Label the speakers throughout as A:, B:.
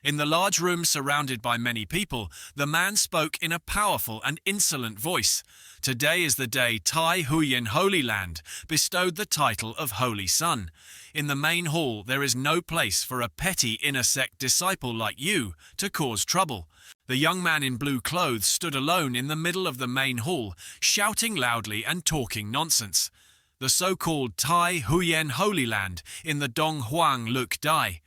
A: In the large room surrounded by many people, the man spoke in a powerful and insolent voice. Today is the day Tai Huyen Holy Land bestowed the title of Holy Son. In the main hall there is no place for a petty inner sect disciple like you to cause trouble. The young man in blue clothes stood alone in the middle of the main hall, shouting loudly and talking nonsense. The so-called Tai Huyen Holy Land in the Dong Huang Luk Dai.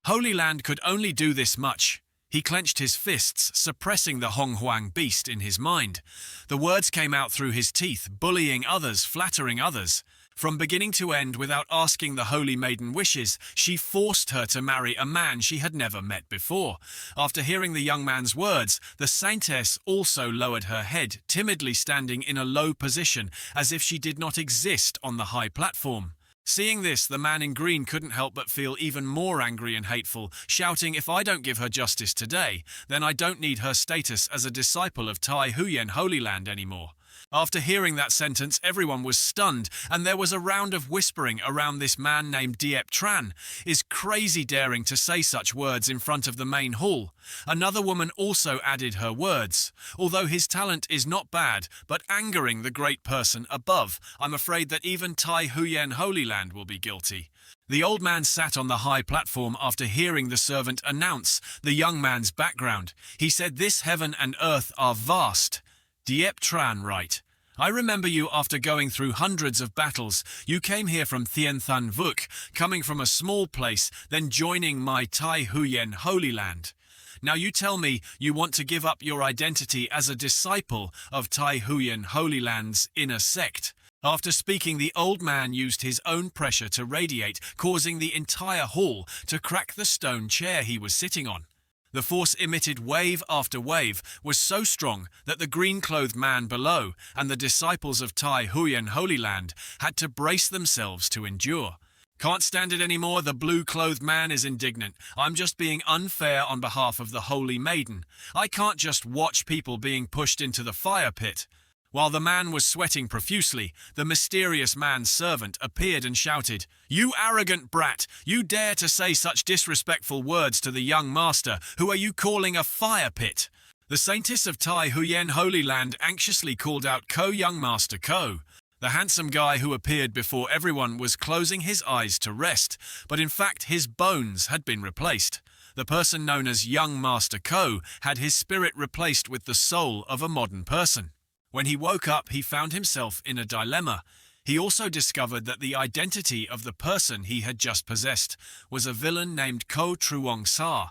A: Holy Land could only do this much. He clenched his fists, suppressing the Hong Huang beast in his mind. The words came out through his teeth, bullying others, flattering others. From beginning to end, without asking the holy maiden wishes, she forced her to marry a man she had never met before. After hearing the young man's words, the saintess also lowered her head, timidly standing in a low position, as if she did not exist on the high platform. Seeing this, the man in green couldn't help but feel even more angry and hateful, shouting, "If I don't give her justice today, then I don't need her status as a disciple of Tai Huyen Holy Land anymore." After hearing that sentence, everyone was stunned, and there was a round of whispering around this man named Diep Tran. Is crazy daring to say such words in front of the main hall. Another woman also added her words. Although his talent is not bad, but angering the great person above, I'm afraid that even Tai Huyen Holy Land will be guilty. The old man sat on the high platform after hearing the servant announce the young man's background. He said, "This heaven and earth are vast." Diep Tran, right. I remember you after going through hundreds of battles. You came here from Thien Than Vuk, coming from a small place, then joining my Tai Huyen Holy Land. Now you tell me you want to give up your identity as a disciple of Tai Huyen Holy Land's inner sect. After speaking, the old man used his own pressure to radiate, causing the entire hall to crack the stone chair he was sitting on. The force emitted wave after wave was so strong that the green-clothed man below and the disciples of Tai Huyen Holy Land had to brace themselves to endure. "Can't stand it anymore," the blue-clothed man is indignant. "I'm just being unfair on behalf of the Holy Maiden. I can't just watch people being pushed into the fire pit." While the man was sweating profusely, the mysterious man's servant appeared and shouted, "You arrogant brat! You dare to say such disrespectful words to the young master! Who are you calling a fire pit?" The saintess of Tai Huyen Holy Land anxiously called out, "Ko, young master Ko." The handsome guy who appeared before everyone was closing his eyes to rest, but in fact his bones had been replaced. The person known as young master Ko had his spirit replaced with the soul of a modern person. When he woke up, he found himself in a dilemma. He also discovered that the identity of the person he had just possessed was a villain named Ko Truong Sa.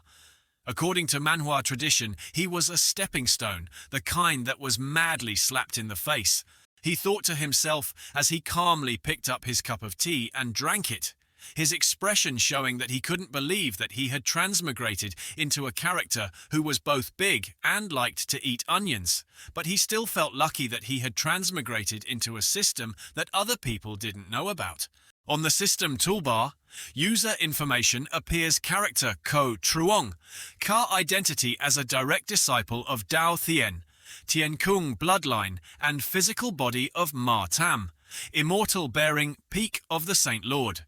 A: According to Manhwa tradition, he was a stepping stone, the kind that was madly slapped in the face. He thought to himself as he calmly picked up his cup of tea and drank it, his expression showing that he couldn't believe that he had transmigrated into a character who was both big and liked to eat onions. But he still felt lucky that he had transmigrated into a system that other people didn't know about. On the system toolbar, user information appears character Ko Truong, Ka identity as a direct disciple of Dao Thien, Tien Kung bloodline, and physical body of Ma Tam, immortal bearing peak of the Saint Lord.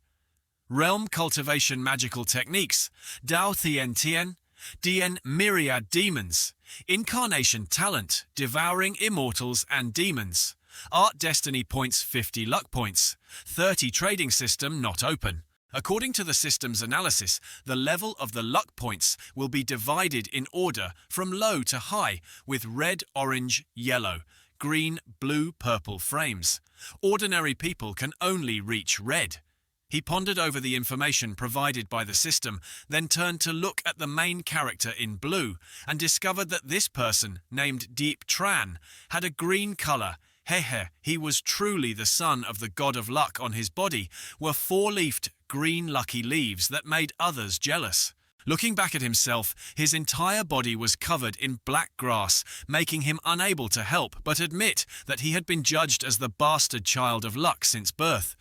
A: Realm cultivation magical techniques, Dao Thien Tien, Dien myriad demons, incarnation talent, devouring immortals and demons. Art destiny points 50 luck points, 30 trading system not open. According to the system's analysis, the level of the luck points will be divided in order from low to high, with red, orange, yellow, green, blue, purple frames. Ordinary people can only reach red. He pondered over the information provided by the system, then turned to look at the main character in blue, and discovered that this person, named Diep Tran, had a green color. He was truly the son of the god of luck. On his body were four-leafed green lucky leaves that made others jealous. Looking back at himself, his entire body was covered in black grass, making him unable to help but admit that he had been judged as the bastard child of luck since birth.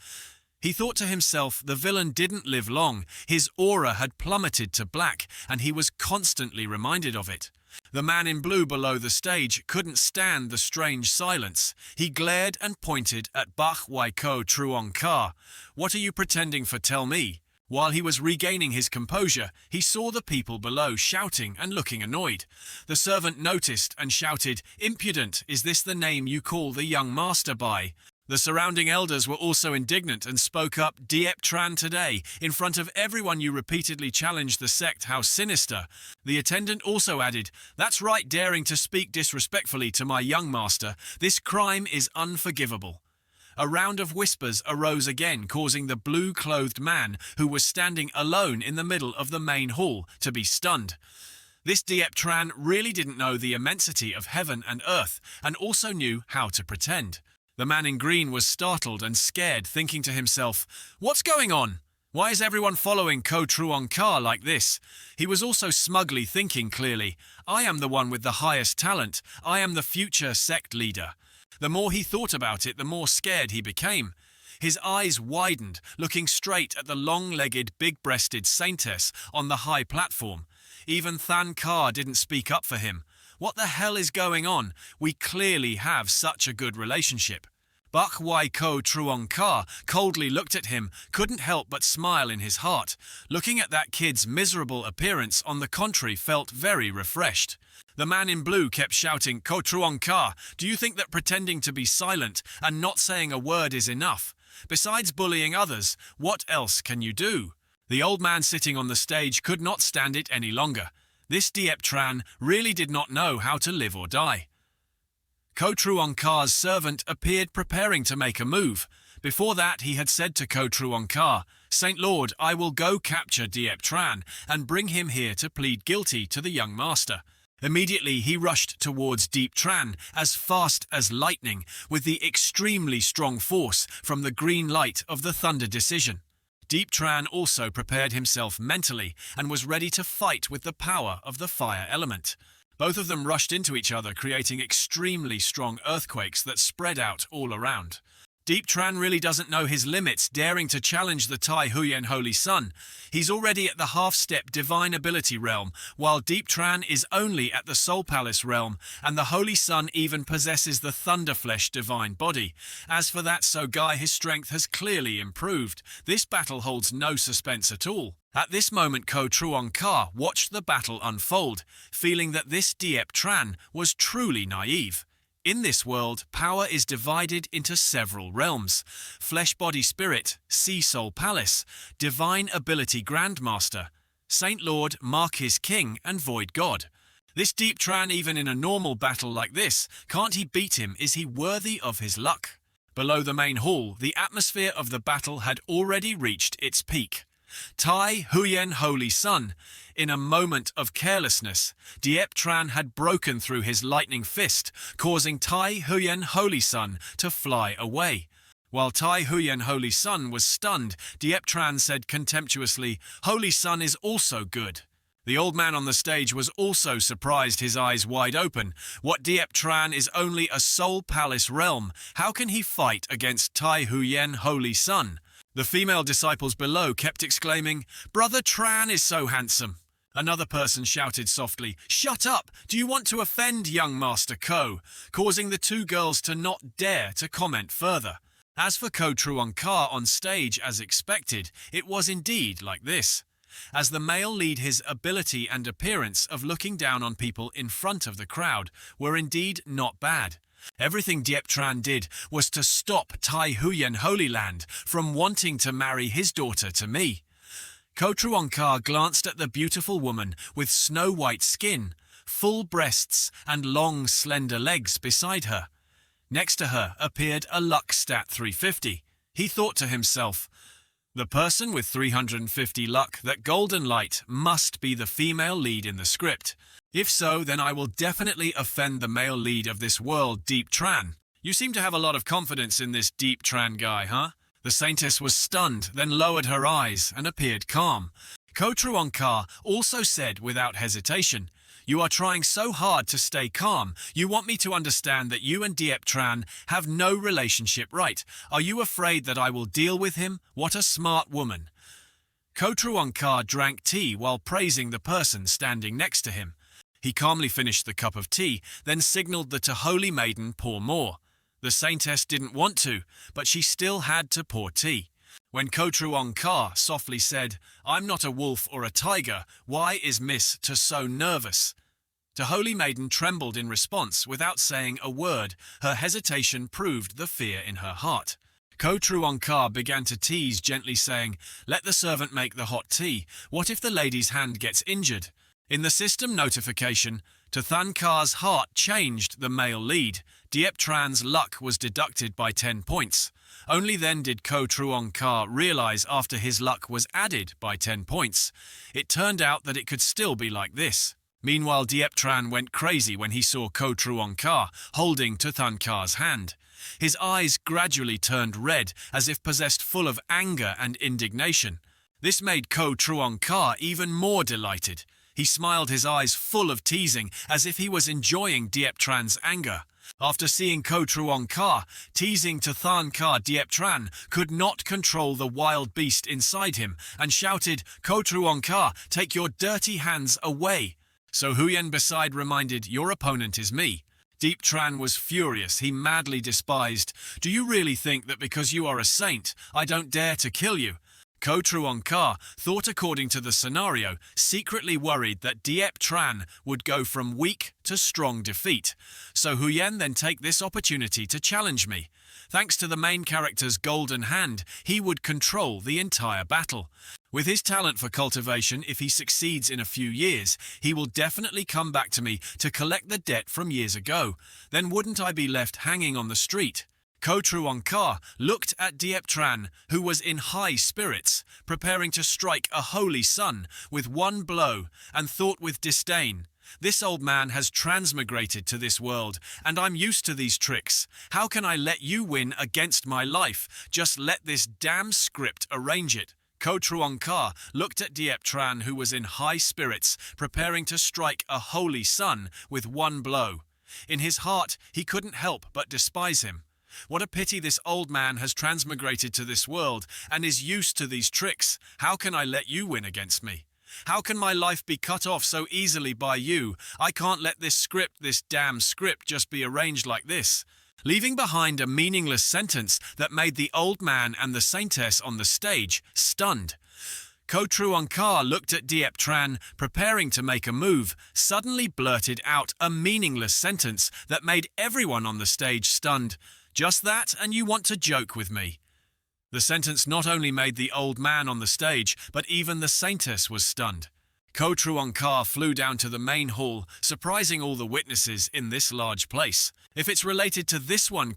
A: He thought to himself the villain didn't live long, his aura had plummeted to black, and he was constantly reminded of it. The man in blue below the stage couldn't stand the strange silence. He glared and pointed at Bach Wai Ko Truong Ka. "What are you pretending for, tell me? While he was regaining his composure, he saw the people below shouting and looking annoyed. The servant noticed and shouted, "Impudent, is this the name you call the young master by?" The surrounding elders were also indignant and spoke up, "Diep Tran today, in front of everyone you repeatedly challenged the sect, how sinister." The attendant also added, "That's right, daring to speak disrespectfully to my young master. This crime is unforgivable." A round of whispers arose again, causing the blue-clothed man, who was standing alone in the middle of the main hall, to be stunned. This Diep Tran really didn't know the immensity of heaven and earth, and also knew how to pretend. The man in green was startled and scared, thinking to himself, "What's going on? Why is everyone following Ko Truong Ka like this?" He was also smugly thinking clearly, "I am the one with the highest talent. I am the future sect leader." The more he thought about it, the more scared he became. His eyes widened, looking straight at the long-legged, big-breasted saintess on the high platform. Even Than Ka didn't speak up for him. What the hell is going on? We clearly have such a good relationship. Bak Wai Ko Truong Ka coldly looked at him, couldn't help but smile in his heart. Looking at that kid's miserable appearance, on the contrary, felt very refreshed. The man in blue kept shouting, "Ko Truong Ka, do you think that pretending to be silent and not saying a word is enough? Besides bullying others, what else can you do?" The old man sitting on the stage could not stand it any longer. This Diep Tran really did not know how to live or die. Ko Truong Ka's servant appeared preparing to make a move. Before that, he had said to Ko Truong Ka, "Saint Lord, I will go capture Diep Tran and bring him here to plead guilty to the young master." Immediately, he rushed towards Diep Tran as fast as lightning, with the extremely strong force from the green light of the thunder decision. Diep Tran also prepared himself mentally and was ready to fight with the power of the fire element. Both of them rushed into each other, creating extremely strong earthquakes that spread out all around. Diep Tran really doesn't know his limits, daring to challenge the Tai Huyen Holy Sun. He's already at the half-step Divine Ability realm, while Diep Tran is only at the Soul Palace realm, and the Holy Sun even possesses the Thunderflesh Divine Body. As for that So Guy, his strength has clearly improved. This battle holds no suspense at all. At this moment, Ko Truong Ka watched the battle unfold, feeling that this Diep Tran was truly naive. In this world, power is divided into several realms: Flesh Body Spirit, Sea Soul Palace, Divine Ability Grandmaster, Saint Lord, Marquis King, and Void God. This Diep Tran, even in a normal battle like this, can't he beat him? Is he worthy of his luck? Below the main hall, the atmosphere of the battle had already reached its peak. Tai Huyen Holy Sun. In a moment of carelessness, Diep Tran had broken through his lightning fist, causing Tai Huyen Holy Sun to fly away. While Tai Huyen Holy Sun was stunned, Diep Tran said contemptuously, "Holy Sun is also good." The old man on the stage was also surprised, his eyes wide open. What, Diep Tran is only a Soul Palace realm? How can he fight against Tai Huyen Holy Sun? The female disciples below kept exclaiming, "Brother Tran is so handsome." Another person shouted softly, "Shut up! Do you want to offend young Master Ko?" causing the two girls to not dare to comment further. As for Ko Truong Ka on stage, as expected, it was indeed like this. As the male lead, his ability and appearance of looking down on people in front of the crowd were indeed not bad. Everything Diep Tran did was to stop Tai Huyen Holy Land from wanting to marry his daughter to me. Ko Truong Ka glanced at the beautiful woman with snow-white skin, full breasts, and long, slender legs beside her. Next to her appeared a luck stat 350. He thought to himself, "The person with 350 luck, that golden light, must be the female lead in the script. If so, then I will definitely offend the male lead of this world, Diep Tran. You seem to have a lot of confidence in this Diep Tran guy, huh?" The saintess was stunned, then lowered her eyes and appeared calm. Ko Truong Ka also said without hesitation, "You are trying so hard to stay calm. You want me to understand that you and Diep Tran have no relationship, right? Are you afraid that I will deal with him? What a smart woman." Ko Truong Ka drank tea while praising the person standing next to him. He calmly finished the cup of tea, then signaled that a holy maiden pour more. The saintess didn't want to, but she still had to pour tea. When Kotruong Ka softly said, "I'm not a wolf or a tiger, why is Miss To so nervous?" The holy maiden trembled in response without saying a word. Her hesitation proved the fear in her heart. Kotruong Ka began to tease, gently saying, "Let the servant make the hot tea. What if the lady's hand gets injured?" In the system notification, to Than Ka's heart changed the male lead. Diep Tran's luck was deducted by 10 points. Only then did Kotruong Ka realize after his luck was added by 10 points. It turned out that it could still be like this. Meanwhile, Diep Tran went crazy when he saw Kotruong Ka holding to Than Ka's hand. His eyes gradually turned red, as if possessed full of anger and indignation. This made Kotruong Ka even more delighted. He smiled, his eyes full of teasing, as if he was enjoying Diep Tran's anger. After seeing Kotruong Ka teasing to Than Ka, Diep Tran could not control the wild beast inside him and shouted, "Kotruong Ka, take your dirty hands away." So Huyen beside reminded, "Your opponent is me." Diep Tran was furious. He madly despised, "Do you really think that because you are a saint, I don't dare to kill you?" Kotruong Ka thought according to the scenario, secretly worried that Diep Tran would go from weak to strong defeat. So Huyen then take this opportunity to challenge me. Thanks to the main character's golden hand, he would control the entire battle. With his talent for cultivation, if he succeeds in a few years, he will definitely come back to me to collect the debt from years ago. Then wouldn't I be left hanging on the street? Kotruong Ka looked at Diep Tran, who was in high spirits, preparing to strike a holy sun with one blow, and thought with disdain, "This old man has transmigrated to this world, and I'm used to these tricks. How can I let you win against my life? Just let this damn script arrange it." Kotruong Ka looked at Diep Tran, who was in high spirits, preparing to strike a holy sun with one blow. In his heart, he couldn't help but despise him. What a pity this old man has transmigrated to this world and is used to these tricks. How can I let you win against me? How can my life be cut off so easily by you? I can't let this damn script just be arranged like this. Leaving behind a meaningless sentence that made the old man and the saintess on the stage stunned. Kotruong Ka looked at Diep Tran, preparing to make a move, suddenly blurted out a meaningless sentence that made everyone on the stage stunned. "Just that, and you want to joke with me?" The sentence not only made the old man on the stage, but even the saintess was stunned. Kotruong Ka flew down to the main hall, surprising all the witnesses in this large place. If it's related to this one,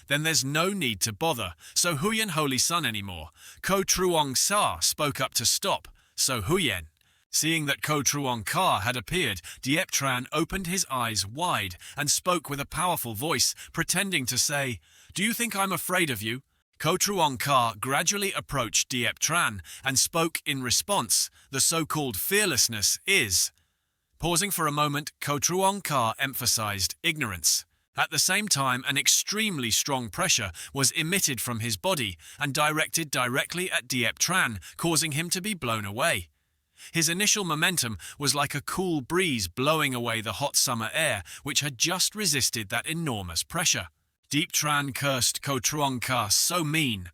A: then there's no need to bother. So Huyen Holy Sun anymore. Kotruong Sa spoke up to stop. So Huyen. Seeing that Kotruong Ka had appeared, Diep Tran opened his eyes wide and spoke with a powerful voice, pretending to say, "Do you think I'm afraid of you?" Kotruong Ka gradually approached Diep Tran and spoke in response. The so-called fearlessness is. Pausing for a moment, Kotruong Ka emphasized ignorance. At the same time, an extremely strong pressure was emitted from his body and directed directly at Diep Tran, causing him to be blown away. His initial momentum was like a cool breeze blowing away the hot summer air, which had just resisted that enormous pressure. Diep Tran cursed Kotruong Ka so mean.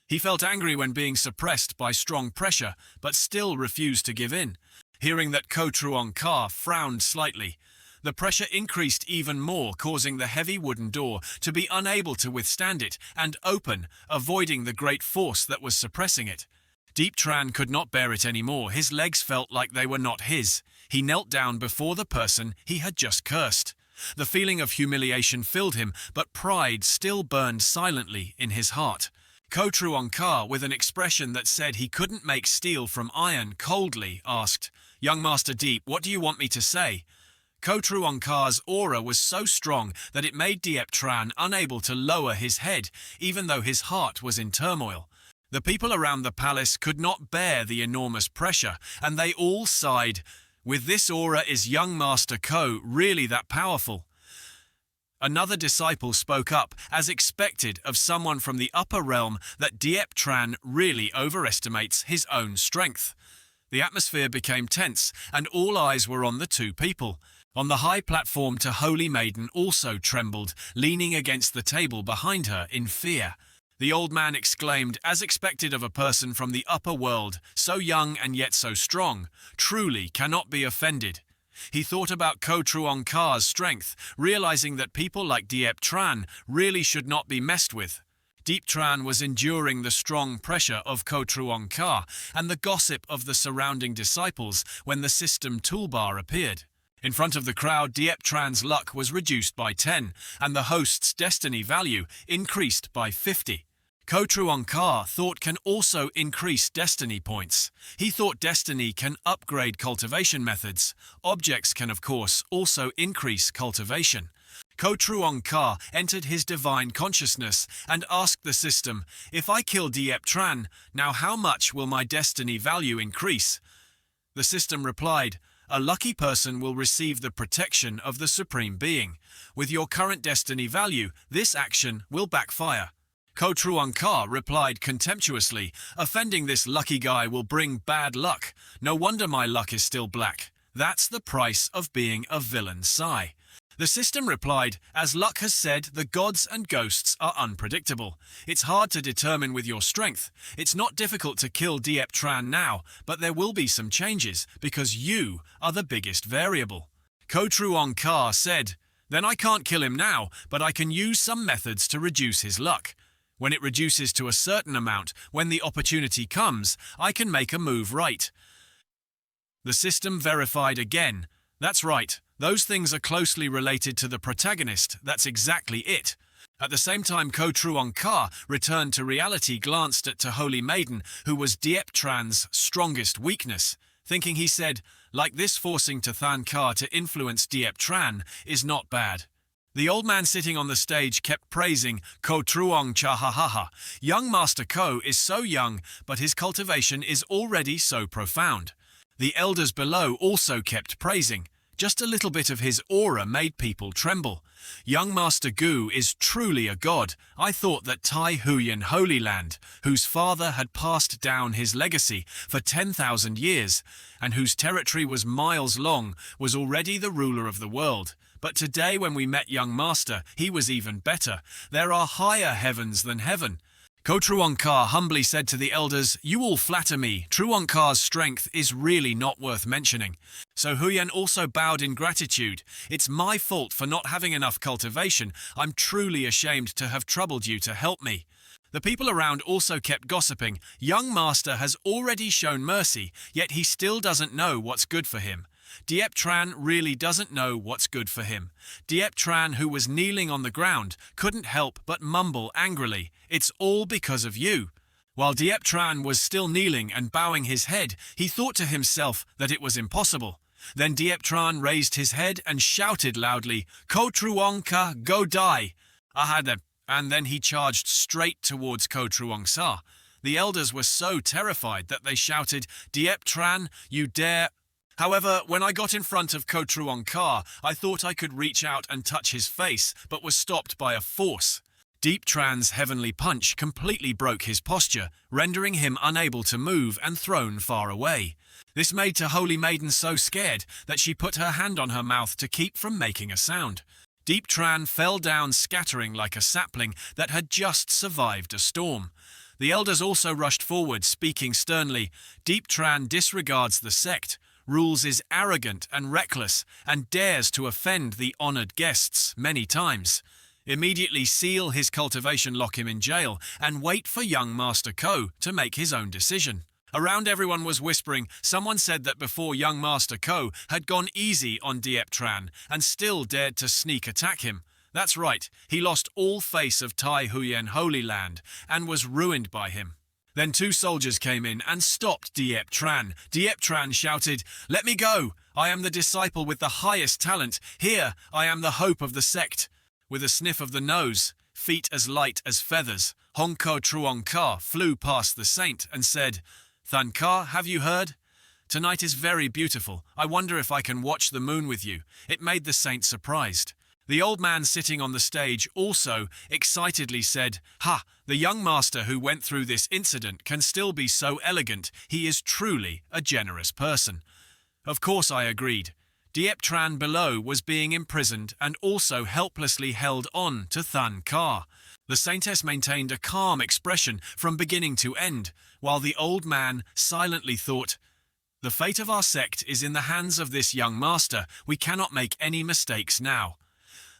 A: He felt angry when being suppressed by strong pressure, but still refused to give in. Hearing that, Kotruong Ka frowned slightly. The pressure increased even more, causing the heavy wooden door to be unable to withstand it and open, avoiding the great force that was suppressing it. Diep Tran could not bear it anymore. His legs felt like they were not his. He knelt down before the person he had just cursed. The feeling of humiliation filled him, but pride still burned silently in his heart. Kotruong Ka, with an expression that said he couldn't make steel from iron, coldly asked, "Young Master Diep, what do you want me to say?" Kotruong Ka's aura was so strong that it made Diep Tran unable to lower his head, even though his heart was in turmoil. The people around the palace could not bear the enormous pressure, and they all sighed. With this aura, is young Master Ko really that powerful? Another disciple spoke up, as expected of someone from the upper realm, that Diep Tran really overestimates his own strength. The atmosphere became tense, and all eyes were on the two people. On the high platform, the Holy Maiden also trembled, leaning against the table behind her in fear. The old man exclaimed, as expected of a person from the upper world, so young and yet so strong, truly cannot be offended. He thought about Ko Truong Ka's strength, realizing that people like Diep Tran really should not be messed with. Diep Tran was enduring the strong pressure of Ko Truong Ka and the gossip of the surrounding disciples when the system toolbar appeared. In front of the crowd, Diep Tran's luck was reduced by 10, and the host's destiny value increased by 50. Ko Truong Ka thought can also increase destiny points. He thought destiny can upgrade cultivation methods. Objects can of course also increase cultivation. Ko Truong Ka entered his divine consciousness and asked the system, if I kill Diep Tran, now how much will my destiny value increase? The system replied, a lucky person will receive the protection of the Supreme Being. With your current destiny value, this action will backfire. Ko Truong Ka replied contemptuously, offending this lucky guy will bring bad luck. No wonder my luck is still black. That's the price of being a villain, sigh. The system replied, as luck has said, the gods and ghosts are unpredictable. It's hard to determine with your strength. It's not difficult to kill Diep Tran now, but there will be some changes, because you are the biggest variable. Ko Truong Ka said, then I can't kill him now, but I can use some methods to reduce his luck. When it reduces to a certain amount, when the opportunity comes, I can make a move right. The system verified again. That's right. Those things are closely related to the protagonist, that's exactly it. At the same time, Ko Truong Ka returned to reality, glanced at the Holy Maiden, who was Diep Tran's strongest weakness, thinking he said, like this forcing Than Ka to influence Diep Tran is not bad. The old man sitting on the stage kept praising Ko Truong Cha ha ha ha. Young Master Ko is so young, but his cultivation is already so profound. The elders below also kept praising. Just a little bit of his aura made people tremble. Young Master Gu is truly a god. I thought that Tai Huyen Holy Land, whose father had passed down his legacy for 10,000 years, and whose territory was miles long, was already the ruler of the world. But today when we met young Master, he was even better. There are higher heavens than heaven. Ko Truong Ka humbly said to the elders, you all flatter me. Truong Ka's strength is really not worth mentioning. So Huyen also bowed in gratitude. It's my fault for not having enough cultivation. I'm truly ashamed to have troubled you to help me. The people around also kept gossiping. Young Master has already shown mercy, yet he still doesn't know what's good for him. Diep Tran really doesn't know what's good for him. Diep Tran, who was kneeling on the ground, couldn't help but mumble angrily, it's all because of you. While Diep Tran was still kneeling and bowing his head, he thought to himself that it was impossible. Then Diep Tran raised his head and shouted loudly, Ko Truong Ka, go die! And then he charged straight towards Ko Truong Sa. The elders were so terrified that they shouted, Diep Tran, you dare... However, when I got in front of Ko Truong Ka, I thought I could reach out and touch his face, but was stopped by a force. Diep Tran's heavenly punch completely broke his posture, rendering him unable to move and thrown far away. This made the Holy Maiden so scared that she put her hand on her mouth to keep from making a sound. Diep Tran fell down scattering like a sapling that had just survived a storm. The elders also rushed forward, speaking sternly, Diep Tran disregards the sect, rules is arrogant and reckless, and dares to offend the honored guests many times. Immediately seal his cultivation, lock him in jail, and wait for young Master Ko to make his own decision. Around everyone was whispering. Someone said that before young Master Ko had gone easy on Diep Tran and still dared to sneak attack him. That's right, he lost all face of Tai Huyen Holy Land and was ruined by him. Then two soldiers came in and stopped Diep Tran. Diep Tran shouted, let me go! I am the disciple with the highest talent. Here, I am the hope of the sect. With a sniff of the nose, feet as light as feathers, Hong Ko Truong Ka flew past the saint and said, Than Ka, have you heard? Tonight is very beautiful. I wonder if I can watch the moon with you. It made the saint surprised. The old man sitting on the stage also excitedly said, Ha! The young master who went through this incident can still be so elegant. He is truly a generous person. Of course I agreed. Diep Tran below was being imprisoned and also helplessly held on to Thun Ka. The saintess maintained a calm expression from beginning to end, while the old man silently thought, "The fate of our sect is in the hands of this young master. We cannot make any mistakes now."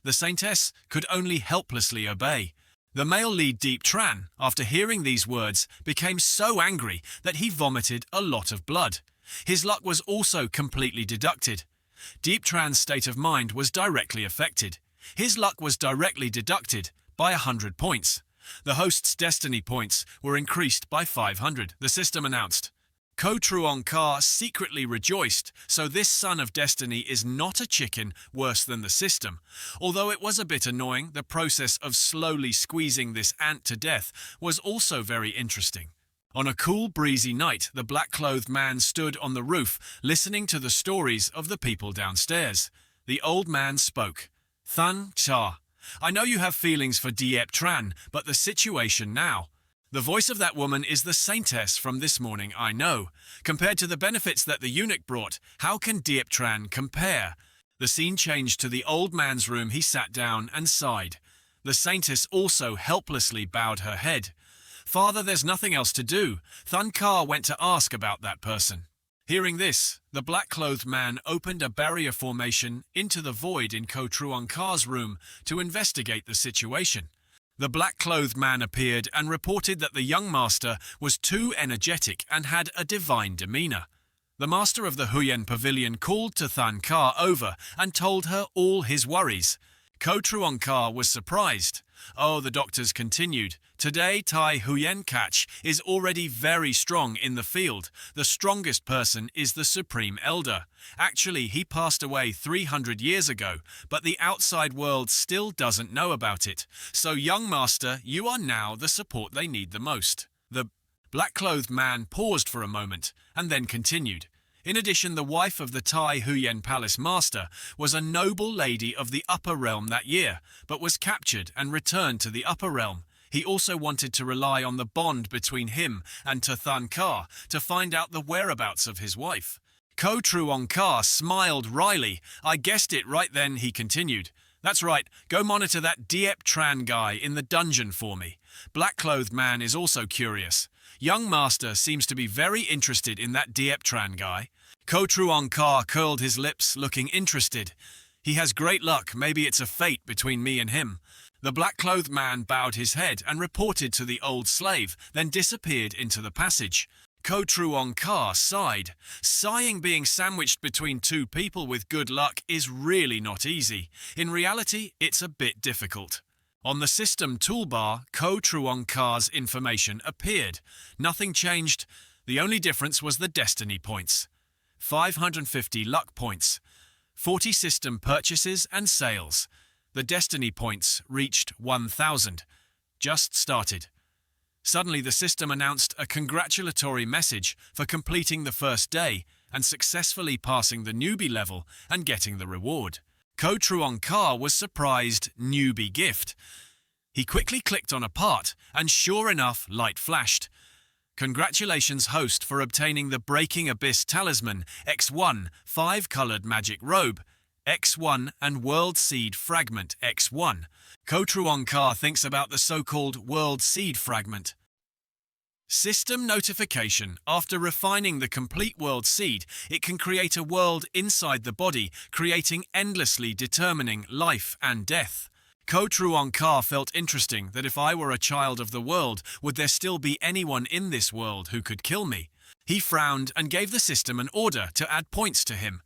A: The saintess could only helplessly obey. The male lead Diep Tran, after hearing these words, became so angry that he vomited a lot of blood. His luck was also completely deducted. Diep Tran's state of mind was directly affected. His luck was directly deducted by 100 points. The host's destiny points were increased by 500, the system announced. Ko Truong Ka secretly rejoiced, so this son of destiny is not a chicken worse than the system. Although it was a bit annoying, the process of slowly squeezing this ant to death was also very interesting. On a cool, breezy night, the black-clothed man stood on the roof, listening to the stories of the people downstairs. The old man spoke. "Thun Cha, I know you have feelings for Diep Tran, but the situation now. The voice of that woman is the saintess from this morning, I know. Compared to the benefits that the eunuch brought, how can Diep Tran compare?" The scene changed to the old man's room. He sat down and sighed. The saintess also helplessly bowed her head. "Father, there's nothing else to do. Thun Ka went to ask about that person." Hearing this, the black-clothed man opened a barrier formation into the void in Ko Truong Ka's room to investigate the situation. The black-clothed man appeared and reported that the young master was too energetic and had a divine demeanor. The master of the Huyen Pavilion called to Thun Ka over and told her all his worries. Ko Truong Ka was surprised. Oh, the doctors continued. "Today, Tai Huyen Catch is already very strong in the field. The strongest person is the Supreme Elder. Actually, he passed away 300 years ago, but the outside world still doesn't know about it. So, young master, you are now the support they need the most." The black-clothed man paused for a moment and then continued. In addition, the wife of the Tai Huyen Palace Master was a noble lady of the Upper Realm that year, but was captured and returned to the Upper Realm. He also wanted to rely on the bond between him and Thun Ka to find out the whereabouts of his wife. Ko Truong Ka smiled wryly. "I guessed it right then," he continued. "That's right, go monitor that Diep Tran guy in the dungeon for me." Black-clothed man is also curious. Young master seems to be very interested in that Diep Tran guy. Ko Truong Ka curled his lips, looking interested. "He has great luck. Maybe it's a fate between me and him." The black-clothed man bowed his head and reported to the old slave, then disappeared into the passage. Ko Truong Ka sighed. Sighing being sandwiched between two people with good luck is really not easy. In reality, it's a bit difficult. On the system toolbar, Ko Truong Ka's information appeared. Nothing changed. The only difference was the destiny points. 550 luck points. 40 system purchases and sales. The destiny points reached 1,000. Just started. Suddenly the system announced a congratulatory message for completing the first day and successfully passing the newbie level and getting the reward. Ko Truong Ka was surprised newbie gift. He quickly clicked on a part and sure enough light flashed. "Congratulations host for obtaining the Breaking Abyss Talisman X1 5-colored magic robe X1 and World Seed Fragment X1. Ko Truong Ka thinks about the so-called World Seed Fragment. System notification. After refining the complete World Seed, it can create a world inside the body, creating endlessly determining life and death. Ko Truong Ka felt interesting that if I were a child of the world, would there still be anyone in this world who could kill me? He frowned and gave the system an order to add points to him.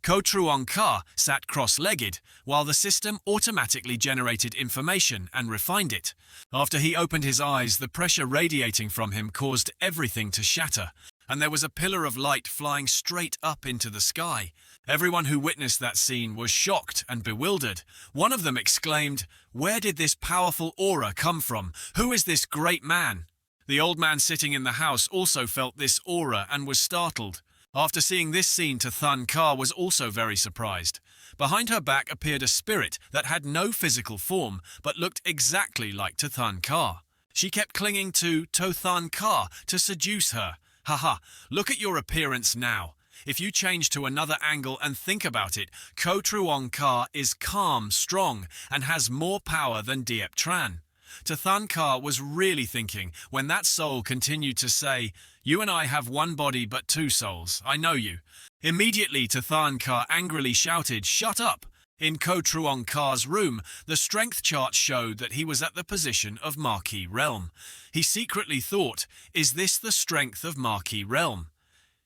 A: Ko Truong Ka sat cross-legged, while the system automatically generated information and refined it. After he opened his eyes, the pressure radiating from him caused everything to shatter, and there was a pillar of light flying straight up into the sky. Everyone who witnessed that scene was shocked and bewildered. One of them exclaimed, "Where did this powerful aura come from? Who is this great man?" The old man sitting in the house also felt this aura and was startled. After seeing this scene, Thun Ka was also very surprised. Behind her back appeared a spirit that had no physical form, but looked exactly like Thun Ka. She kept clinging to Thun Ka to seduce her. "Haha, look at your appearance now." If you change to another angle and think about it, Ko Truong Ka is calm, strong, and has more power than Diep Tran. Tathan Ka was really thinking when that soul continued to say, "You and I have one body but two souls, I know you." Immediately Tathan Ka angrily shouted, "Shut up!" In Ko Truong Ka's room, the strength chart showed that he was at the position of Marquis Realm. He secretly thought, "Is this the strength of Marquis Realm?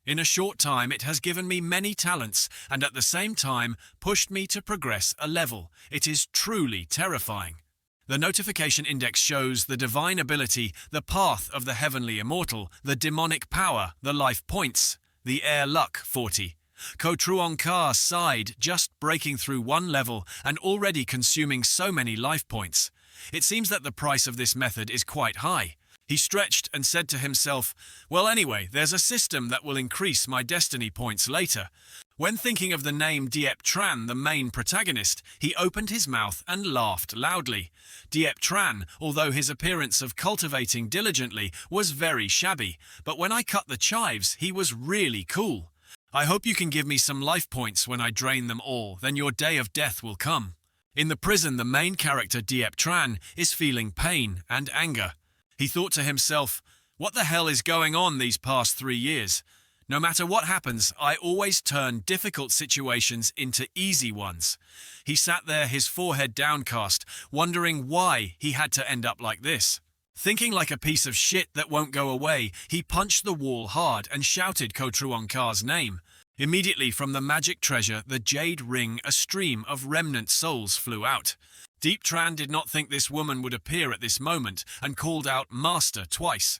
A: In a short time it has given me many talents and at the same time pushed me to progress a level. It is truly terrifying." The notification index shows the divine ability, the path of the heavenly immortal, the demonic power, the life points, the air luck 40. Ko Truong Ka sighed, just breaking through one level and already consuming so many life points. It seems that the price of this method is quite high. He stretched and said to himself, "Well, anyway, there's a system that will increase my destiny points later." When thinking of the name Diep Tran, the main protagonist, he opened his mouth and laughed loudly. Diep Tran, although his appearance of cultivating diligently, was very shabby, but when I cut the chives, he was really cool. "I hope you can give me some life points when I drain them all, then your day of death will come." In the prison, the main character Diep Tran is feeling pain and anger. He thought to himself, "What the hell is going on these past 3 years? No matter what happens, I always turn difficult situations into easy ones." He sat there, his forehead downcast, wondering why he had to end up like this. Thinking like a piece of shit that won't go away, he punched the wall hard and shouted Ko Truong Ka's name. Immediately from the magic treasure, the jade ring, a stream of remnant souls flew out. Diep Tran did not think this woman would appear at this moment and called out "Master" twice.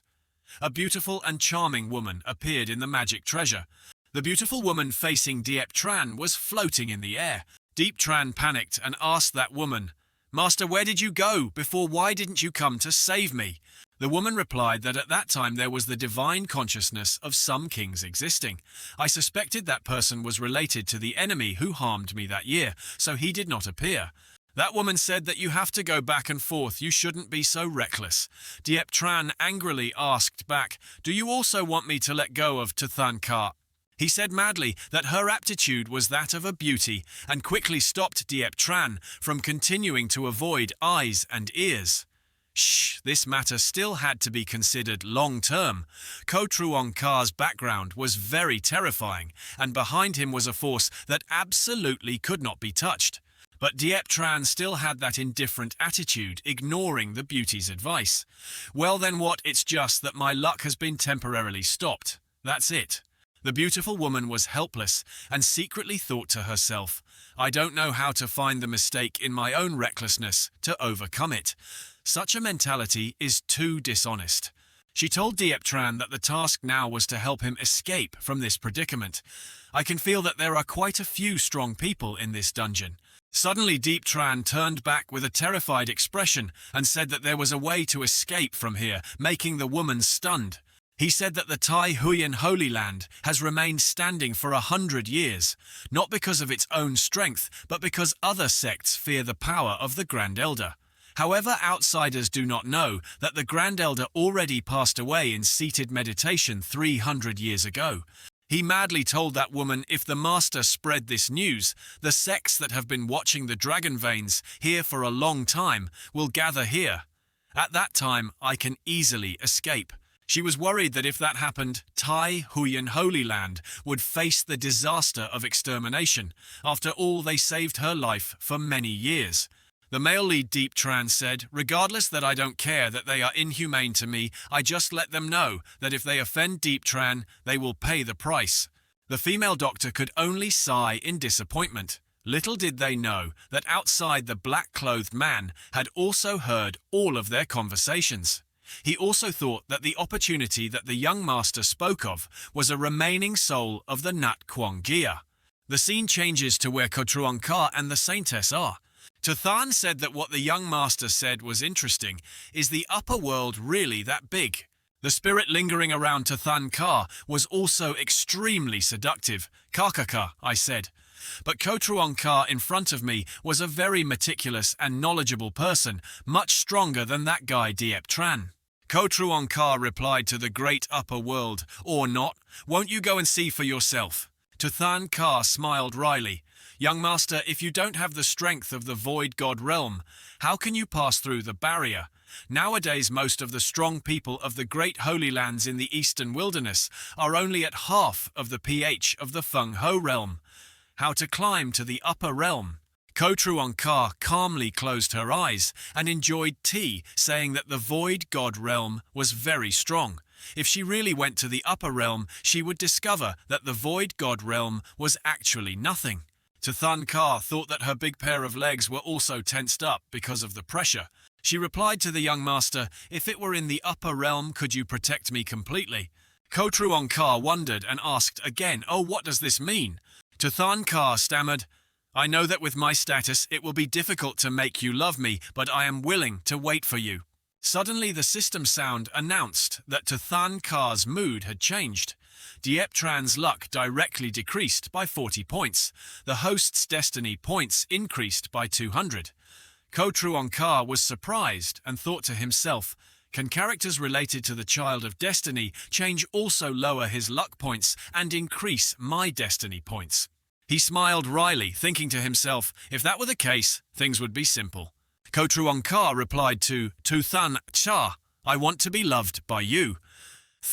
A: A beautiful and charming woman appeared in the magic treasure. The beautiful woman facing Diep Tran was floating in the air. Diep Tran panicked and asked that woman, "Master, where did you go? Before, why didn't you come to save me?" The woman replied that at that time there was the divine consciousness of some kings existing. "I suspected that person was related to the enemy who harmed me that year, so he did not appear." That woman said that "You have to go back and forth, you shouldn't be so reckless." Diep Tran angrily asked back, "Do you also want me to let go of Tathan Ka?" He said madly that her aptitude was that of a beauty and quickly stopped Diep Tran from continuing to avoid eyes and ears. Shh, this matter still had to be considered long-term. Ko Truong Ka's background was very terrifying, and behind him was a force that absolutely could not be touched. But Diep Tran still had that indifferent attitude, ignoring the beauty's advice. "Well then what, it's just that my luck has been temporarily stopped. That's it." The beautiful woman was helpless and secretly thought to herself, "I don't know how to find the mistake in my own recklessness to overcome it. Such a mentality is too dishonest." She told Diep Tran that the task now was to help him escape from this predicament. "I can feel that there are quite a few strong people in this dungeon." Suddenly Diep Tran turned back with a terrified expression and said that there was a way to escape from here, making the woman stunned. He said that the Tai Huyen Holy Land has remained standing for 100 years, not because of its own strength, but because other sects fear the power of the Grand Elder. However, outsiders do not know that the Grand Elder already passed away in seated meditation 300 years ago. He madly told that woman if the master spread this news, the sects that have been watching the dragon veins here for a long time will gather here. At that time, I can easily escape. She was worried that if that happened, Tai Huyen Holy Land would face the disaster of extermination. After all, they saved her life for many years. The male lead Diep Tran said, "Regardless that I don't care that they are inhumane to me, I just let them know that if they offend Diep Tran, they will pay the price." The female doctor could only sigh in disappointment. Little did they know that outside the black-clothed man had also heard all of their conversations. He also thought that the opportunity that the young master spoke of was a remaining soul of the Nat Kwang Gia. The scene changes to where Ko Truong Ka and the Saintess are. Tathan said that what the young master said was interesting. Is the upper world really that big? The spirit lingering around Tathan Ka was also extremely seductive. "Kakaka," I said. But Ko Truong Ka in front of me was a very meticulous and knowledgeable person, much stronger than that guy Diep Tran. Ko Truong Ka replied to the great upper world, "Or not, won't you go and see for yourself?" Tuthan Ka smiled wryly. Young master, if you don't have the strength of the void god realm, how can you pass through the barrier? Nowadays most of the strong people of the great holy lands in the eastern wilderness are only at half of the pH of the Feng Ho realm. How to climb to the upper realm? Ko Truong Ka calmly closed her eyes and enjoyed tea, saying that the void god realm was very strong. If she really went to the upper realm, she would discover that the void god realm was actually nothing. Tuthan Ka thought that her big pair of legs were also tensed up because of the pressure. She replied to the young master, if it were in the upper realm, could you protect me completely? Ko Truong Ka wondered and asked again, oh, what does this mean? Tuthan Ka stammered, I know that with my status it will be difficult to make you love me, but I am willing to wait for you. Suddenly the system sound announced that Tuthan Ka's mood had changed. Diep Tran's luck directly decreased by 40 points. The host's destiny points increased by 200. Ko Truong Ka was surprised and thought to himself, can characters related to the Child of Destiny change also lower his luck points and increase my destiny points? He smiled wryly, thinking to himself, if that were the case, things would be simple. Ko Truong Ka replied to Tuthan Cha, I want to be loved by you.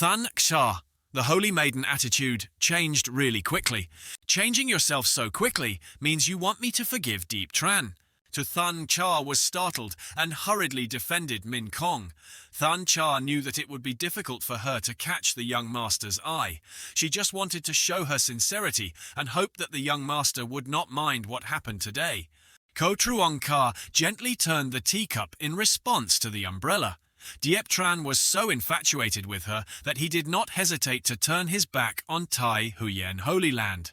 A: Than Cha, the holy maiden attitude, changed really quickly. Changing yourself so quickly means you want me to forgive Diep Tran. Tuthan Cha was startled and hurriedly defended Min Kong. Than Cha knew that it would be difficult for her to catch the young master's eye. She just wanted to show her sincerity and hoped that the young master would not mind what happened today. Ko Truong Ka gently turned the teacup in response to the umbrella. Diep Tran was so infatuated with her that he did not hesitate to turn his back on Tai Huyen Holy Land.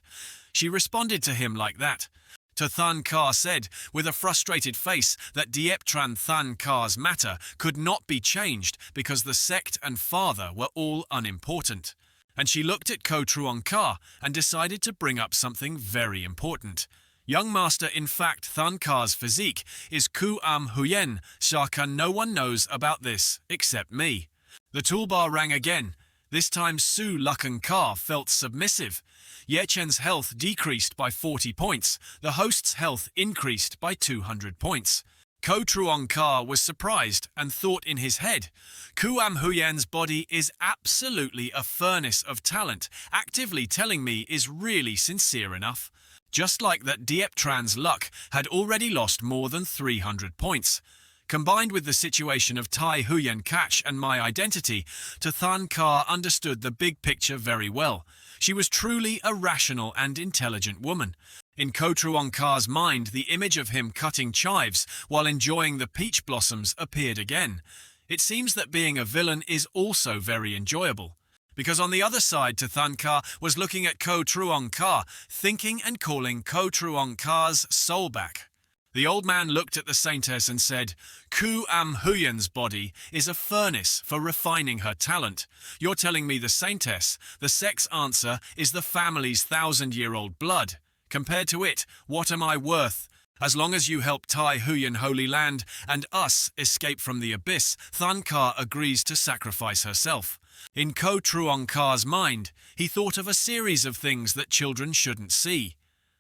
A: She responded to him like that. Tuthan Ka said, with a frustrated face, that Diep Tran Than Ka's matter could not be changed because the sect and father were all unimportant. And she looked at Ko Truong Ka and decided to bring up something very important. Young master, in fact, Than Ka's physique is Ku Am Huyen, Shaka no one knows about this except me. The toolbar rang again. This time Su Lucken Ka felt submissive. Ye Chen's health decreased by 40 points. The host's health increased by 200 points. Ko Truong Ka was surprised and thought in his head, Ku Am Huyen's body is absolutely a furnace of talent, actively telling me is really sincere enough. Just like that, Diep Tran's luck had already lost more than 300 points. Combined with the situation of Tai Huyen Catch and my identity, Tuthan Ka understood the big picture very well. She was truly a rational and intelligent woman. In Ko Truong Ka's mind, the image of him cutting chives while enjoying the peach blossoms appeared again. It seems that being a villain is also very enjoyable. Because on the other side, Tuthan Ka was looking at Ko Truong Ka, thinking and calling Ko Truong Ka's soul back. The old man looked at the saintess and said, Ku Am Huyen's body is a furnace for refining her talent. You're telling me the saintess, the sect's answer, is the family's 1,000-year-old blood. Compared to it, what am I worth? As long as you help Tai Huyen Holy Land and us escape from the abyss, Than Ka agrees to sacrifice herself. In Ko Truong Ka's mind, he thought of a series of things that children shouldn't see.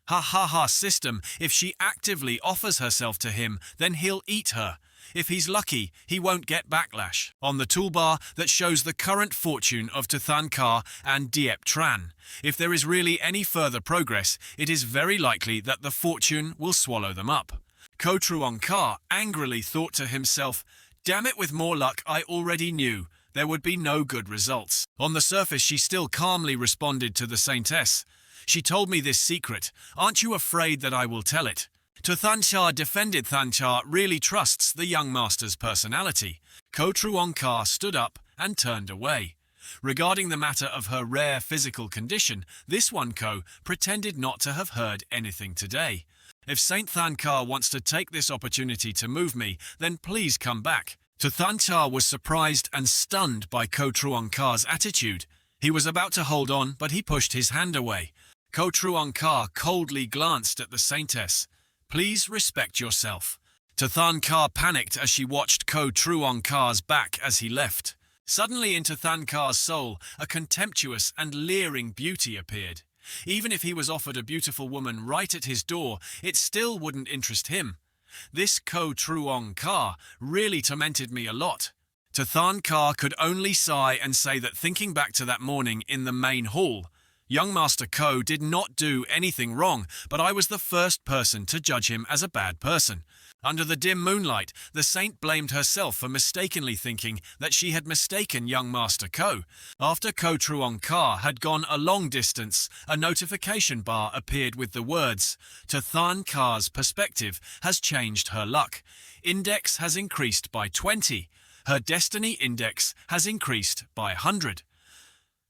A: Ha ha ha system, if she actively offers herself to him, then he'll eat her. If he's lucky, he won't get backlash. On the toolbar that shows the current fortune of Tuthan Ka and Diep Tran. If there is really any further progress, it is very likely that the fortune will swallow them up. Ko Truong Ka angrily thought to himself, damn it, with more luck I already knew there would be no good results. On the surface she still calmly responded to the saintess. She told me this secret. Aren't you afraid that I will tell it? Tuthan Cha defended Than Cha really trusts the young master's personality. Ko Truong Ka stood up and turned away. Regarding the matter of her rare physical condition, this one Ko pretended not to have heard anything today. If Saint Than Ka wants to take this opportunity to move me, then please come back. Tuthan Cha was surprised and stunned by Ko Truong Ka's attitude. He was about to hold on, but he pushed his hand away. Ko Truong Ka coldly glanced at the saintess. Please respect yourself. Tuthan Ka panicked as she watched Ko Truong Ka's back as he left. Suddenly in Tuthan Ka's soul, a contemptuous and leering beauty appeared. Even if he was offered a beautiful woman right at his door, it still wouldn't interest him. This Ko Truong Ka really tormented me a lot. Tathan Ka could only sigh and say that thinking back to that morning in the main hall, young Master Ko did not do anything wrong, but I was the first person to judge him as a bad person. Under the dim moonlight, the saint blamed herself for mistakenly thinking that she had mistaken young Master Ko. After Ko Truong Ka had gone a long distance, a notification bar appeared with the words, "Tathan Ka's perspective has changed her luck. Index has increased by 20. Her destiny index has increased by 100.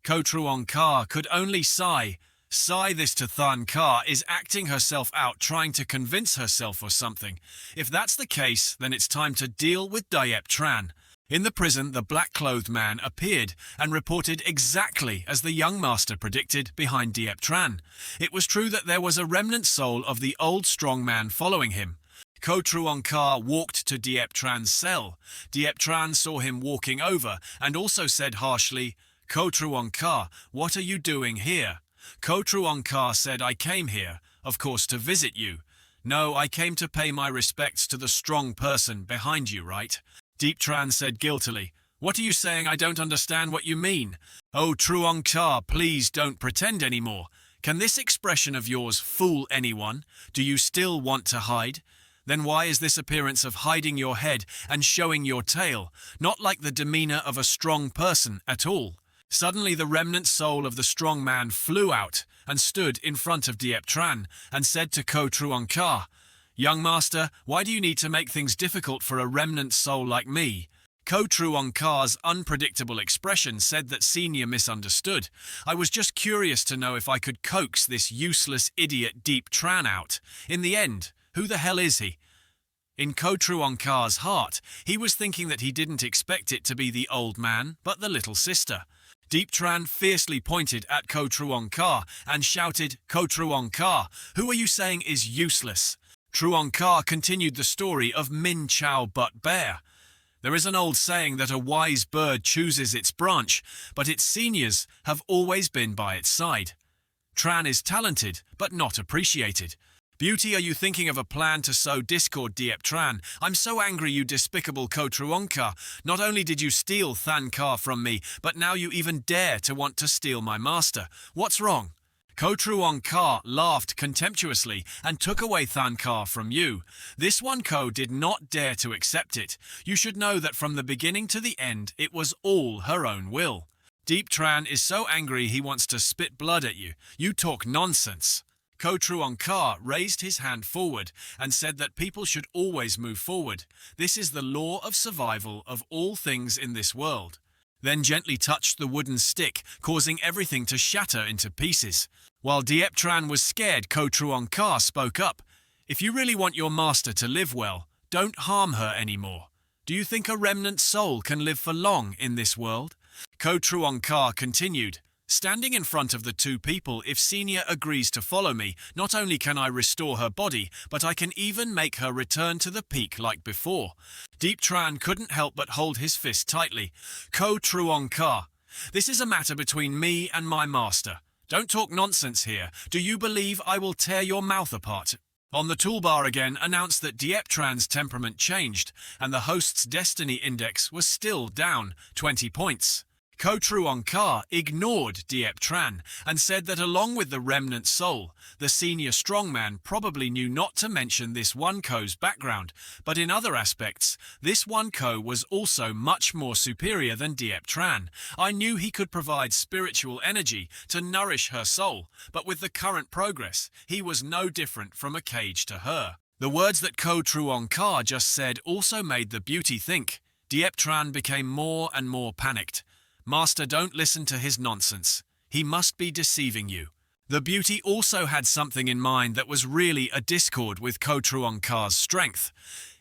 A: Ko Truong Ka could only sigh. This Tathan Ka is acting herself out, trying to convince herself or something. If that's the case, then it's time to deal with Diep Tran. In the prison, the black-clothed man appeared and reported exactly as the young master predicted behind Diep Tran. It was true that there was a remnant soul of the old strong man following him. Ko Truong Ka walked to Diep Tran's cell. Diep Tran saw him walking over and also said harshly, "Ko Truong Ka, what are you doing here?" Ko Truong Ka said, "I came here, of course, to visit you. No, I came to pay my respects to the strong person behind you, right?" Diep Tran said guiltily, "What are you saying? I don't understand what you mean." "Oh, Truong Ka, please don't pretend anymore. Can this expression of yours fool anyone? Do you still want to hide? Then why is this appearance of hiding your head and showing your tail, not like the demeanor of a strong person at all?" Suddenly the remnant soul of the strong man flew out and stood in front of Diep Tran and said to Ko Truong Ka, "Young master, why do you need to make things difficult for a remnant soul like me?" Ko Truong Ka's unpredictable expression said that Senior misunderstood. "I was just curious to know if I could coax this useless idiot Diep Tran out. In the end, who the hell is he?" In Ko Truong Ka's heart, he was thinking that he didn't expect it to be the old man, but the little sister. Diep Tran fiercely pointed at Ko Truong Ka and shouted, "Ko Truong Ka, who are you saying is useless?" Truong Ka continued the story of Min Chow Butt Bear. "There is an old saying that a wise bird chooses its branch, but its seniors have always been by its side. Tran is talented, but not appreciated. Beauty, are you thinking of a plan to sow discord, Diep Tran? I'm so angry, you despicable Ko Truong Ka. Not only did you steal Than Ka from me, but now you even dare to want to steal my master. What's wrong?" Ko Truong Ka laughed contemptuously and took away Than Ka from you. This one Ko did not dare to accept it. You should know that from the beginning to the end, it was all her own will. Diep Tran is so angry he wants to spit blood at you. You talk nonsense. Ko Truong Ka raised his hand forward and said that people should always move forward. This is the law of survival of all things in this world. Then gently touched the wooden stick, causing everything to shatter into pieces. While Diep Tran was scared, Ko Truong Ka spoke up. "If you really want your master to live well, don't harm her anymore. Do you think a remnant soul can live for long in this world?" Ko Truong Ka continued, "Standing in front of the two people, if Senior agrees to follow me, not only can I restore her body, but I can even make her return to the peak like before." Diep Tran couldn't help but hold his fist tightly. "Ko Truong Ka, this is a matter between me and my master. Don't talk nonsense here. Do you believe I will tear your mouth apart?" On the toolbar again announced that Diep Tran's temperament changed, and the host's destiny index was still down 20 points. Ko Truong Ka ignored Diep Tran and said that along with the remnant soul, the senior strongman probably knew not to mention this one Ko's background, but in other aspects, this one Ko was also much more superior than Diep Tran. I knew he could provide spiritual energy to nourish her soul, but with the current progress, he was no different from a cage to her. The words that Ko Truong Ka just said also made the beauty think. Diep Tran became more and more panicked. "Master, don't listen to his nonsense. He must be deceiving you." The beauty also had something in mind that was really a discord with Ko Truong Ka's strength.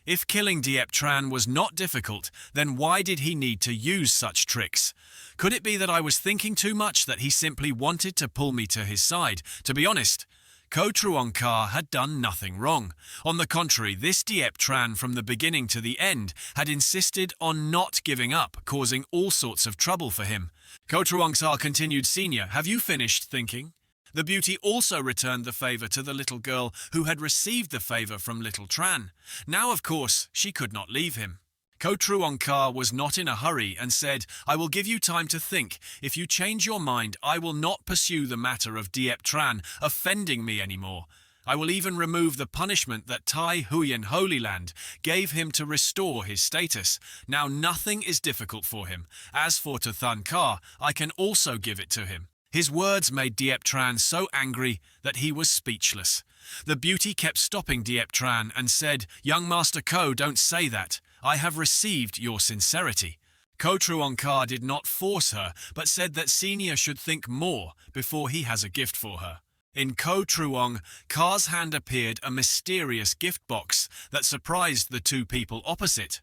A: If killing Diep Tran was not difficult, then why did he need to use such tricks? Could it be that I was thinking too much, that he simply wanted to pull me to his side? To be honest, Ko Truong Ka had done nothing wrong. On the contrary, this Diep Tran from the beginning to the end had insisted on not giving up, causing all sorts of trouble for him. Ko Truong Ka continued, "Senior, have you finished thinking?" The beauty also returned the favor to the little girl who had received the favor from little Tran. Now, of course, she could not leave him. Ko Truong Ka was not in a hurry and said, "I will give you time to think. If you change your mind, I will not pursue the matter of Diep Tran offending me anymore. I will even remove the punishment that Tai Huyen Holy Land gave him to restore his status. Now nothing is difficult for him. As for Tathan Ka, I can also give it to him." His words made Diep Tran so angry that he was speechless. The beauty kept stopping Diep Tran and said, "Young Master Ko, don't say that. I have received your sincerity." Ko Truong Ka did not force her, but said that Senior should think more before he has a gift for her. In Ko Truong Ka's hand appeared a mysterious gift box that surprised the two people opposite.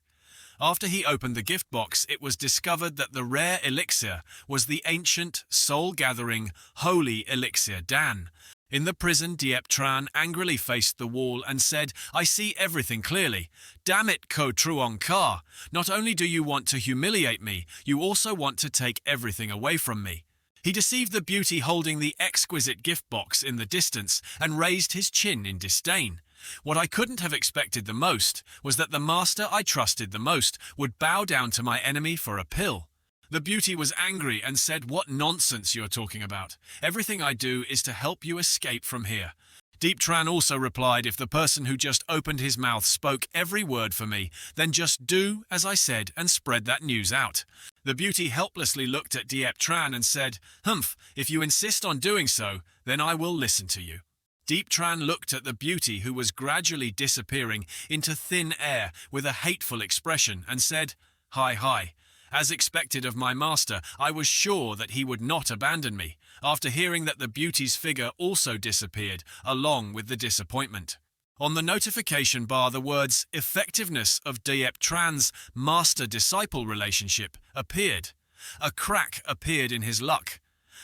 A: After he opened the gift box, it was discovered that the rare elixir was the ancient, soul-gathering, holy elixir Dan. In the prison, Diep Tran angrily faced the wall and said, "I see everything clearly. Damn it, Ko Truong Ka. Not only do you want to humiliate me, you also want to take everything away from me." He deceived the beauty holding the exquisite gift box in the distance and raised his chin in disdain. What I couldn't have expected the most was that the master I trusted the most would bow down to my enemy for a pill. The beauty was angry and said, "What nonsense you're talking about. Everything I do is to help you escape from here." Diep Tran also replied, "If the person who just opened his mouth spoke every word for me, then just do as I said and spread that news out." The beauty helplessly looked at Diep Tran and said, "Humph, if you insist on doing so, then I will listen to you." Diep Tran looked at the beauty who was gradually disappearing into thin air with a hateful expression and said, Hi. As expected of my master, I was sure that he would not abandon me, after hearing that the beauty's figure also disappeared, along with the disappointment. On the notification bar, the words "Effectiveness of Diep Tran's master-disciple relationship" appeared. A crack appeared in his luck.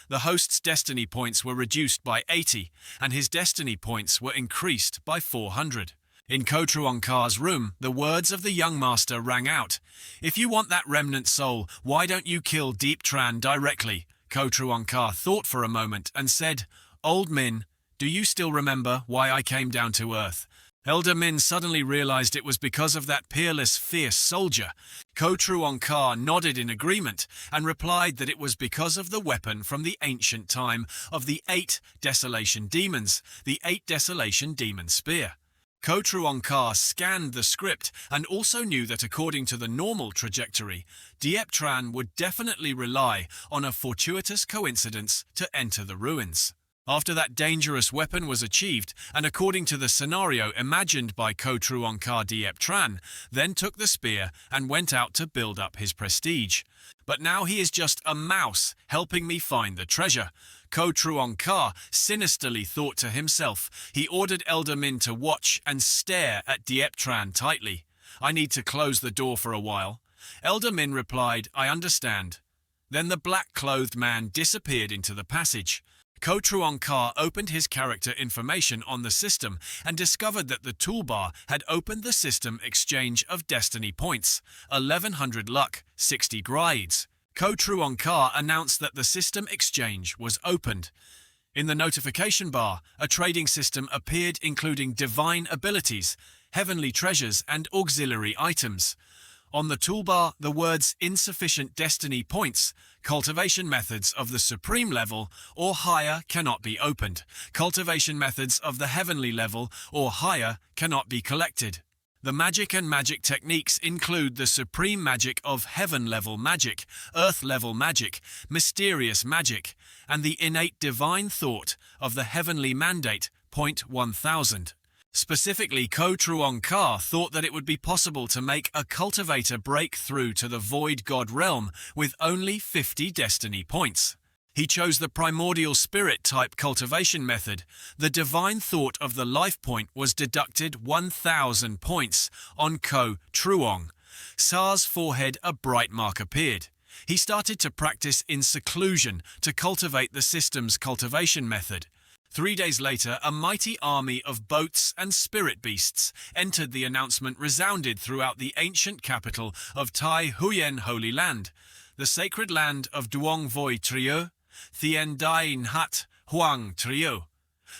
A: The host's destiny points were reduced by 80, and his destiny points were increased by 400. In Ko Truong Ka's room, the words of the young master rang out. "If you want that remnant soul, why don't you kill Diep Tran directly?" Ko Truong Ka thought for a moment and said, "Old Min, do you still remember why I came down to earth?" Elder Min suddenly realized it was because of that peerless, fierce soldier. Ko Truong Ka nodded in agreement and replied that it was because of the weapon from the ancient time of the 8 Desolation Demons, the 8 Desolation Demon Spear. Ko Truong Ka scanned the script and also knew that according to the normal trajectory, Diep Tran would definitely rely on a fortuitous coincidence to enter the ruins. After that dangerous weapon was achieved, and according to the scenario imagined by Ko Truong Ka, Diep Tran then took the spear and went out to build up his prestige. But now he is just a mouse helping me find the treasure. Ko Truong Ka sinisterly thought to himself. He ordered Elder Min to watch and stare at Diep Tran tightly. "I need to close the door for a while." Elder Min replied, "I understand." Then the black-clothed man disappeared into the passage. Ko Truong Ka opened his character information on the system and discovered that the toolbar had opened the system exchange of destiny points, 1100 luck, 60 grades. Ko Truong Ka announced that the system exchange was opened. In the notification bar, a trading system appeared including divine abilities, heavenly treasures, and auxiliary items. On the toolbar, the words "insufficient destiny points," cultivation methods of the supreme level or higher cannot be opened. Cultivation methods of the heavenly level or higher cannot be collected. The magic and magic techniques include the supreme magic of heaven-level magic, earth-level magic, mysterious magic, and the innate divine thought of the heavenly mandate, .1000. Specifically, Ko Truong Ka thought that it would be possible to make a cultivator break through to the Void God realm with only 50 destiny points. He chose the primordial spirit type cultivation method. The divine thought of the life point was deducted 1000 points on Ko Truong. Sa's forehead a bright mark appeared. He started to practice in seclusion to cultivate the system's cultivation method. 3 days later, a mighty army of boats and spirit beasts entered. The announcement resounded throughout the ancient capital of Tai Huyen Holy Land, the sacred land of Duong Voi Trieu, Thien Dai Nhat, Huang Trio.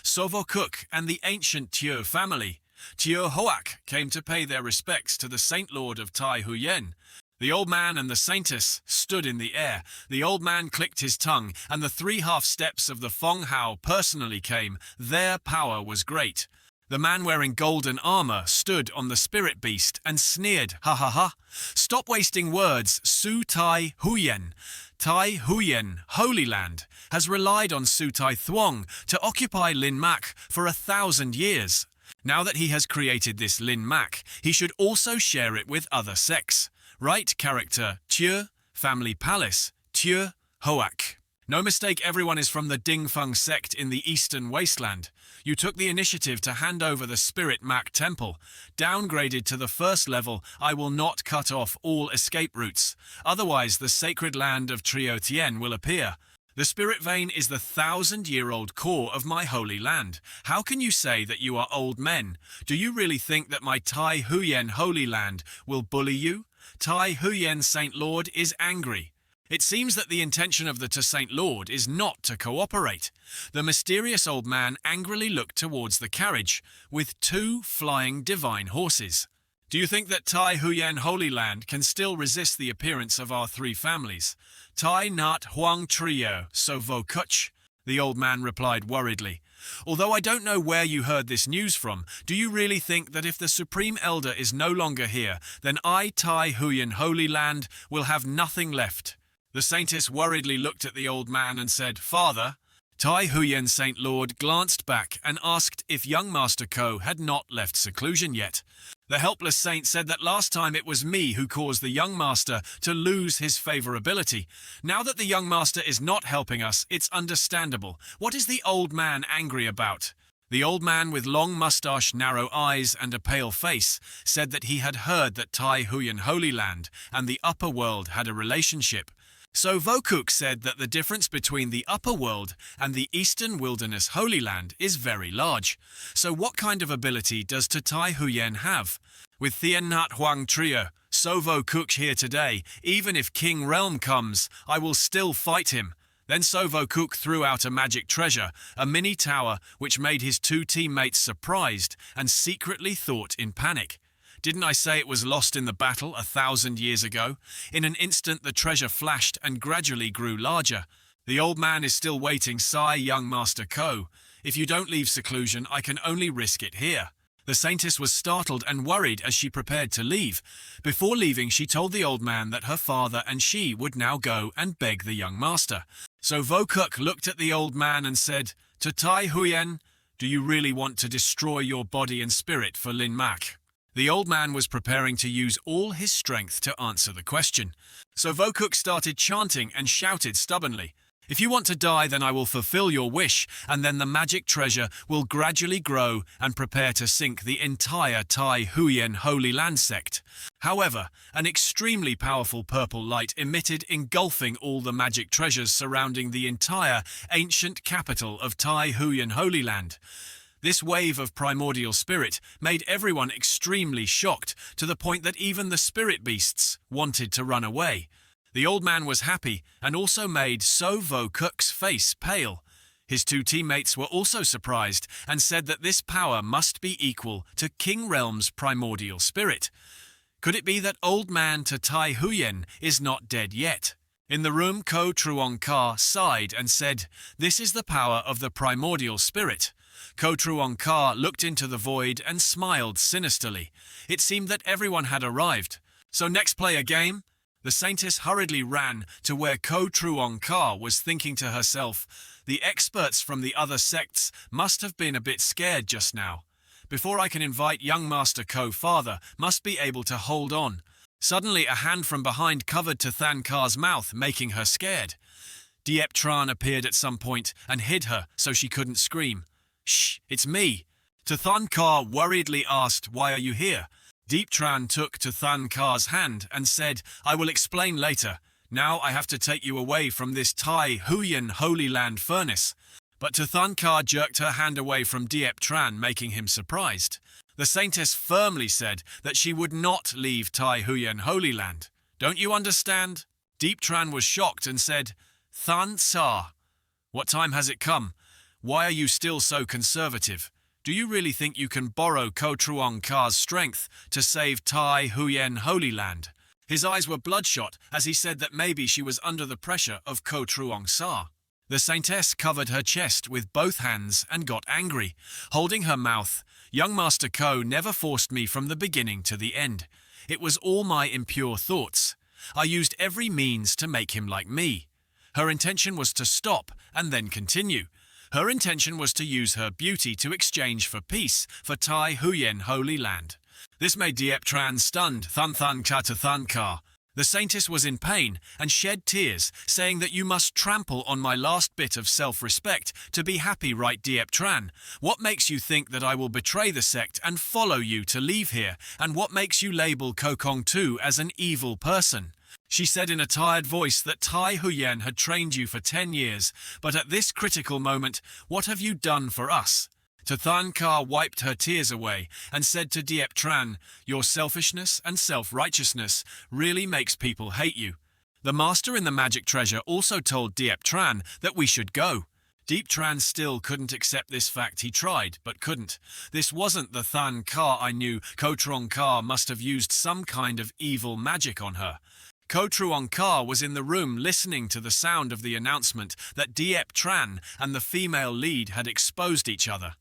A: Sovo Cook and the ancient Tio family, Tio Hoak, came to pay their respects to the Saint Lord of Tai Huyen. The old man and the saintess stood in the air. The old man clicked his tongue, and the 3 half-steps of the Feng Hao personally came. Their power was great. The man wearing golden armor stood on the spirit beast and sneered, "Ha ha ha! Stop wasting words, Su Tai Huyen. Tai Huyen, Holy Land, has relied on Su Tai Thuong to occupy Lin Mak for 1,000 years. Now that he has created this Lin Mak, he should also share it with other sects. Right character, Tieu, family palace, Tieu, Hoak. No mistake, everyone is from the Dingfeng sect in the eastern wasteland. You took the initiative to hand over the Spirit Mak Temple. Downgraded to the first level, I will not cut off all escape routes. Otherwise, the sacred land of Trio Tien will appear. The spirit vein is the 1,000-year-old core of my holy land. How can you say that you are old men? Do you really think that my Tai Huyen Holy Land will bully you? Tai Huyen Saint Lord is angry. It seems that the intention of the Saint Lord is not to cooperate. The mysterious old man angrily looked towards the carriage, with 2 flying divine horses. Do you think that Tai Huyen Holy Land can still resist the appearance of our 3 families? Tai Nat Huang Trio, so vo kuch, the old man replied worriedly. Although I don't know where you heard this news from, do you really think that if the Supreme Elder is no longer here, then I, Tai Huyen Holy Land, will have nothing left? The saintess worriedly looked at the old man and said, "Father." Tai Huyen Saint Lord glanced back and asked if young Master Ko had not left seclusion yet. The helpless saint said that last time it was me who caused the young master to lose his favorability. Now that the young master is not helping us, it's understandable. What is the old man angry about? The old man with long mustache, narrow eyes and a pale face said that he had heard that Tai Huyen Holy Land and the upper world had a relationship. So Vokuk said that the difference between the upper world and the eastern wilderness Holy Land is very large. So what kind of ability does Tai Huyen have? With Thien Nat Huang Trio, So Vokuk here today, even if King Realm comes, I will still fight him. Then So Vokuk threw out a magic treasure, a mini tower, which made his 2 teammates surprised and secretly thought in panic. Didn't I say it was lost in the battle 1,000 years ago? In an instant the treasure flashed and gradually grew larger. The old man is still waiting, sigh young Master Ko. If you don't leave seclusion, I can only risk it here. The saintess was startled and worried as she prepared to leave. Before leaving, she told the old man that her father and she would now go and beg the young master. So Vokuk looked at the old man and said, "To Tai Huyen, do you really want to destroy your body and spirit for Lin Mak?" The old man was preparing to use all his strength to answer the question. So Vokuk started chanting and shouted stubbornly, "If you want to die, then I will fulfill your wish, and then the magic treasure will gradually grow and prepare to sink the entire Tai Huyen Holy Land sect." However, an extremely powerful purple light emitted, engulfing all the magic treasures surrounding the entire ancient capital of Tai Huyen Holy Land. This wave of primordial spirit made everyone extremely shocked, to the point that even the spirit beasts wanted to run away. The old man was happy and also made So Vokuk's face pale. His 2 teammates were also surprised and said that this power must be equal to King Realm's primordial spirit. Could it be that old man Tai Huyen is not dead yet? In the room, Ko Truong Ka sighed and said, "This is the power of the primordial spirit." Ko Truong Ka looked into the void and smiled sinisterly. It seemed that everyone had arrived. "So next play a game?" The saintess hurriedly ran to where Ko Truong Ka was, thinking to herself, "The experts from the other sects must have been a bit scared just now. Before I can invite young Master Ko, father must be able to hold on." Suddenly a hand from behind covered Than Ka's mouth, making her scared. Diep Tran appeared at some point and hid her so she couldn't scream. "Shh, it's me." Than Ka worriedly asked, "Why are you here?" Deep Tran took Than Ka's hand and said, "I will explain later. Now I have to take you away from this Tai Huyen Holy Land furnace." But Than Ka jerked her hand away from Diep Tran, making him surprised. The saintess firmly said that she would not leave Tai Huyen Holy Land. "Don't you understand?" Deep Tran was shocked and said, "Than Sa, what time has it come? Why are you still so conservative? Do you really think you can borrow Ko Truong Ka's strength to save Tai Huyen Holy Land? His eyes were bloodshot as he said that maybe she was under the pressure of Ko Truong Sa. The saintess covered her chest with both hands and got angry, holding her mouth. Young Master Ko never forced me from the beginning to the end. It was all my impure thoughts. I used every means to make him like me. Her intention was to stop and then continue. Her intention was to use her beauty to exchange for peace for Tai Huyen Holy Land. This made Diep Tran stunned, Thun Thun Ka to Thun Ka. The saintess was in pain and shed tears, saying that you must trample on my last bit of self-respect to be happy, right, Diep Tran? What makes you think that I will betray the sect and follow you to leave here? And what makes you label Kokong Tu as an evil person? She said in a tired voice that Tai Huyen had trained you for 10 years, but at this critical moment, what have you done for us? Tathan Ka wiped her tears away and said to Diep Tran, your selfishness and self-righteousness really makes people hate you. The master in the magic treasure also told Diep Tran that we should go. Diep Tran still couldn't accept this fact. He tried, but couldn't. This wasn't the Than Ka I knew. Ko Truong Ka must have used some kind of evil magic on her. Ko Truong Ka was in the room listening to the sound of the announcement that Diep Tran and the female lead had exposed each other.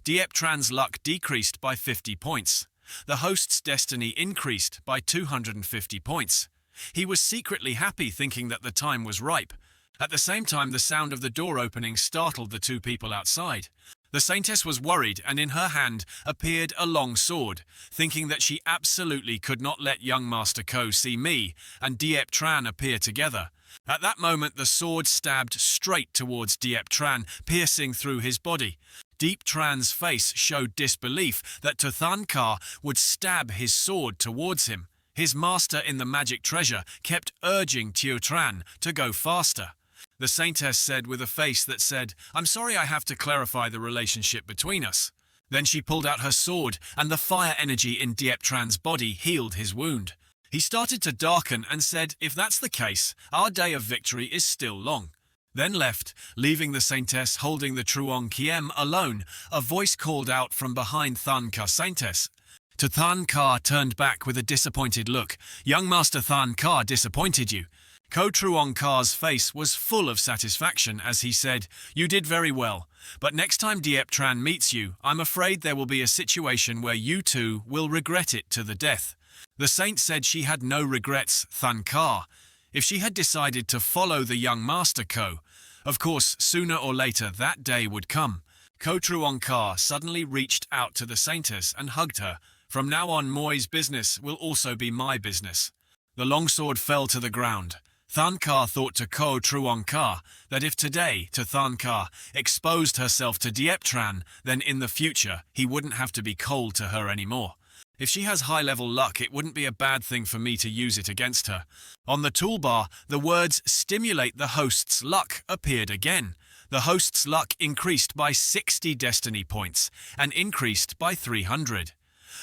A: Diep Tran's luck decreased by 50 points. The host's destiny increased by 250 points. He was secretly happy, thinking that the time was ripe. At the same time, the sound of the door opening startled the two people outside. The saintess was worried, and in her hand appeared a long sword, thinking that she absolutely could not let young Master Ko see me and Diep Tran appear together. At that moment, the sword stabbed straight towards Diep Tran, piercing through his body. Diep Tran's face showed disbelief that Tathan Ka would stab his sword towards him. His master in the magic treasure kept urging Teo Tran to go faster. The saintess said with a face that said, I'm sorry, I have to clarify the relationship between us. Then she pulled out her sword, and the fire energy in Diep Tran's body healed his wound. He started to darken and said, if that's the case, our day of victory is still long. Then left, leaving the saintess holding the Truong Kiem alone. A voice called out from behind Than Ka saintess. Tathan Ka turned back with a disappointed look. Young Master Than Ka disappointed you. Ko Truong Ka's face was full of satisfaction as he said, you did very well, but next time Diep Tran meets you, I'm afraid there will be a situation where you two will regret it to the death. The saint said she had no regrets, Than Ka. If she had decided to follow the young Master Ko, of course, sooner or later that day would come. Ko Truong Ka suddenly reached out to the saintess and hugged her. From now on, Moi's business will also be my business. The longsword fell to the ground. Than Ka thought to Ko Truong Ka that if today Tathan Ka exposed herself to Diep Tran, then in the future he wouldn't have to be cold to her anymore. If she has high-level luck, it wouldn't be a bad thing for me to use it against her. On the toolbar, the words "stimulate the host's luck" appeared again. The host's luck increased by 60 destiny points and increased by 300.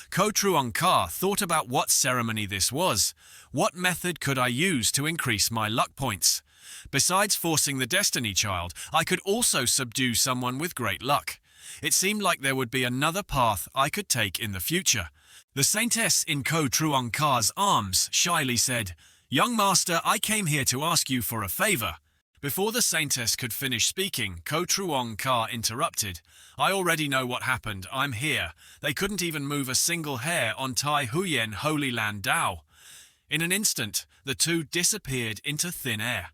A: Ko Truong Ka thought about what ceremony this was. What method could I use to increase my luck points? Besides forcing the Destiny Child, I could also subdue someone with great luck. It seemed like there would be another path I could take in the future. The saintess in Ko Truong Ka's arms shyly said, Young Master, I came here to ask you for a favor. Before the saintess could finish speaking, Ko Truong Ka interrupted. I already know what happened. I'm here. They couldn't even move a single hair on Tai Huyen Holy Land Dao. In an instant, the two disappeared into thin air.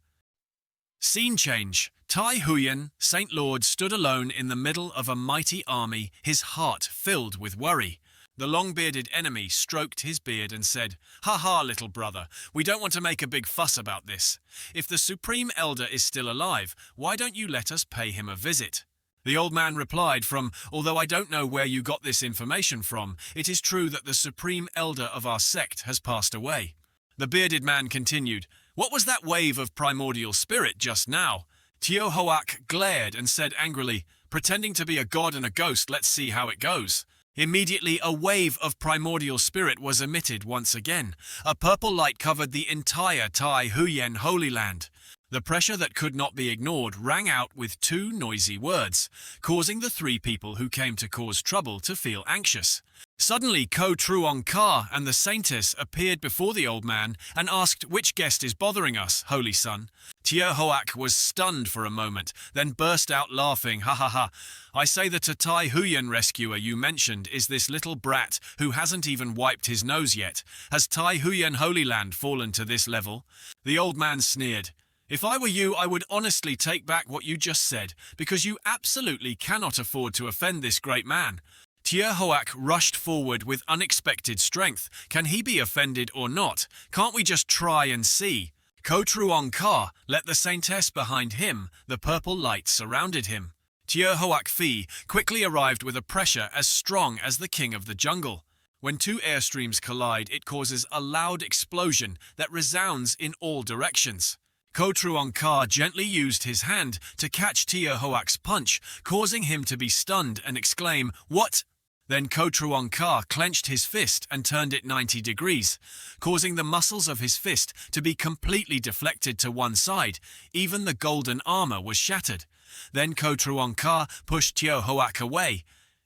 A: Scene change. Tai Huyen, Saint Lord, stood alone in the middle of a mighty army, his heart filled with worry. The long-bearded enemy stroked his beard and said, Ha ha, little brother, we don't want to make a big fuss about this. If the Supreme Elder is still alive, why don't you let us pay him a visit? The old man replied although I don't know where you got this information from, it is true that the Supreme Elder of our sect has passed away. The bearded man continued, What was that wave of primordial spirit just now? Teo Hoak glared and said angrily, Pretending to be a god and a ghost, let's see how it goes. Immediately, a wave of primordial spirit was emitted once again. A purple light covered the entire Tai Huyen Holy Land. The pressure that could not be ignored rang out with two noisy words, causing the three people who came to cause trouble to feel anxious. Suddenly, Ko Truong Ka and the saintess appeared before the old man and asked, "Which guest is bothering us, holy son?" Teo Hoak was stunned for a moment, then burst out laughing, "Ha ha ha! I say that a Tai Huyen rescuer you mentioned is this little brat who hasn't even wiped his nose yet. Has Tai Huyen Holy Land fallen to this level?" The old man sneered. "If I were you, I would honestly take back what you just said, because you absolutely cannot afford to offend this great man." Teo Hoak rushed forward with unexpected strength. "Can he be offended or not? Can't we just try and see?" Ko Truong Ka let the saintess behind him. The purple light surrounded him. Teo Hoak Phi quickly arrived with a pressure as strong as the king of the jungle. When two airstreams collide, it causes a loud explosion that resounds in all directions. Ko Truong Ka gently used his hand to catch Teo Hoak's punch, causing him to be stunned and exclaim, "What?" Then Ko Truong Ka clenched his fist and turned it 90 degrees, causing the muscles of his fist to be completely deflected to one side. Even the golden armor was shattered. Then Ko Truong Ka pushed Teo Hoak away.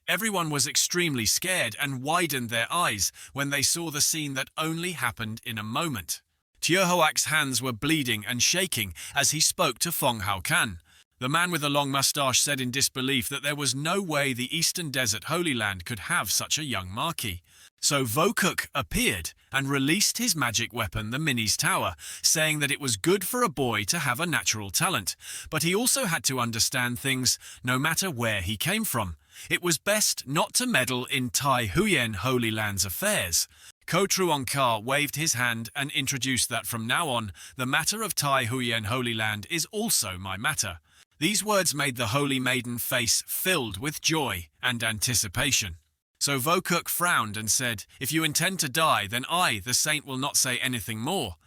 A: Everyone was extremely scared and widened their eyes when they saw the scene that only happened in a moment. Teo Hoak's hands were bleeding and shaking as he spoke to Phong Hao Kan. The man with the long mustache said in disbelief that there was no way the Eastern Desert Holy Land could have such a young Marquis. So Vokuk appeared and released his magic weapon, the Mini's Tower, saying that it was good for a boy to have a natural talent, but he also had to understand things no matter where he came from. It was best not to meddle in Tai Huyen Holy Land's affairs. Ko Truong Ka waved his hand and introduced that from now on, the matter of Tai Huyen Holy Land is also my matter. These words made the holy maiden face filled with joy and anticipation. So Vokuk frowned and said, "If you intend to die, then I, the saint, will not say anything more."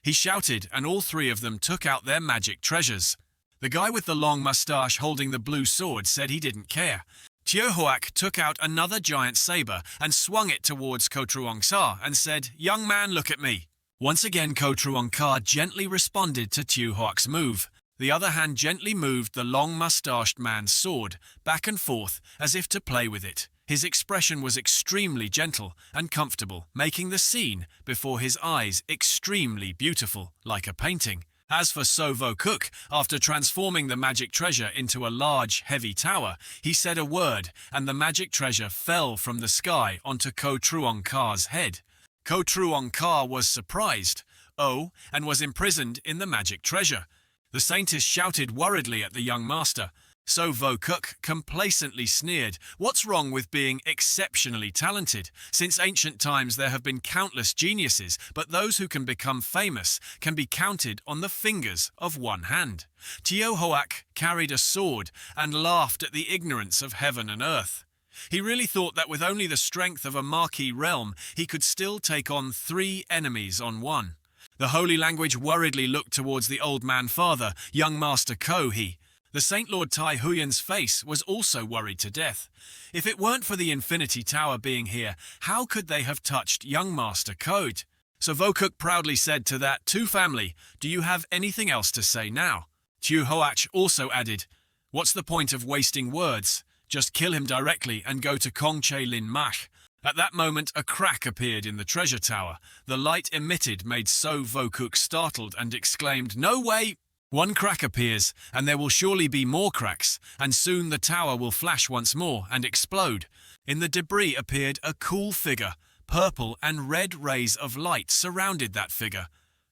A: He shouted, and all three of them took out their magic treasures. The guy with the long mustache holding the blue sword said he didn't care. Teo Hoak took out another giant saber and swung it towards Ko Truong Ka and said, "Young man, look at me." Once again, Ko Truong Ka gently responded to Teo Hoak's move. The other hand gently moved the long-mustached man's sword back and forth as if to play with it. His expression was extremely gentle and comfortable, making the scene before his eyes extremely beautiful, like a painting. As for So Vokuk, after transforming the magic treasure into a large, heavy tower, he said a word, and the magic treasure fell from the sky onto Ko Truong Ka's head. Ko Truong Ka was surprised, and was imprisoned in the magic treasure. The saintess shouted worriedly at the young master. So Vokuk complacently sneered, "What's wrong with being exceptionally talented? Since ancient times there have been countless geniuses, but those who can become famous can be counted on the fingers of one hand." Teo Hoak carried a sword and laughed at the ignorance of heaven and earth. He really thought that with only the strength of a Marquis realm, he could still take on 3 enemies on one. The holy language worriedly looked towards the old man father, young Master Ko He. The Saint Lord Tai Huyen's face was also worried to death. If it weren't for the Infinity Tower being here, how could they have touched young Master Code? So Vokuk proudly said to that family, "Do you have anything else to say now?" Teo Hoak also added, "What's the point of wasting words? Just kill him directly and go to Kong Che Lin Mach." At that moment, a crack appeared in the treasure tower. The light emitted made So Vokuk startled and exclaimed, "No way!" One crack appears, and there will surely be more cracks, and soon the tower will flash once more and explode. In the debris appeared a cool figure. Purple and red rays of light surrounded that figure.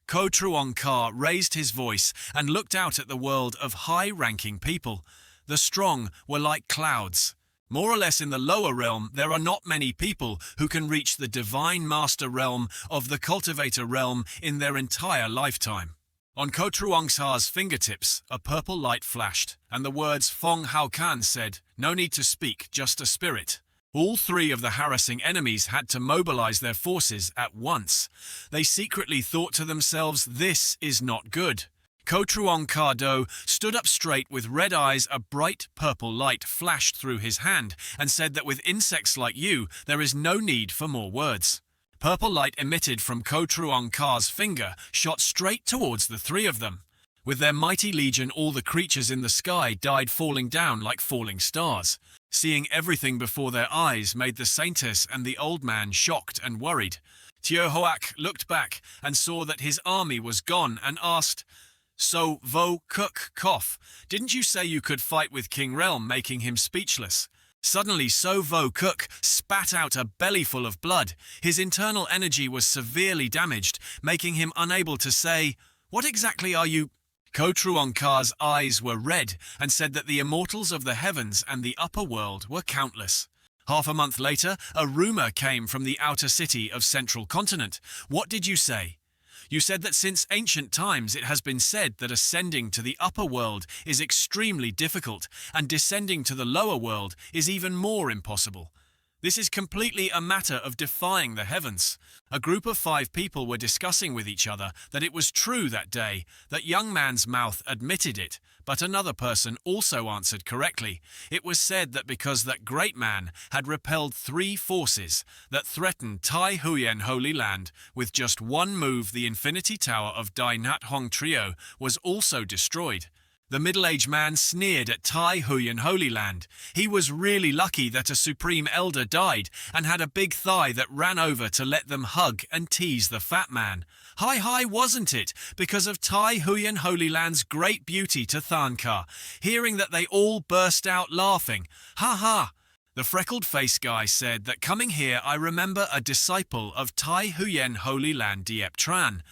A: Ko Truong Ka raised his voice and looked out at the world of high-ranking people. The strong were like clouds. More or less in the lower realm, there are not many people who can reach the Divine Master realm of the Cultivator realm in their entire lifetime. On Ko Truong Ka's fingertips, a purple light flashed, and the words Phong Hao Kan said, "No need to speak, just a spirit." All 3 of the harassing enemies had to mobilize their forces at once. They secretly thought to themselves, "This is not good." Ko Truong Ka Do stood up straight with red eyes. A bright purple light flashed through his hand and said that with insects like you, there is no need for more words. Purple light emitted from Ko Truong Ka's finger shot straight towards the 3 of them. With their mighty legion, all the creatures in the sky died, falling down like falling stars. Seeing everything before their eyes made the saintess and the old man shocked and worried. Teohoak looked back and saw that his army was gone and asked, "So, Vo Cook Koff, didn't you say you could fight with King Realm, making him speechless?" Suddenly, So Vo Cook spat out a bellyful of blood. His internal energy was severely damaged, making him unable to say, "What exactly are you?" Ko Truonkar's eyes were red and said that the immortals of the heavens and the upper world were countless. Half a month later, a rumor came from the outer city of Central Continent. "What did you say?" "You said that since ancient times it has been said that ascending to the upper world is extremely difficult and descending to the lower world is even more impossible. This is completely a matter of defying the heavens." A group of 5 people were discussing with each other that it was true that day. That young man's mouth admitted it, but another person also answered correctly. It was said that because that great man had repelled 3 forces that threatened Tai Huyen Holy Land, with just one move the Infinity Tower of Dai Nat Hong Trio was also destroyed. The middle-aged man sneered at Tai Huyen Holy Land. He was really lucky that a supreme elder died and had a big thigh that ran over to let them hug and tease the fat man. Hi, wasn't it? Because of Tai Huyen Holy Land's great beauty to Thankar. Hearing that, they all burst out laughing. Ha ha! The freckled-faced guy said that coming here I remember a disciple of Tai Huyen Holy Land, Diep Tran.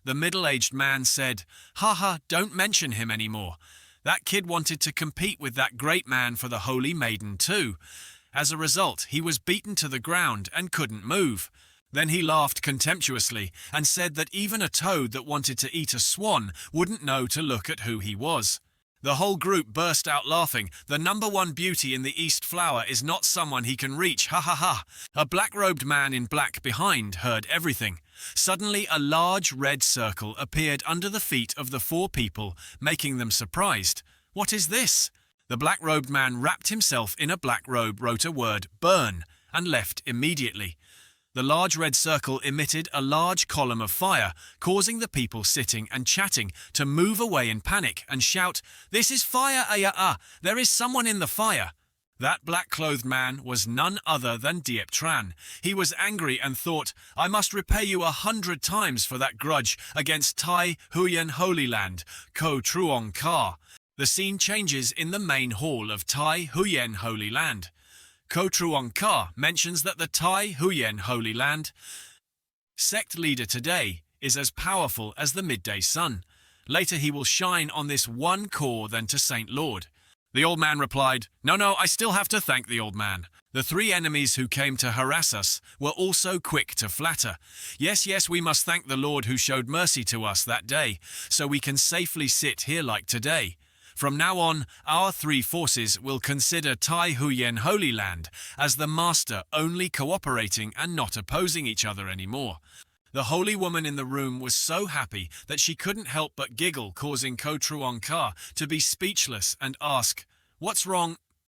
A: The middle-aged man said, "Ha, don't mention him anymore. That kid wanted to compete with that great man for the Holy Maiden too. As a result, he was beaten to the ground and couldn't move." Then he laughed contemptuously and said that even a toad that wanted to eat a swan wouldn't know to look at who he was. The whole group burst out laughing. The number one beauty in the East Flower is not someone he can reach, ha ha ha. A black-robed man in black behind heard everything. Suddenly a large red circle appeared under the feet of the 4 people, making them surprised. "What is this?" The black-robed man wrapped himself in a black robe, wrote a word, "burn," and left immediately. The large red circle emitted a large column of fire, causing the people sitting and chatting to move away in panic and shout, "This is fire, there is someone in the fire." That black-clothed man was none other than Diep Tran. He was angry and thought, "I must repay you 100 times for that grudge against Tai Huyen Holy Land, Ko Truong Ka." The scene changes in the main hall of Tai Huyen Holy Land. Ko Truong Ka mentions that the Tai Huyen Holy Land sect leader today is as powerful as the midday sun. Later he will shine on this one core than to Saint Lord. The old man replied, No, I still have to thank the old man. The 3 enemies who came to harass us were also quick to flatter. Yes, we must thank the Lord who showed mercy to us that day, so we can safely sit here like today. From now on, our 3 forces will consider Tai Huyen Holy Land as the master, only cooperating and not opposing each other anymore. The holy woman in the room was so happy that she couldn't help but giggle, causing Ko Truong Ka to be speechless and ask, "What's wrong?"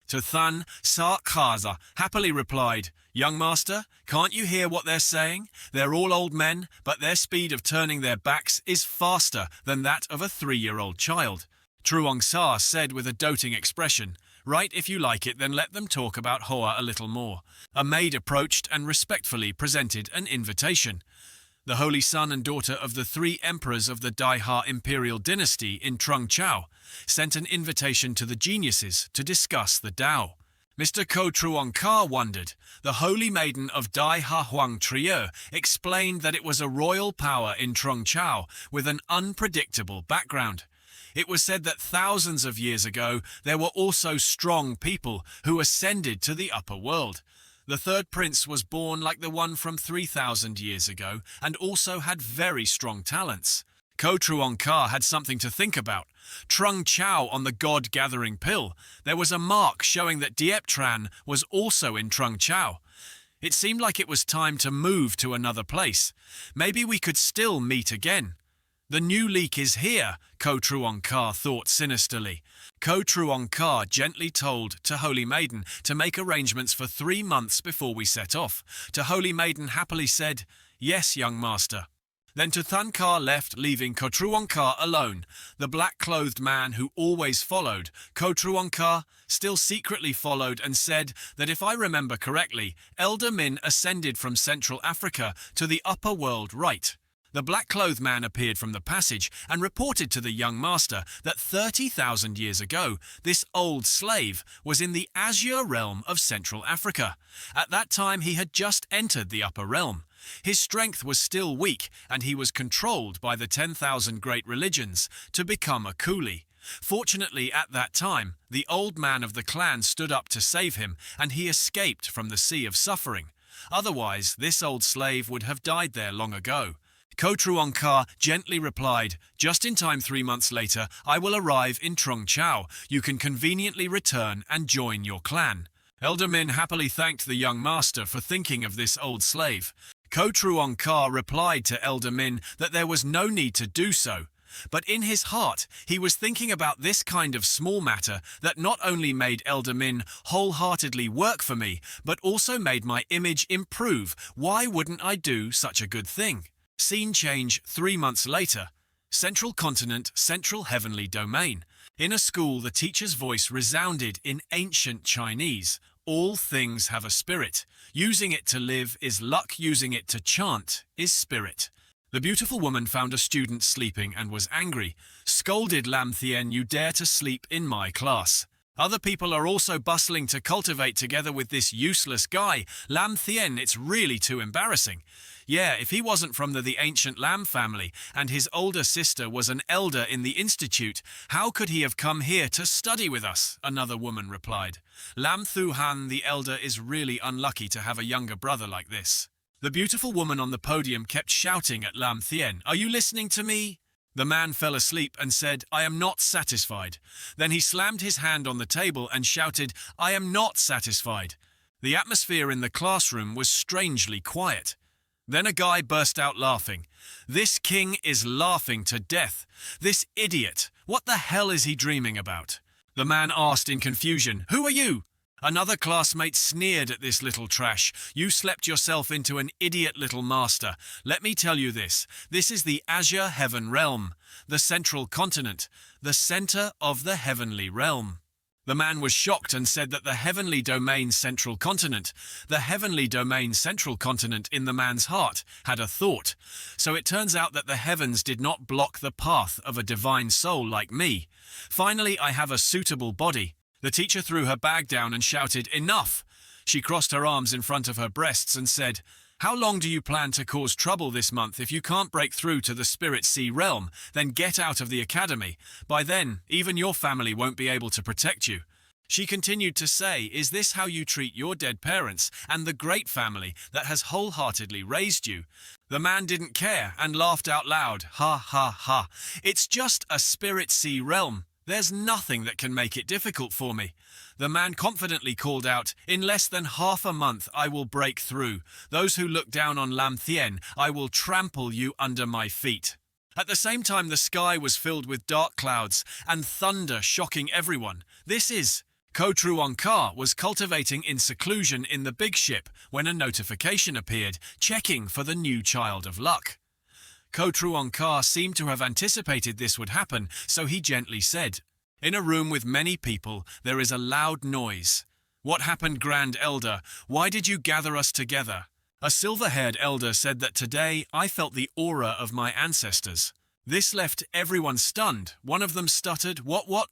A: To Than Sa Khaza happily replied, "Young master, can't you hear what they're saying? They're all old men, but their speed of turning their backs is faster than that of a 3-year-old child." Truong Sa said with a doting expression, "Right, if you like it, then let them talk about Hoa a little more." A maid approached and respectfully presented an invitation. The holy son and daughter of the 3 emperors of the Dai Ha imperial dynasty in Trung Chau sent an invitation to the geniuses to discuss the Tao. Mr. Ko Truong Ka wondered. The holy maiden of Dai Ha Huang Trio explained that it was a royal power in Trung Chau with an unpredictable background. It was said that thousands of years ago there were also strong people who ascended to the upper world. The 3rd prince was born like the one from 3,000 years ago and also had very strong talents. Ko Truong Ka had something to think about. Trung Chau on the God-gathering pill. There was a mark showing that Diep Tran was also in Trung Chau. It seemed like it was time to move to another place. Maybe we could still meet again. The new leak is here, Ko Truong Ka thought sinisterly. Ko Truong Ka gently told to Holy Maiden to make arrangements for 3 months before we set off. To Holy Maiden happily said, "Yes, young master." Then Tuthankar left, leaving Kotruankar alone, the black-clothed man who always followed. Kotruankar still secretly followed and said that if I remember correctly, Elder Min ascended from Central Africa to the upper world right. The black-clothed man appeared from the passage and reported to the young master that 30,000 years ago, this old slave was in the azure realm of Central Africa. At that time he had just entered the upper realm. His strength was still weak, and he was controlled by the 10,000 great religions to become a coolie. Fortunately, at that time, the old man of the clan stood up to save him, and he escaped from the sea of suffering. Otherwise, this old slave would have died there long ago. Kotruankar gently replied, "Just in time 3 months later, I will arrive in Trong Chau. You can conveniently return and join your clan." Elder Min happily thanked the young master for thinking of this old slave. Kotruankar replied to Elder Min that there was no need to do so. But in his heart, he was thinking about this kind of small matter that not only made Elder Min wholeheartedly work for me, but also made my image improve. Why wouldn't I do such a good thing? Scene change 3 months later. Central Continent, Central Heavenly Domain. In a school, the teacher's voice resounded in ancient Chinese. All things have a spirit. Using it to live is luck. Using it to chant is spirit. The beautiful woman found a student sleeping and was angry. Scolded Lam Thien, "You dare to sleep in my class." Other people are also bustling to cultivate together with this useless guy. Lam Thien, it's really too embarrassing. Yeah, if he wasn't from the ancient Lam family, and his older sister was an elder in the institute, how could he have come here to study with us? Another woman replied. Lam Thu Han, the elder, is really unlucky to have a younger brother like this. The beautiful woman on the podium kept shouting at Lam Thien, "Are you listening to me?" The man fell asleep and said, "I am not satisfied." Then he slammed his hand on the table and shouted, "I am not satisfied." The atmosphere in the classroom was strangely quiet. Then a guy burst out laughing. "This king is laughing to death. This idiot, what the hell is he dreaming about?" The man asked in confusion, "Who are you?" Another classmate sneered at this little trash. "You slept yourself into an idiot little master. Let me tell you this. This is the Azure Heaven Realm, the Central Continent, the center of the heavenly realm." The man was shocked and said that the heavenly domain Central Continent, the heavenly domain Central Continent in the man's heart, had a thought. So it turns out that the heavens did not block the path of a divine soul like me. Finally, I have a suitable body. The teacher threw her bag down and shouted, "Enough!" She crossed her arms in front of her breasts and said, "How long do you plan to cause trouble this month? If you can't break through to the Spirit Sea realm, then get out of the academy. By then, even your family won't be able to protect you." She continued to say, "Is this how you treat your dead parents and the great family that has wholeheartedly raised you?" The man didn't care and laughed out loud. "Ha ha ha. It's just a Spirit Sea realm. There's nothing that can make it difficult for me." The man confidently called out, "In less than half a month I will break through. Those who look down on Lam Thien, I will trample you under my feet." At the same time, the sky was filled with dark clouds and thunder shocking everyone. Kotruankar was cultivating in seclusion in the big ship when a notification appeared, checking for the new child of luck. Kotruankar seemed to have anticipated this would happen, so he gently said, "In a room with many people, there is a loud noise. What happened, Grand Elder? Why did you gather us together?" A silver-haired elder said that today I felt the aura of my ancestors. This left everyone stunned. One of them stuttered, What?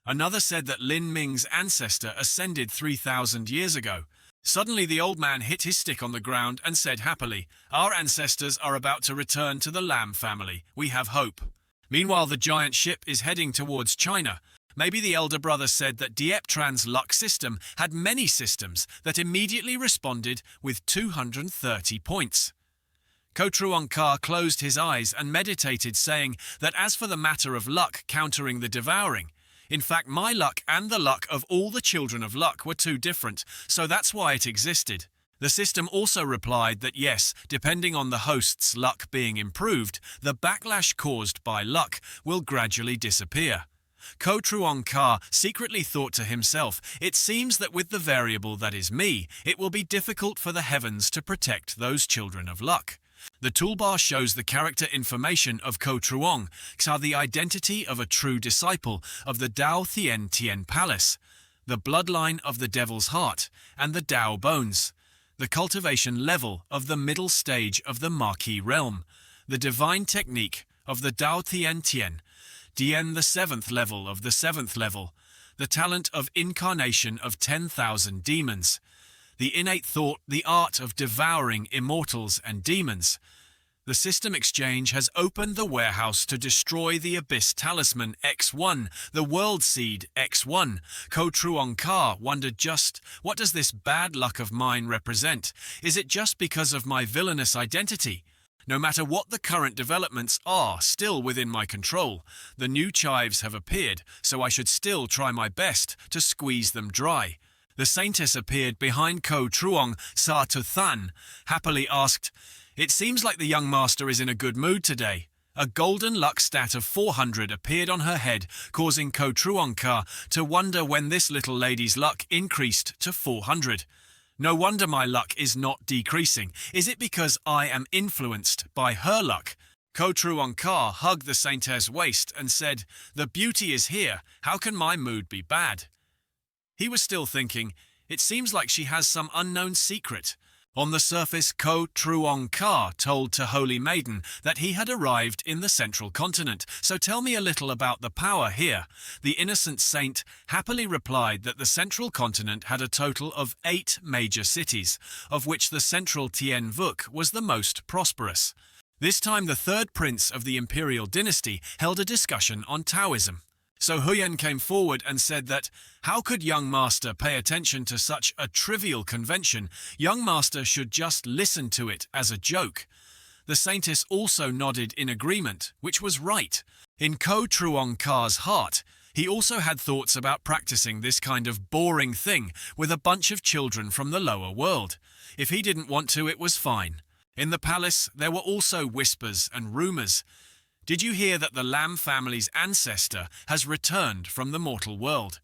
A: Another said that Lin Ming's ancestor ascended 3,000 years ago. Suddenly the old man hit his stick on the ground and said happily, "Our ancestors are about to return to the Lam family. We have hope." Meanwhile, the giant ship is heading towards China. Maybe the elder brother said that Dieptran's luck system had many systems that immediately responded with 230 points. Kotruankar closed his eyes and meditated, saying that as for the matter of luck countering the devouring, in fact, my luck and the luck of all the children of luck were too different, so that's why it existed. The system also replied that yes, depending on the host's luck being improved, the backlash caused by luck will gradually disappear. Kotruankar secretly thought to himself, "It seems that with the variable that is me, it will be difficult for the heavens to protect those children of luck." The toolbar shows the character information of Ko Truong, Xa, the identity of a true disciple of the Dao Thien Tien Palace, the bloodline of the Devil's Heart, and the Dao Bones, the cultivation level of the middle stage of the Marquis realm, the divine technique of the Dao Thien Tien, Dien the 7th level of the 7th level, the talent of incarnation of 10,000 demons, the innate thought, the art of devouring immortals and demons. The system exchange has opened the warehouse to destroy the Abyss Talisman X1, the World Seed X1. Ko Truong Ka wondered just, what does this bad luck of mine represent? Is it just because of my villainous identity? No matter what the current developments are still within my control, the new chives have appeared, so I should still try my best to squeeze them dry. The saintess appeared behind Ko Truong Sa Tu Than, happily asked, "It seems like the young master is in a good mood today." A golden luck stat of 400 appeared on her head, causing Ko Truong Ka to wonder when this little lady's luck increased to 400. No wonder my luck is not decreasing. Is it because I am influenced by her luck? Ko Truong Ka hugged the saintess' waist and said, "The beauty is here. How can my mood be bad?" He was still thinking, it seems like she has some unknown secret. On the surface, Ko Truong Ka told to Holy Maiden that he had arrived in the central continent. "So tell me a little about the power here." The innocent saint happily replied that the central continent had a total of 8 major cities, of which the central Tien Vuk was the most prosperous. This time the third prince of the imperial dynasty held a discussion on Taoism. So Huyen came forward and said that, how could young master pay attention to such a trivial convention? Young master should just listen to it as a joke. The saintess also nodded in agreement, which was right. In Ko Truong Ka's heart, he also had thoughts about practicing this kind of boring thing with a bunch of children from the lower world. If he didn't want to, it was fine. In the palace, there were also whispers and rumors. Did you hear that the Lam family's ancestor has returned from the mortal world?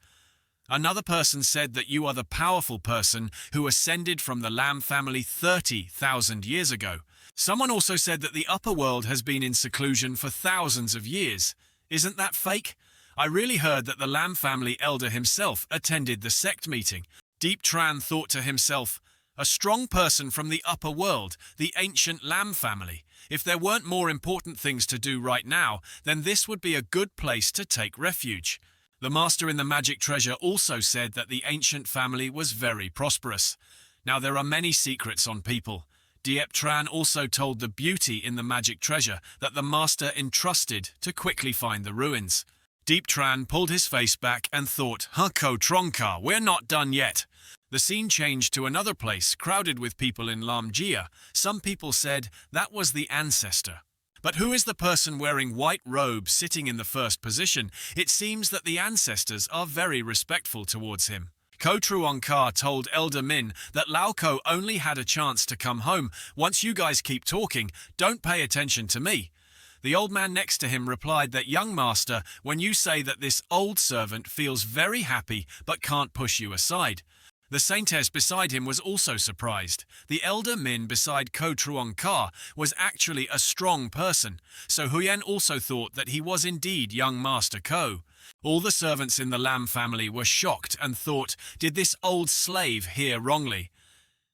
A: Another person said that you are the powerful person who ascended from the Lam family 30,000 years ago. Someone also said that the upper world has been in seclusion for thousands of years. Isn't that fake? I really heard that the Lam family elder himself attended the sect meeting. Deep Tran thought to himself, a strong person from the upper world, the ancient Lam family. If there weren't more important things to do right now, then this would be a good place to take refuge. The master in the magic treasure also said that the ancient family was very prosperous. Now there are many secrets on people. Diep Tran also told the beauty in the magic treasure that the master entrusted to quickly find the ruins. Deep Tran pulled his face back and thought, Ko Truong Ka, we're not done yet. The scene changed to another place, crowded with people in Lam Jia. Some people said that was the ancestor. But who is the person wearing white robes sitting in the first position? It seems that the ancestors are very respectful towards him. Ko Truong Ka told Elder Min that Lao Ko only had a chance to come home. Once you guys keep talking, don't pay attention to me. The old man next to him replied that, young master, when you say that this old servant feels very happy but can't push you aside. The saintess beside him was also surprised. The elder Min beside Ko Truong Ka was actually a strong person, so Huyen also thought that he was indeed young Master Ko. All the servants in the Lam family were shocked and thought, did this old slave hear wrongly?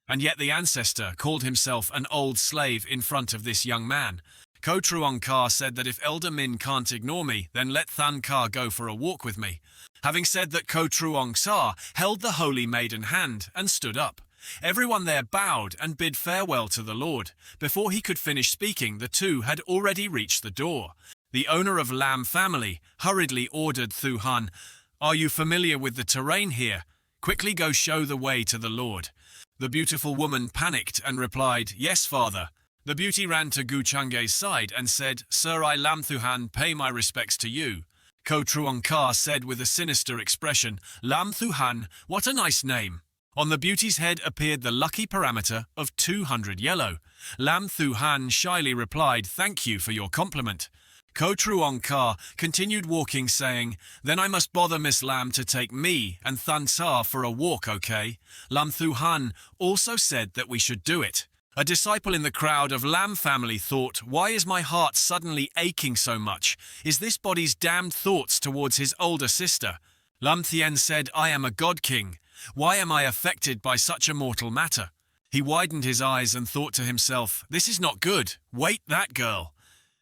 A: And yet the ancestor called himself an old slave in front of this young man. Ko Truong Ka said that if Elder Min can't ignore me, then let Than Ka go for a walk with me. Having said that, Ko Truong Sa held the holy maiden hand and stood up. Everyone there bowed and bid farewell to the Lord. Before he could finish speaking, the two had already reached the door. The owner of Lam family hurriedly ordered Thu Han, "Are you familiar with the terrain here? Quickly go show the way to the Lord." The beautiful woman panicked and replied, "Yes, father." The beauty ran to Gu Changge's side and said, "Sir, I Lam Thu Han pay my respects to you." Ko Truong Ka said with a sinister expression, "Lam Thu Han, what a nice name." On the beauty's head appeared the lucky parameter of 200 yellow. Lam Thu Han shyly replied, "Thank you for your compliment." Ko Truong Ka continued walking, saying, "Then I must bother Miss Lam to take me and Than Sa for a walk, okay?" Lam Thu Han also said that we should do it. A disciple in the crowd of Lam family thought, "Why is my heart suddenly aching so much? Is this body's damned thoughts towards his older sister?" Lam Thien said, "I am a god king. Why am I affected by such a mortal matter?" He widened his eyes and thought to himself, "This is not good. Wait, that girl."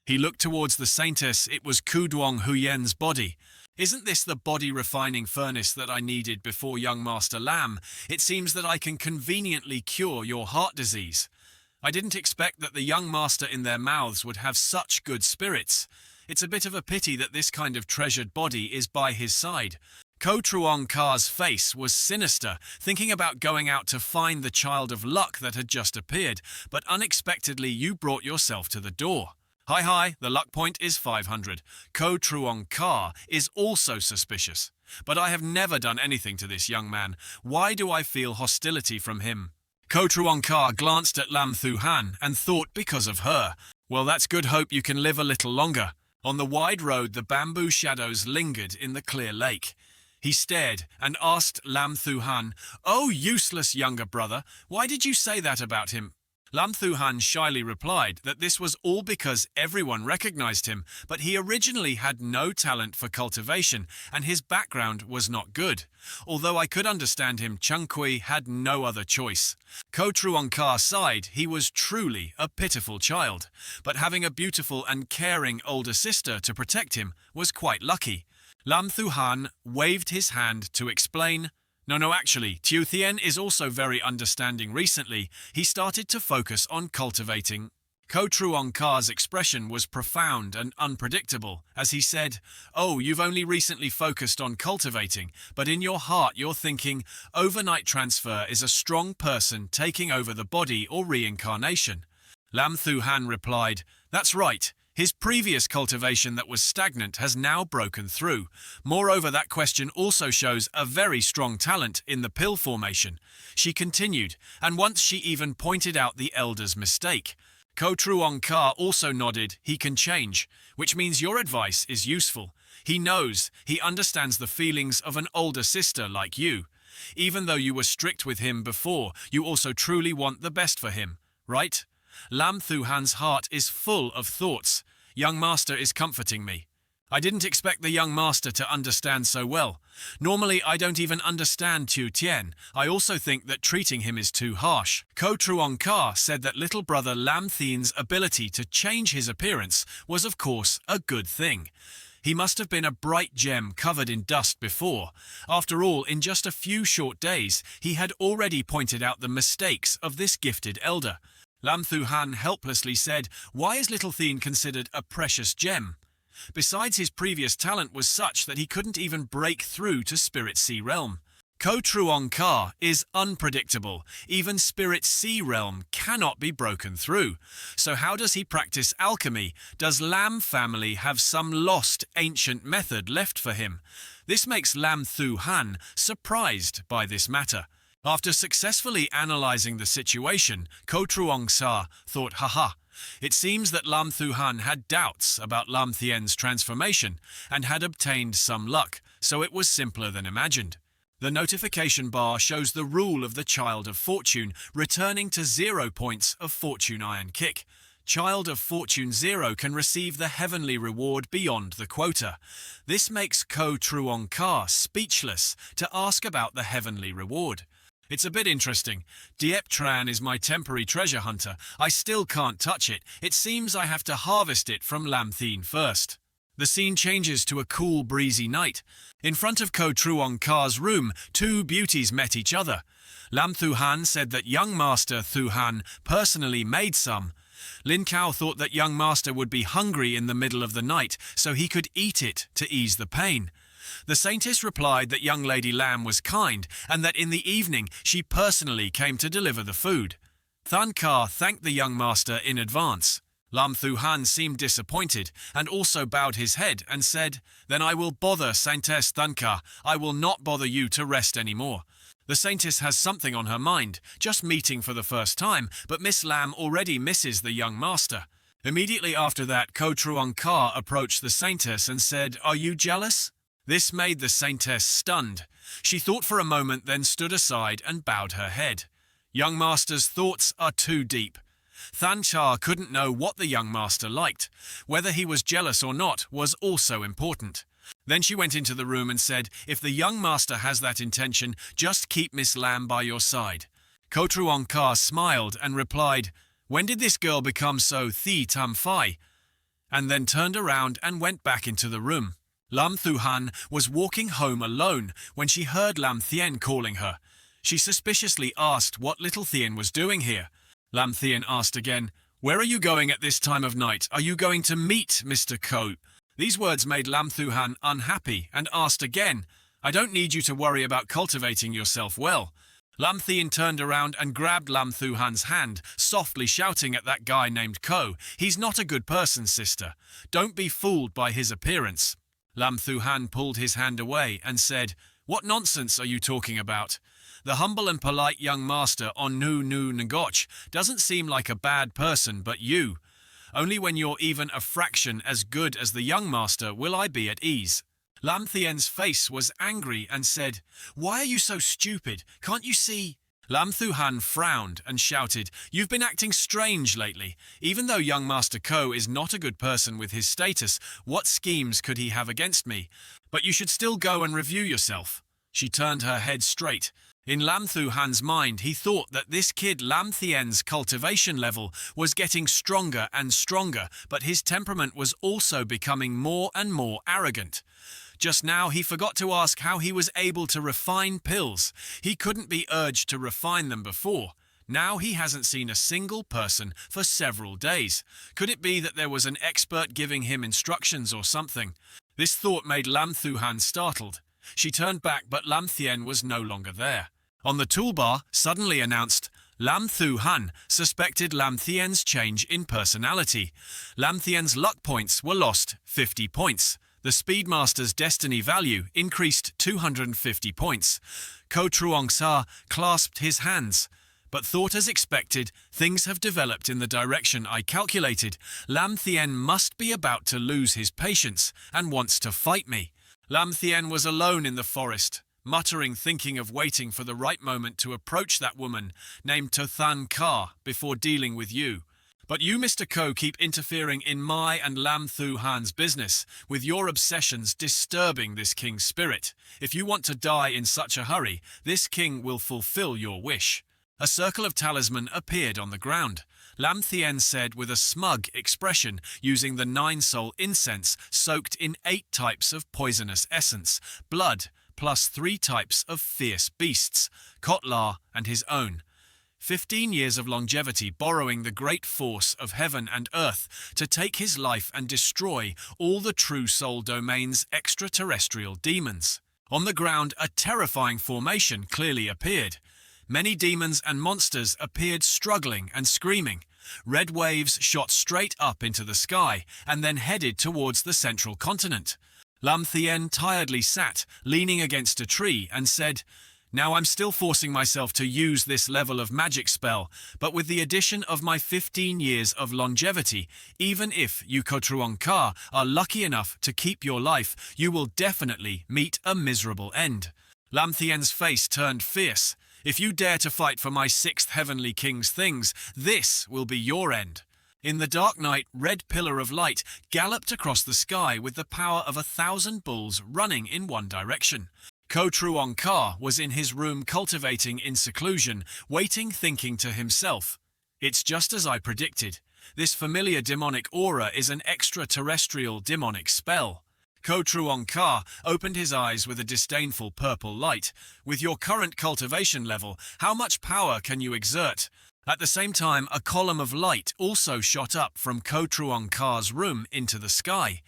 A: He looked towards the saintess. It was Kuduong Huyen's body. "Isn't this the body-refining furnace that I needed before young Master Lam? It seems that I can conveniently cure your heart disease. I didn't expect that the young master in their mouths would have such good spirits. It's a bit of a pity that this kind of treasured body is by his side." Ko Truong Ka's face was sinister, thinking about going out to find the child of luck that had just appeared, but unexpectedly you brought yourself to the door. Hi, the luck point is 500. Ko Truong Ka is also suspicious. But I have never done anything to this young man. Why do I feel hostility from him? Ko Truong Ka glanced at Lam Thu Han and thought, because of her. Well, that's good hope you can live a little longer. On the wide road, the bamboo shadows lingered in the clear lake. He stared and asked Lam Thu Han, "Oh, useless younger brother, why did you say that about him?" Lam Thu Han shyly replied that this was all because everyone recognized him, but he originally had no talent for cultivation and his background was not good. Although I could understand him, Chung Kui had no other choice. Ko Truong Ka sighed. He was truly a pitiful child, but having a beautiful and caring older sister to protect him was quite lucky. Lam Thu Han waved his hand to explain, No, actually, Tiu Thien is also very understanding. Recently, he started to focus on cultivating. Ko Truong Ka's expression was profound and unpredictable, as he said, "Oh, you've only recently focused on cultivating, but in your heart you're thinking, overnight transfer is a strong person taking over the body or reincarnation." Lam Thu Han replied, "That's right. His previous cultivation that was stagnant has now broken through. Moreover, that question also shows a very strong talent in the pill formation." She continued, and once she even pointed out the elder's mistake. Ko Truong Ka also nodded. "He can change, which means your advice is useful. He knows, he understands the feelings of an older sister like you. Even though you were strict with him before, you also truly want the best for him, right?" Lam Thu Han's heart is full of thoughts. Young master is comforting me. I didn't expect the young master to understand so well. Normally, I don't even understand Tiu Tien. I also think that treating him is too harsh. Ko Truong Ka said that little brother Lam Thien's ability to change his appearance was, of course, a good thing. He must have been a bright gem covered in dust before. After all, in just a few short days, he had already pointed out the mistakes of this gifted elder. Lam Thu Han helplessly said, "Why is little Thien considered a precious gem? Besides, his previous talent was such that he couldn't even break through to Spirit Sea Realm. Ko Truong Ka is unpredictable. Even Spirit Sea Realm cannot be broken through. So how does he practice alchemy? Does Lam family have some lost ancient method left for him?" This makes Lam Thu Han surprised by this matter. After successfully analyzing the situation, Ko Truong Sa thought, it seems that Lam Thu Han had doubts about Lam Thien's transformation and had obtained some luck, so it was simpler than imagined. The notification bar shows the rule of the Child of Fortune, returning to 0 points of Fortune Iron Kick. Child of Fortune 0 can receive the heavenly reward beyond the quota. This makes Ko Truong Ka speechless to ask about the heavenly reward. It's a bit interesting. Diep Tran is my temporary treasure hunter. I still can't touch it. It seems I have to harvest it from Lam Thien first. The scene changes to a cool, breezy night. In front of Ko Truong Ka's room, two beauties met each other. Lam Thu Han said that young master Thu Han personally made some. Lin Kao thought that young master would be hungry in the middle of the night, so he could eat it to ease the pain. The saintess replied that young lady Lam was kind and that in the evening she personally came to deliver the food. Than Ka thanked the young master in advance. Lam Thu Han seemed disappointed and also bowed his head and said, "Then I will bother Saintess Than Ka. I will not bother you to rest anymore." The saintess has something on her mind, just meeting for the first time, but Miss Lam already misses the young master. Immediately after that, Ko Truong Ka approached the saintess and said, "Are you jealous?" This made the saintess stunned. She thought for a moment, then stood aside and bowed her head. Young master's thoughts are too deep. Than Cha couldn't know what the young master liked. Whether he was jealous or not was also important. Then she went into the room and said, "If the young master has that intention, just keep Miss Lam by your side." Ko Truong Ka smiled and replied, "When did this girl become so thi tam phai?" And then turned around and went back into the room. Lam Thu Han was walking home alone when she heard Lam Thien calling her. She suspiciously asked what little Thien was doing here. Lam Thien asked again, "Where are you going at this time of night? Are you going to meet Mr. Ko?" These words made Lam Thu Han unhappy and asked again, "I don't need you to worry about cultivating yourself well." Lam Thien turned around and grabbed Lam Thu Han's hand, softly shouting at that guy named Ko, "He's not a good person, sister. Don't be fooled by his appearance." Lam Thu Han pulled his hand away and said, "What nonsense are you talking about? The humble and polite young master on Nu Nu Ngoch doesn't seem like a bad person, but you. Only when you're even a fraction as good as the young master will I be at ease." Lam Thien's face was angry and said, "Why are you so stupid? Can't you see?" Lam Thu Han frowned and shouted, "You've been acting strange lately. Even though young Master Ko is not a good person with his status, what schemes could he have against me? But you should still go and review yourself." She turned her head straight. In Lam Thu Han's mind, he thought that this kid Lam Thien's cultivation level was getting stronger and stronger, but his temperament was also becoming more and more arrogant. Just now, he forgot to ask how he was able to refine pills. He couldn't be urged to refine them before. Now he hasn't seen a single person for several days. Could it be that there was an expert giving him instructions or something? This thought made Lam Thu Han startled. She turned back, but Lam Thien was no longer there. On the toolbar, suddenly announced, Lam Thu Han suspected Lam Thien's change in personality. Lam Thien's luck points were lost 50 points. The Speedmaster's destiny value increased 250 points. Ko Truong Sa clasped his hands. But thought as expected, things have developed in the direction I calculated. Lam Thien must be about to lose his patience and wants to fight me. Lam Thien was alone in the forest, muttering, thinking of waiting for the right moment to approach that woman named Tothan Ka before dealing with you. But you, Mr. Ko, keep interfering in my and Lam Thu Han's business, with your obsessions disturbing this king's spirit. If you want to die in such a hurry, this king will fulfill your wish. A circle of talisman appeared on the ground. Lam Thien said with a smug expression, using the 9-soul incense soaked in 8 types of poisonous essence, blood, plus 3 types of fierce beasts, Kotlar and his own. 15 years of longevity, borrowing the great force of heaven and earth to take his life and destroy all the true soul domain's extraterrestrial demons. On the ground, a terrifying formation clearly appeared. Many demons and monsters appeared struggling and screaming. Red waves shot straight up into the sky and then headed towards the central continent. Lam Thien tiredly sat, leaning against a tree, and said, "Now I'm still forcing myself to use this level of magic spell, but with the addition of my 15 years of longevity, even if you Ko Truong Ka are lucky enough to keep your life, you will definitely meet a miserable end." Lam Thien's face turned fierce. "If you dare to fight for my 6th heavenly king's things, this will be your end." In the dark night, red pillar of light galloped across the sky with the power of 1,000 bulls running in one direction. Ko Truong Ka was in his room cultivating in seclusion, waiting, thinking to himself, "It's just as I predicted. This familiar demonic aura is an extraterrestrial demonic spell." Ko Truong Ka opened his eyes with a disdainful purple light. "With your current cultivation level, how much power can you exert?" At the same time, a column of light also shot up from Ko Truong Ka's room into the sky.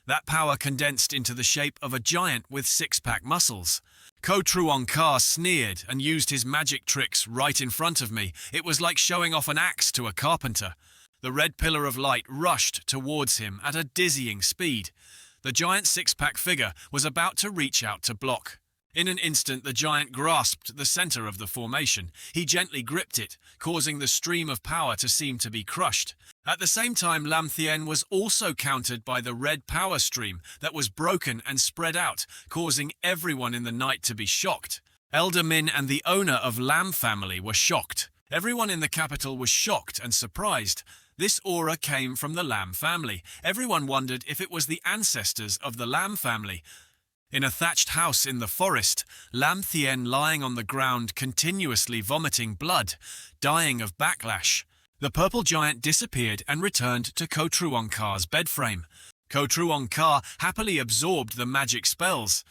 A: That power condensed into the shape of a giant with 6-pack muscles. Ko Truong Ka sneered and used his magic tricks right in front of me. It was like showing off an axe to a carpenter. The red pillar of light rushed towards him at a dizzying speed. The giant 6-pack figure was about to reach out to block. In an instant, the giant grasped the center of the formation. He gently gripped it, causing the stream of power to seem to be crushed. At the same time, Lam Thien was also countered by the red power stream that was broken and spread out, causing everyone in the night to be shocked. Elder Min and the owner of Lam family were shocked. Everyone in the capital was shocked and surprised. This aura came from the Lam family. Everyone wondered if it was the ancestors of the Lam family. In a thatched house in the forest, Lam Thien lying on the ground continuously vomiting blood, dying of backlash. The purple giant disappeared and returned to Ko Truong Ka's bedframe. Ko Truong Ka happily absorbed the magic spells,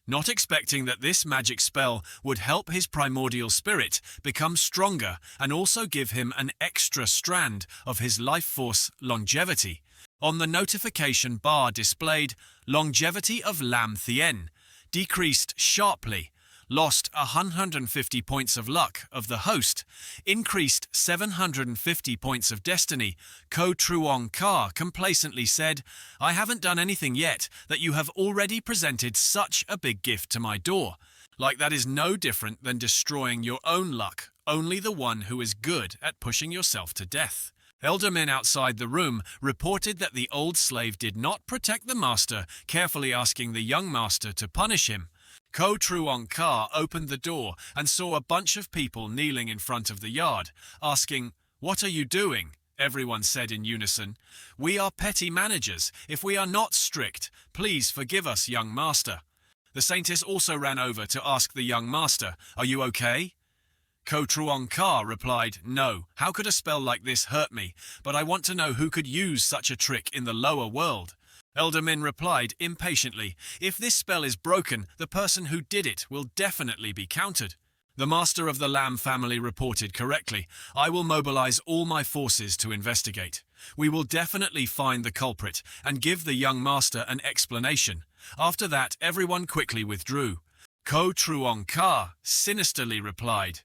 A: not expecting that this magic spell would help his primordial spirit become stronger and also give him an extra strand of his life force longevity. On the notification bar displayed, longevity of Lam Thien decreased sharply, lost 150 points of luck of the host, increased 750 points of destiny. Ko Truong Ka complacently said, "I haven't done anything yet that you have already presented such a big gift to my door. Like that is no different than destroying your own luck, only the one who is good at pushing yourself to death." Elder men outside the room reported that the old slave did not protect the master, carefully asking the young master to punish him. Ko Truong Ka opened the door and saw a bunch of people kneeling in front of the yard, asking, "What are you doing?" Everyone said in unison, "We are petty managers. If we are not strict, please forgive us, young master." The saintess also ran over to ask the young master, "Are you okay?" Ko Truong Ka replied, "No, how could a spell like this hurt me? But I want to know who could use such a trick in the lower world." Elder Min replied impatiently, "If this spell is broken, the person who did it will definitely be countered." The master of the Lam family reported correctly, "I will mobilize all my forces to investigate. We will definitely find the culprit and give the young master an explanation." After that, everyone quickly withdrew. Ko Truong Ka sinisterly replied,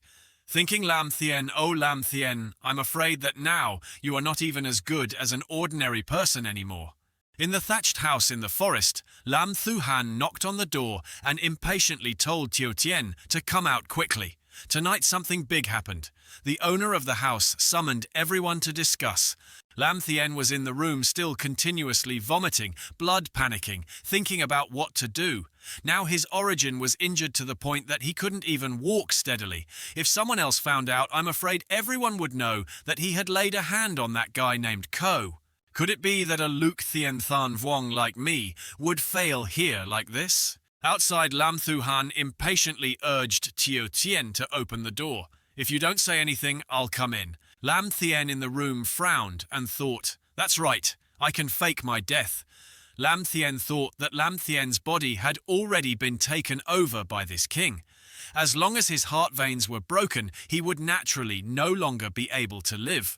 A: "Thinking Lam Thien, oh Lam Thien, I'm afraid that now you are not even as good as an ordinary person anymore." In the thatched house in the forest, Lam Thu Han knocked on the door and impatiently told Tio Tien to come out quickly. Tonight something big happened. The owner of the house summoned everyone to discuss. Lam Thien was in the room still continuously vomiting, blood panicking, thinking about what to do. Now his origin was injured to the point that he couldn't even walk steadily. If someone else found out, I'm afraid everyone would know that he had laid a hand on that guy named Ko. Could it be that a Luke Thien Than Vuong like me would fail here like this? Outside, Lam Thu Han impatiently urged Tio Tien to open the door. "If you don't say anything, I'll come in." Lam Thien in the room frowned and thought, "That's right, I can fake my death." Lam Thien thought that Lam Thien's body had already been taken over by this king. As long as his heart veins were broken, he would naturally no longer be able to live.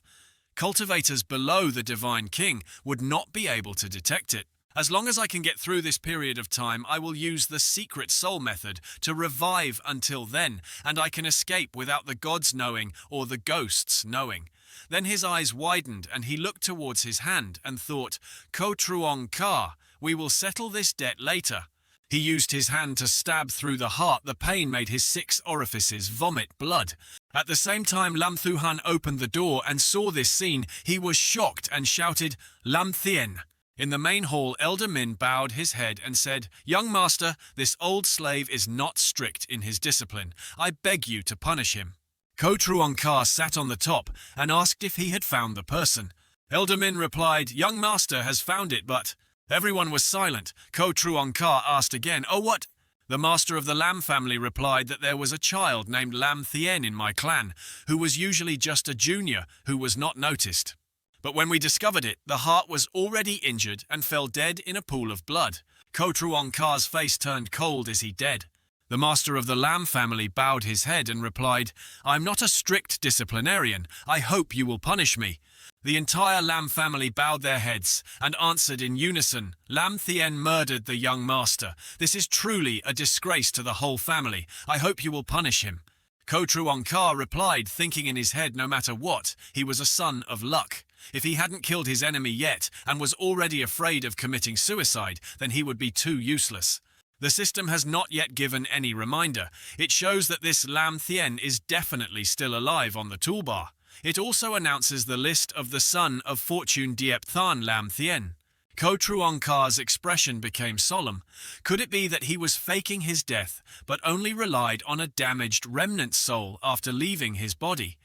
A: Cultivators below the Divine King would not be able to detect it. As long as I can get through this period of time, I will use the secret soul method to revive until then, and I can escape without the gods knowing or the ghosts knowing. Then his eyes widened and he looked towards his hand and thought, "Ko Truong Ka, we will settle this debt later." He used his hand to stab through the heart. The pain made his 6 orifices vomit blood. At the same time, Lam Thu Han opened the door and saw this scene. He was shocked and shouted, "Lam Thien." In the main hall, Elder Min bowed his head and said, "Young master, this old slave is not strict in his discipline. I beg you to punish him." Ko Truong Ka sat on the top and asked if he had found the person. Elder Min replied, "Young master has found it, but..." Everyone was silent. Ko Truong Ka asked again, "Oh, what?" The master of the Lam family replied that there was a child named Lam Thien in my clan, who was usually just a junior who was not noticed. But when we discovered it, the heart was already injured and fell dead in a pool of blood. Ko Truong Ka's face turned cold as he dead. The master of the Lam family bowed his head and replied, "I'm not a strict disciplinarian. I hope you will punish me." The entire Lam family bowed their heads and answered in unison, "Lam Thien murdered the young master. This is truly a disgrace to the whole family. I hope you will punish him." Ko Truong Ka replied, thinking in his head, no matter what, he was a son of luck. If he hadn't killed his enemy yet and was already afraid of committing suicide, then he would be too useless. The system has not yet given any reminder. It shows that this Lam Thien is definitely still alive on the toolbar. It also announces the list of the son of Fortune Diep Than Lam Thien. Ko Truongkar's expression became solemn. Could it be that he was faking his death, but only relied on a damaged remnant soul after leaving his body?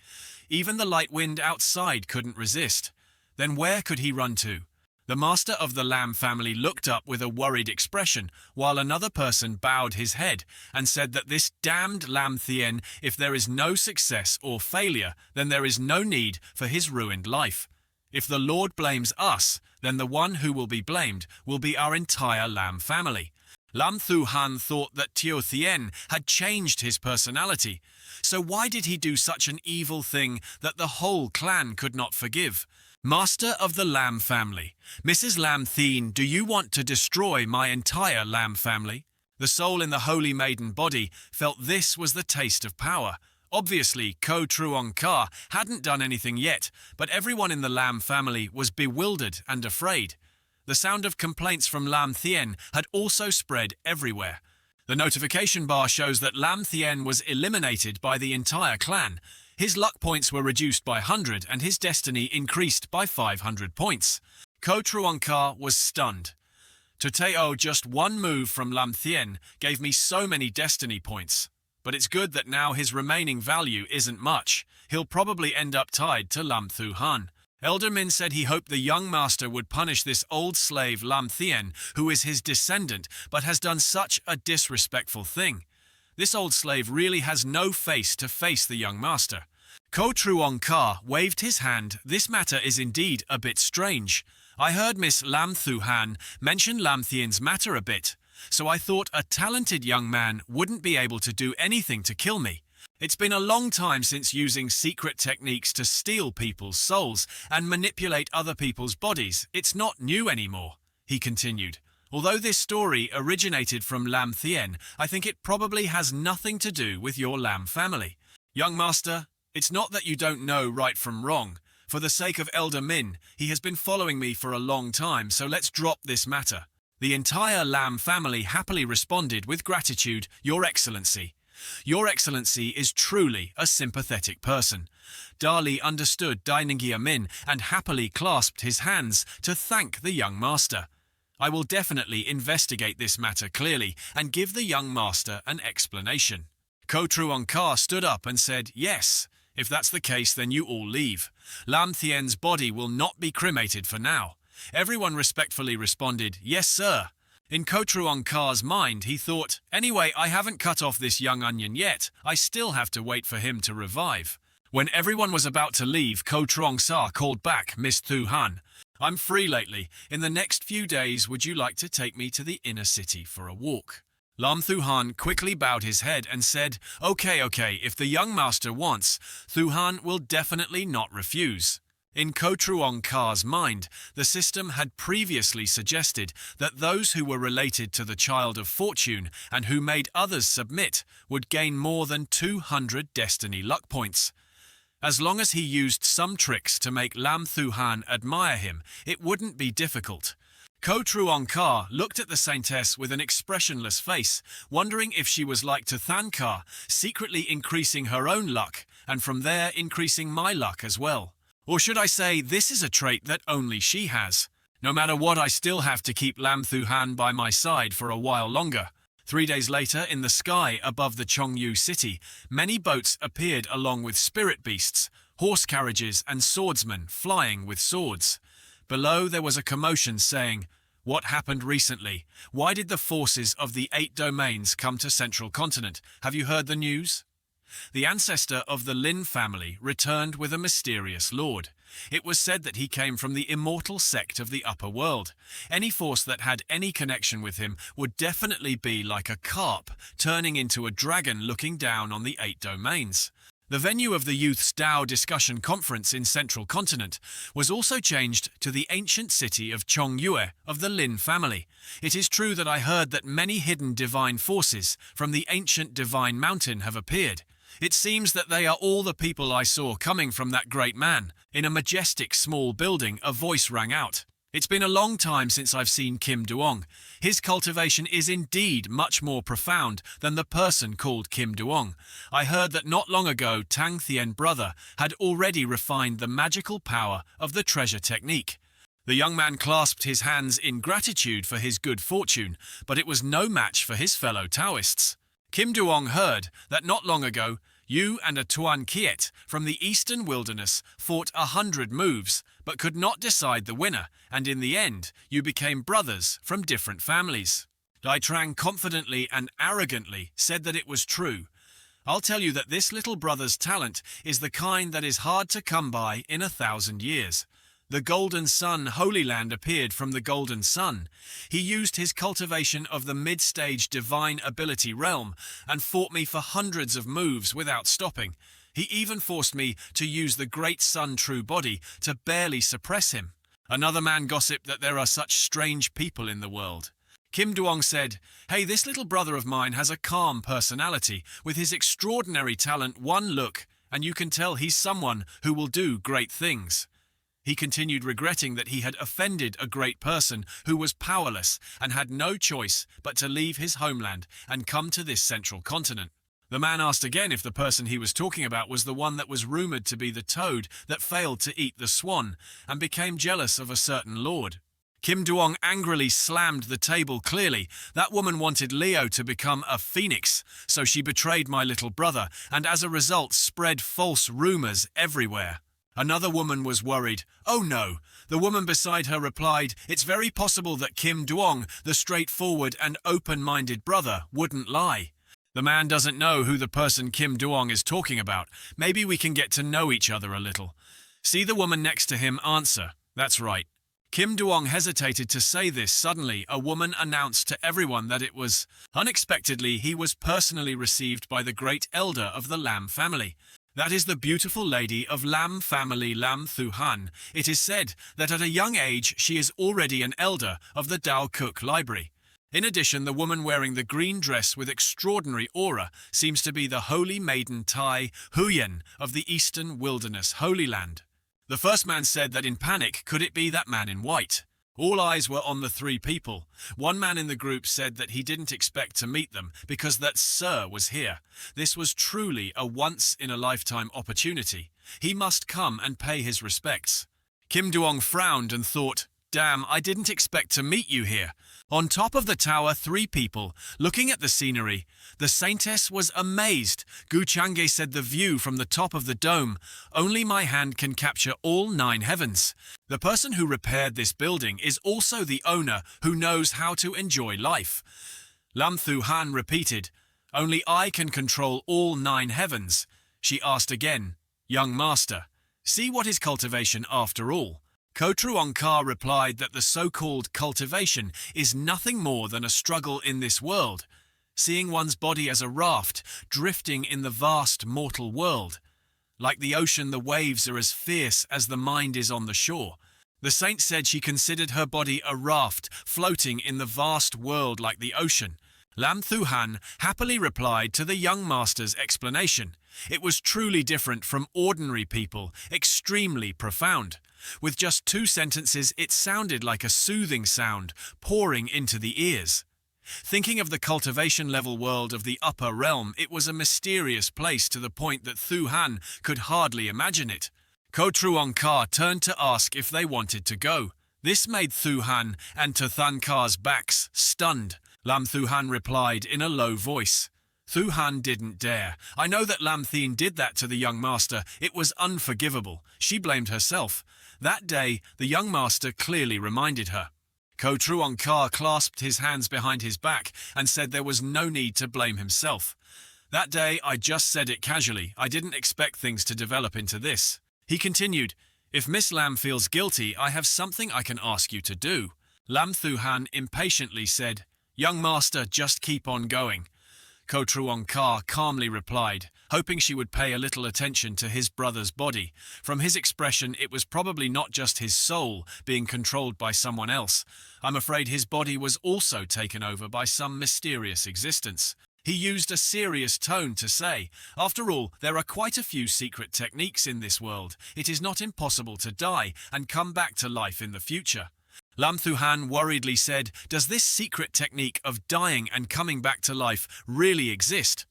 A: Even the light wind outside couldn't resist. Then where could he run to? The master of the Lam family looked up with a worried expression, while another person bowed his head and said that this damned Lam Thien, if there is no success or failure, then there is no need for his ruined life. If the Lord blames us, then the one who will be blamed will be our entire Lam family. Lam Thu Han thought that Teo Thien had changed his personality. So why did he do such an evil thing that the whole clan could not forgive? Master of the Lam family, Mrs. Lam Thien, do you want to destroy my entire Lam family? The soul in the holy maiden body felt this was the taste of power. Obviously, Ko Truongkar hadn't done anything yet, but everyone in the Lam family was bewildered and afraid. The sound of complaints from Lam Thien had also spread everywhere. The notification bar shows that Lam Thien was eliminated by the entire clan. His luck points were reduced by 100 and his destiny increased by 500 points. Ko Truongkar was stunned. To TO just one move from Lam Thien gave me so many destiny points. But it's good that now his remaining value isn't much. He'll probably end up tied to Lam Thu Han. Elder Min said he hoped the young master would punish this old slave Lam Thien, who is his descendant, but has done such a disrespectful thing. This old slave really has no face to face the young master. Ko Truongkar waved his hand. This matter is indeed a bit strange. I heard Miss Lam Thu Han mention Lam Thien's matter a bit, so I thought a talented young man wouldn't be able to do anything to kill me. It's been a long time since using secret techniques to steal people's souls and manipulate other people's bodies. It's not new anymore, he continued. Although this story originated from Lam Thien, I think it probably has nothing to do with your Lam family. Young master, it's not that you don't know right from wrong. For the sake of Elder Min, he has been following me for a long time, so let's drop this matter. The entire Lam family happily responded with gratitude, Your Excellency. Your Excellency is truly a sympathetic person. Dali understood Dainingya Min and happily clasped his hands to thank the young master. I will definitely investigate this matter clearly and give the young master an explanation. Ko Truongkar stood up and said, Yes, if that's the case then you all leave. Lam Thien's body will not be cremated for now. Everyone respectfully responded, Yes, sir. In Ko Truongkar's mind, he thought, Anyway, I haven't cut off this young onion yet. I still have to wait for him to revive. When everyone was about to leave, Ko Truongkar called back Miss Thu Han. I'm free lately. In the next few days, would you like to take me to the inner city for a walk? Lam Thu Han quickly bowed his head and said, Okay, if the young master wants, Thu Han will definitely not refuse. In Ko Truongkar's mind, the system had previously suggested that those who were related to the Child of Fortune and who made others submit would gain more than 200 destiny luck points. As long as he used some tricks to make Lam Thu Han admire him, it wouldn't be difficult. Ko Truongkar looked at the saintess with an expressionless face, wondering if she was like to Thankar, secretly increasing her own luck, and from there increasing my luck as well. Or should I say, this is a trait that only she has. No matter what, I still have to keep Lam Thu Han by my side for a while longer. 3 days later, in the sky above the Chongyu city, many boats appeared along with spirit beasts, horse carriages and swordsmen flying with swords. Below there was a commotion saying, What happened recently? Why did the forces of the 8 domains come to Central Continent? Have you heard the news? The ancestor of the Lin family returned with a mysterious lord. It was said that he came from the immortal sect of the upper world. Any force that had any connection with him would definitely be like a carp, turning into a dragon looking down on the 8 domains. The venue of the Youth's Tao Discussion Conference in Central Continent was also changed to the ancient city of Chongyue of the Lin family. It is true that I heard that many hidden divine forces from the ancient divine mountain have appeared. It seems that they are all the people I saw coming from that great man. In a majestic small building, a voice rang out. It's been a long time since I've seen Kim Duong. His cultivation is indeed much more profound than the person called Kim Duong. I heard that not long ago Tang Thien brother had already refined the magical power of the treasure technique. The young man clasped his hands in gratitude for his good fortune, but it was no match for his fellow Taoists. Kim Duong heard that not long ago, you and a Tuan Kiet from the eastern wilderness fought 100 moves, but could not decide the winner, and in the end, you became brothers from different families. Dai Trang confidently and arrogantly said that it was true. I'll tell you that this little brother's talent is the kind that is hard to come by in 1,000 years. The Golden Sun Holy Land appeared from the Golden Sun. He used his cultivation of the mid-stage divine ability realm and fought me for hundreds of moves without stopping. He even forced me to use the Great Sun True Body to barely suppress him. Another man gossiped that there are such strange people in the world. Kim Duong said, "Hey, this little brother of mine has a calm personality. With his extraordinary talent, one look, and you can tell he's someone who will do great things." He continued regretting that he had offended a great person who was powerless and had no choice but to leave his homeland and come to this central continent. The man asked again if the person he was talking about was the one that was rumored to be the toad that failed to eat the swan and became jealous of a certain lord. Kim Duong angrily slammed the table. Clearly, that woman wanted Leo to become a phoenix, so she betrayed my little brother and as a result spread false rumors everywhere. Another woman was worried. "Oh no." The woman beside her replied, "It's very possible that Kim Duong, the straightforward and open-minded brother, wouldn't lie." The man doesn't know who the person Kim Duong is talking about. Maybe we can get to know each other a little. See the woman next to him answer. That's right. Kim Duong hesitated to say this. Suddenly, a woman announced to everyone that it was. Unexpectedly, he was personally received by the great elder of the Lam family. That is the beautiful lady of Lam family, Lam Thu Han. It is said that at a young age she is already an elder of the Dao Cook Library. In addition, the woman wearing the green dress with extraordinary aura seems to be the holy maiden Tai Huyen of the Eastern Wilderness Holy Land. The first man said that in panic, could it be that man in white? All eyes were on the three people. One man in the group said that he didn't expect to meet them because that Sir was here. This was truly a once-in-a-lifetime opportunity. He must come and pay his respects. Kim Duong frowned and thought, "Damn, I didn't expect to meet you here." On top of the tower, three people, looking at the scenery. The saintess was amazed. Gu Chang'e said the view from the top of the dome. Only my hand can capture all 9 heavens. The person who repaired this building is also the owner who knows how to enjoy life. Lam Thu Han repeated, "Only I can control all 9 heavens." She asked again, "Young master, see what is cultivation after all?" Ko Truong Ka replied that the so-called cultivation is nothing more than a struggle in this world, seeing one's body as a raft drifting in the vast mortal world. Like the ocean, the waves are as fierce as the mind is on the shore. The saint said she considered her body a raft floating in the vast world like the ocean. Lam Thu Han happily replied to the young master's explanation. It was truly different from ordinary people, extremely profound. With just 2 sentences, it sounded like a soothing sound pouring into the ears. Thinking of the cultivation level world of the upper realm, it was a mysterious place to the point that Thu Han could hardly imagine it. Ko Truong Ka turned to ask if they wanted to go. This made Thu Han and Tuthan Ka's backs stunned. Lam Thu Han replied in a low voice. Thu Han didn't dare. "I know that Lam Thien did that to the young master. It was unforgivable. She blamed herself." That day, the young master clearly reminded her. Ko Truong Ka clasped his hands behind his back and said there was no need to blame himself. "That day, I just said it casually. I didn't expect things to develop into this." He continued, "If Miss Lam feels guilty, I have something I can ask you to do." Lam Thu Han impatiently said, "Young master, just keep on going." Ko Truong Ka calmly replied, hoping she would pay a little attention to his brother's body. From his expression, it was probably not just his soul being controlled by someone else. I'm afraid his body was also taken over by some mysterious existence. He used a serious tone to say, "After all, there are quite a few secret techniques in this world. It is not impossible to die and come back to life in the future." Lam Thu Han worriedly said, "Does this secret technique of dying and coming back to life really exist?"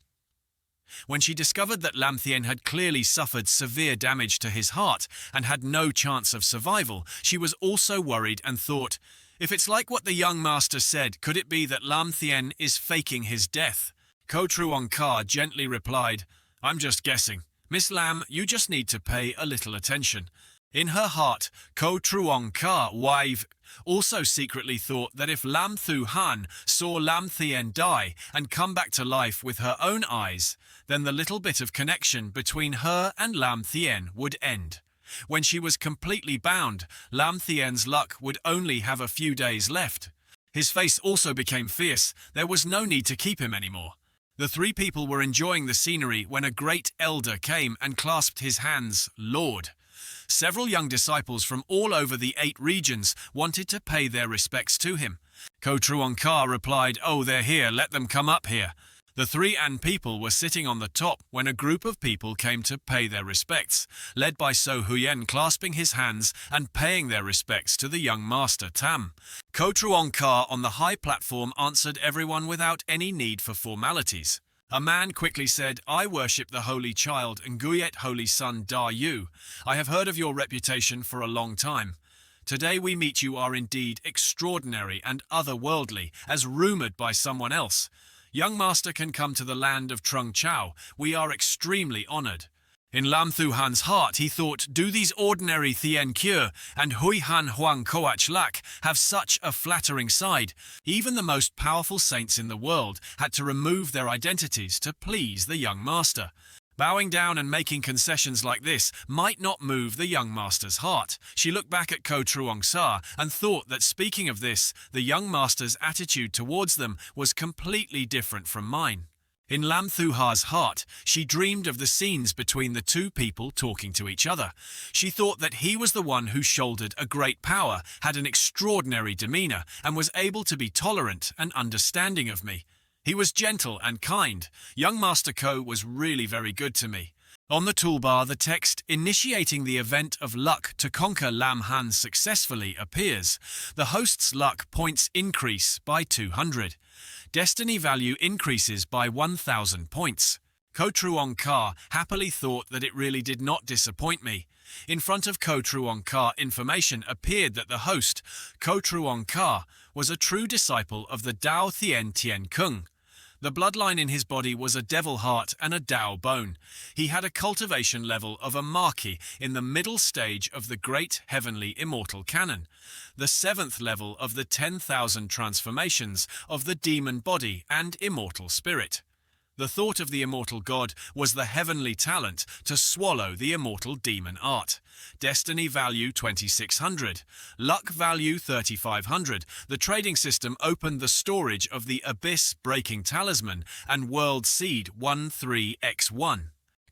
A: When she discovered that Lam Thien had clearly suffered severe damage to his heart and had no chance of survival, she was also worried and thought, if it's like what the young master said, could it be that Lam Thien is faking his death? Ko Truong Ka gently replied, I'm just guessing. Miss Lam, you just need to pay a little attention. In her heart, Ko Truong Ka wife also secretly thought that if Lam Thu Han saw Lam Thien die and come back to life with her own eyes, then the little bit of connection between her and Lam Thien would end. When she was completely bound, Lam Thien's luck would only have a few days left. His face also became fierce. There was no need to keep him anymore. The three people were enjoying the scenery when a great elder came and clasped his hands, Lord. Several young disciples from all over the 8 regions wanted to pay their respects to him. Ko Truong Ka replied, oh, they're here, let them come up here. The 3 An people were sitting on the top when a group of people came to pay their respects, led by So Huyen clasping his hands and paying their respects to the young master Tam. Ko Truong Ka on the high platform answered everyone without any need for formalities. A man quickly said, I worship the Holy Child Nguyet Holy Son Da Yu. I have heard of your reputation for a long time. Today we meet you are indeed extraordinary and otherworldly, as rumoured by someone else. Young master can come to the land of Trung Chau. We are extremely honoured. In Lam Thu Han's heart he thought, do these ordinary Thien Kyo and Hui Han Huang Koach Lak have such a flattering side? Even the most powerful saints in the world had to remove their identities to please the young master. Bowing down and making concessions like this might not move the young master's heart. She looked back at Ko Truong Sa and thought that speaking of this, the young master's attitude towards them was completely different from mine. In Lam Thu Ha's heart, she dreamed of the scenes between the 2 people talking to each other. She thought that he was the one who shouldered a great power, had an extraordinary demeanour, and was able to be tolerant and understanding of me. He was gentle and kind. Young Master Ko was really very good to me. On the toolbar, the text initiating the event of luck to conquer Lam Han successfully appears. The host's luck points increase by 200. Destiny value increases by 1,000 points. Ko Truong Ka happily thought that it really did not disappoint me. In front of Ko Truong Ka, information appeared that the host, Ko Truong Ka, was a true disciple of the Dao Thien Tien Kung. The bloodline in his body was a devil heart and a Dao bone. He had a cultivation level of a Marquis in the middle stage of the great heavenly immortal canon, the 7th level of the 10,000 transformations of the demon body and immortal spirit. The thought of the immortal god was the heavenly talent to swallow the immortal demon art. Destiny value 2600. Luck value 3500. The trading system opened the storage of the Abyss Breaking Talisman and World Seed 13x1.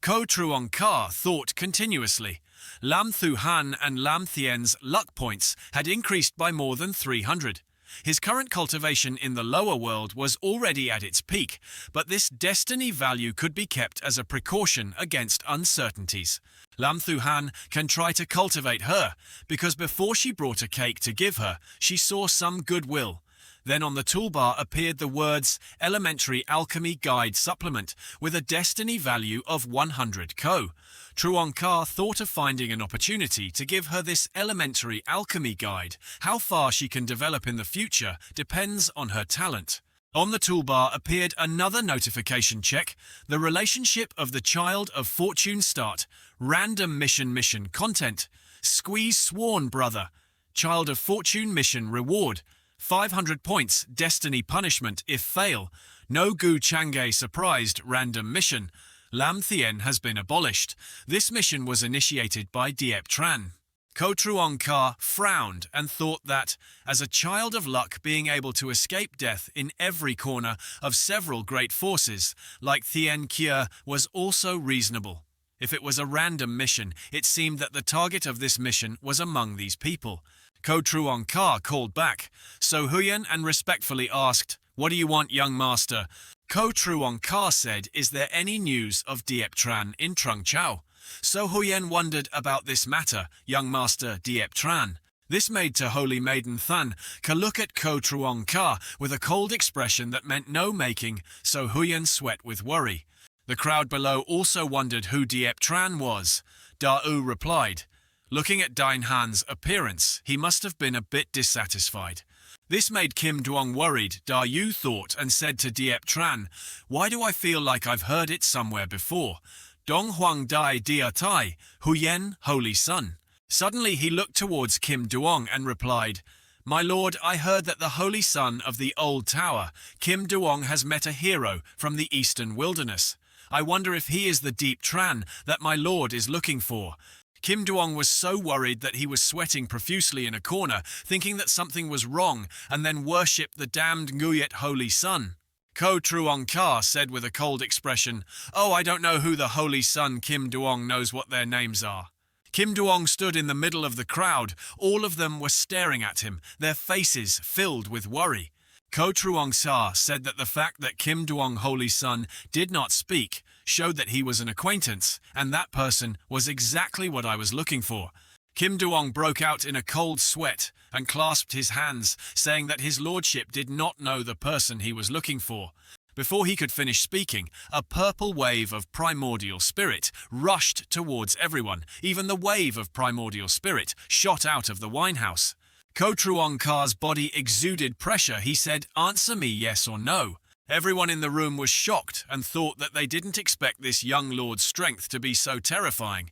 A: Ko Truong Ka thought continuously. Lam Thu Han and Lam Thien's luck points had increased by more than 300. His current cultivation in the lower world was already at its peak, but this destiny value could be kept as a precaution against uncertainties. Lam Thu Han can try to cultivate her, because before she brought a cake to give her, she saw some goodwill. Then on the toolbar appeared the words Elementary Alchemy Guide Supplement with a destiny value of 100 Ko. Truong Ka thought of finding an opportunity to give her this elementary alchemy guide. How far she can develop in the future depends on her talent. On the toolbar appeared another notification check, the relationship of the Child of Fortune start, random mission content, squeeze sworn brother, Child of Fortune mission reward, 500 points, destiny punishment if fail, no gu change surprised random mission, Lam Thien has been abolished. This mission was initiated by Diep Tran. Ko Truong Ka frowned and thought that, as a child of luck being able to escape death in every corner of several great forces, like Thien Kia, was also reasonable. If it was a random mission, it seemed that the target of this mission was among these people. Ko Truong Ka called back, So Huyen and respectfully asked, What do you want, young master? Ko Truong Ka said, Is there any news of Diep Tran in Trung Chau? So Huyen wondered about this matter, young master Diep Tran. This made to Holy Maiden Than Ka look at Ko Truong Ka with a cold expression that meant no making, so Huyen sweat with worry. The crowd below also wondered who Diep Tran was. Da-u replied, looking at Dine Han's appearance, he must have been a bit dissatisfied. This made Kim Duong worried, Da-yu thought, and said to Diep Tran, why do I feel like I've heard it somewhere before? Dong Huang Dai Dia Tai, Huyen, Holy Sun. Suddenly he looked towards Kim Duong and replied, my lord, I heard that the Holy Sun of the Old Tower, Kim Duong, has met a hero from the eastern wilderness. I wonder if he is the Diep Tran that my lord is looking for. Kim Duong was so worried that he was sweating profusely in a corner, thinking that something was wrong, and then worshipped the damned Nguyet Holy Sun. Ko Truong Ka said with a cold expression, oh, I don't know who the Holy Sun Kim Duong knows what their names are. Kim Duong stood in the middle of the crowd. All of them were staring at him, their faces filled with worry. Ko Truong Sa said that the fact that Kim Duong Holy Sun did not speak showed that he was an acquaintance, and that person was exactly what I was looking for. Kim Duong broke out in a cold sweat and clasped his hands, saying that his lordship did not know the person he was looking for. Before he could finish speaking, a purple wave of primordial spirit rushed towards everyone. Even the wave of primordial spirit shot out of the winehouse. Ko Truong Ka's body exuded pressure. He said, answer me yes or no. Everyone in the room was shocked and thought that they didn't expect this young lord's strength to be so terrifying.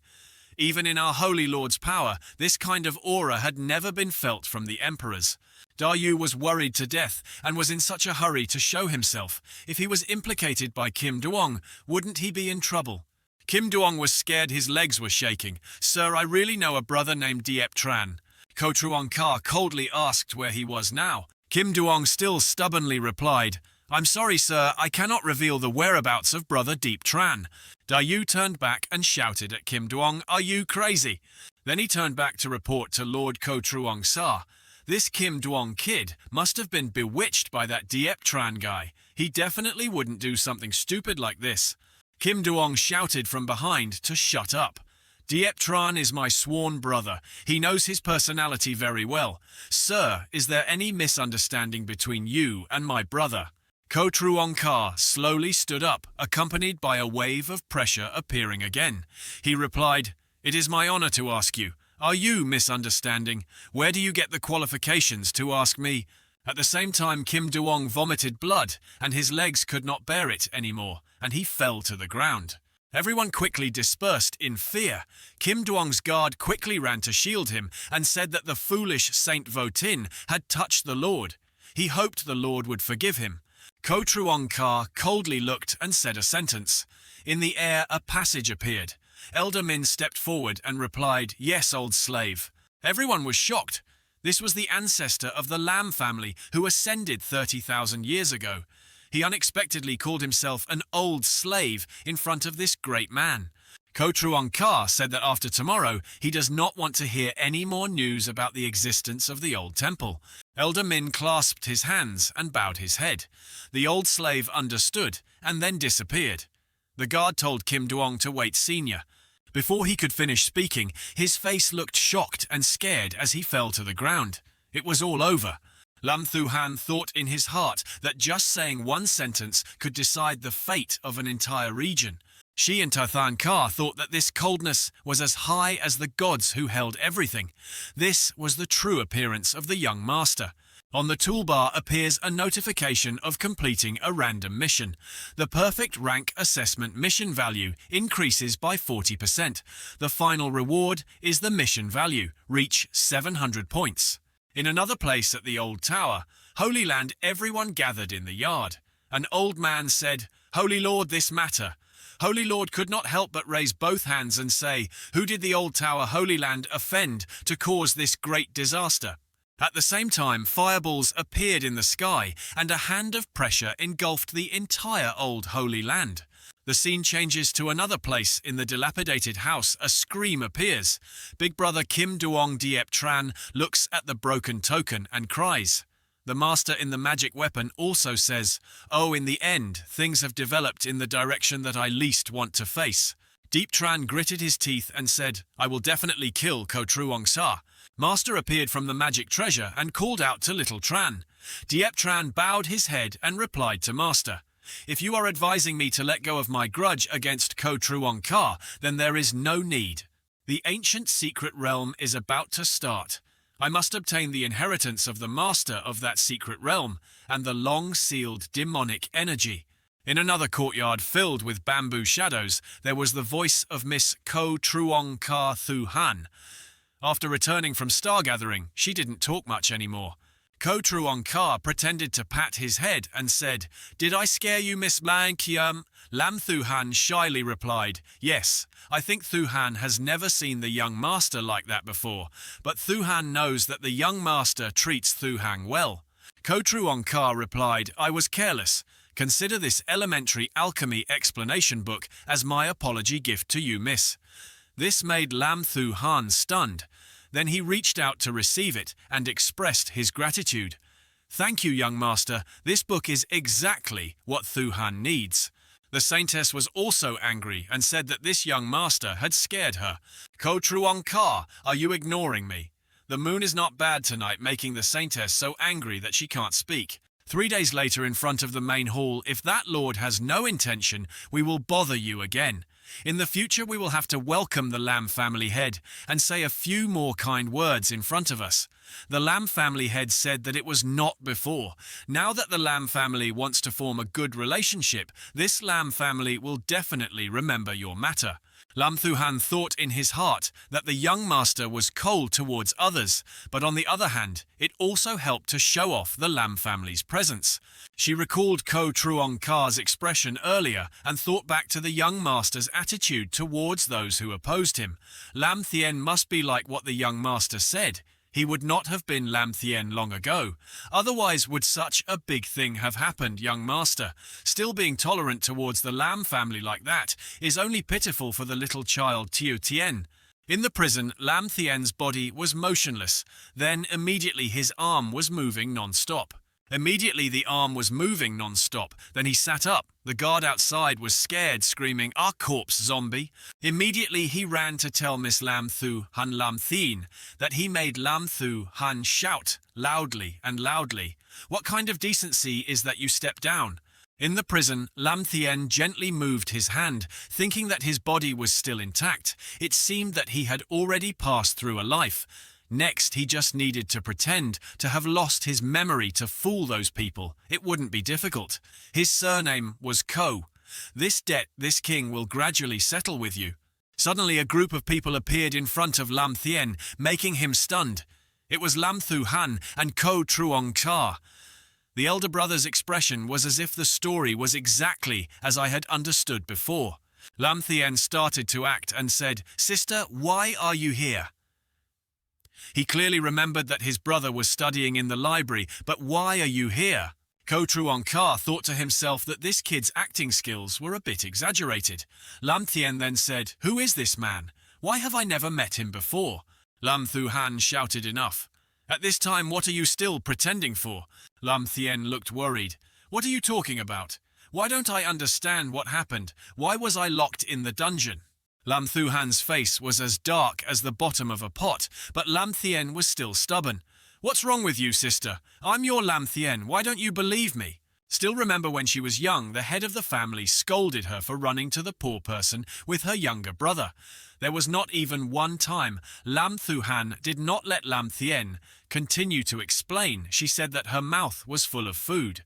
A: Even in our holy lord's power, this kind of aura had never been felt from the emperors. Da-yu was worried to death and was in such a hurry to show himself. If he was implicated by Kim Duong, wouldn't he be in trouble? Kim Duong was scared, his legs were shaking. Sir, I really know a brother named Diep Tran. Ko Truong Ka coldly asked where he was now. Kim Duong still stubbornly replied, I'm sorry, sir, I cannot reveal the whereabouts of brother Diep Tran. Da-yu turned back and shouted at Kim Duong, are you crazy? Then he turned back to report to Lord Ko Truong Sa. This Kim Duong kid must have been bewitched by that Diep Tran guy. He definitely wouldn't do something stupid like this. Kim Duong shouted from behind to shut up. Diep Tran is my sworn brother. He knows his personality very well. Sir, is there any misunderstanding between you and my brother? Ko Truong Ka slowly stood up, accompanied by a wave of pressure appearing again. He replied, it is my honor to ask you. Are you misunderstanding? Where do you get the qualifications to ask me? At the same time, Kim Duong vomited blood, and his legs could not bear it anymore, and he fell to the ground. Everyone quickly dispersed in fear. Kim Duong's guard quickly ran to shield him and said that the foolish Saint Votin had touched the Lord. He hoped the Lord would forgive him. Ko Truong Ka coldly looked and said a sentence. In the air, a passage appeared. Elder Min stepped forward and replied, yes, old slave. Everyone was shocked. This was the ancestor of the Lam family who ascended 30,000 years ago. He unexpectedly called himself an old slave in front of this great man. Ko Truong Ka said that after tomorrow, he does not want to hear any more news about the existence of the old temple. Elder Min clasped his hands and bowed his head. The old slave understood and then disappeared. The guard told Kim Duong to wait senior. Before he could finish speaking, his face looked shocked and scared as he fell to the ground. It was all over. Lam Thu Han thought in his heart that just saying one sentence could decide the fate of an entire region. She and Tathan Ka thought that this coldness was as high as the gods who held everything. This was the true appearance of the young master. On the toolbar appears a notification of completing a random mission. The perfect rank assessment mission value increases by 40%. The final reward is the mission value. Reach 700 points. In another place at the old tower, Holy Land, everyone gathered in the yard. An old man said, Holy Lord, this matter. Holy Lord could not help but raise both hands and say, who did the old tower Holy Land offend to cause this great disaster? At the same time, fireballs appeared in the sky, and a hand of pressure engulfed the entire old Holy Land. The scene changes to another place. In the dilapidated house, a scream appears. Big brother Kim Duong Diep Tran looks at the broken token and cries. The master in the magic weapon also says, oh, in the end, things have developed in the direction that I least want to face. Diep Tran gritted his teeth and said, I will definitely kill Ko Truong Sa. Master appeared from the magic treasure and called out to little Tran. Diep Tran bowed his head and replied to Master, If you are advising me to let go of my grudge against Ko Truong Ka, then there is no need. The ancient secret realm is about to start. I must obtain the inheritance of the master of that secret realm and the long-sealed demonic energy. In another courtyard filled with bamboo shadows, there was the voice of Miss Ko Truong Ka Thu Han. After returning from stargathering, she didn't talk much anymore. Ko Truong Ka pretended to pat his head and said, "Did I scare you, Miss Blankium?" Lam Thu Han shyly replied, "Yes, I think Thu Han has never seen the young master like that before, but Thu Han knows that the young master treats Thu Han well." Ko Truong Ka replied, "I was careless. Consider this elementary alchemy explanation book as my apology gift to you, miss." This made Lam Thu Han stunned. Then he reached out to receive it and expressed his gratitude. "Thank you, young master. This book is exactly what Thu Han needs." The saintess was also angry and said that this young master had scared her. "Ko Truong Ka, are you ignoring me?" The moon is not bad tonight, making the saintess so angry that she can't speak. 3 days later in front of the main hall, "If that lord has no intention, we will bother you again. In the future we will have to welcome the Lam family head and say a few more kind words in front of us." The Lam family head said that it was not before. Now that the Lam family wants to form a good relationship, this Lam family will definitely remember your matter. Lam Thu Han thought in his heart that the young master was cold towards others, but on the other hand, it also helped to show off the Lam family's presence. She recalled Ko Truong Ka's expression earlier and thought back to the young master's attitude towards those who opposed him. Lam Thien must be like what the young master said. He would not have been Lam Thien long ago. Otherwise would such a big thing have happened, young master? Still being tolerant towards the Lam family like that is only pitiful for the little child Tiu Tien. In the prison, Lam Thien's body was motionless. Then immediately his arm was moving non-stop. Immediately the arm was moving non-stop. Then he sat up. The guard outside was scared, screaming, "Our corpse, zombie!" Immediately he ran to tell Miss Lam Thu Han Lam Thien that he made Lam Thu Han shout loudly and loudly. "What kind of decency is that you step down?" In the prison, Lam Thien gently moved his hand, thinking that his body was still intact. It seemed that he had already passed through a life. Next, he just needed to pretend to have lost his memory to fool those people. It wouldn't be difficult. His surname was Ko. "This debt this king will gradually settle with you." Suddenly a group of people appeared in front of Lam Thien, making him stunned. It was Lam Thu Han and Ko Truong Ka. The elder brother's expression was as if the story was exactly as I had understood before. Lam Thien started to act and said, "Sister, why are you here?" He clearly remembered that his brother was studying in the library, but "Why are you here?" Ko Truong Ka thought to himself that this kid's acting skills were a bit exaggerated. Lam Thien then said, "Who is this man? Why have I never met him before?" Lam Thu Han shouted, "Enough. At this time, what are you still pretending for?" Lam Thien looked worried. "What are you talking about? Why don't I understand what happened? Why was I locked in the dungeon?" Lam Thu Han's face was as dark as the bottom of a pot, but Lam Thien was still stubborn. "What's wrong with you, sister? I'm your Lam Thien. Why don't you believe me?" Still remember when she was young, the head of the family scolded her for running to the poor person with her younger brother. There was not even one time Lam Thu Han did not let Lam Thien continue to explain. She said that her mouth was full of food,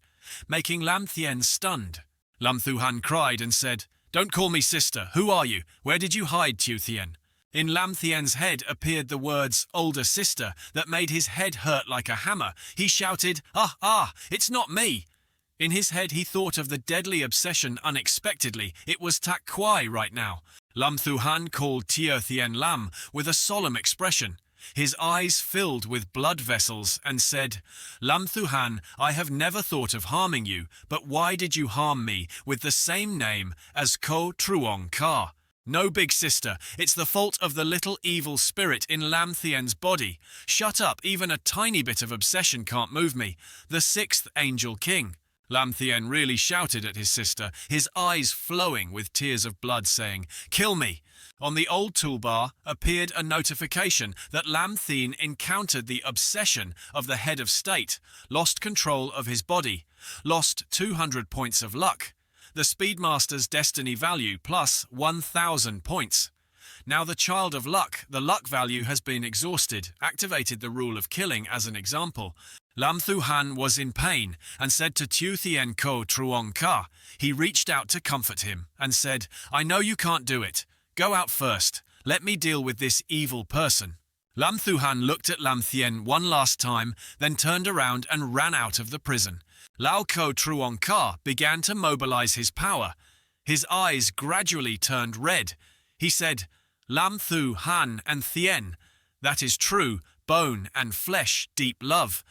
A: making Lam Thien stunned. Lam Thu Han cried and said, "Don't call me sister. Who are you? Where did you hide, Tiu Thien?" In Lam Thien's head appeared the words "older sister" that made his head hurt like a hammer. He shouted, It's not me." In his head he thought of the deadly obsession unexpectedly. It was Tak Kwai right now. Lam Thu Han called Tiu Thien Lam with a solemn expression. His eyes filled with blood vessels and said, "Lam Thu Han, I have never thought of harming you, but why did you harm me with the same name as Ko Truong Ka? No, big sister, it's the fault of the little evil spirit in Lam Thien's body. Shut up, even a tiny bit of obsession can't move me. The 6th Angel King." Lam Thien really shouted at his sister, his eyes flowing with tears of blood, saying, "Kill me!" On the old toolbar appeared a notification that Lam Thien encountered the obsession of the head of state, lost control of his body, lost 200 points of luck, the Speedmaster's destiny value plus 1,000 points. Now the child of luck, the luck value has been exhausted, activated the rule of killing as an example. Lam Thu Han was in pain and said to Tu Thien Ko Truong Ka. He reached out to comfort him and said, "I know you can't do it. Go out first. Let me deal with this evil person." Lam Thu Han looked at Lam Thien one last time, then turned around and ran out of the prison. Lao Ko Truong Ka began to mobilize his power. His eyes gradually turned red. He said, "Lam Thu Han and Thien, that is true, bone and flesh, deep love.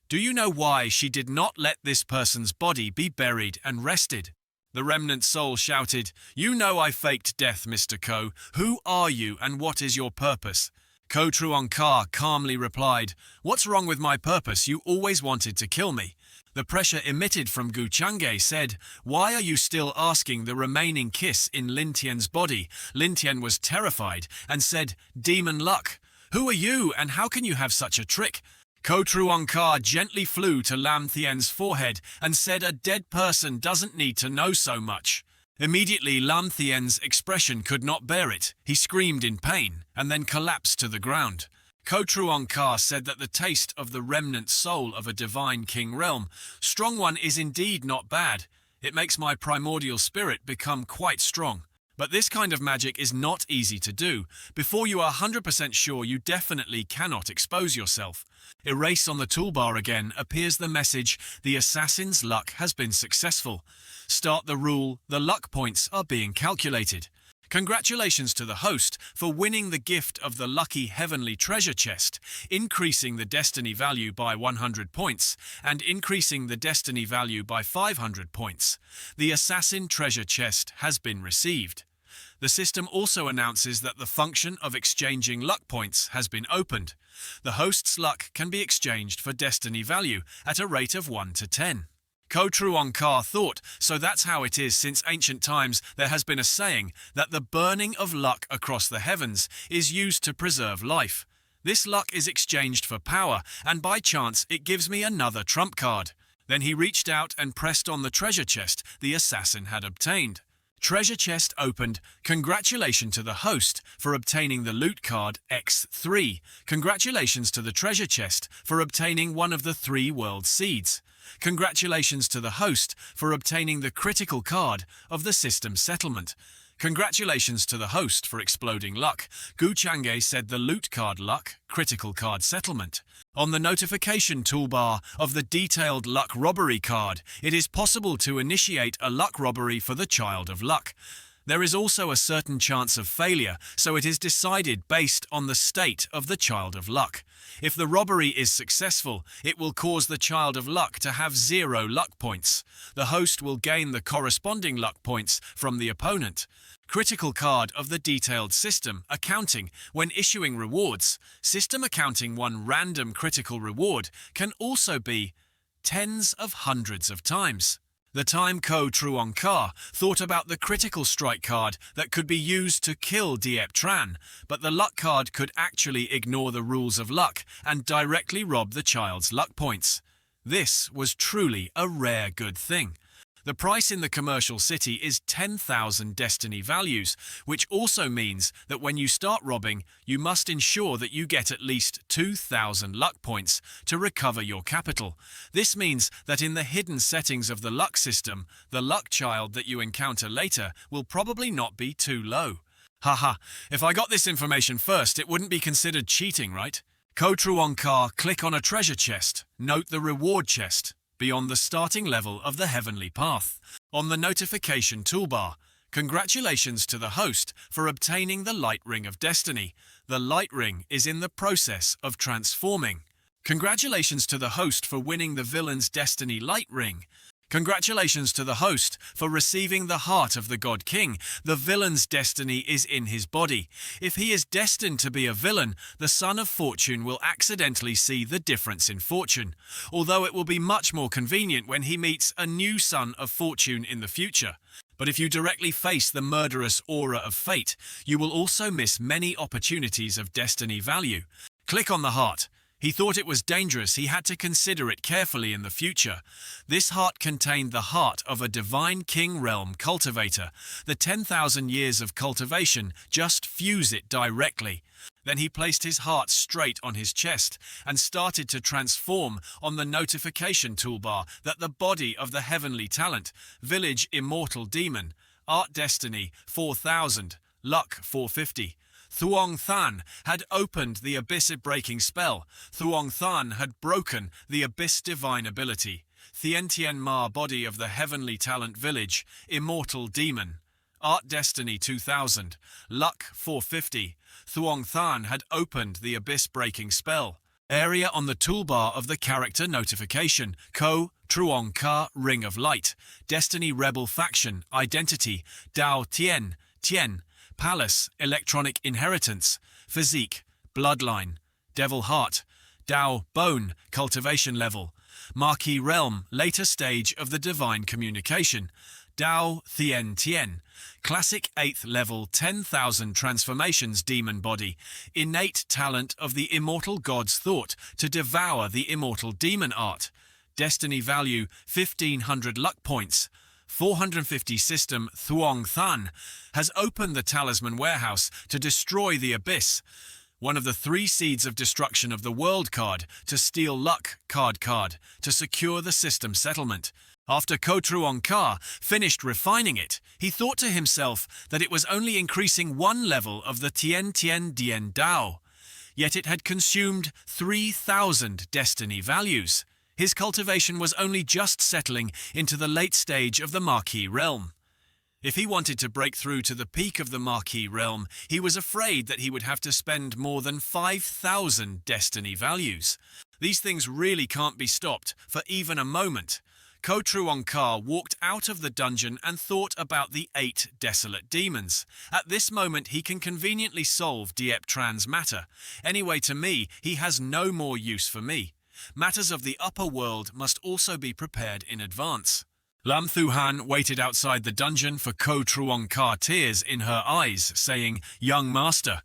A: Do you know why she did not let this person's body be buried and rested?" The remnant soul shouted, "You know I faked death, Mr. Ko. Who are you and what is your purpose?" Ko Truong Ka calmly replied, "What's wrong with my purpose? You always wanted to kill me." The pressure emitted from Gu Changge said, "Why are you still asking the remaining kiss in Lin Tian's body?" Lin Tian was terrified and said, "Demon luck. Who are you and how can you have such a trick?" Ko Truong Ka gently flew to Lam Thien's forehead and said, "A dead person doesn't need to know so much." Immediately, Lam Thien's expression could not bear it. He screamed in pain and then collapsed to the ground. Ko Truong Ka said that the taste of the remnant soul of a divine king realm, strong one, is indeed not bad. It makes my primordial spirit become quite strong. But this kind of magic is not easy to do. Before you are 100% sure, you definitely cannot expose yourself. Erase on the toolbar again appears the message, "The assassin's luck has been successful." Start the rule, the luck points are being calculated. Congratulations to the host for winning the gift of the lucky heavenly treasure chest, increasing the destiny value by 100 points and increasing the destiny value by 500 points. The assassin treasure chest has been received. The system also announces that the function of exchanging luck points has been opened. The host's luck can be exchanged for destiny value at a rate of 1 to 10. Ko Truong Ka thought, so that's how it is. Since ancient times there has been a saying that the burning of luck across the heavens is used to preserve life. This luck is exchanged for power, and by chance it gives me another trump card. Then he reached out and pressed on the treasure chest the assassin had obtained. Treasure chest opened. Congratulations to the host for obtaining the loot card X3. Congratulations to the treasure chest for obtaining one of the 3 world seeds. Congratulations to the host for obtaining the critical card of the system settlement. Congratulations to the host for exploding luck. Gu Changge said the loot card luck, critical card settlement. On the notification toolbar of the detailed luck robbery card, it is possible to initiate a luck robbery for the child of luck. There is also a certain chance of failure, so it is decided based on the state of the child of luck. If the robbery is successful, it will cause the child of luck to have 0 luck points. The host will gain the corresponding luck points from the opponent. Critical card of the detailed system accounting. When issuing rewards, system accounting one random critical reward can also be tens of hundreds of times. The time Ko Truong Ka thought about the critical strike card that could be used to kill Diep Tran, but the luck card could actually ignore the rules of luck and directly rob the child's luck points. This was truly a rare good thing. The price in the commercial city is 10,000 destiny values, which also means that when you start robbing, you must ensure that you get at least 2,000 luck points to recover your capital. This means that in the hidden settings of the luck system, the luck child that you encounter later will probably not be too low. Haha, if I got this information first, it wouldn't be considered cheating, right? Ko Truong Ka, click on a treasure chest. Note the reward chest beyond the starting level of the heavenly path. On the notification toolbar, congratulations to the host for obtaining the light ring of destiny. The light ring is in the process of transforming. Congratulations to the host for winning the villain's destiny light ring. Congratulations to the host for receiving the heart of the God King. The villain's destiny is in his body. If he is destined to be a villain, the Son of Fortune will accidentally see the difference in fortune, although it will be much more convenient when he meets a new Son of Fortune in the future. But if you directly face the murderous aura of fate, you will also miss many opportunities of destiny value. Click on the heart. He thought it was dangerous. He had to consider it carefully in the future. This heart contained the heart of a divine king realm cultivator. The 10,000 years of cultivation just fuse it directly. Then he placed his heart straight on his chest and started to transform on the notification toolbar that the body of the heavenly talent, village immortal demon, art destiny 4000, luck 450. Thuong Than had opened the abyss-breaking spell. Thuong Than had broken the abyss divine ability. Thien Tien Ma body of the heavenly talent village, immortal demon. Art destiny 2000, luck 450. Thuong Than had opened the abyss-breaking spell. Area on the toolbar of the character notification. Ko, Truong Ka, Ring of Light. Destiny Rebel Faction, Identity, Dao Tien, Tien. Palace, Electronic Inheritance, Physique, Bloodline, Devil Heart, Dao Bone, Cultivation Level, Marquee Realm, Later Stage of the Divine Communication, Dao Thien Tien, Classic 8th Level 10,000 Transformations Demon Body, Innate Talent of the Immortal God's Thought to devour the Immortal Demon Art, Destiny Value 1500 Luck Points, 450 system Thuong Than has opened the Talisman Warehouse to destroy the Abyss, one of the 3 seeds of destruction of the World card, to steal Luck card, to secure the system settlement. After Ko Truong Ka finished refining it, he thought to himself that it was only increasing 1 level of the Tien Tien Dien Dao, yet it had consumed 3,000 destiny values. His cultivation was only just settling into the late stage of the Marquee Realm. If he wanted to break through to the peak of the Marquee Realm, he was afraid that he would have to spend more than 5,000 destiny values. These things really can't be stopped for even a moment. Ko Truong Ka walked out of the dungeon and thought about the 8 desolate demons. At this moment he can conveniently solve Diep Tran's matter. Anyway, to me, he has no more use for me. Matters of the upper world must also be prepared in advance. Lam Thu Han waited outside the dungeon for Ko Truong Ka, tears in her eyes, saying, "Young master."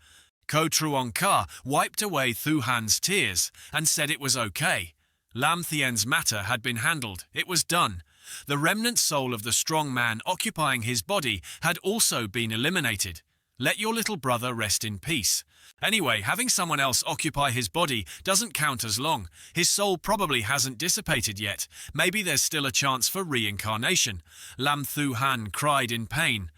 A: Ko Truong Ka wiped away Thu Han's tears and said it was okay. Lam Thien's matter had been handled. It was done. The remnant soul of the strong man occupying his body had also been eliminated. Let your little brother rest in peace. Anyway, having someone else occupy his body doesn't count as long. His soul probably hasn't dissipated yet. Maybe there's still a chance for reincarnation. Lam Thu Han cried in pain.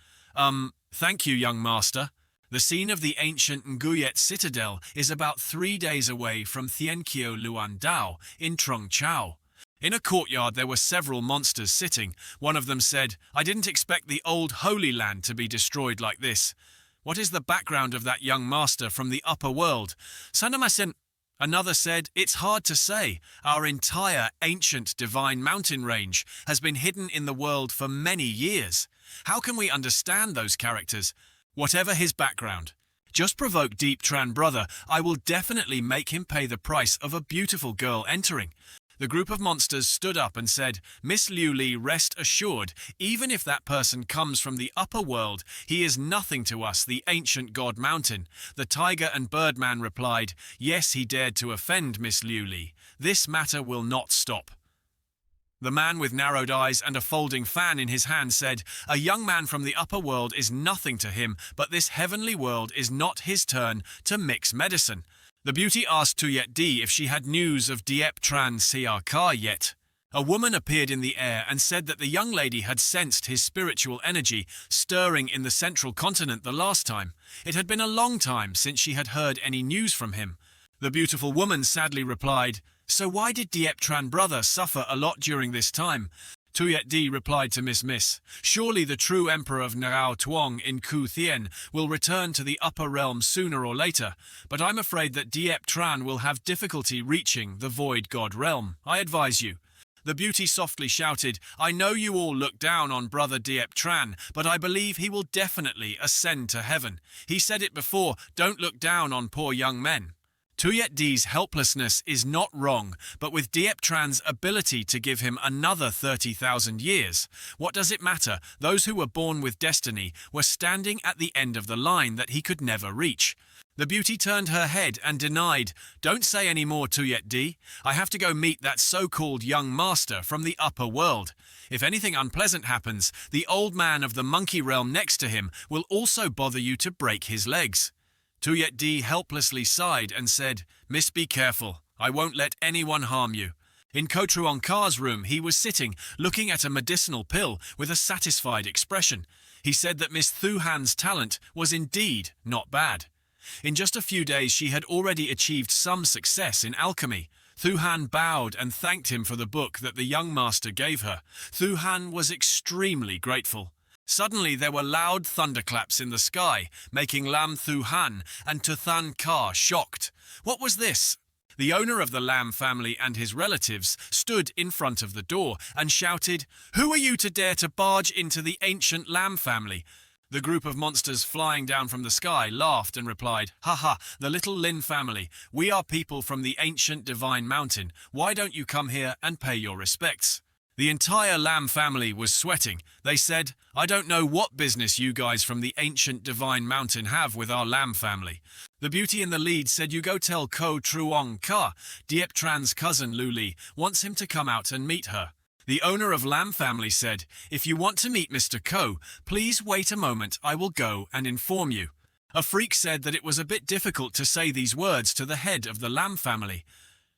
A: Thank you, young master. The scene of the ancient Nguyet citadel is about 3 days away from Thienkio Luan Dao in Trung Chau. In a courtyard there were several monsters sitting. One of them said, "I didn't expect the old Holy Land to be destroyed like this. What is the background of that young master from the upper world?" Sanamasen. Another said, "It's hard to say. Our entire ancient divine mountain range has been hidden in the world for many years. How can we understand those characters? Whatever his background. Just provoke Deep Tran brother. I will definitely make him pay the price of a beautiful girl entering." The group of monsters stood up and said, "Miss Liu Li, rest assured, even if that person comes from the upper world, he is nothing to us, the ancient god mountain." The tiger and birdman replied, "Yes, he dared to offend Miss Liu Li. This matter will not stop." The man with narrowed eyes and a folding fan in his hand said, "A young man from the upper world is nothing to him, but this heavenly world is not his turn to mix medicine." The beauty asked Tuyet Di if she had news of Diep Tran Siar Ka yet. A woman appeared in the air and said that the young lady had sensed his spiritual energy stirring in the central continent the last time. It had been a long time since she had heard any news from him. The beautiful woman sadly replied, "So why did Diep Tran brother suffer a lot during this time?" Tuyet Di replied to Miss, "Surely the true emperor of Nao Tuong in Ku Thien will return to the upper realm sooner or later, but I'm afraid that Diep Tran will have difficulty reaching the void god realm. I advise you." The beauty softly shouted, "I know you all look down on Brother Diep Tran, but I believe he will definitely ascend to heaven. He said it before, don't look down on poor young men." Tuyet D's helplessness is not wrong, but with Diep Tran's ability to give him another 30,000 years, what does it matter? Those who were born with destiny were standing at the end of the line that he could never reach. The beauty turned her head and denied, "Don't say any more, Tuyet D. I have to go meet that so-called young master from the upper world. If anything unpleasant happens, the old man of the monkey realm next to him will also bother you to break his legs." Tuyet D helplessly sighed and said, "Miss, be careful. I won't let anyone harm you." In Kotruong Ka's room, he was sitting, looking at a medicinal pill with a satisfied expression. He said that Miss Thu Han's talent was indeed not bad. In just a few days, she had already achieved some success in alchemy. Thu Han bowed and thanked him for the book that the young master gave her. Thu Han was extremely grateful. Suddenly there were loud thunderclaps in the sky, making Lam Thu Han and Tuthan Ka shocked. What was this? The owner of the Lam family and his relatives stood in front of the door and shouted, "Who are you to dare to barge into the ancient Lam family?" The group of monsters flying down from the sky laughed and replied, "Ha ha, the little Lin family. We are people from the ancient divine mountain. Why don't you come here and pay your respects?" The entire Lam family was sweating. They said, "I don't know what business you guys from the ancient divine mountain have with our Lam family." The beauty in the lead said, "You go tell Ko Truong Ka, Diep Tran's cousin Lu Li, wants him to come out and meet her." The owner of Lam family said, "If you want to meet Mr. Ko, please wait a moment, I will go and inform you." A freak said that it was a bit difficult to say these words to the head of the Lam family.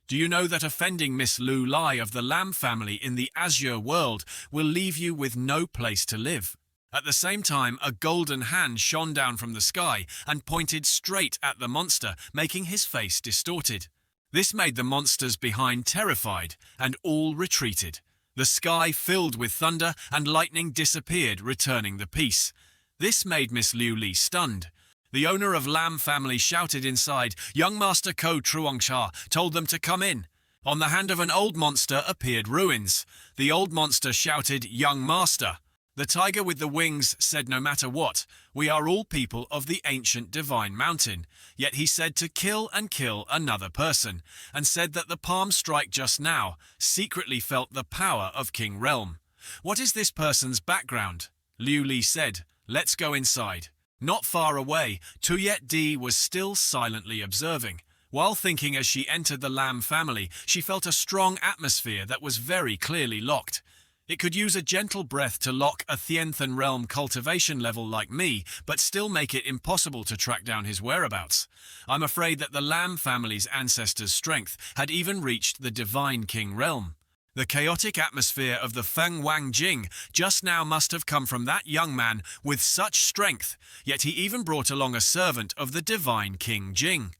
A: "Do you know that offending Miss Lu Lai of the Lam family in the Azure world will leave you with no place to live?" At the same time, a golden hand shone down from the sky and pointed straight at the monster, making his face distorted. This made the monsters behind terrified, and all retreated. The sky filled with thunder and lightning disappeared, returning the peace. This made Miss Liu Li stunned. The owner of Lam family shouted inside. Young Master Ko Truongcha told them to come in. On the hand of an old monster appeared ruins. The old monster shouted, "Young Master." The tiger with the wings said, "No matter what, we are all people of the ancient divine mountain." Yet he said to kill and kill another person, and said that the palm strike just now secretly felt the power of King Realm. "What is this person's background?" Liu Li said, "Let's go inside." Not far away, Tuyet Di was still silently observing. While thinking as she entered the Lam family, she felt a strong atmosphere that was very clearly locked. It could use a gentle breath to lock a Thienthan realm cultivation level like me, but still make it impossible to track down his whereabouts. I'm afraid that the Lam family's ancestors' strength had even reached the Divine King realm. The chaotic atmosphere of the Feng Wang Jing just now must have come from that young man with such strength, yet he even brought along a servant of the Divine King Jing.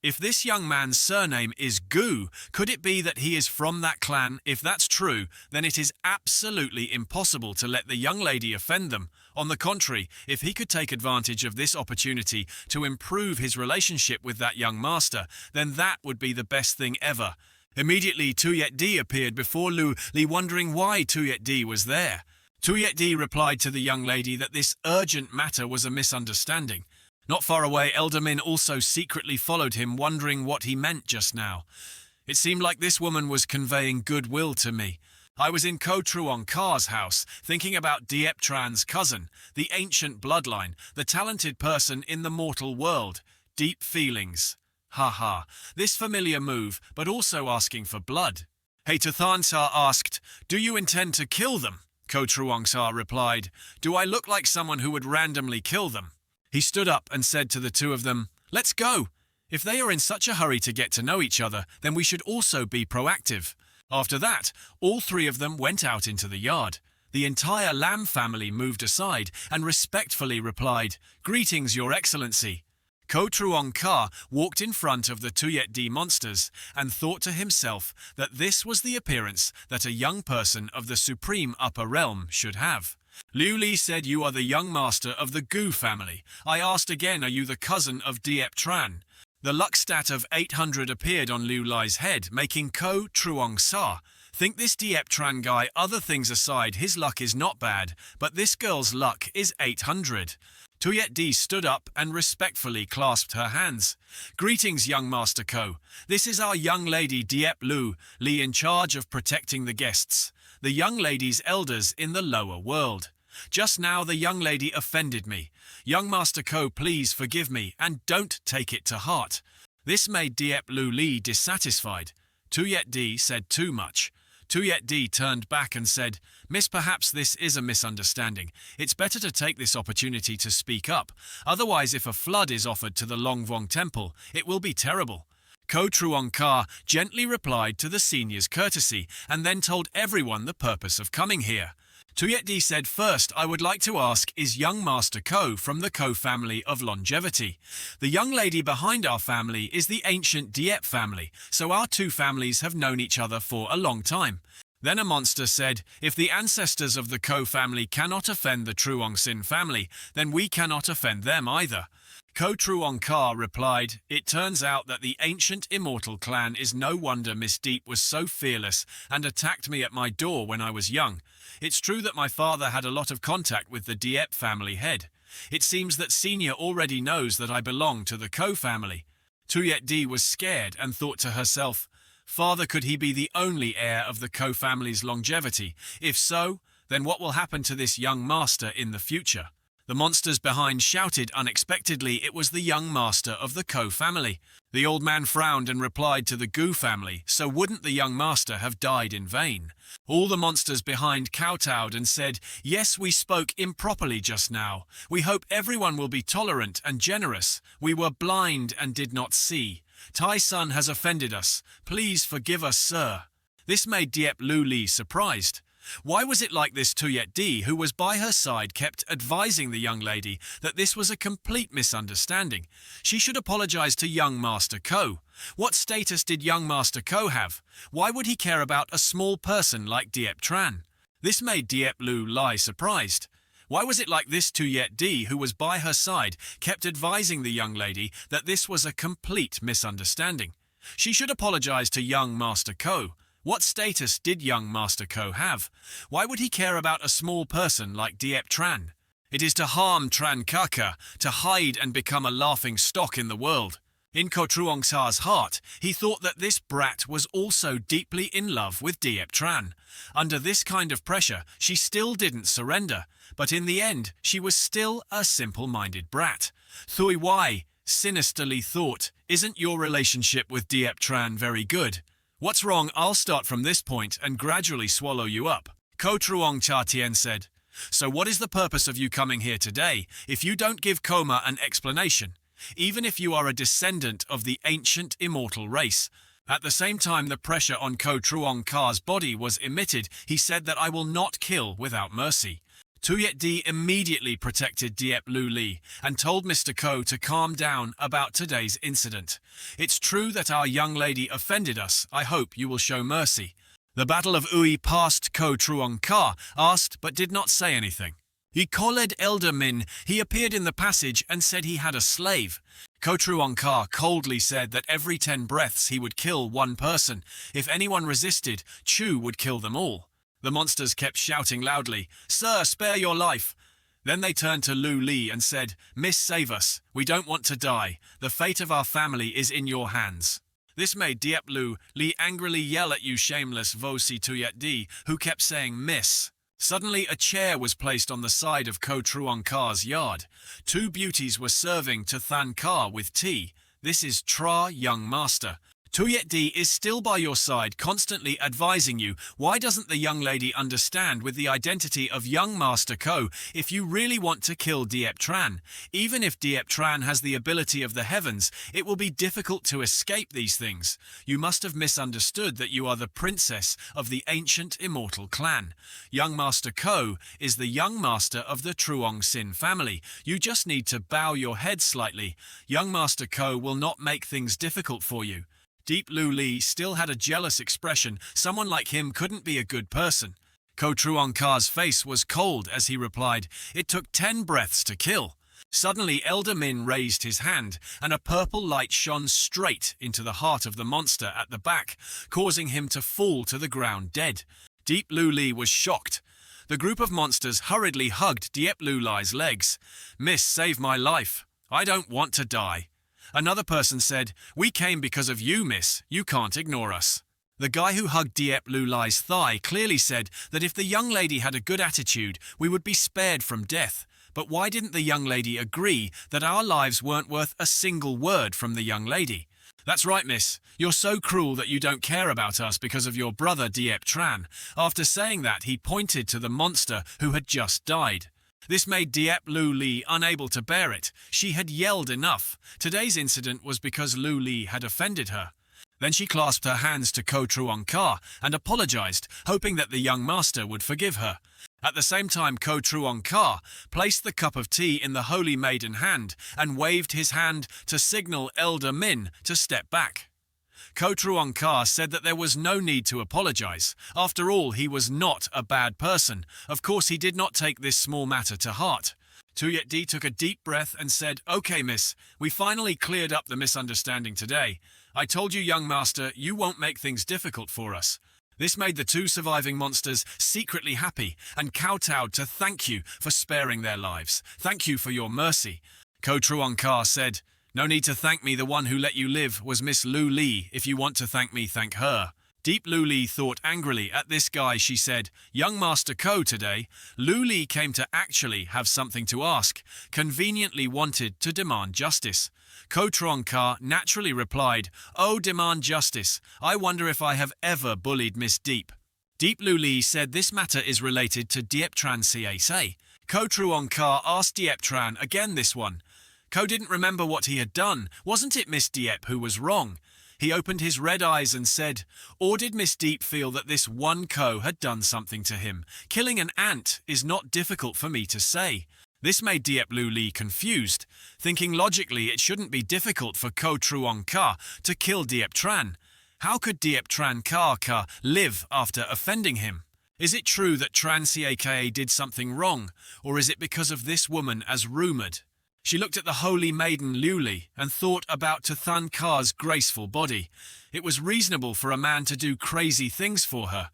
A: If this young man's surname is Gu, could it be that he is from that clan? If that's true, then it is absolutely impossible to let the young lady offend them. On the contrary, if he could take advantage of this opportunity to improve his relationship with that young master, then that would be the best thing ever. Immediately, Tuyet Di appeared before Lu Li, wondering why Tuyet Di was there. Tuyet Di replied to the young lady that this urgent matter was a misunderstanding. Not far away, Elder Min also secretly followed him, wondering what he meant just now. It seemed like this woman was conveying goodwill to me. I was in Ko Truong Ka's house, thinking about Diep Tran's cousin, the ancient bloodline, the talented person in the mortal world. Deep feelings. Ha ha, this familiar move, but also asking for blood. Hey Tuthansa asked, "Do you intend to kill them?" Ko Truongsa replied, "Do I look like someone who would randomly kill them?" He stood up and said to the two of them, "Let's go. If they are in such a hurry to get to know each other, then we should also be proactive." After that, all three of them went out into the yard. The entire Lam family moved aside and respectfully replied, "Greetings, Your Excellency." Ko Truong Ka walked in front of the Tuyet Di monsters and thought to himself that this was the appearance that a young person of the supreme upper realm should have. Liu Li said, "You are the young master of the Gu family. I asked again, are you the cousin of Diep Tran?" The luck stat of 800 appeared on Liu Li's head, making Ko Truong Sa Think this Diep Tran guy, other things aside, his luck is not bad, but this girl's luck is 800. Tuyet D stood up and respectfully clasped her hands. Greetings, young Master Ko. This is our young lady Diep Li in charge of protecting the guests, the young lady's elders in the lower world. Just now the young lady offended me. Young Master Ko, please forgive me and don't take it to heart. This made Diep Li dissatisfied. Tuyet D said too much. Tuyet D turned back and said, Miss, perhaps this is a misunderstanding. It's better to take this opportunity to speak up. Otherwise, if a flood is offered to the Longvong Temple, it will be terrible. Ko Truong Ka gently replied to the senior's courtesy and then told everyone the purpose of coming here. Tuyet D said, first, I would like to ask, is young Master Ko from the Ko family of longevity? The young lady behind our family is the ancient Diep family, so our two families have known each other for a long time. Then a monster said, if the ancestors of the Ko family cannot offend the Truong Sin family, then we cannot offend them either. Ko Truong Ka replied, it turns out that the ancient immortal clan is no wonder Miss Deep was so fearless and attacked me at my door when I was young. It's true that my father had a lot of contact with the Diep family head. It seems that Senior already knows that I belong to the Ko family. Tuyet D was scared and thought to herself, Father, could he be the only heir of the Ko family's longevity? If so, then what will happen to this young master in the future? The monsters behind shouted unexpectedly it was the young master of the Ko family. The old man frowned and replied to the Gu family, so wouldn't the young master have died in vain? All the monsters behind kowtowed and said, yes, we spoke improperly just now. We hope everyone will be tolerant and generous. We were blind and did not see. Tai-sun has offended us. Please forgive us, sir. This made Diep Li surprised. Why was it like this? Tuyet D, who was by her side, kept advising the young lady that this was a complete misunderstanding. She should apologize to young Master Ko. What status did young Master Ko have? Why would he care about a small person like Diep Tran? This made Diep Li surprised. Why was it like this? Tuyet D, who was by her side, kept advising the young lady that this was a complete misunderstanding. She should apologize to young Master Ko. What status did young Master Ko have? Why would he care about a small person like Diep Tran? It is to harm Tran Kaka, to hide and become a laughing stock in the world. In Ko Truong Sa's heart, he thought that this brat was also deeply in love with Diep Tran. Under this kind of pressure, she still didn't surrender, but in the end, she was still a simple-minded brat. Thuy Wai sinisterly thought, isn't your relationship with Diep Tran very good? What's wrong? I'll start from this point and gradually swallow you up. Ko Truong Cha Tien said, so what is the purpose of you coming here today if you don't give Koma an explanation, even if you are a descendant of the ancient immortal race? At the same time the pressure on Ko Truong Ka's body was emitted, he said that I will not kill without mercy. Tuyet D immediately protected Diep Li and told Mr. Ko to calm down about today's incident. It's true that our young lady offended us. I hope you will show mercy. The Battle of Ui passed. Ko Truong Ka asked but did not say anything. He called Elder Min. He appeared in the passage and said he had a slave. Ko Truong Ka coldly said that every 10 breaths he would kill one person. If anyone resisted, Chu would kill them all. The monsters kept shouting loudly, Sir, spare your life. Then they turned to Lu Li and said, Miss, save us. We don't want to die. The fate of our family is in your hands. This made Diep Li angrily yell at you shameless Vo Si Tuyet D, who kept saying, Miss. Suddenly a chair was placed on the side of Ko Truong Ka's yard. 2 beauties were serving to Than Ka with tea. This is Tra, young master. Tuyet D is still by your side, constantly advising you. Why doesn't the young lady understand with the identity of young Master Ko if you really want to kill Diep Tran? Even if Diep Tran has the ability of the heavens, it will be difficult to escape these things. You must have misunderstood that you are the princess of the ancient immortal clan. Young Master Ko is the young master of the Truong Sin family. You just need to bow your head slightly. Young Master Ko will not make things difficult for you. Deep Lu Li still had a jealous expression. Someone like him couldn't be a good person. Ko Truong Ka's face was cold as he replied, it took 10 breaths to kill. Suddenly Elder Min raised his hand, and a purple light shone straight into the heart of the monster at the back, causing him to fall to the ground dead. Deep Lu Li was shocked. The group of monsters hurriedly hugged Diep Lu Li's legs. "Miss, save my life. I don't want to die." Another person said, "We came because of you, miss. You can't ignore us." The guy who hugged Diep Lu Li's thigh clearly said that if the young lady had a good attitude, we would be spared from death. But why didn't the young lady agree that our lives weren't worth a single word from the young lady? "That's right, miss. You're so cruel that you don't care about us because of your brother Diep Tran." After saying that, he pointed to the monster who had just died. This made Diep Lu Li unable to bear it. She had yelled enough. Today's incident was because Lu Li had offended her. Then she clasped her hands to Ko Truong Ka and apologized, hoping that the young master would forgive her. At the same time, Ko Truong Ka placed the cup of tea in the holy maiden hand and waved his hand to signal Elder Min to step back. Ko Truong Ka said that there was no need to apologize. After all, he was not a bad person. Of course, he did not take this small matter to heart. Tuyet Di took a deep breath and said, "Okay, miss, we finally cleared up the misunderstanding today. I told you, young master, you won't make things difficult for us." This made the two surviving monsters secretly happy and kowtowed to thank you for sparing their lives. "Thank you for your mercy." Ko Truong Ka said, "No need to thank me. The one who let you live was Miss Lu Li. If you want to thank me, thank her." Deep Lu Li thought angrily at this guy. She said, "Young Master Ko today, Lu Li came to actually have something to ask, conveniently wanted to demand justice." Ko Truong Ka naturally replied, "Oh, demand justice. I wonder if I have ever bullied Miss Deep." Deep Lu Li said this matter is related to Diep Tran Ca. Ko Truong Ka asked Diep Tran again this one. Ko didn't remember what he had done. Wasn't it Miss Diep who was wrong? He opened his red eyes and said, "Or did Miss Deep feel that this one Ko had done something to him? Killing an ant is not difficult for me to say." This made Diep Lu Li confused, thinking logically it shouldn't be difficult for Ko Truong Ka to kill Diep Tran. How could Diep Tran Ka live after offending him? Is it true that Tran Ca did something wrong, or is it because of this woman as rumoured? She looked at the holy maiden Lu Li and thought about Tathan Ka's graceful body. It was reasonable for a man to do crazy things for her.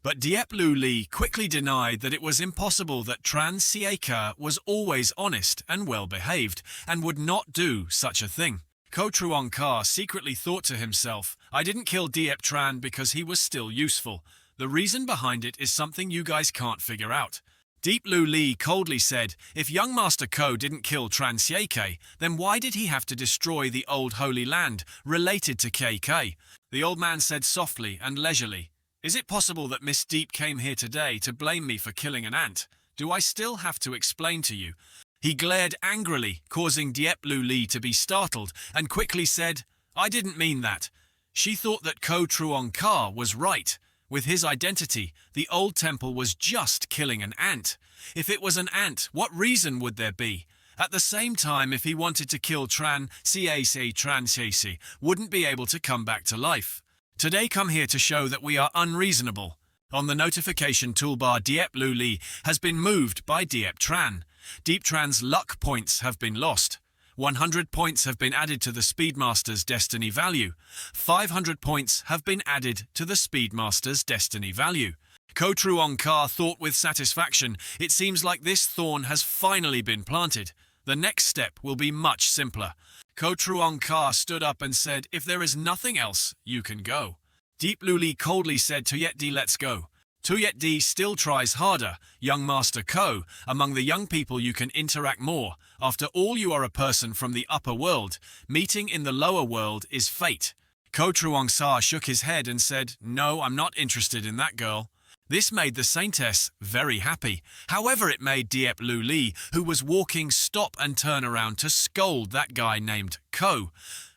A: But Diep Lu Li quickly denied that it was impossible, that Tran Ca was always honest and well-behaved and would not do such a thing. Ko Truong Ka secretly thought to himself, "I didn't kill Diep Tran because he was still useful. The reason behind it is something you guys can't figure out." Deep Lu Li coldly said, "If young Master Ko didn't kill Tran Ca, then why did he have to destroy the old holy land related to KK?" The old man said softly and leisurely, "Is it possible that Miss Deep came here today to blame me for killing an ant? Do I still have to explain to you?" He glared angrily, causing Diep Lu Li to be startled, and quickly said, "I didn't mean that." She thought that Ko Truong Ka was right. With his identity, the old temple was just killing an ant. If it was an ant, what reason would there be? At the same time, if he wanted to kill Tran Ca wouldn't be able to come back to life. Today come here to show that we are unreasonable. On the notification toolbar, Diep Lu Li has been moved by Diep Tran. Diep Tran's luck points have been lost. 100 points have been added to the Speedmaster's destiny value. 500 points have been added to the Speedmaster's destiny value. Ko Truong Ka thought with satisfaction, "It seems like this thorn has finally been planted. The next step will be much simpler." Ko Truong Ka stood up and said, "If there is nothing else, you can go." Deep Lu Li coldly said, "Tuyet Di, let's go." Tuyet Di still tries harder. "Young Master Ko, among the young people you can interact more. After all, you are a person from the upper world. Meeting in the lower world is fate." Ko Truong Sa shook his head and said, "No, I'm not interested in that girl." This made the saintess very happy. However, it made Diep Lu Li, who was walking, stop and turn around to scold that guy named Ko.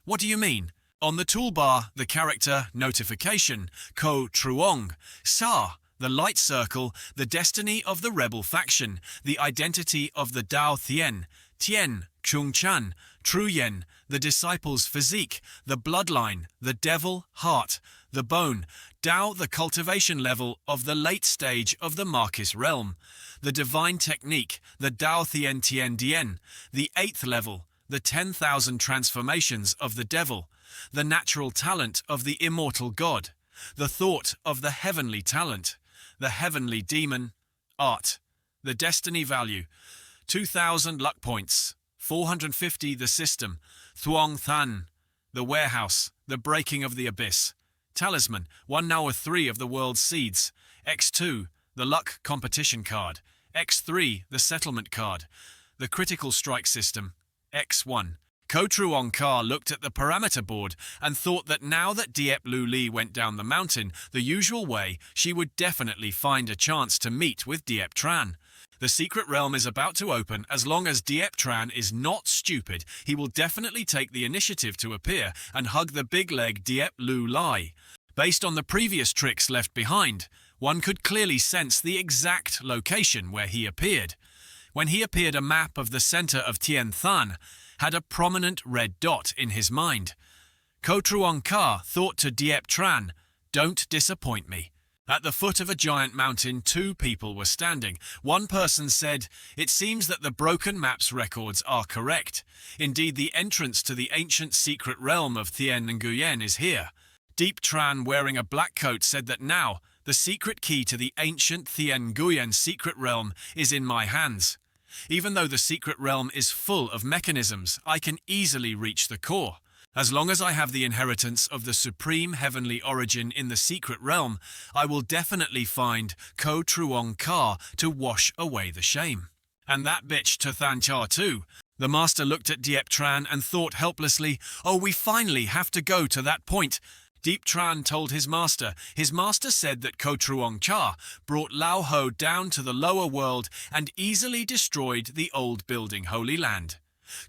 A: "What do you mean?" On the toolbar, the character notification, Ko Truong Sa, the light circle, the destiny of the rebel faction, the identity of the Dao Thien, Tien, Chung Chan, Truyen, the disciple's physique, the bloodline, the devil, heart, The bone, Dao, the cultivation level of the late stage of the Marquis realm. The divine technique, the Dao Tien Tien Dien. The 8th level, the 10,000 transformations of the devil. The natural talent of the immortal god. The thought of the heavenly talent. The heavenly demon. Art. The destiny value, 2,000 luck points. 450 the system. Thuong Than. The warehouse, the breaking of the abyss. Talisman, 1 now 3 of the world's seeds. X2, the luck competition card. X3, the settlement card. The critical strike system. X1. Ko Truong Ka looked at the parameter board and thought that now that Diep Lu Li went down the mountain the usual way, she would definitely find a chance to meet with Diep Tran. The secret realm is about to open. As long as Diep Tran is not stupid, he will definitely take the initiative to appear and hug the big leg Diep Lu Lai. Based on the previous tricks left behind, one could clearly sense the exact location where he appeared. When he appeared, a map of the center of Tien Than had a prominent red dot in his mind. Ko Truong Ka thought to Diep Tran, "Don't disappoint me." At the foot of a giant mountain, 2 people were standing. One person said, "It seems that the broken map's records are correct. Indeed, the entrance to the ancient secret realm of Thien Nguyen is here." Diep Tran, wearing a black coat, said that now, the secret key to the ancient Thien Nguyen secret realm is in my hands. Even though the secret realm is full of mechanisms, I can easily reach the core. As long as I have the inheritance of the supreme heavenly origin in the secret realm, I will definitely find Ko Truong Ka to wash away the shame. And that bitch to Than Cha too. The master looked at Diep Tran and thought helplessly, "Oh, we finally have to go to that point." Diep Tran told his master. His master said that Ko Truong Cha brought Lao Ho down to the lower world and easily destroyed the old building Holy Land.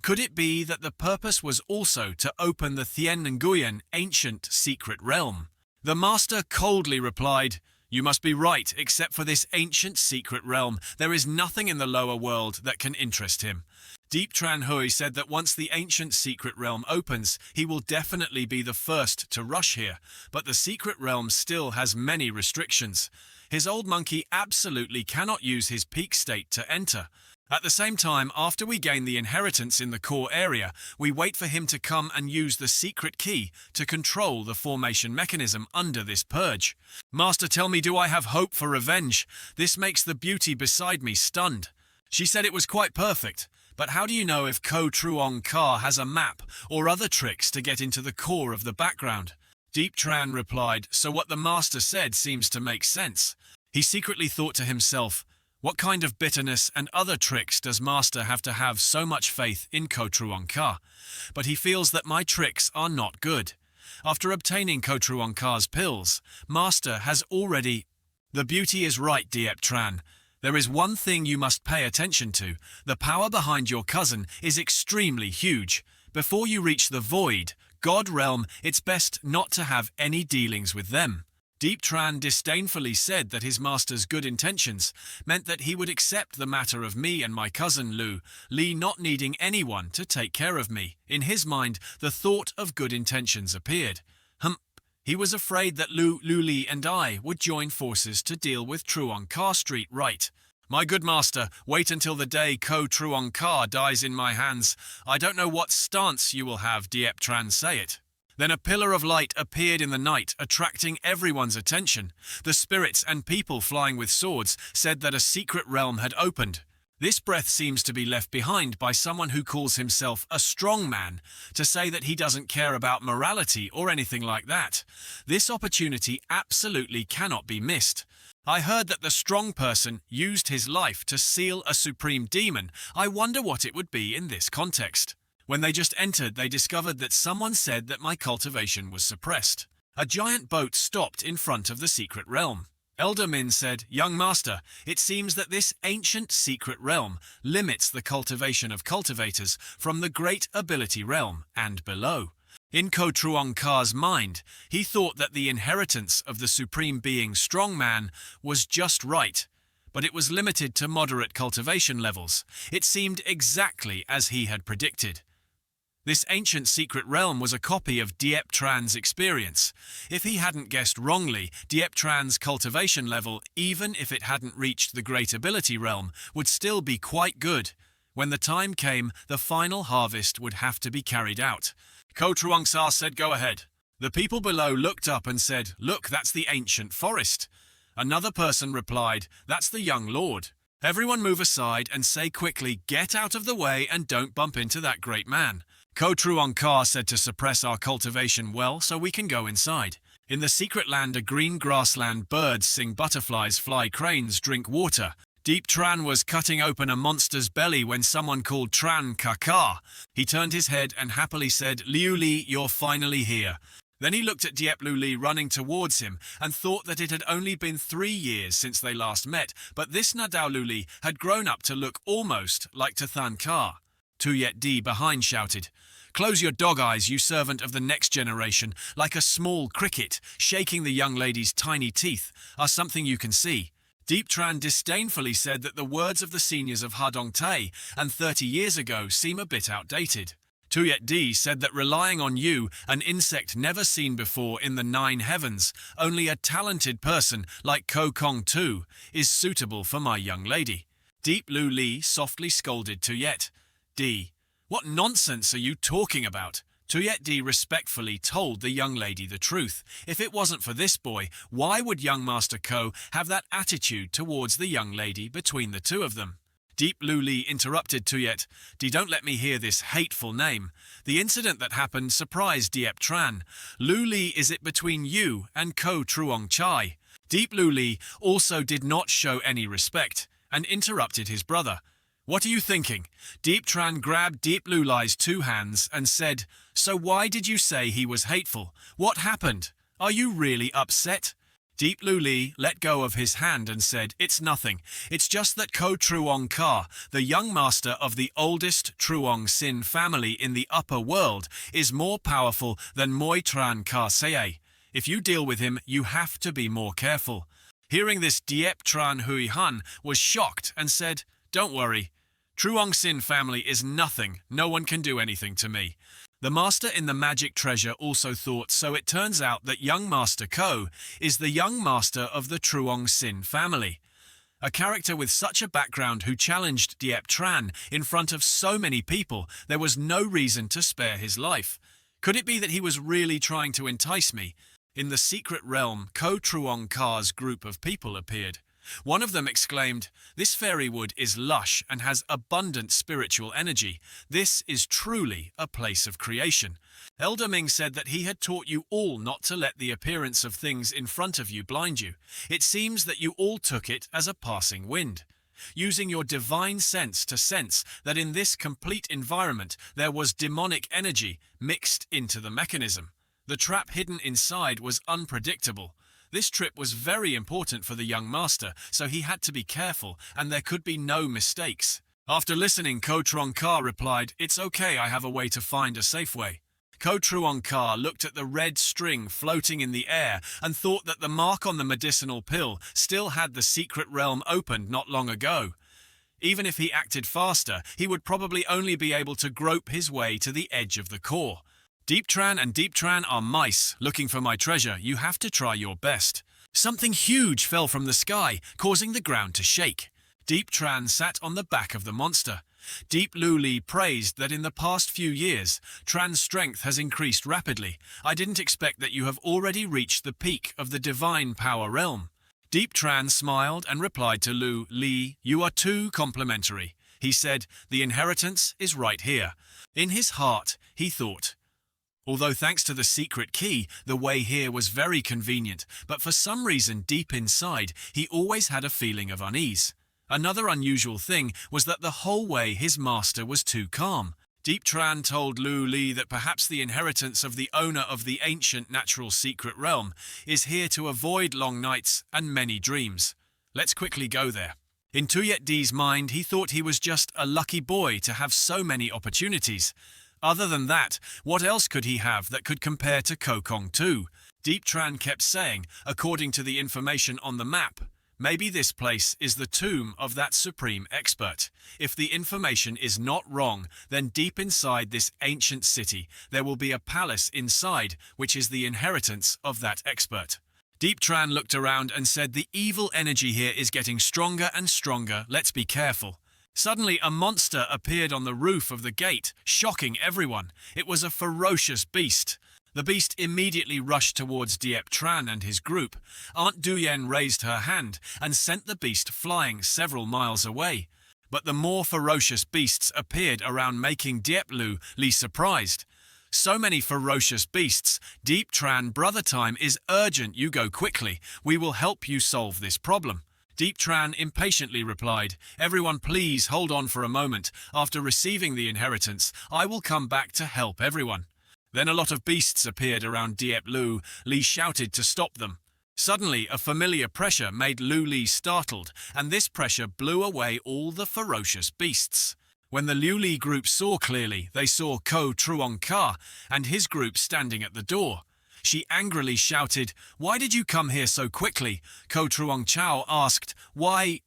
A: Could it be that the purpose was also to open the Thien Nguyen ancient secret realm? The master coldly replied, "You must be right, except for this ancient secret realm. There is nothing in the lower world that can interest him." Diep Tran Hui said that once the ancient secret realm opens, he will definitely be the first to rush here, but the secret realm still has many restrictions. His old monkey absolutely cannot use his peak state to enter. At the same time, after we gain the inheritance in the core area, we wait for him to come and use the secret key to control the formation mechanism under this purge. "Master, tell me, do I have hope for revenge? This makes the beauty beside me stunned." She said it was quite perfect, but how do you know if Ko Truong Ka has a map or other tricks to get into the core of the background? Diep Tran replied, "So what the master said seems to make sense." He secretly thought to himself, "What kind of bitterness and other tricks does Master have to have so much faith in Ko Truong Ka? But he feels that my tricks are not good. After obtaining Ko Truong Ka's pills, Master has already..." "The beauty is right, Diep Tran. There is one thing you must pay attention to. The power behind your cousin is extremely huge. Before you reach the void, God realm, it's best not to have any dealings with them." Diep Tran disdainfully said that his master's good intentions meant that he would accept the matter of me and my cousin Li not needing anyone to take care of me. In his mind, the thought of good intentions appeared. He was afraid that Li and I would join forces to deal with Truong Ka Street, right? "My good master, wait until the day Ko Truong Ka dies in my hands. I don't know what stance you will have," Diep Tran say it. Then a pillar of light appeared in the night, attracting everyone's attention. The spirits and people flying with swords said that a secret realm had opened. This breath seems to be left behind by someone who calls himself a strong man, to say that he doesn't care about morality or anything like that. This opportunity absolutely cannot be missed. I heard that the strong person used his life to seal a supreme demon. I wonder what it would be in this context. When they just entered, they discovered that someone said that my cultivation was suppressed. A giant boat stopped in front of the secret realm. Elder Min said, "Young master, it seems that this ancient secret realm limits the cultivation of cultivators from the great ability realm and below." In Ko Truong Ka's mind, he thought that the inheritance of the supreme being strongman was just right, but it was limited to moderate cultivation levels. It seemed exactly as he had predicted. This ancient secret realm was a copy of Diep Tran's experience. If he hadn't guessed wrongly, Diep Tran's cultivation level, even if it hadn't reached the Great Ability realm, would still be quite good. When the time came, the final harvest would have to be carried out. Ko Truongsa said, "Go ahead." The people below looked up and said, "Look, that's the ancient forest." Another person replied, "That's the young lord." Everyone move aside and say quickly, "Get out of the way and don't bump into that great man." Ko Truongka said to suppress our cultivation well so we can go inside. In the secret land, a green grassland, birds sing, butterflies fly, cranes drink water. Deep Tran was cutting open a monster's belly when someone called Tran Kaka. He turned his head and happily said, "Liu Li, you're finally here." Then he looked at Diep Liu Li running towards him and thought that it had only been 3 years since they last met, but this Nadao Liu Li had grown up to look almost like Tathan Ka. Tuyet Di behind shouted, "Close your dog eyes, you servant of the next generation, like a small cricket, shaking the young lady's tiny teeth, are something you can see." Deep Tran disdainfully said that the words of the seniors of Hadong Tae and 30 years ago seem a bit outdated. Tuyet Di said that relying on you, an insect never seen before in the 9 heavens, only a talented person like Ko Kong Tu, is suitable for my young lady. Deep Liu Li softly scolded Tuyet Di. "What nonsense are you talking about?" Tuyet Di respectfully told the young lady the truth. If it wasn't for this boy, why would young Master Ko have that attitude towards the young lady between the two of them? Deep Liu Li interrupted Tuyet Di, "Don't let me hear this hateful name. The incident that happened surprised Diep Tran. Liu Li, is it between you and Ko Truong Chai?" Deep Liu Li also did not show any respect and interrupted his brother. "What are you thinking?" Deep Tran grabbed Deep Liu Li's 2 hands and said, "So why did you say he was hateful? What happened? Are you really upset?" Deep Liu Li let go of his hand and said, "It's nothing. It's just that Ko Truong Ka, the young master of the oldest Truong Sin family in the upper world, is more powerful than Moi Tran Ka Seye. If you deal with him, you have to be more careful." Hearing this, Diep Tran Hui Han was shocked and said, "Don't worry. Truong Sin family is nothing. No one can do anything to me." The master in the magic treasure also thought, so it turns out that young Master Ko is the young master of the Truong Sin family. A character with such a background who challenged Diep Tran in front of so many people, there was no reason to spare his life. Could it be that he was really trying to entice me? In the secret realm, Ko Truong Ka's group of people appeared. One of them exclaimed, "This fairy wood is lush and has abundant spiritual energy. This is truly a place of creation." Elder Ming said that he had taught you all not to let the appearance of things in front of you blind you. It seems that you all took it as a passing wind. Using your divine sense to sense that in this complete environment there was demonic energy mixed into the mechanism. The trap hidden inside was unpredictable. This trip was very important for the young master, so he had to be careful, and there could be no mistakes. After listening, Ko Truong Ka replied, "It's okay, I have a way to find a safe way." Ko Truong Ka looked at the red string floating in the air and thought that the mark on the medicinal pill still had the secret realm opened not long ago. Even if he acted faster, he would probably only be able to grope his way to the edge of the core. Deep Tran and Deep Tran are mice looking for my treasure. You have to try your best. Something huge fell from the sky, causing the ground to shake. Deep Tran sat on the back of the monster. Deep Liu Li praised that in the past few years, Tran's strength has increased rapidly. I didn't expect that you have already reached the peak of the divine power realm. Deep Tran smiled and replied to Liu Li, "You are too complimentary." He said, "The inheritance is right here." In his heart, he thought, although thanks to the secret key, the way here was very convenient, but for some reason deep inside, he always had a feeling of unease. Another unusual thing was that the whole way his master was too calm. Deep Tran told Liu Li that perhaps the inheritance of the owner of the ancient natural secret realm is here to avoid long nights and many dreams. Let's quickly go there. In Tuyet Di's mind, he thought he was just a lucky boy to have so many opportunities. Other than that, what else could he have that could compare to Ko Kong Tu? Deep Tran kept saying, according to the information on the map, Maybe this place is the tomb of that supreme expert. If the information is not wrong, then deep inside this ancient city, there will be a palace inside, which is the inheritance of that expert. Deep Tran looked around and said, the evil energy here is getting stronger and stronger, let's be careful. Suddenly, a monster appeared on the roof of the gate, shocking everyone. It was a ferocious beast. The beast immediately rushed towards Diep Tran and his group. Aunt Duyen raised her hand and sent the beast flying several miles away. But the more ferocious beasts appeared around, making Diep Li surprised. So many ferocious beasts. Deep Tran, brother, time is urgent, you go quickly. We will help you solve this problem. Deep Tran impatiently replied, everyone please hold on for a moment. After receiving the inheritance, I will come back to help everyone. Then a lot of beasts appeared around Diep Li shouted to stop them. Suddenly, a familiar pressure made Li startled, and this pressure blew away all the ferocious beasts. When the Li group saw clearly, they saw Ko Truong Ka and his group standing at the door. She angrily shouted, why did you come here so quickly? Ko Truong Chao asked, why?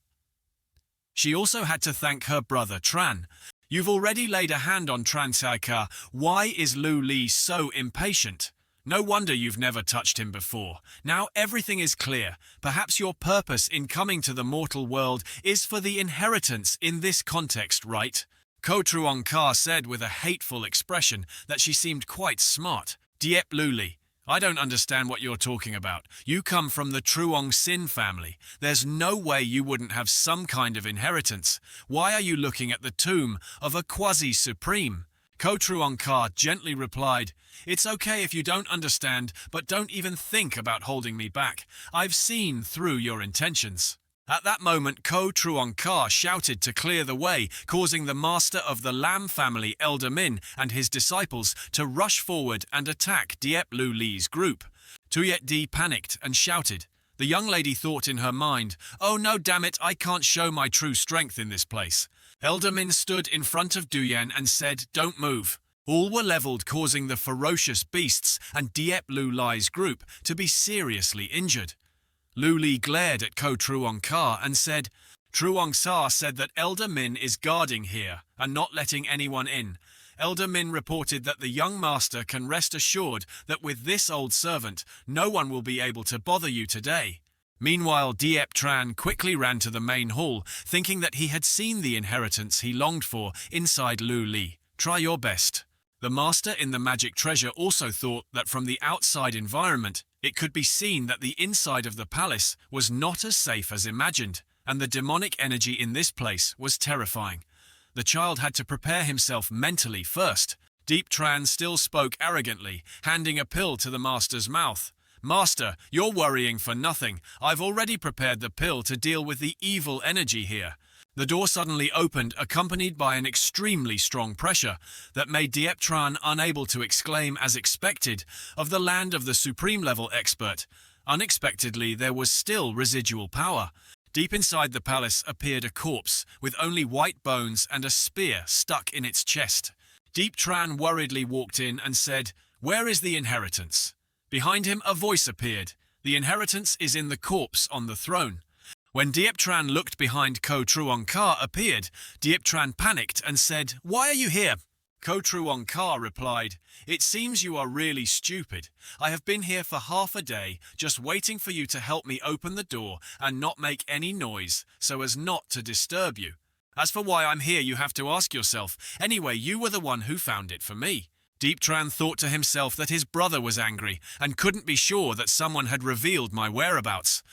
A: She also had to thank her brother Tran. You've already laid a hand on Tran Saika. Why is Li so impatient? No wonder you've never touched him before. Now everything is clear. Perhaps your purpose in coming to the mortal world is for the inheritance in this context, right? Ko Truong Ka said with a hateful expression that she seemed quite smart. Diep Li, I don't understand what you're talking about. You come from the Truong Sin family. There's no way you wouldn't have some kind of inheritance. Why are you looking at the tomb of a quasi-supreme? Ko Truong Ka gently replied, it's okay if you don't understand, but don't even think about holding me back. I've seen through your intentions. At that moment, Ko Truong Ka shouted to clear the way, causing the master of the Lam family, Elder Min, and his disciples to rush forward and attack Diep Li's group. Tuyet Di panicked and shouted. The young lady thought in her mind, oh no, damn it, I can't show my true strength in this place. Elder Min stood in front of Duyan and said, don't move. All were leveled, causing the ferocious beasts and Diep Li's group to be seriously injured. Li glared at Ko Truong Ka and said, Truong Sa said that Elder Min is guarding here and not letting anyone in. Elder Min reported that the young master can rest assured that with this old servant, no one will be able to bother you today. Meanwhile, Diep Tran quickly ran to the main hall, thinking that he had seen the inheritance he longed for inside Li. Try your best. The master in the magic treasure also thought that from the outside environment, it could be seen that the inside of the palace was not as safe as imagined, and the demonic energy in this place was terrifying. The child had to prepare himself mentally first. Deep Tran still spoke arrogantly, handing a pill to the master's mouth. Master, you're worrying for nothing. I've already prepared the pill to deal with the evil energy here. The door suddenly opened, accompanied by an extremely strong pressure that made Diep Tran unable to exclaim as expected of the land of the supreme-level expert. Unexpectedly, there was still residual power. Deep inside the palace appeared a corpse with only white bones and a spear stuck in its chest. Deep Tran worriedly walked in and said, where is the inheritance? Behind him, a voice appeared. The inheritance is in the corpse on the throne. When Diep Tran looked behind, Ko Truong Ka appeared. Diep Tran panicked and said, why are you here? Ko Truong Ka replied, it seems you are really stupid. I have been here for half a day, just waiting for you to help me open the door and not make any noise, so as not to disturb you. As for why I'm here, you have to ask yourself. Anyway, you were the one who found it for me. Deep Tran thought to himself that his brother was angry and couldn't be sure that someone had revealed my whereabouts.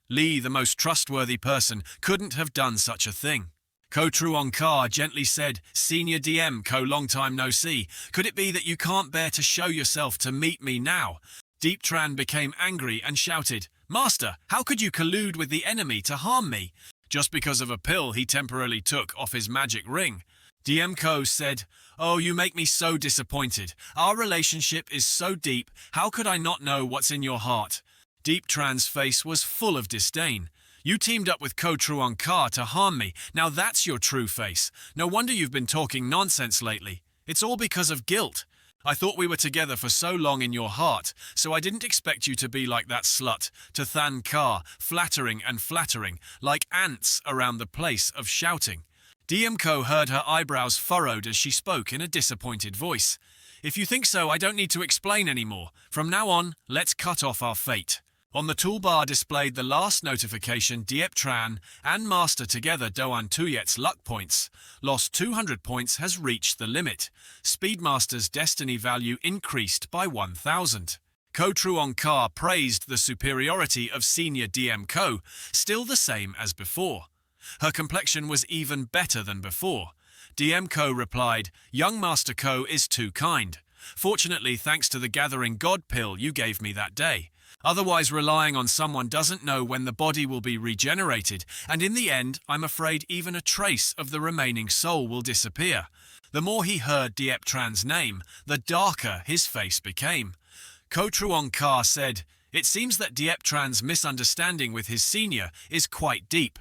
A: Li, the most trustworthy person, couldn't have done such a thing. Ko Truong Ka gently said, Senior DM, Ko, long time no see. Could it be that you can't bear to show yourself to meet me now? Deep Tran became angry and shouted, Master, how could you collude with the enemy to harm me? Just because of a pill he temporarily took off his magic ring. DM Ko said, oh, you make me so disappointed. Our relationship is so deep, how could I not know what's in your heart? Deep Tran's face was full of disdain. You teamed up with Ko Truong Ka to harm me. Now that's your true face. No wonder you've been talking nonsense lately. It's all because of guilt. I thought we were together for so long in your heart, so I didn't expect you to be like that slut, to than ka, flattering and flattering, like ants around the place of shouting. Diemko heard her eyebrows furrowed as she spoke in a disappointed voice. If you think so, I don't need to explain anymore. From now on, let's cut off our fate. On the toolbar displayed the last notification. Diep Tran and Master together Doan Tuyet's luck points. Lost 200 points has reached the limit. Speedmaster's destiny value increased by 1,000. Ko Truong Ka praised the superiority of senior DM Ko, still the same as before. Her complexion was even better than before. DM Ko replied, "Young Master Ko is too kind. Fortunately, thanks to the gathering god pill you gave me that day. Otherwise, relying on someone doesn't know when the body will be regenerated, and in the end, I'm afraid even a trace of the remaining soul will disappear." The more he heard Diep Tran's name, the darker his face became. Ko Truong Ka said, "It seems that Diep Tran's misunderstanding with his senior is quite deep."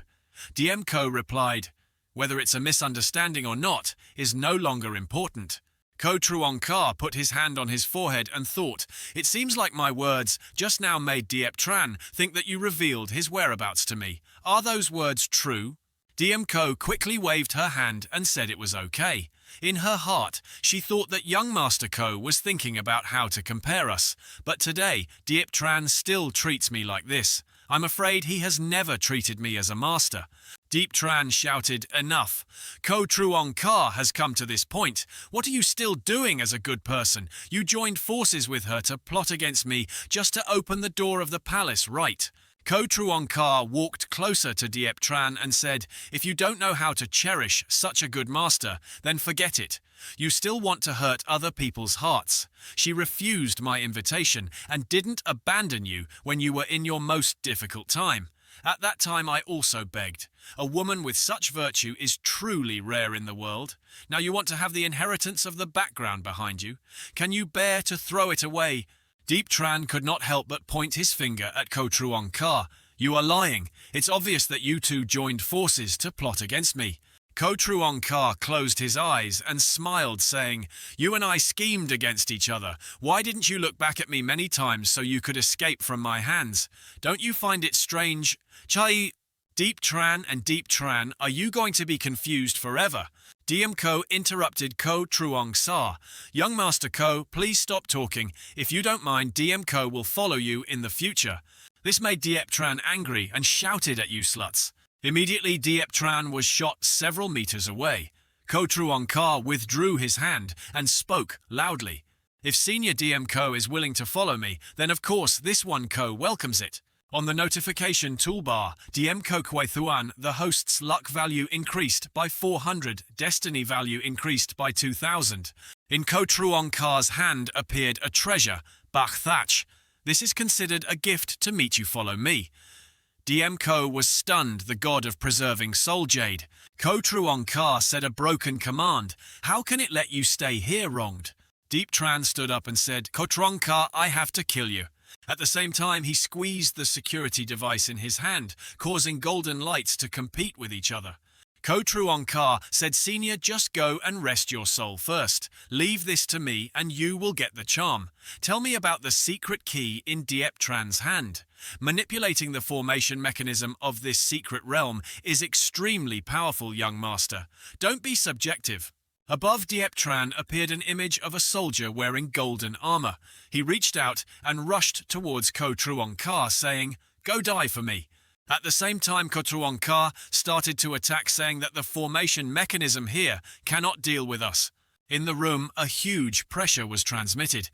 A: DM Ko replied, "Whether it's a misunderstanding or not is no longer important." Ko Truong Ka put his hand on his forehead and thought, "It seems like my words just now made Diep Tran think that you revealed his whereabouts to me. Are those words true?" DM Ko quickly waved her hand and said it was okay. In her heart, she thought that young Master Ko was thinking about how to compare us. But today, Diep Tran still treats me like this. I'm afraid he has never treated me as a master. Diep Tran shouted, "Enough. Ko Truong Ka has come to this point. What are you still doing as a good person? You joined forces with her to plot against me just to open the door of the palace, right?" Ko Truong Ka walked closer to Diep Tran and said, "If you don't know how to cherish such a good master, then forget it. You still want to hurt other people's hearts. She refused my invitation and didn't abandon you when you were in your most difficult time. At that time I also begged. A woman with such virtue is truly rare in the world. Now you want to have the inheritance of the background behind you. Can you bear to throw it away?" Diep Tran could not help but point his finger at Ko Truong Ka. "You are lying. It's obvious that you two joined forces to plot against me." Ko Truong Ka closed his eyes and smiled, saying, "You and I schemed against each other. Why didn't you look back at me many times so you could escape from my hands? Don't you find it strange? Chai, Diep Tran and Diep Tran, are you going to be confused forever?" DM Ko interrupted Ko Truong Sa. "Young Master Ko, please stop talking. If you don't mind, DM Ko will follow you in the future." This made Diep Tran angry and shouted at you sluts. Immediately, Diep Tran was shot several meters away. Ko Truong Ka withdrew his hand and spoke loudly. "If Senior DM Ko is willing to follow me, then of course this one Ko welcomes it." On the notification toolbar, DM Ko Kwe Thuan, the host's luck value increased by 400, destiny value increased by 2,000. In Ko Truong Ka's hand appeared a treasure, Bach Thatch. This is considered a gift to meet you follow me. DM Ko was stunned, the god of preserving soul jade. Ko Truong Ka said a broken command. "How can it let you stay here wronged?" Diep Tran stood up and said, "Ko Truong Ka, I have to kill you." At the same time, he squeezed the security device in his hand, causing golden lights to compete with each other. Ko Truong Ka said, "Senior, just go and rest your soul first. Leave this to me and you will get the charm. Tell me about the secret key in Diep Tran's hand. Manipulating the formation mechanism of this secret realm is extremely powerful, young master. Don't be subjective." Above Diep Tran appeared an image of a soldier wearing golden armor. He reached out and rushed towards Ko Truong Ka, saying, "Go die for me." At the same time, Ko Truong Ka started to attack, saying that the formation mechanism here cannot deal with us. In the room, a huge pressure was transmitted.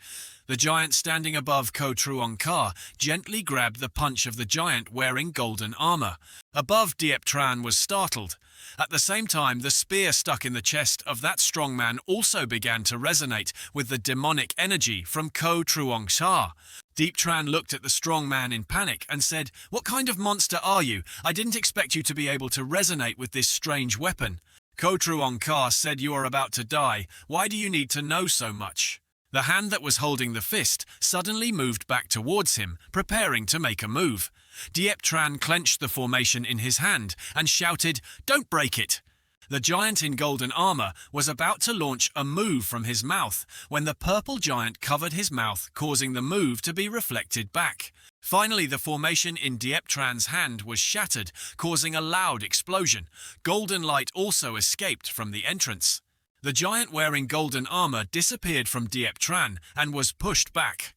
A: The giant standing above Ko Truong Ka gently grabbed the punch of the giant wearing golden armor. Above, Diep Tran was startled. At the same time, the spear stuck in the chest of that strong man also began to resonate with the demonic energy from Ko Truong Sha. Diep Tran looked at the strong man in panic and said, "What kind of monster are you? I didn't expect you to be able to resonate with this strange weapon." Ko Truong Ka said, "You are about to die. Why do you need to know so much?" The hand that was holding the fist suddenly moved back towards him, preparing to make a move. Diep Tran clenched the formation in his hand and shouted, "Don't break it!" The giant in golden armor was about to launch a move from his mouth when the purple giant covered his mouth, causing the move to be reflected back. Finally, the formation in Diep Tran's hand was shattered, causing a loud explosion. Golden light also escaped from the entrance. The giant wearing golden armor disappeared from Diep Tran and was pushed back.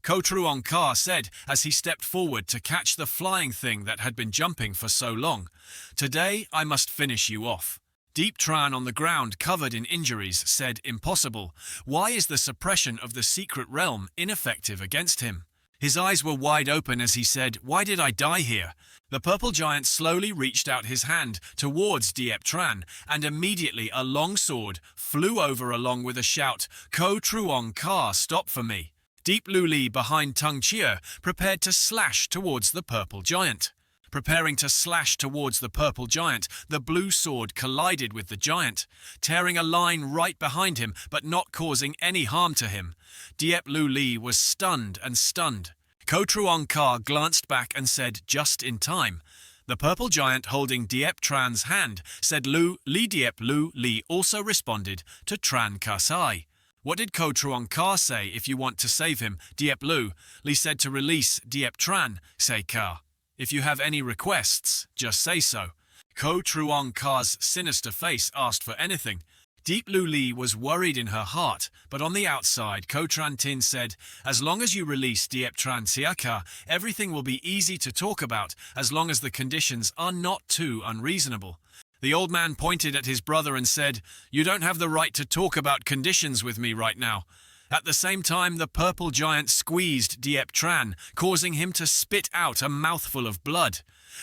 A: Ko Truong Ka said as he stepped forward to catch the flying thing that had been jumping for so long, "Today I must finish you off." Diep Tran on the ground covered in injuries said, "Impossible. Why is the suppression of the secret realm ineffective against him?" His eyes were wide open as he said, "Why did I die here?" The purple giant slowly reached out his hand towards Diep Tran, and immediately a long sword flew over along with a shout, "Ko Truong Ka, stop for me." Deep Luli behind Tung Chia prepared to slash towards the purple giant. Preparing to slash towards the purple giant, the blue sword collided with the giant, tearing a line right behind him but not causing any harm to him. Diep Luli was stunned. Ko Truong Ka glanced back and said, "Just in time." The purple giant holding Diep Tran's hand said Lu Li. Diep Lu Li also responded to Tran Ka Sai. "What did Ko Truong Ka say if you want to save him?" Diep Lu Li said to release Diep Tran, say Ka. "If you have any requests, just say so." Ko Truong Ka's sinister face asked for anything. Deep Lu Li was worried in her heart, but on the outside, Ko Tran Tin said, "As long as you release Diep Tran Siaka, everything will be easy to talk about as long as the conditions are not too unreasonable." The old man pointed at his brother and said, "You don't have the right to talk about conditions with me right now." At the same time, the purple giant squeezed Diep Tran, causing him to spit out a mouthful of blood.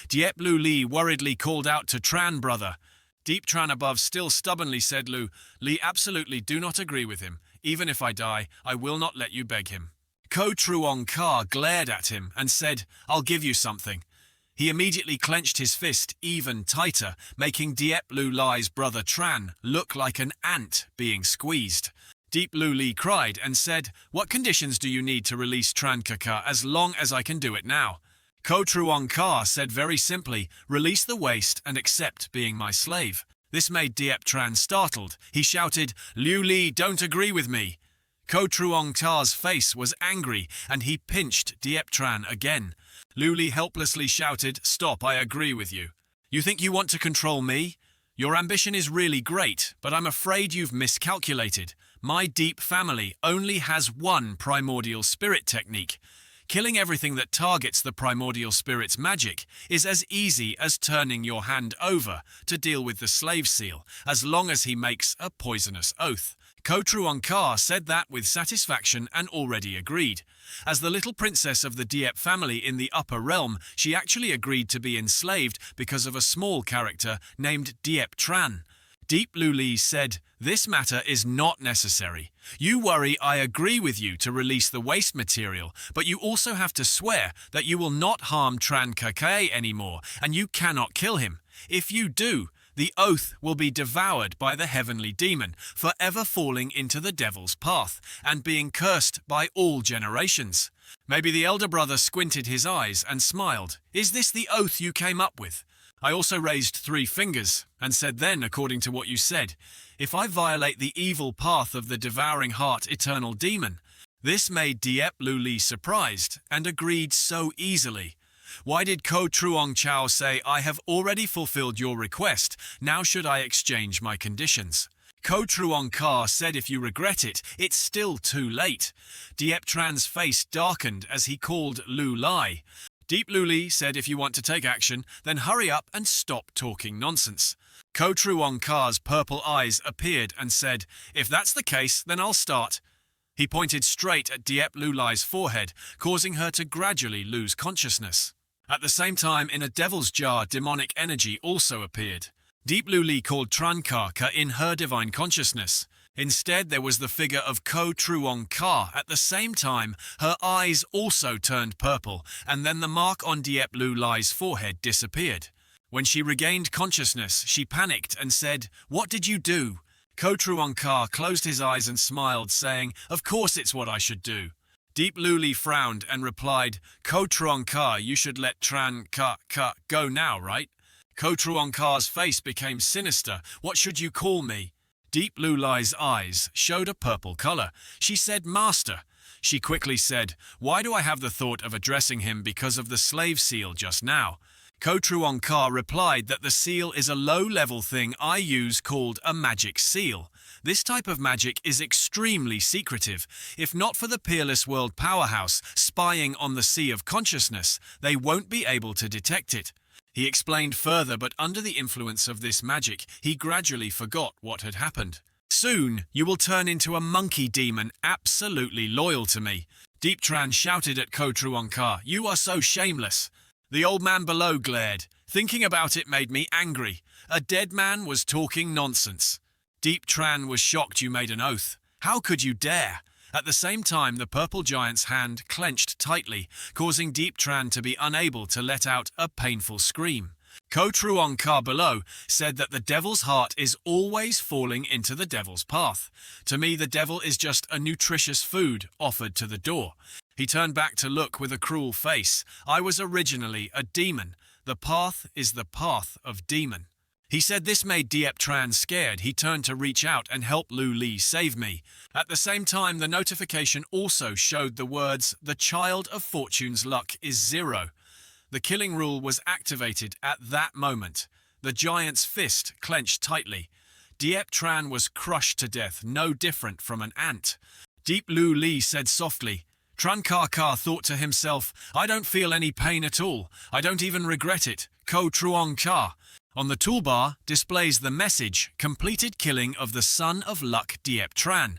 A: Diep Lu Li worriedly called out to Tran brother. Deep Tran above still stubbornly said, "Lu Li, absolutely do not agree with him. Even if I die, I will not let you beg him." Ko Truong Ka glared at him and said, "I'll give you something." He immediately clenched his fist even tighter, making Diep Lu Li's brother Tran look like an ant being squeezed. Deep Lu Li cried and said, "What conditions do you need to release Tran Kaka as long as I can do it now?" Ko Truong Ka said very simply, "Release the waste and accept being my slave." This made Diep Tran startled. He shouted, "Liu Li, don't agree with me." Ko Truong Ka's face was angry and he pinched Diep Tran again. Liu Li helplessly shouted, "Stop, I agree with you. You think you want to control me? Your ambition is really great, but I'm afraid you've miscalculated. My deep family only has one primordial spirit technique. Killing everything that targets the primordial spirit's magic is as easy as turning your hand over to deal with the slave seal, as long as he makes a poisonous oath." Ko Truong Ka said that with satisfaction and already agreed. As the little princess of the Diep family in the upper realm, she actually agreed to be enslaved because of a small character named Diep Tran. Deep Lu Li said, "This matter is not necessary. You worry I agree with you to release the waste material, but you also have to swear that you will not harm Tran Kakae anymore, and you cannot kill him. If you do, the oath will be devoured by the heavenly demon, forever falling into the devil's path, and being cursed by all generations." Maybe the elder brother squinted his eyes and smiled. "Is this the oath you came up with?" I also raised 3 fingers and said, "Then, according to what you said, if I violate the evil path of the devouring heart eternal demon." This made Diep Lu Li surprised and agreed so easily. Why did Ko Truong Chao say, "I have already fulfilled your request, now should I exchange my conditions?" Ko Truong Ka said, "If you regret it, it's still too late." Diep Tran's face darkened as he called Lu Lai. Deep Lu Li said, "If you want to take action, then hurry up and stop talking nonsense." Ko Truong Ka's purple eyes appeared and said, "If that's the case, then I'll start." He pointed straight at Diep Lu Lai's forehead, causing her to gradually lose consciousness. At the same time, in a devil's jar, demonic energy also appeared. Deep Lu Li called Tran Ka in her divine consciousness. Instead, there was the figure of Ko Truong Ka. At the same time, her eyes also turned purple, and then the mark on Diep Lu Lai's forehead disappeared. When she regained consciousness, she panicked and said, "What did you do?" Ko Truong Ka closed his eyes and smiled, saying, "Of course it's what I should do." Deep Lu Li frowned and replied, "Ko Truong Ka, you should let Tran Ka go now, right?" Ko Truongkar's face became sinister. What should you call me? Deep Lulai's eyes showed a purple color. She said, Master. She quickly said, Why do I have the thought of addressing him because of the slave seal just now? Ko Truongkar replied that the seal is a low-level thing I use called a magic seal. This type of magic is extremely secretive. If not for the Peerless World Powerhouse spying on the Sea of Consciousness, they won't be able to detect it. He explained further, but under the influence of this magic, he gradually forgot what had happened. Soon, you will turn into a monkey demon absolutely loyal to me. Deep Tran shouted at Ko Truongkar, You are so shameless. The old man below glared. Thinking about it made me angry. A dead man was talking nonsense. Deep Tran was shocked you made an oath. How could you dare? At the same time, the purple giant's hand clenched tightly, causing Deep Tran to be unable to let out a painful scream. Ko Truongkar below said that the devil's heart is always falling into the devil's path. To me, the devil is just a nutritious food offered to the door. He turned back to look with a cruel face. I was originally a demon. The path is the path of demon. He said this made Diep Tran scared. He turned to reach out and help Lu Li save me. At the same time, the notification also showed the words, The Child of Fortune's luck is 0. The killing rule was activated at that moment. The giant's fist clenched tightly. Diep Tran was crushed to death, no different from an ant. Deep Lu Li said softly, Tran Ka thought to himself, I don't feel any pain at all. I don't even regret it. Ko Truongkar. On the toolbar displays the message, Completed killing of the Son of Luck Diep Tran.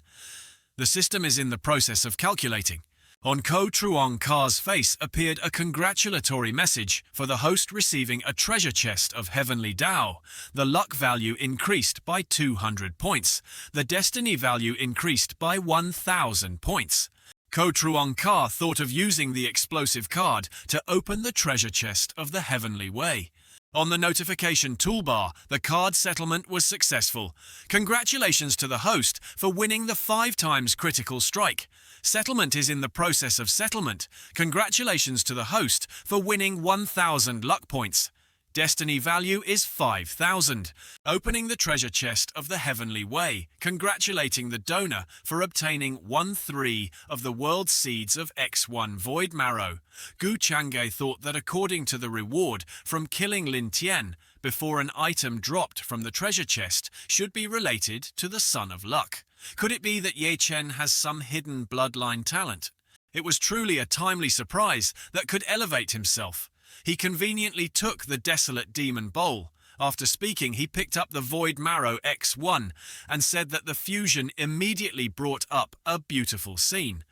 A: The system is in the process of calculating. On Ko Truongkar's face appeared a congratulatory message for the host receiving a treasure chest of heavenly Dao. The luck value increased by 200 points. The destiny value increased by 1,000 points. Ko Truongkar thought of using the explosive card to open the treasure chest of the heavenly way. On the notification toolbar, the card settlement was successful. Congratulations to the host for winning the 5 times critical strike. Settlement is in the process of settlement. Congratulations to the host for winning 1,000 luck points. Destiny value is 5,000. Opening the treasure chest of the heavenly way, congratulating the donor for obtaining 1/3 of the world seeds of X1 Void Marrow. Gu Chang'e thought that according to the reward from killing Lin Tian before an item dropped from the treasure chest should be related to the Son of Luck. Could it be that Ye Chen has some hidden bloodline talent? It was truly a timely surprise that could elevate himself. He conveniently took the desolate demon bowl. After speaking, he picked up the Void Marrow X1 and said that the fusion immediately brought up a beautiful scene.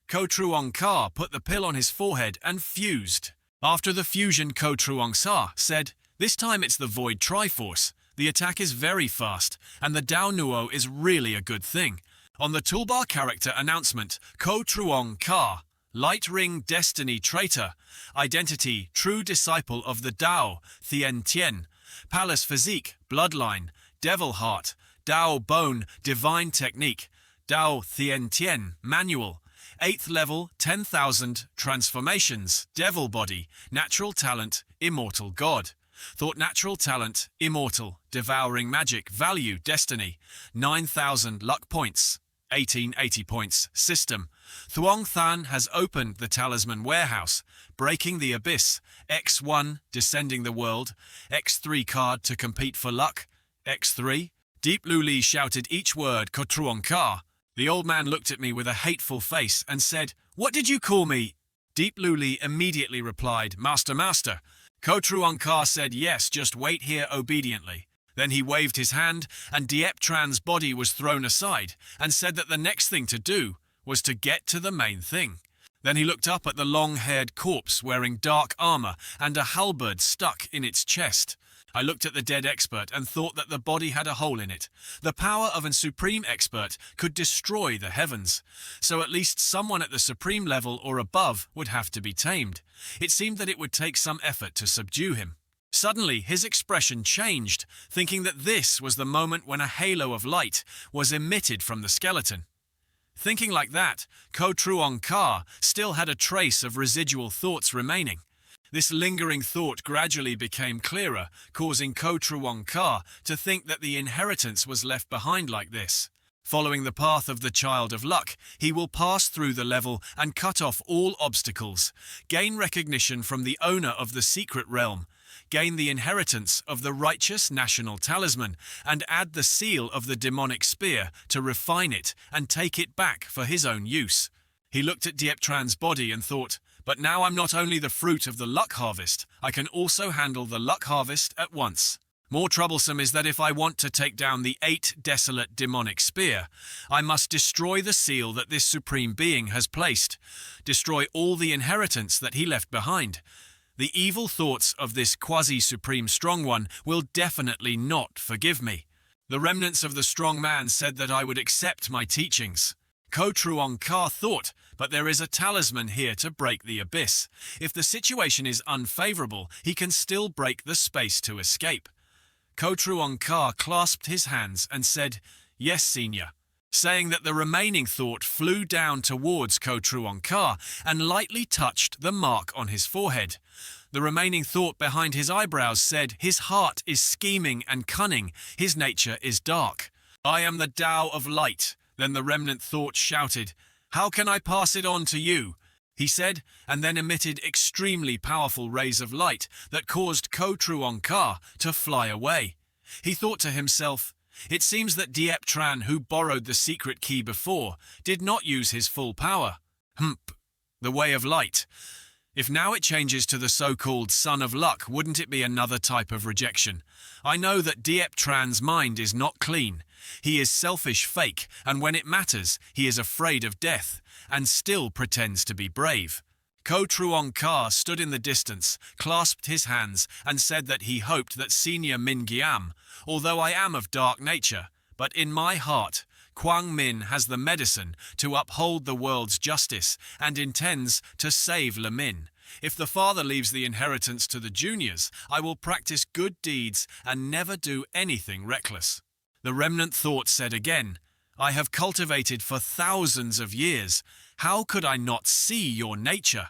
A: Ko Truongkar put the pill on his forehead and fused. After the fusion, Ko Truongkar said, This time it's the Void Triforce. The attack is very fast, and the Dao Nuo is really a good thing. On the toolbar character announcement, Ko Truongkar, Light Ring Destiny Traitor, Identity True Disciple of the Dao, Thien Tien, Palace Physique, Bloodline, Devil Heart, Dao Bone, Divine Technique, Dao Thien Tien, Manual, 8th level, 10,000, Transformations, Devil Body, Natural Talent, Immortal God. Thought Natural Talent, Immortal, Devouring Magic, Value, Destiny, 9,000 Luck Points, 1880 points, System. Thuong Than has opened the Talisman Warehouse, Breaking the Abyss, X1, Descending the World, X3 card to compete for luck, X3. Deep Lu Li shouted each word, Ko Truongkar. The old man looked at me with a hateful face and said, What did you call me? Deep Lu Li immediately replied, Master, Master. Ko Truongkar said, Yes, just wait here obediently. Then he waved his hand, and Diep Tran's body was thrown aside, and said that the next thing to do was to get to the main thing. Then he looked up at the long-haired corpse wearing dark armor and a halberd stuck in its chest. I looked at the dead expert and thought that the body had a hole in it. The power of a supreme expert could destroy the heavens, so at least someone at the supreme level or above would have to be tamed. It seemed that it would take some effort to subdue him. Suddenly, his expression changed, thinking that this was the moment when a halo of light was emitted from the skeleton. Thinking like that, Ko Truongkar still had a trace of residual thoughts remaining. This lingering thought gradually became clearer, causing Ko Truong Ka to think that the inheritance was left behind like this. Following the path of the Child of Luck, he will pass through the level and cut off all obstacles, gain recognition from the owner of the secret realm, gain the inheritance of the righteous national talisman, and add the seal of the demonic spear to refine it and take it back for his own use. He looked at Diep Tran's body and thought, but now I'm not only the fruit of the luck harvest, I can also handle the luck harvest at once. More troublesome is that if I want to take down the 8 desolate demonic spear, I must destroy the seal that this supreme being has placed, destroy all the inheritance that he left behind. The evil thoughts of this quasi-supreme strong one will definitely not forgive me. The remnants of the strong man said that I would accept my teachings. Ko Truong Ka thought, but there is a talisman here to break the abyss. If the situation is unfavorable, he can still break the space to escape. Ko Truong Ka clasped his hands and said, "Yes, senior," saying that the remaining thought flew down towards Ko Truong Ka and lightly touched the mark on his forehead. The remaining thought behind his eyebrows said, "His heart is scheming and cunning, his nature is dark. I am the Tao of light." Then the remnant thought shouted, "How can I pass it on to you?" he said, and then emitted extremely powerful rays of light that caused Ko Truong Ka to fly away. He thought to himself, it seems that Diep Tran, who borrowed the secret key before, did not use his full power. The way of light. If now it changes to the so-called Son of Luck, wouldn't it be another type of rejection? I know that Diep Tran's mind is not clean. He is selfish fake, and when it matters, he is afraid of death, and still pretends to be brave. Ko Truong Ka stood in the distance, clasped his hands, and said that he hoped that Senior Min Giam, although I am of dark nature, but in my heart, Kwang Min has the medicine to uphold the world's justice and intends to save Le Min. If the father leaves the inheritance to the juniors, I will practice good deeds and never do anything reckless. The remnant thought said again, I have cultivated for thousands of years. How could I not see your nature?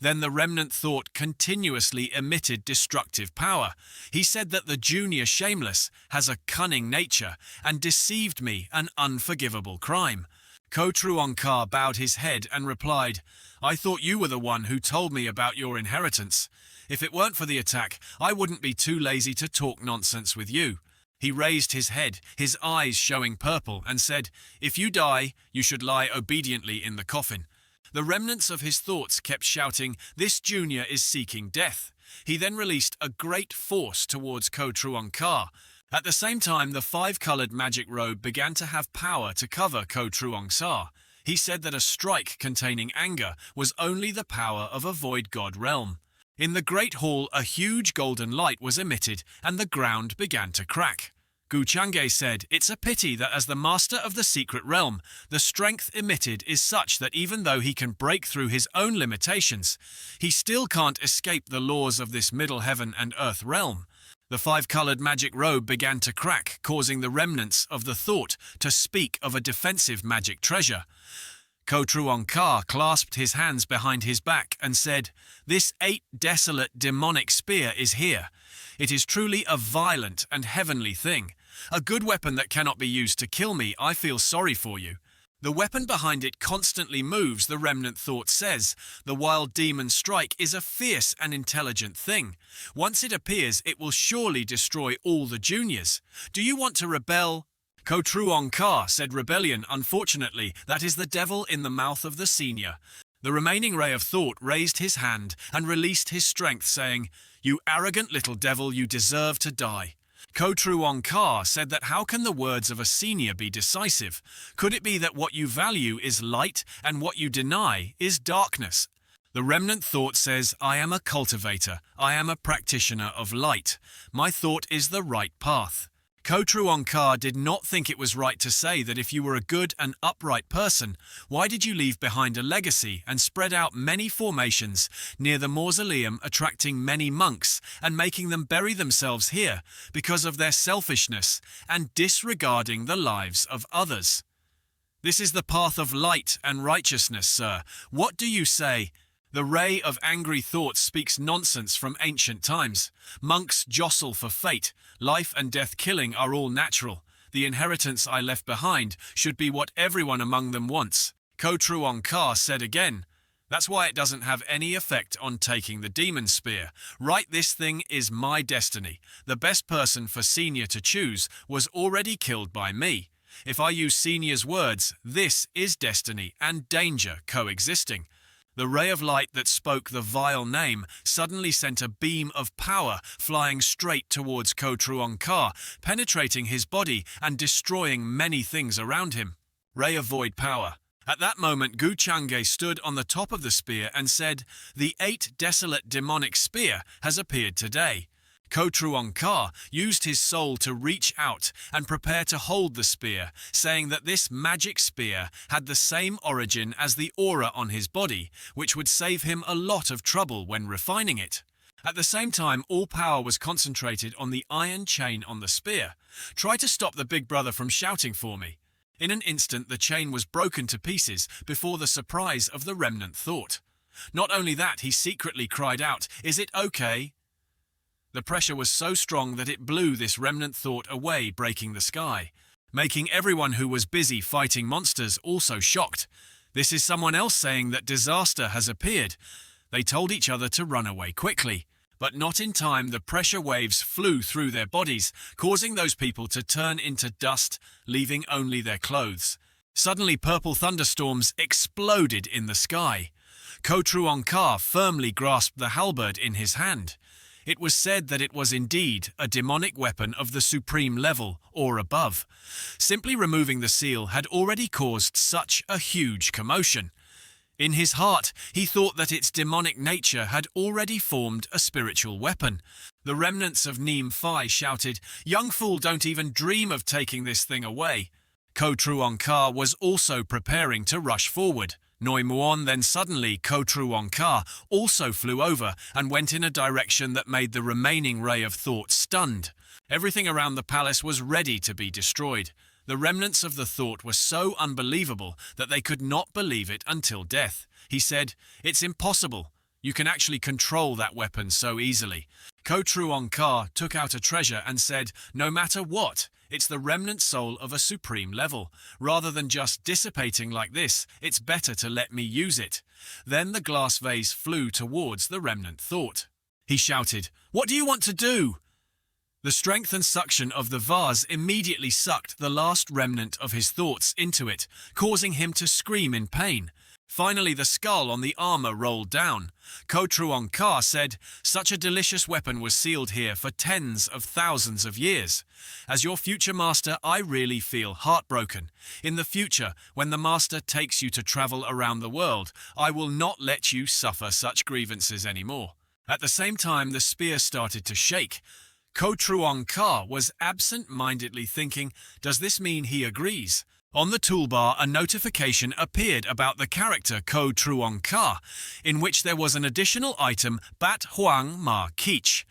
A: Then the remnant thought continuously emitted destructive power. He said that the junior shameless has a cunning nature and deceived me, an unforgivable crime. Ko Truong Ka bowed his head and replied, I thought you were the one who told me about your inheritance. If it weren't for the attack, I wouldn't be too lazy to talk nonsense with you. He raised his head, his eyes showing purple, and said, If you die, you should lie obediently in the coffin. The remnants of his thoughts kept shouting, This junior is seeking death. He then released a great force towards Ko Truong Ka. At the same time, the 5-colored magic robe began to have power to cover Ko Truong Sa. He said that a strike containing anger was only the power of a void god realm. In the great hall, a huge golden light was emitted, and the ground began to crack. Gu Chang'e said, It's a pity that as the master of the secret realm, the strength emitted is such that even though he can break through his own limitations, he still can't escape the laws of this middle heaven and earth realm. The 5-colored magic robe began to crack, causing the remnants of the thought to speak of a defensive magic treasure. Ko Truong Ka clasped his hands behind his back and said, This 8 desolate demonic spear is here. It is truly a violent and heavenly thing. A good weapon that cannot be used to kill me. I feel sorry for you. The weapon behind it constantly moves, the remnant thought says. The wild demon strike is a fierce and intelligent thing. Once it appears, it will surely destroy all the juniors. Do you want to rebel? Ko Truong Ka said rebellion. Unfortunately, that is the devil in the mouth of the senior. The remaining ray of thought raised his hand and released his strength, saying, You arrogant little devil, you deserve to die. Ko Truong Ka said that how can the words of a senior be decisive? Could it be that what you value is light and what you deny is darkness? The remnant thought says, I am a cultivator. I am a practitioner of light. My thought is the right path. Ko Truong Ka did not think it was right to say that if you were a good and upright person, why did you leave behind a legacy and spread out many formations near the mausoleum, attracting many monks and making them bury themselves here because of their selfishness and disregarding the lives of others? This is the path of light and righteousness, sir. What do you say? The ray of angry thoughts speaks nonsense from ancient times. Monks jostle for fate. Life and death killing are all natural. The inheritance I left behind should be what everyone among them wants. Ko Truong Ka said again. That's why it doesn't have any effect on taking the demon spear. Right, this thing is my destiny. The best person for Senior to choose was already killed by me. If I use Senior's words, this is destiny and danger coexisting. The ray of light that spoke the vile name suddenly sent a beam of power flying straight towards Ko Truong Ka, penetrating his body and destroying many things around him. Ray of void power. At that moment, Gu Changge stood on the top of the spear and said, "The 8 desolate demonic spear has appeared today." Ko Truong Ka used his soul to reach out and prepare to hold the spear, saying that this magic spear had the same origin as the aura on his body, which would save him a lot of trouble when refining it. At the same time, all power was concentrated on the iron chain on the spear. "Try to stop the big brother from shouting for me." In an instant, the chain was broken to pieces before the surprise of the remnant thought. Not only that, he secretly cried out, "Is it okay?" The pressure was so strong that it blew this remnant thought away, breaking the sky, making everyone who was busy fighting monsters also shocked. This is someone else saying that disaster has appeared. They told each other to run away quickly. But not in time. The pressure waves flew through their bodies, causing those people to turn into dust, leaving only their clothes. Suddenly, purple thunderstorms exploded in the sky. Ko Truong Ka firmly grasped the halberd in his hand. It was said that it was indeed a demonic weapon of the supreme level or above. Simply removing the seal had already caused such a huge commotion. In his heart, he thought that its demonic nature had already formed a spiritual weapon. The remnants of Neem Phi shouted, "Young fool, don't even dream of taking this thing away." Ko Truong Ka was also preparing to rush forward. Noi Muon, then suddenly Ko Truong Ka also flew over and went in a direction that made the remaining ray of thought stunned. Everything around the palace was ready to be destroyed. The remnants of the thought were so unbelievable that they could not believe it until death. He said, "It's impossible. You can actually control that weapon so easily." Ko Truong Ka took out a treasure and said, "No matter what, it's the remnant soul of a supreme level. Rather than just dissipating like this, it's better to let me use it." Then the glass vase flew towards the remnant thought. He shouted, "What do you want to do?" The strength and suction of the vase immediately sucked the last remnant of his thoughts into it, causing him to scream in pain. Finally, the skull on the armor rolled down. Ko Truong Ka said, "Such a delicious weapon was sealed here for tens of thousands of years. As your future master, I really feel heartbroken. In the future, when the master takes you to travel around the world, I will not let you suffer such grievances anymore." At the same time, the spear started to shake. Ko Truong Ka was absent-mindedly thinking, does this mean he agrees? On the toolbar, a notification appeared about the character Ko Truong Ka, in which there was an additional item, Bat Huang Ma Keech.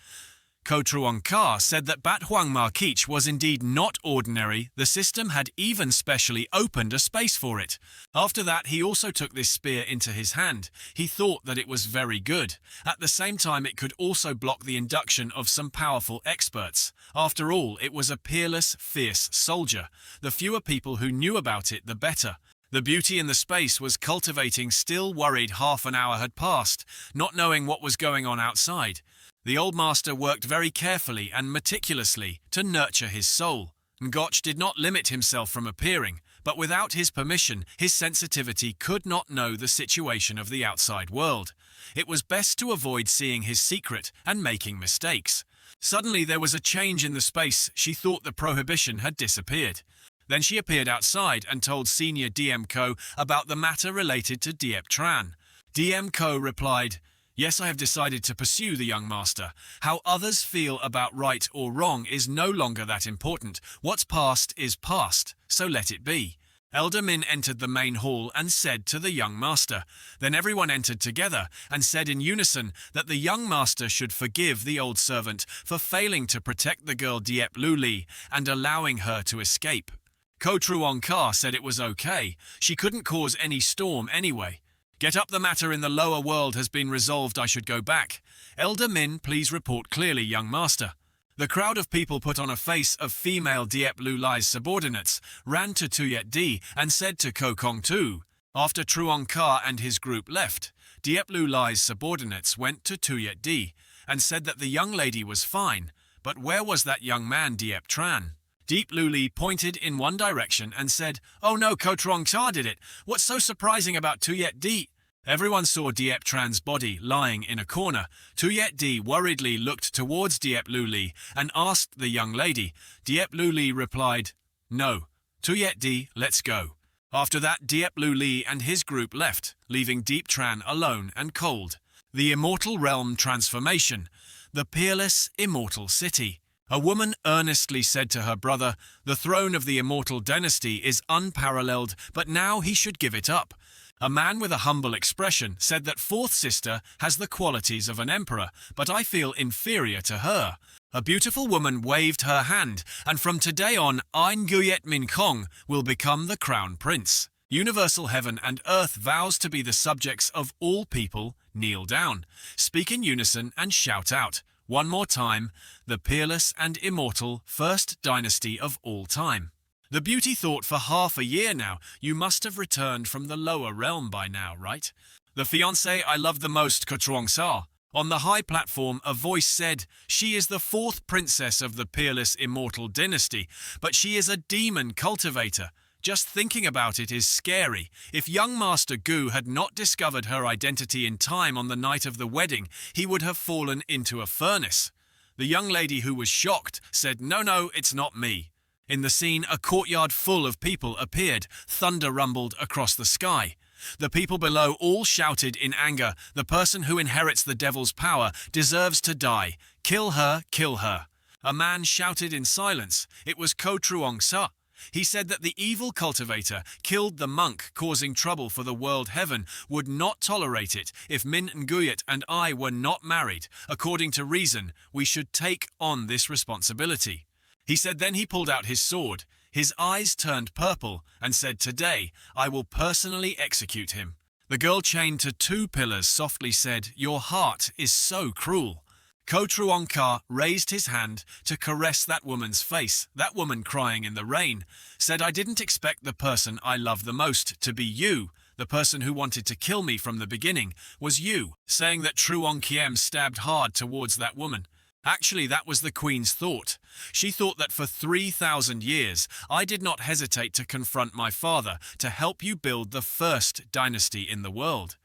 A: Ko Truong Ka said that Bat Huang Ma Keech was indeed not ordinary. The system had even specially opened a space for it. After that, he also took this spear into his hand. He thought that it was very good. At the same time, it could also block the induction of some powerful experts. After all, it was a peerless, fierce soldier. The fewer people who knew about it, the better. The beauty in the space was cultivating, still worried half an hour had passed, not knowing what was going on outside. The old master worked very carefully and meticulously to nurture his soul. Ngoch did not limit himself from appearing, but without his permission, his sensitivity could not know the situation of the outside world. It was best to avoid seeing his secret and making mistakes. Suddenly there was a change in the space. She thought the prohibition had disappeared. Then she appeared outside and told Senior DM Ko about the matter related to Diep Tran. DM Ko replied, "Yes, I have decided to pursue the young master. How others feel about right or wrong is no longer that important. What's past is past, so let it be." Elder Min entered the main hall and said to the young master. Then everyone entered together and said in unison that the young master should forgive the old servant for failing to protect the girl Diep Luli and allowing her to escape. Ko Truong Ka said it was okay. She couldn't cause any storm anyway. Get up, the matter in the lower world has been resolved, I should go back. Elder Min, please report clearly, young master. The crowd of people put on a face of female Diep Lu Lai's subordinates, ran to Tuyet Di and said to Ko Kong Tu. After Truong Ka and his group left, Diep Lu Lai's subordinates went to Tuyet Di and said that the young lady was fine, but where was that young man Diep Tran? Diep Lu Li pointed in one direction and said, "Oh no, Ko Truong Ka did it. What's so surprising about Tuyet Di?" Everyone saw Diep Tran's body lying in a corner. Tuyet Di worriedly looked towards Diep Lu Li and asked the young lady. Diep Lu Li replied, "No. Tuyet Di, let's go." After that, Diep Lu Li and his group left, leaving Diep Tran alone and cold. The Immortal Realm Transformation. The Peerless Immortal City. A woman earnestly said to her brother, "The throne of the immortal dynasty is unparalleled, but now he should give it up." A man with a humble expression said that fourth sister has the qualities of an emperor, but I feel inferior to her. A beautiful woman waved her hand, and from today on, Ein Guyet Min Kong will become the crown prince. Universal heaven and earth vows to be the subjects of all people. Kneel down, speak in unison and shout out, one more time, the peerless and immortal first dynasty of all time. The beauty thought for half a year now, you must have returned from the lower realm by now, right? The fiancé I love the most, Ko Truong Sa. On the high platform, a voice said, "She is the fourth princess of the peerless immortal dynasty, but she is a demon cultivator. Just thinking about it is scary. If young Master Gu had not discovered her identity in time on the night of the wedding, he would have fallen into a furnace." The young lady, who was shocked, said, No, it's not me." In the scene, a courtyard full of people appeared. Thunder rumbled across the sky. The people below all shouted in anger, "The person who inherits the devil's power deserves to die. Kill her, kill her." A man shouted in silence. It was Ko Truong Sa. He said that the evil cultivator killed the monk, causing trouble for the world heaven, would not tolerate it if Min Nguyet and I were not married. According to reason, we should take on this responsibility. He said then he pulled out his sword. His eyes turned purple and said, "Today I will personally execute him." The girl chained to 2 pillars softly said, "Your heart is so cruel." Ko Truong Ka raised his hand to caress that woman's face. That woman, crying in the rain, said, "I didn't expect the person I love the most to be you. The person who wanted to kill me from the beginning was you," saying that Truong Kiem stabbed hard towards that woman. Actually, that was the Queen's thought. She thought that for 3,000 years, I did not hesitate to confront my father to help you build the first dynasty in the world.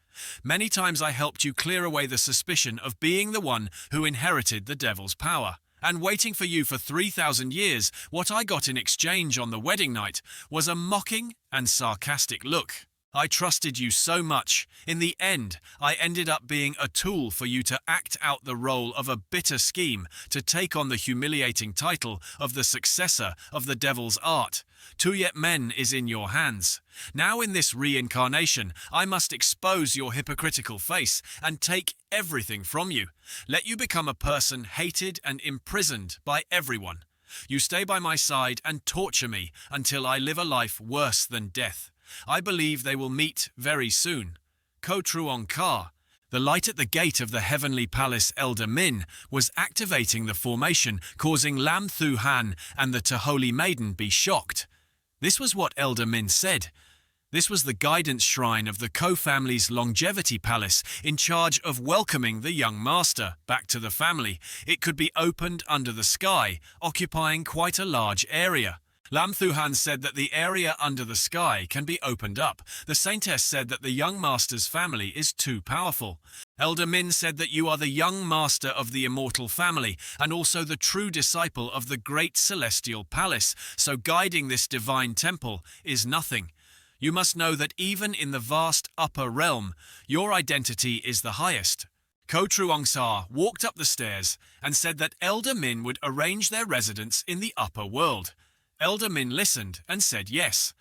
A: Many times I helped you clear away the suspicion of being the one who inherited the devil's power. And waiting for you for 3,000 years, what I got in exchange on the wedding night was a mocking and sarcastic look. I trusted you so much. In the end, I ended up being a tool for you to act out the role of a bitter scheme to take on the humiliating title of the successor of the devil's art. Tuyet Men is in your hands. Now in this reincarnation, I must expose your hypocritical face and take everything from you. Let you become a person hated and imprisoned by everyone. You stay by my side and torture me until I live a life worse than death. I believe they will meet very soon. Ko Truong Ka. The light at the gate of the heavenly palace Elder Min was activating the formation, causing Lam Thu Han and the To Holy Maiden be shocked. This was what Elder Min said. This was the guidance shrine of the Ko family's longevity palace, in charge of welcoming the young master back to the family. It could be opened under the sky, occupying quite a large area. Lam Thu Han said that the area under the sky can be opened up. The saintess said that the young master's family is too powerful. Elder Min said that you are the young master of the immortal family and also the true disciple of the great celestial palace, so guiding this divine temple is nothing. You must know that even in the vast upper realm, your identity is the highest. Ko Truong Sa walked up the stairs and said that Elder Min would arrange their residence in the upper world. Elder Min listened and said yes.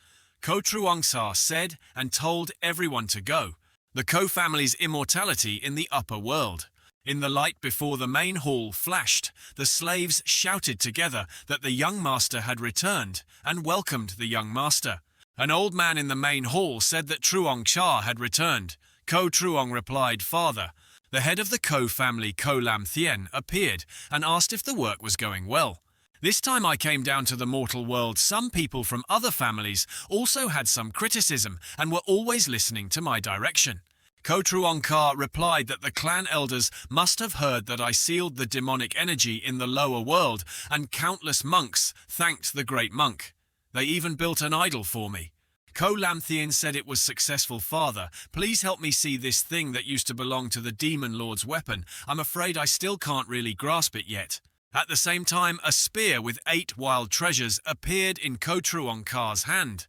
A: Ko Truong Sa said and told everyone to go. The Ko family's immortality in the upper world. In the light before the main hall flashed, the slaves shouted together that the young master had returned and welcomed the young master. An old man in the main hall said that Truong Cha had returned. Ko Truong replied, "Father." The head of the Ko family, Ko Lam Thien, appeared and asked if the work was going well. This time I came down to the mortal world. Some people from other families also had some criticism and were always listening to my direction. Ko Truong Ka replied that the clan elders must have heard that I sealed the demonic energy in the lower world, and countless monks thanked the great monk. They even built an idol for me. Ko Lam Thien said it was successful. "Father, please help me see this thing that used to belong to the demon lord's weapon. I'm afraid I still can't really grasp it yet." At the same time, a spear with 8 wild treasures appeared in Ko Truong Ka's hand.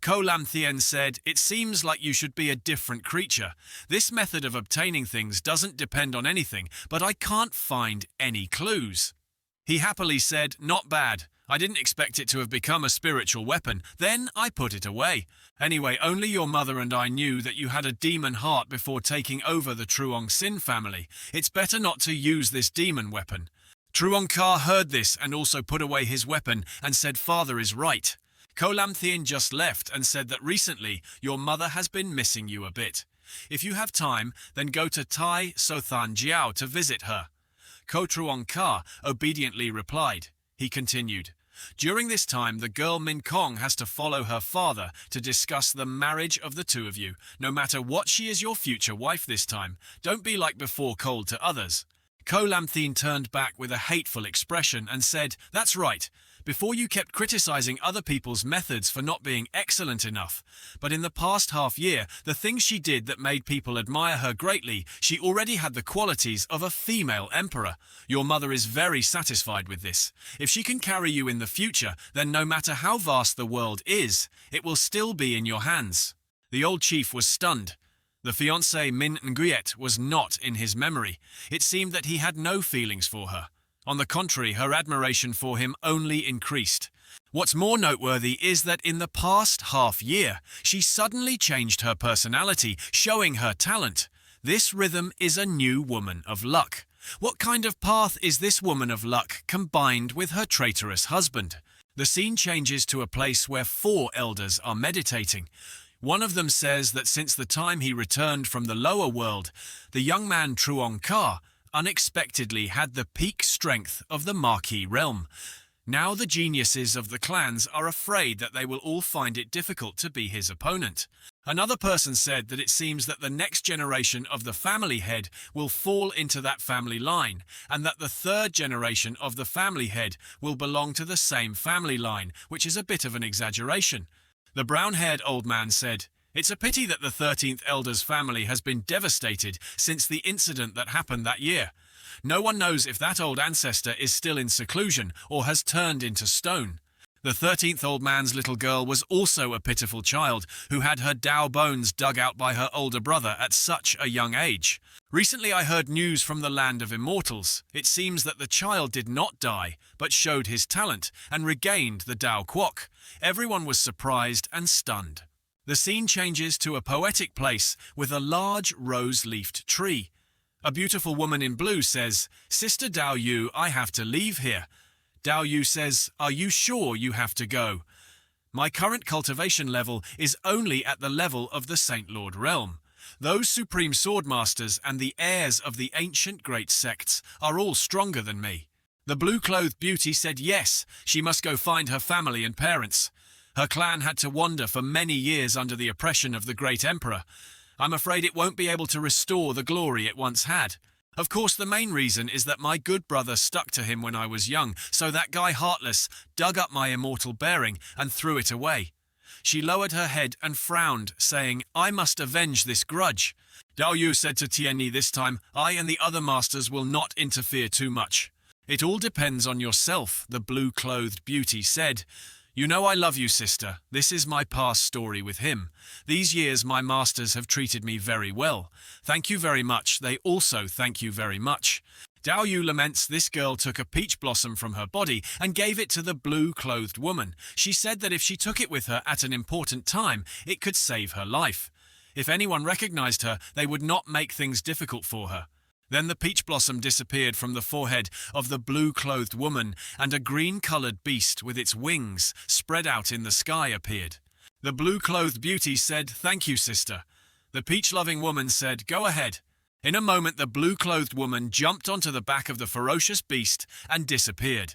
A: Ko Lam Thien said, "It seems like you should be a different creature. This method of obtaining things doesn't depend on anything, but I can't find any clues." He happily said, "Not bad. I didn't expect it to have become a spiritual weapon. Then I put it away. Anyway, only your mother and I knew that you had a demon heart before taking over the Truong Sin family. It's better not to use this demon weapon." Truong Ka heard this and also put away his weapon and said, "Father is right." Ko Lam Thien just left and said that recently your mother has been missing you a bit. If you have time, then go to Tai Sothan Jiao to visit her. Ko Truong Ka obediently replied. He continued, "During this time, the girl Min Kong has to follow her father to discuss the marriage of the two of you. No matter what, she is your future wife this time. Don't be like before, cold to others." Ko Lam Thien turned back with a hateful expression and said, "That's right. Before you kept criticizing other people's methods for not being excellent enough. But in the past half year, the things she did that made people admire her greatly, she already had the qualities of a female emperor. Your mother is very satisfied with this. If she can carry you in the future, then no matter how vast the world is, it will still be in your hands." The old chief was stunned. The fiancée Min Nguyet was not in his memory. It seemed that he had no feelings for her. On the contrary, her admiration for him only increased. What's more noteworthy is that in the past half year, she suddenly changed her personality, showing her talent. This rhythm is a new woman of luck. What kind of path is this woman of luck combined with her traitorous husband? The scene changes to a place where 4 elders are meditating. One of them says that since the time he returned from the lower world, the young man Truong Ka unexpectedly had the peak strength of the Marquis realm. Now the geniuses of the clans are afraid that they will all find it difficult to be his opponent. Another person said that it seems that the next generation of the family head will fall into that family line, and that the 3rd generation of the family head will belong to the same family line, which is a bit of an exaggeration. The brown-haired old man said, "It's a pity that the 13th elder's family has been devastated since the incident that happened that year. No one knows if that old ancestor is still in seclusion or has turned into stone." The 13th old man's little girl was also a pitiful child who had her Dao bones dug out by her older brother at such a young age. Recently I heard news from the land of immortals. It seems that the child did not die, but showed his talent and regained the Dao Quok. Everyone was surprised and stunned. The scene changes to a poetic place with a large rose-leafed tree. A beautiful woman in blue says, "Sister Dao Yu, I have to leave here." Dao Yu says, "Are you sure you have to go? My current cultivation level is only at the level of the Saint Lord realm. Those supreme swordmasters and the heirs of the ancient great sects are all stronger than me." The blue-clothed beauty said yes, she must go find her family and parents. Her clan had to wander for many years under the oppression of the great emperor. I'm afraid it won't be able to restore the glory it once had. Of course, the main reason is that my good brother stuck to him when I was young, so that guy Heartless dug up my immortal bearing and threw it away. She lowered her head and frowned, saying, "I must avenge this grudge." Dao Yu said to Tianyi this time, "I and the other masters will not interfere too much." "It all depends on yourself," the blue-clothed beauty said. "You know I love you, sister. This is my past story with him. These years my masters have treated me very well. Thank you very much. They also thank you very much." Dao Yu laments this girl took a peach blossom from her body and gave it to the blue-clothed woman. She said that if she took it with her at an important time, it could save her life. If anyone recognized her, they would not make things difficult for her. Then the peach blossom disappeared from the forehead of the blue-clothed woman, and a green-colored beast with its wings spread out in the sky appeared. The blue-clothed beauty said, "Thank you, sister." The peach-loving woman said, "Go ahead." In a moment, the blue-clothed woman jumped onto the back of the ferocious beast and disappeared.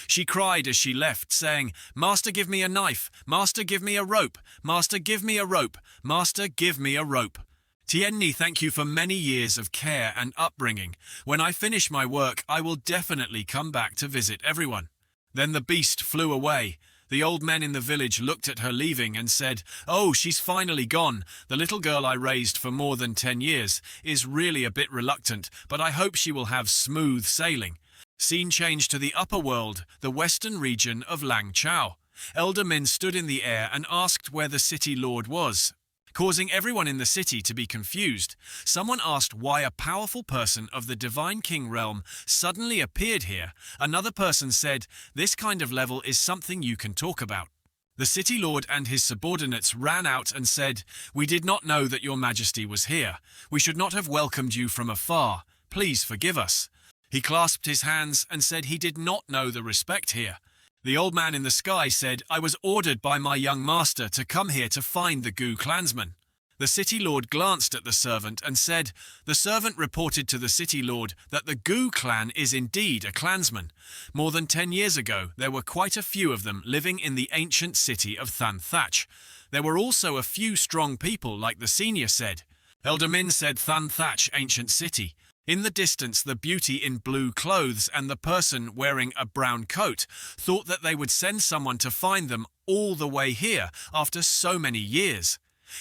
A: She cried as she left, saying, "Master, give me a knife. Master, give me a rope. Master, give me a rope. Master, give me a rope." Tienni, thank you for many years of care and upbringing. When I finish my work, I will definitely come back to visit everyone. Then the beast flew away. The old men in the village looked at her leaving and said, "Oh, she's finally gone. The little girl I raised for more than 10 years is really a bit reluctant, but I hope she will have smooth sailing." Scene changed to the upper world, the western region of Langchao. Elder Min stood in the air and asked where the city lord was, causing everyone in the city to be confused. Someone asked why a powerful person of the Divine King realm suddenly appeared here. Another person said, "This kind of level is something you can talk about." The city lord and his subordinates ran out and said, "We did not know that your majesty was here. We should not have welcomed you from afar. Please forgive us." He clasped his hands and said he did not know the respect here. The old man in the sky said, "I was ordered by my young master to come here to find the Gu clansman." The city lord glanced at the servant and said, "The servant reported to the city lord that the Gu clan is indeed a clansman. More than 10 years ago, there were quite a few of them living in the ancient city of Than Thatch. There were also a few strong people, like the senior said." Elder Min said, "Than Thatch, ancient city." In the distance, the beauty in blue clothes and the person wearing a brown coat thought that they would send someone to find them all the way here after so many years.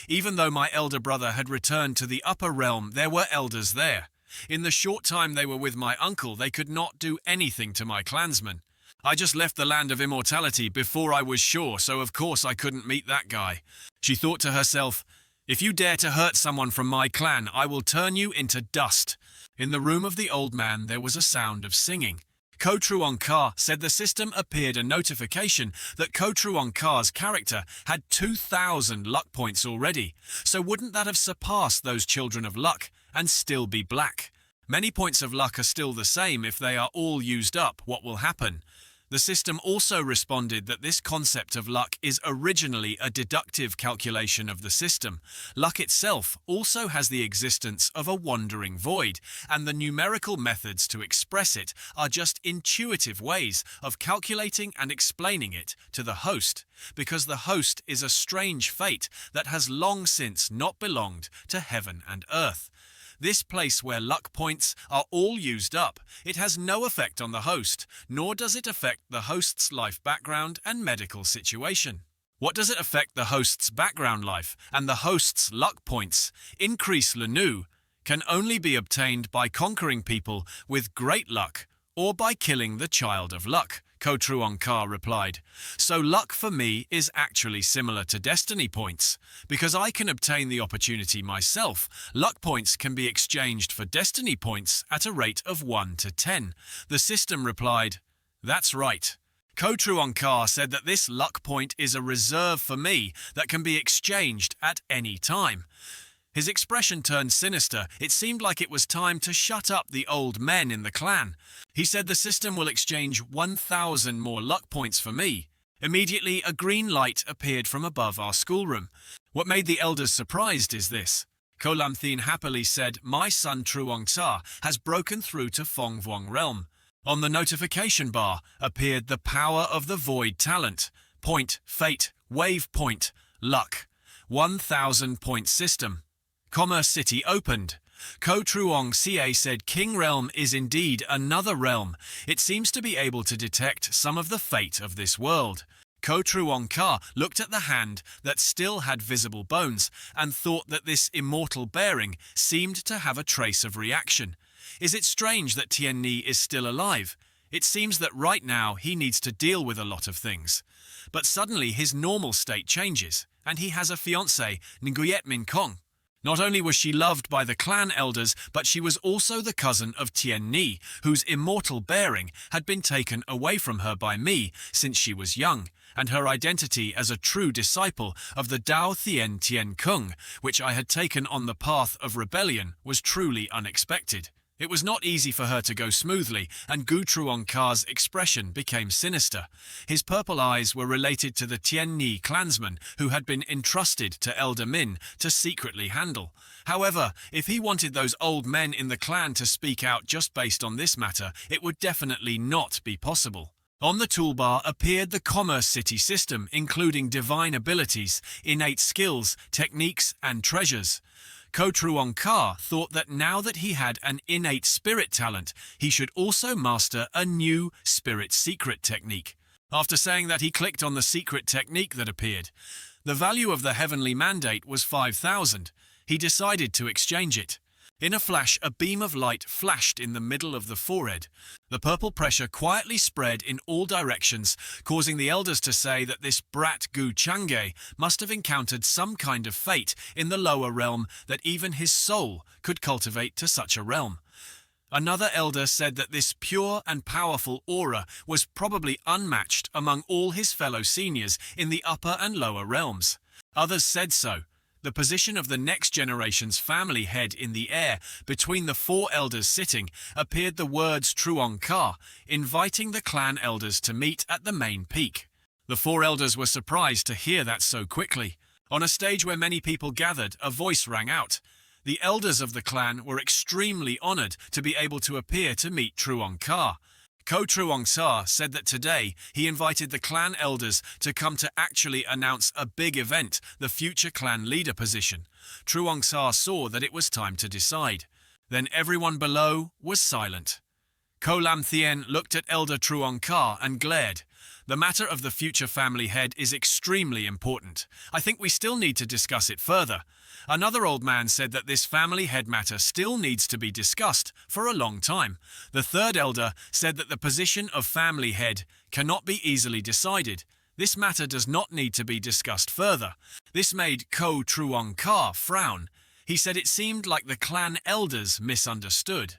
A: Even though my elder brother had returned to the upper realm, there were elders there. In the short time they were with my uncle, they could not do anything to my clansmen. I just left the land of immortality before I was sure, so of course I couldn't meet that guy. She thought to herself, "If you dare to hurt someone from my clan, I will turn you into dust." In the room of the old man, there was a sound of singing. Ko Truong Ka said the system appeared a notification that Ko Truong Ka's character had 2,000 luck points already. So wouldn't that have surpassed those children of luck and still be black? Many points of luck are still the same. If they are all used up, what will happen? The system also responded that this concept of luck is originally a deductive calculation of the system. Luck itself also has the existence of a wandering void, and the numerical methods to express it are just intuitive ways of calculating and explaining it to the host, because the host is a strange fate that has long since not belonged to heaven and earth. This place where luck points are all used up, it has no effect on the host, nor does it affect the host's life background and medical situation. What does it affect the host's background life and the host's luck points? Increase Lenu can only be obtained by conquering people with great luck or by killing the child of luck, Ko Truong Ka replied. So luck for me is actually similar to destiny points. Because I can obtain the opportunity myself, luck points can be exchanged for destiny points at a rate of 1 to 10. The system replied, "That's right." Ko Truong Ka said that this luck point is a reserve for me that can be exchanged at any time. His expression turned sinister. It seemed like it was time to shut up the old men in the clan. He said the system will exchange 1,000 more luck points for me. Immediately, a green light appeared from above our schoolroom. What made the elders surprised is this. Ko Lam Thien happily said, "My son Truong Ta has broken through to Fong Vuong realm." On the notification bar appeared the power of the void talent. Point, fate, wave point, luck. 1,000 point system. Commerce City opened. Ko Truong Ca said King Realm is indeed another realm. It seems to be able to detect some of the fate of this world. Ko Truong Ka looked at the hand that still had visible bones and thought that this immortal bearing seemed to have a trace of reaction. Is it strange that Tien Ni is still alive? It seems that right now he needs to deal with a lot of things. But suddenly his normal state changes, and he has a fiancée, Nguyet Min Kong. Not only was she loved by the clan elders, but she was also the cousin of Tien Ni, whose immortal bearing had been taken away from her by me since she was young, and her identity as a true disciple of the Dao Thien Tien Kung, which I had taken on the path of rebellion, was truly unexpected. It was not easy for her to go smoothly, and Gu Truongkar's expression became sinister. His purple eyes were related to the Tien Ni clansman who had been entrusted to Elder Min to secretly handle. However, if he wanted those old men in the clan to speak out just based on this matter, it would definitely not be possible. On the toolbar appeared the Commerce City system, including divine abilities, innate skills, techniques, and treasures. Ko Truongkar thought that now that he had an innate spirit talent, he should also master a new spirit secret technique. After saying that, he clicked on the secret technique that appeared. The value of the heavenly mandate was 5,000. He decided to exchange it. In a flash, a beam of light flashed in the middle of the forehead. The purple pressure quietly spread in all directions, causing the elders to say that this brat Gu Chang'e must have encountered some kind of fate in the lower realm that even his soul could cultivate to such a realm. Another elder said that this pure and powerful aura was probably unmatched among all his fellow seniors in the upper and lower realms. Others said so. The position of the next generation's family head in the air, between the four elders sitting, appeared the words Truongkar, inviting the clan elders to meet at the main peak. The four elders were surprised to hear that so quickly. On a stage where many people gathered, a voice rang out. The elders of the clan were extremely honored to be able to appear to meet Truongkar. Ko Truongkar said that today he invited the clan elders to come to actually announce a big event, the future clan leader position. Truongkar saw that it was time to decide. Then everyone below was silent. Ko Lam Thien looked at Elder Truongkar and glared. The matter of the future family head is extremely important. I think we still need to discuss it further. Another old man said that this family head matter still needs to be discussed for a long time. The third elder said that the position of family head cannot be easily decided. This matter does not need to be discussed further. This made Ko Truongkar frown. He said it seemed like the clan elders misunderstood.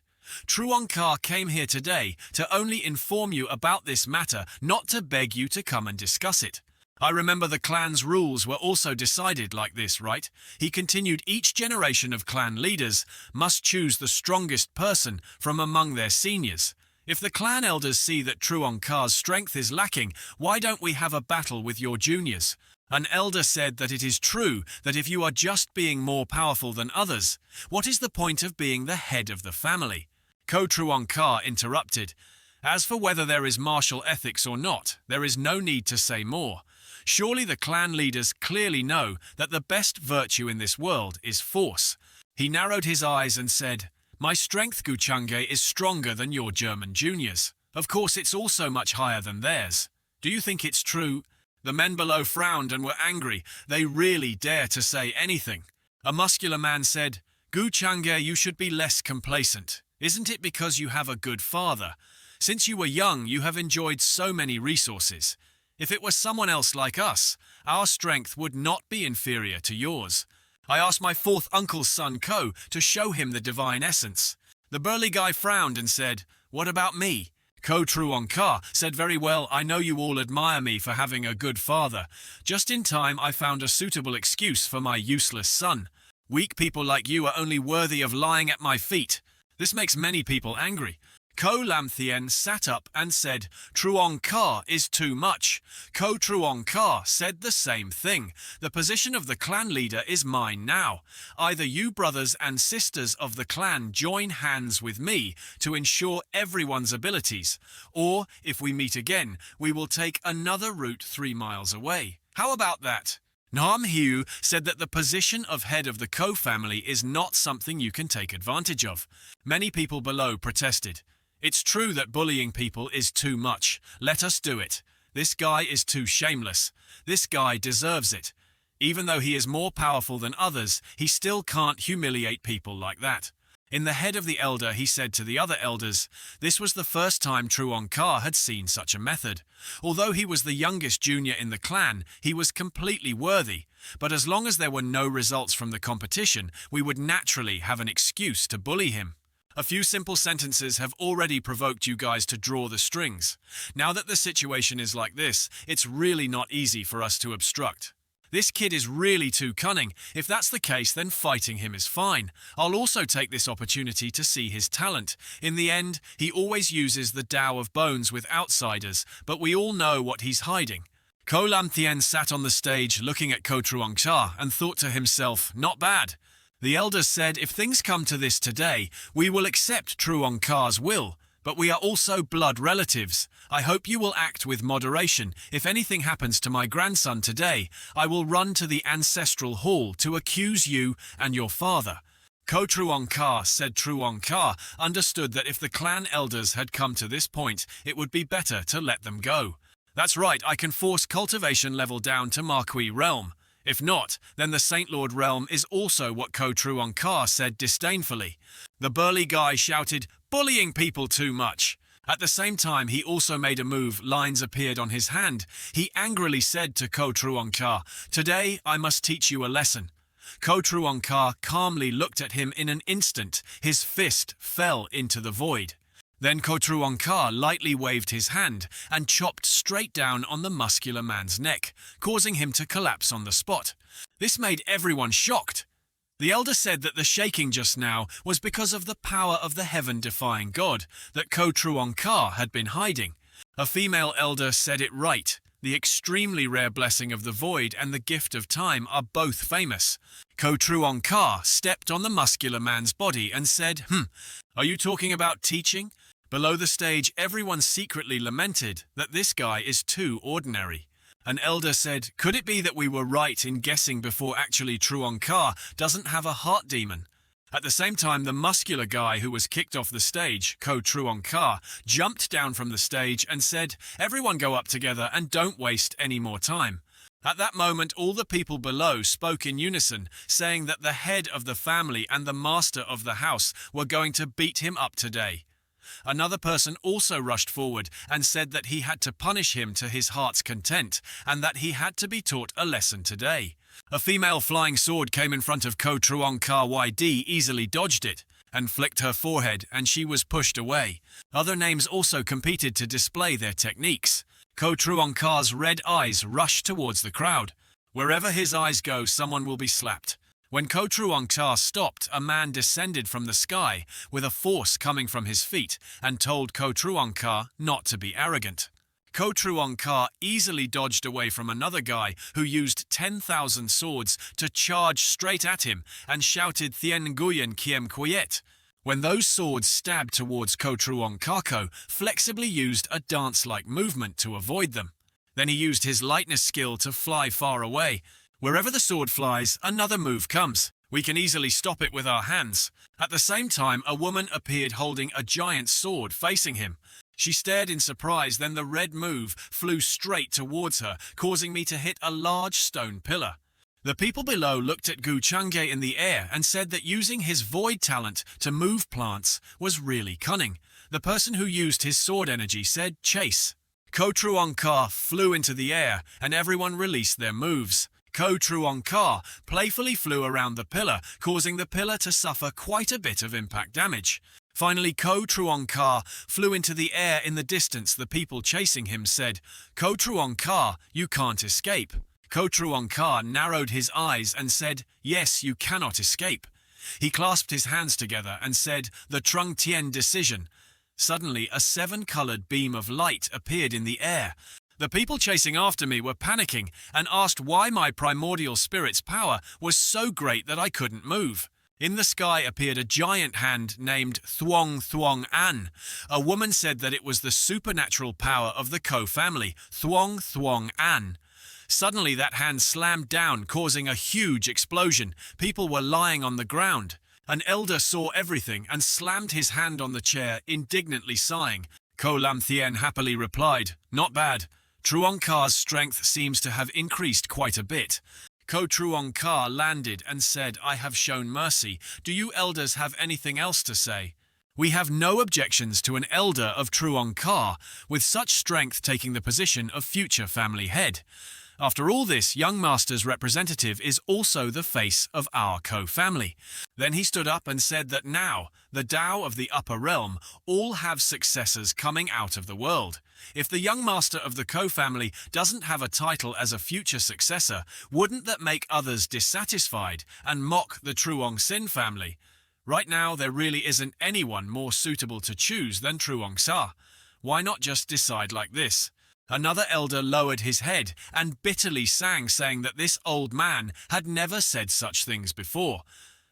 A: Truongkar came here today to only inform you about this matter, not to beg you to come and discuss it. I remember the clan's rules were also decided like this, right? He continued, each generation of clan leaders must choose the strongest person from among their seniors. If the clan elders see that Truongkar's strength is lacking, why don't we have a battle with your juniors? An elder said that it is true that if you are just being more powerful than others, what is the point of being the head of the family? Ko Truongkar interrupted. As for whether there is martial ethics or not, there is no need to say more. Surely the clan leaders clearly know that the best virtue in this world is force. He narrowed his eyes and said, My strength, Gu Chang'e, is stronger than your German juniors. Of course, it's also much higher than theirs. Do you think it's true? The men below frowned and were angry. They really dare to say anything. A muscular man said, Gu Chang'e, you should be less complacent. Isn't it because you have a good father? Since you were young, you have enjoyed so many resources. If it were someone else like us, our strength would not be inferior to yours. I asked my fourth uncle's son, Ko, to show him the divine essence. The burly guy frowned and said, What about me? Ko Truongkar said, Very well, I know you all admire me for having a good father. Just in time, I found a suitable excuse for my useless son. Weak people like you are only worthy of lying at my feet. This makes many people angry. Ko Lam Thien sat up and said, Truongkar is too much. Ko Truongkar said the same thing. The position of the clan leader is mine now. Either you brothers and sisters of the clan join hands with me to ensure everyone's abilities, or if we meet again, we will take another route 3 miles away. How about that? Nam Hiu said that the position of head of the Ko family is not something you can take advantage of. Many people below protested. It's true that bullying people is too much. Let us do it. This guy is too shameless. This guy deserves it. Even though he is more powerful than others, he still can't humiliate people like that. In the head of the elder, he said to the other elders, this was the first time Truongkar had seen such a method. Although he was the youngest junior in the clan, he was completely worthy. But as long as there were no results from the competition, we would naturally have an excuse to bully him. A few simple sentences have already provoked you guys to draw the strings. Now that the situation is like this, it's really not easy for us to obstruct. This kid is really too cunning. If that's the case, then fighting him is fine. I'll also take this opportunity to see his talent. In the end, he always uses the Tao of Bones with outsiders, but we all know what he's hiding. Ko Lam Thien sat on the stage looking at Ko Truong Cha and thought to himself, not bad. The elders said if things come to this today, we will accept Truong Ka's will. But we are also blood relatives. I hope you will act with moderation. If anything happens to my grandson today, I will run to the ancestral hall to accuse you and your father. Ko Truong Ka said Truong Ka understood that if the clan elders had come to this point, it would be better to let them go. That's right, I can force cultivation level down to Marquis realm. If not, then the Saint Lord realm is also what Ko Truong Ka said disdainfully. The burly guy shouted, bullying people too much. At the same time, he also made a move. Lines appeared on his hand. He angrily said to Ko Truong Ka, today I must teach you a lesson. Ko Truong Ka calmly looked at him in an instant. His fist fell into the void. Then Ko Truong Ka lightly waved his hand and chopped straight down on the muscular man's neck, causing him to collapse on the spot. This made everyone shocked. The elder said that the shaking just now was because of the power of the heaven-defying god that Ko Truong Ka had been hiding. A female elder said it right. The extremely rare blessing of the void and the gift of time are both famous. Ko Truong Ka stepped on the muscular man's body and said, are you talking about teaching? Below the stage, everyone secretly lamented that this guy is too ordinary. An elder said, could it be that we were right in guessing before actually Truong Ka doesn't have a heart demon? At the same time, the muscular guy who was kicked off the stage, Ko Truong Ka, jumped down from the stage and said, everyone go up together and don't waste any more time. At that moment, all the people below spoke in unison, saying that the head of the family and the master of the house were going to beat him up today. Another person also rushed forward and said that he had to punish him to his heart's content and that he had to be taught a lesson today. A female flying sword came in front of Ko Truong Ka YD, easily dodged it and flicked her forehead, and she was pushed away. Other names also competed to display their techniques. Ko Truong Ka's red eyes rushed towards the crowd. Wherever his eyes go, someone will be slapped. When Ko Truong Ka stopped, a man descended from the sky with a force coming from his feet and told Ko Truong Ka not to be arrogant. Ko Truong Ka easily dodged away from another guy who used 10,000 swords to charge straight at him and shouted Thien Nguyen Kiem Quiet. When those swords stabbed towards Ko Truong Ka, flexibly used a dance-like movement to avoid them. Then he used his lightness skill to fly far away. Wherever the sword flies, another move comes. We can easily stop it with our hands. At the same time, a woman appeared holding a giant sword facing him. She stared in surprise, then the red move flew straight towards her, causing me to hit a large stone pillar. The people below looked at Gu Changge in the air and said that using his void talent to move plants was really cunning. The person who used his sword energy said, chase. Ko Truong Ka flew into the air and everyone released their moves. Ko Truong Ka playfully flew around the pillar, causing the pillar to suffer quite a bit of impact damage. Finally, Ko Truong Ka flew into the air. In the distance, the people chasing him said, Ko Truong Ka, you can't escape. Ko Truong Ka narrowed his eyes and said, yes, you cannot escape. He clasped his hands together and said, the Trung Tien decision. Suddenly, a 7-colored beam of light appeared in the air. The people chasing after me were panicking and asked why my primordial spirit's power was so great that I couldn't move. In the sky appeared a giant hand named Thuong Thuong An. A woman said that it was the supernatural power of the Ko family, Thuong Thuong An. Suddenly that hand slammed down, causing a huge explosion. People were lying on the ground. An elder saw everything and slammed his hand on the chair, indignantly sighing. Ko Lam Thien happily replied, not bad. Truong Ka's strength seems to have increased quite a bit. Ko Truong Ka landed and said, I have shown mercy. Do you elders have anything else to say? We have no objections to an elder of Truong Ka, with such strength taking the position of future family head. After all this, young master's representative is also the face of our Ko family. Then he stood up and said that now, The Tao of the upper realm all have successors coming out of the world. If the young master of the Ko family doesn't have a title as a future successor, wouldn't that make others dissatisfied and mock the Truong Sin family? Right now, there really isn't anyone more suitable to choose than Truong Sa. Why not just decide like this? Another elder lowered his head and bitterly sang, saying that this old man had never said such things before.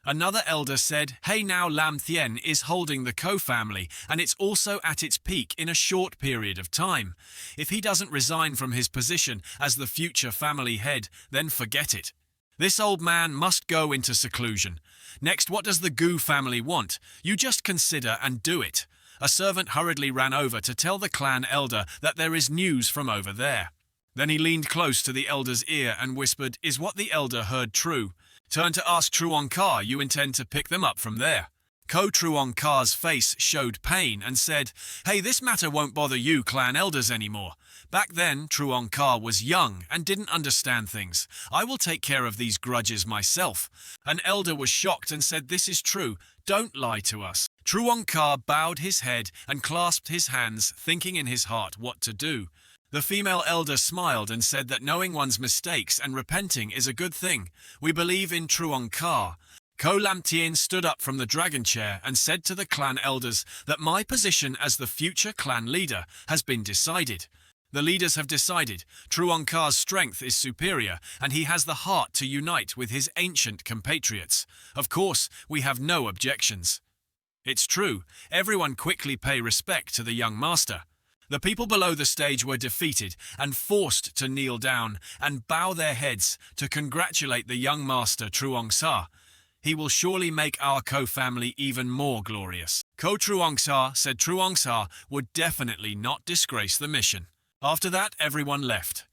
A: Another elder said, "Hey, now Lam Thien is holding the Ko family, and it's also at its peak in a short period of time. If he doesn't resign from his position as the future family head, then forget it. This old man must go into seclusion. Next, what does the Gu family want? You just consider and do it." A servant hurriedly ran over to tell the clan elder that there is news from over there. Then he leaned close to the elder's ear and whispered, "Is what the elder heard true? Turn to ask Truong Ka, you intend to pick them up from there." Ko Truong Ka's face showed pain and said, "Hey, this matter won't bother you clan elders anymore. Back then, Truong Ka was young and didn't understand things. I will take care of these grudges myself." An elder was shocked and said, "This is true. Don't lie to us." Truong Ka bowed his head and clasped his hands, thinking in his heart what to do. The female elder smiled and said that knowing one's mistakes and repenting is a good thing. "We believe in Truong Ka." Ko Lam Tien stood up from the dragon chair and said to the clan elders that my position as the future clan leader has been decided. The leaders have decided Truong Ka's strength is superior and he has the heart to unite with his ancient compatriots. Of course, we have no objections. It's true, everyone quickly pay respect to the young master. The people below the stage were defeated and forced to kneel down and bow their heads to congratulate the young master Truong Sa. He will surely make our Ko family even more glorious. Ko Truong Sa said Truong Sa would definitely not disgrace the mission. After that, everyone left.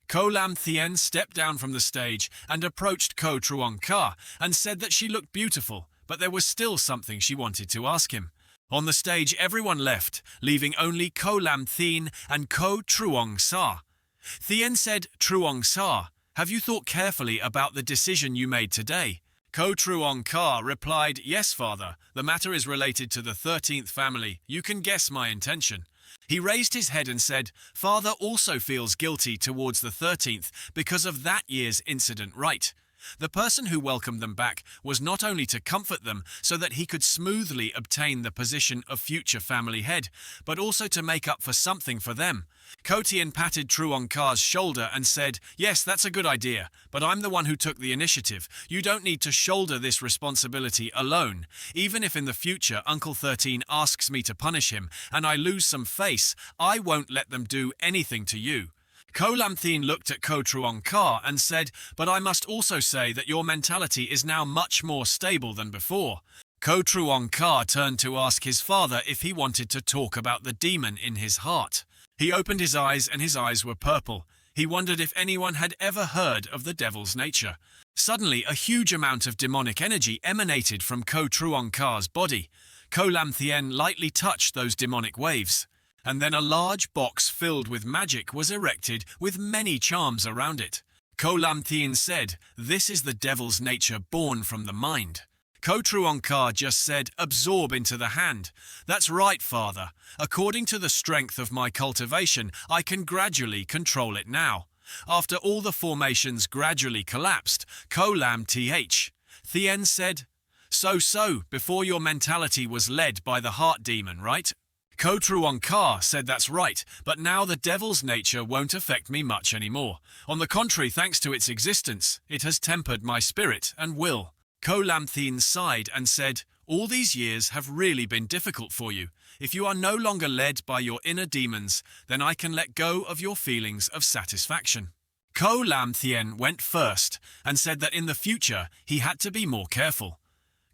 A: Ko Lam Thien stepped down from the stage and approached Ko Truong Ka and said that she looked beautiful, but there was still something she wanted to ask him. On the stage, everyone left, leaving only Ko Lam Thien and Ko Truong Sa. Thien said, "Truong Sa, have you thought carefully about the decision you made today?" Ko Truong Ka replied, "Yes, father. The matter is related to the 13th family. You can guess my intention." He raised his head and said, "Father also feels guilty towards the 13th because of that year's incident, right? The person who welcomed them back was not only to comfort them so that he could smoothly obtain the position of future family head, but also to make up for something for them." Ko Tien patted Truong Ka's shoulder and said, "Yes, that's a good idea, but I'm the one who took the initiative. You don't need to shoulder this responsibility alone. Even if in the future Uncle 13 asks me to punish him and I lose some face, I won't let them do anything to you." Ko Lam Thien looked at Ko Truong Ka and said, "But I must also say that your mentality is now much more stable than before." Ko Truong Ka turned to ask his father if he wanted to talk about the demon in his heart. He opened his eyes and his eyes were purple. He wondered if anyone had ever heard of the devil's nature. Suddenly, a huge amount of demonic energy emanated from Ko Truong Ka's body. Ko Lam Thien lightly touched those demonic waves. And then a large box filled with magic was erected with many charms around it. Ko Lam Thien said, "This is the devil's nature born from the mind." Ko Truong Ka just said, "Absorb into the hand." "That's right, father. According to the strength of my cultivation, I can gradually control it now." After all the formations gradually collapsed, Ko Lam Thien said, So, before your mentality was led by the heart demon, right?" Ko Truong Ka said, "That's right, but now the devil's nature won't affect me much anymore. On the contrary, thanks to its existence, it has tempered my spirit and will." Ko Lam Thien sighed and said, "All these years have really been difficult for you. If you are no longer led by your inner demons, then I can let go of your feelings of satisfaction." Ko Lam Thien went first and said that in the future he had to be more careful.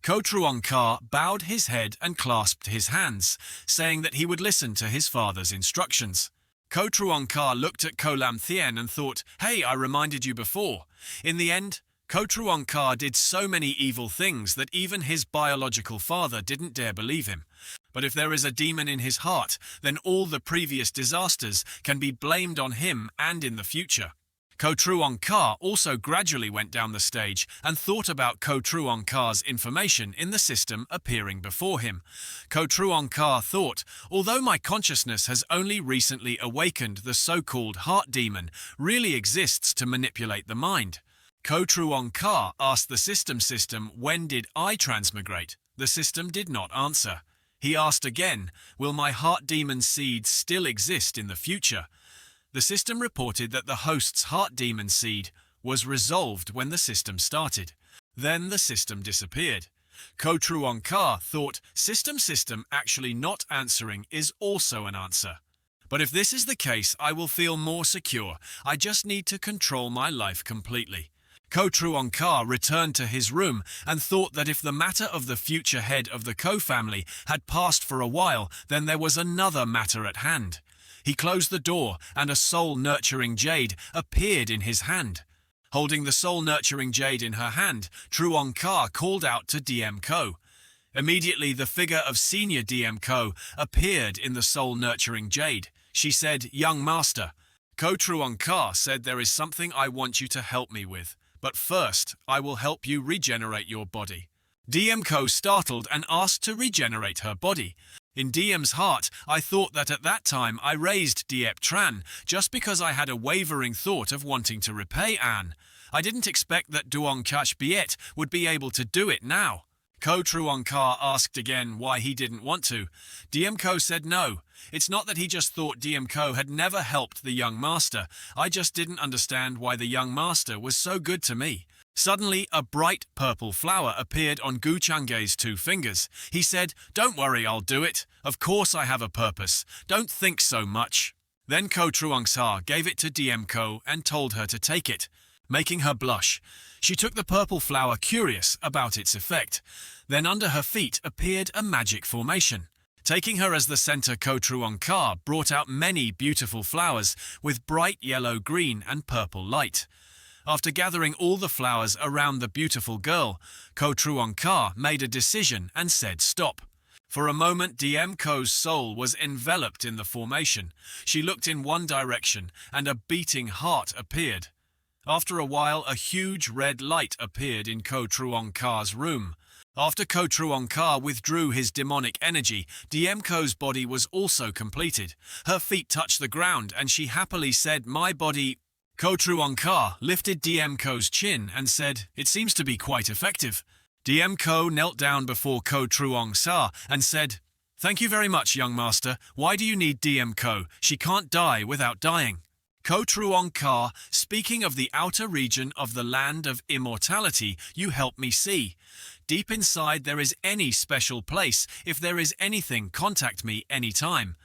A: Ko Truong Ka bowed his head and clasped his hands, saying that he would listen to his father's instructions. Ko Truong Ka looked at Ko Lam Thien and thought, "Hey, I reminded you before." In the end, Ko Truong Ka did so many evil things that even his biological father didn't dare believe him. But if there is a demon in his heart, then all the previous disasters can be blamed on him and in the future. Ko Truong Ka also gradually went down the stage and thought about Ko Truong Ka's information in the system appearing before him. Ko Truong Ka thought, although my consciousness has only recently awakened, the so-called heart demon really exists to manipulate the mind. Ko Truong Ka asked the system, when did I transmigrate? The system did not answer. He asked again, will my heart demon seed still exist in the future? The system reported that the host's heart demon seed was resolved when the system started. Then the system disappeared. Ko Truong Ka thought, system actually not answering is also an answer. But if this is the case, I will feel more secure. I just need to control my life completely. Ko Truong Ka returned to his room and thought that if the matter of the future head of the Ko family had passed for a while, then there was another matter at hand. He closed the door and a soul-nurturing jade appeared in his hand. Holding the soul-nurturing jade in her hand, Truong Ka called out to DM Ko. Immediately the figure of senior DM Ko appeared in the soul-nurturing jade. She said, young master. Ko Truong Ka said, there is something I want you to help me with. But first, I will help you regenerate your body. DM Ko startled and asked to regenerate her body. In DM's heart, I thought that at that time I raised Diep Tran just because I had a wavering thought of wanting to repay Anne. I didn't expect that Duong Chach Biet would be able to do it now. Ko Truong Ka asked again why he didn't want to. DM Ko said no. It's not that he just thought DM Ko had never helped the young master. I just didn't understand why the young master was so good to me. Suddenly, a bright purple flower appeared on Gu Changge's 2 fingers. He said, don't worry, I'll do it. Of course I have a purpose. Don't think so much. Then Ko Truong Sa gave it to DM Ko and told her to take it, making her blush. She took the purple flower, curious about its effect. Then under her feet appeared a magic formation. Taking her as the center, Ko Truong Ka brought out many beautiful flowers with bright yellow, green and purple light. After gathering all the flowers around the beautiful girl, Ko Truong Ka made a decision and said stop. For a moment, DM Ko's soul was enveloped in the formation. She looked in one direction and a beating heart appeared. After a while, a huge red light appeared in Ko Truong Ka's room. After Ko Truong Ka withdrew his demonic energy, DM Ko's body was also completed. Her feet touched the ground and she happily said, my body... Ko Truong Ka lifted DM Ko's chin and said, it seems to be quite effective. DM Ko knelt down before Ko Truong Sa and said, thank you very much, young master. Why do you need DM Ko? She can't die without dying. Ko Truong Ka, speaking of the outer region of the land of immortality, you help me see. Deep inside there is any special place. If there is anything, contact me anytime.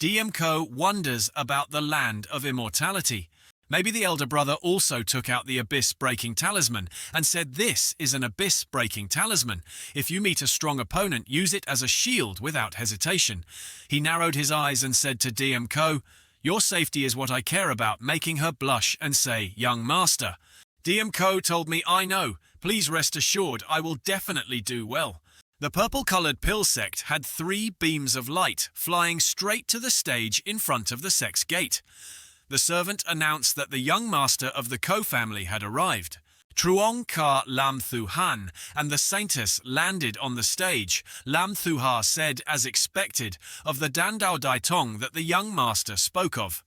A: DM Ko wonders about the land of immortality. Maybe the elder brother also took out the abyss-breaking talisman and said this is an abyss-breaking talisman. If you meet a strong opponent, use it as a shield without hesitation. He narrowed his eyes and said to DM Ko, your safety is what I care about, making her blush and say, young master. DM Ko told me, I know. Please rest assured I will definitely do well. The purple-colored pill sect had 3 beams of light flying straight to the stage in front of the sect's gate. The servant announced that the young master of the Ko family had arrived. Truong Ka Lam Thu Han and the saintess landed on the stage. Lam Thu Ha said, as expected, of the Dandao Dai Tong that the young master spoke of.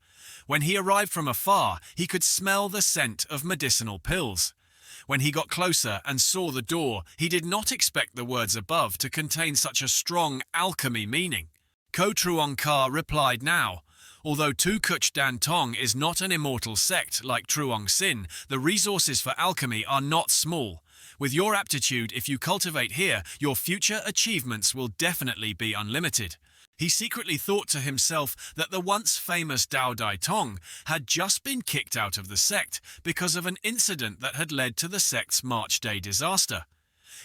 A: When he arrived from afar, he could smell the scent of medicinal pills. When he got closer and saw the door, he did not expect the words above to contain such a strong alchemy meaning. Ko Truong Ka replied now, although Tu Kuch Dan Tong is not an immortal sect like Truong Sin, the resources for alchemy are not small. With your aptitude, if you cultivate here, your future achievements will definitely be unlimited. He secretly thought to himself that the once famous Dao Dai Tong had just been kicked out of the sect because of an incident that had led to the sect's March Day disaster.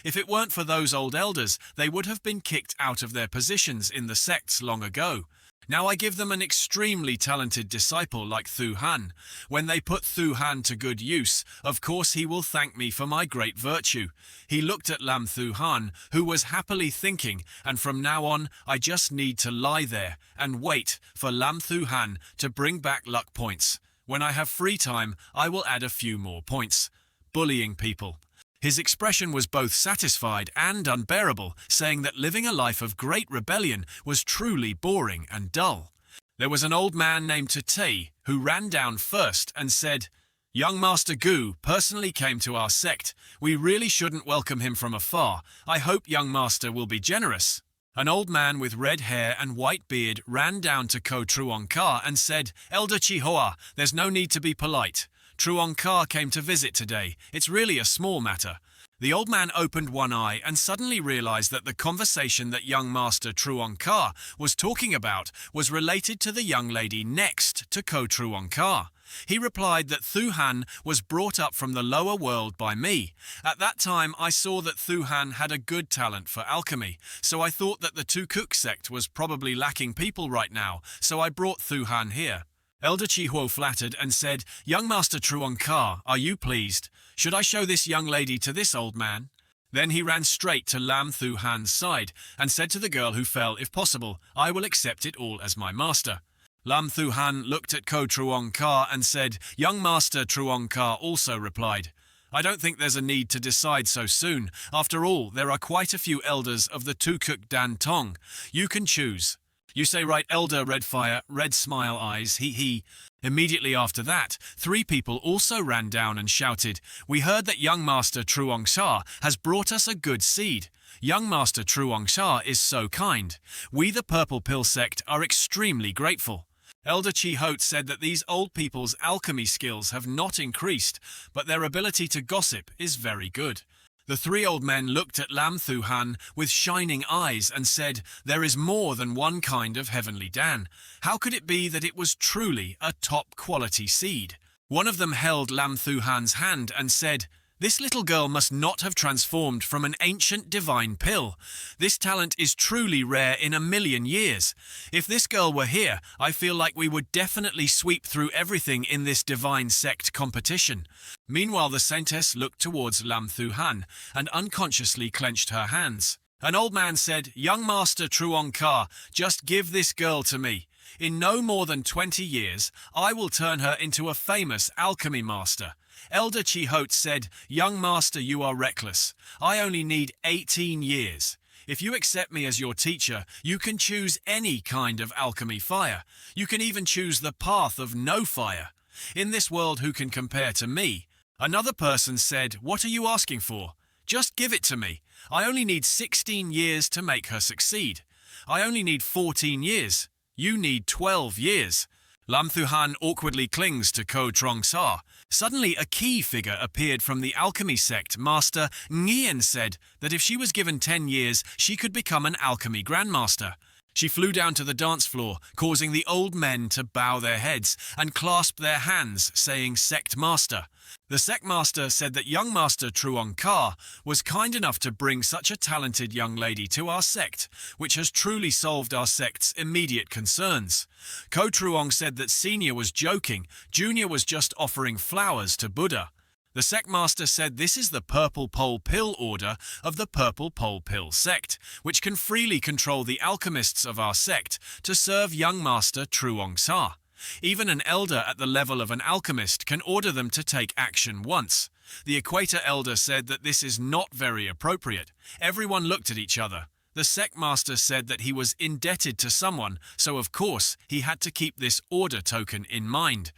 A: If it weren't for those old elders, they would have been kicked out of their positions in the sects long ago. Now I give them an extremely talented disciple like Thu Han. When they put Thu Han to good use, of course he will thank me for my great virtue. He looked at Lam Thu Han, who was happily thinking, and from now on I just need to lie there and wait for Lam Thu Han to bring back luck points. When I have free time, I will add a few more points. Bullying people. His expression was both satisfied and unbearable, saying that living a life of great rebellion was truly boring and dull. There was an old man named Tatei who ran down first and said, "Young Master Gu personally came to our sect. We really shouldn't welcome him from afar. I hope young master will be generous." An old man with red hair and white beard ran down to Ko Truongka and said, "Elder Chihoa, there's no need to be polite. Truongka came to visit today. It's really a small matter." The old man opened one eye and suddenly realized that the conversation that young master Truongka was talking about was related to the young lady next to Ko Truongka. He replied that Thuhan was brought up from the lower world by me. At that time, I saw that Thuhan had a good talent for alchemy, so I thought that the Tukuk sect was probably lacking people right now, so I brought Thuhan here. Elder Chihuo flattered and said, "Young Master Truongka, are you pleased? Should I show this young lady to this old man?" Then he ran straight to Lam Thuhan's side and said to the girl who fell, "If possible, I will accept it all as my master." Lam Thuhan looked at Ko Truongka and said, "Young Master Truongka also replied, I don't think there's a need to decide so soon. After all, there are quite a few elders of the Tukuk Dan Tong. You can choose." "You say right, Elder Redfire, red smile eyes, he. Immediately after that, 3 people also ran down and shouted, "We heard that young Master Truongsha has brought us a good seed. Young Master Truongsha is so kind. We the Purple Pill sect are extremely grateful." Elder Chi-Hote said that these old people's alchemy skills have not increased, but their ability to gossip is very good. The 3 old men looked at Lam Thuhan with shining eyes and said, "There is more than one kind of heavenly Dan. How could it be that it was truly a top-quality seed?" One of them held Lam Thuhan's hand and said, "This little girl must not have transformed from an ancient divine pill. This talent is truly rare in 1,000,000 years. If this girl were here, I feel like we would definitely sweep through everything in this divine sect competition." Meanwhile, the saintess looked towards Lam Thuhan and unconsciously clenched her hands. An old man said, "Young Master Truongka, just give this girl to me. In no more than 20 years, I will turn her into a famous alchemy master." Elder Chi-Hote said, "Young master, you are reckless. I only need 18 years. If you accept me as your teacher, you can choose any kind of alchemy fire. You can even choose the path of no fire. In this world, who can compare to me?" Another person said, "What are you asking for? Just give it to me. I only need 16 years to make her succeed. I only need 14 years. You need 12 years. Lam Thuhan awkwardly clings to Ko Trong-sa. Suddenly, a key figure appeared from the alchemy sect. Master Nguyen said that if she was given 10 years, she could become an alchemy grandmaster. She flew down to the dance floor, causing the old men to bow their heads and clasp their hands, saying, "Sect Master." The sect master said that young Master Truongka was kind enough to bring such a talented young lady to our sect, which has truly solved our sect's immediate concerns. Ko Truong said that Senior was joking, Junior was just offering flowers to Buddha. The sect master said this is the Purple Pole Pill order of the Purple Pole Pill sect, which can freely control the alchemists of our sect to serve young Master Truong-sa. Even an elder at the level of an alchemist can order them to take action once. The Equator elder said that this is not very appropriate. Everyone looked at each other. The sect master said that he was indebted to someone, so of course he had to keep this order token in mind.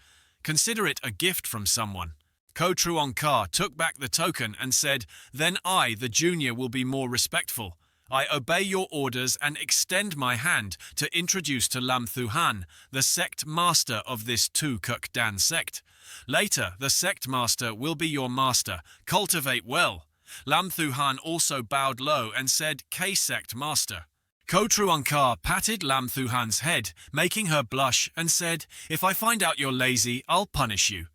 A: Consider it a gift from someone. Ko Truong-ka took back the token and said, "Then I, the junior, will be more respectful. I obey your orders and extend my hand to introduce to Lam Thuhan, the sect master of this Tukuk Dan sect. Later, the sect master will be your master. Cultivate well." Lam Thuhan also bowed low and said, "K-sect master." Ko Truong-ka patted Lam Thuhan's head, making her blush, and said, "If I find out you're lazy, I'll punish you."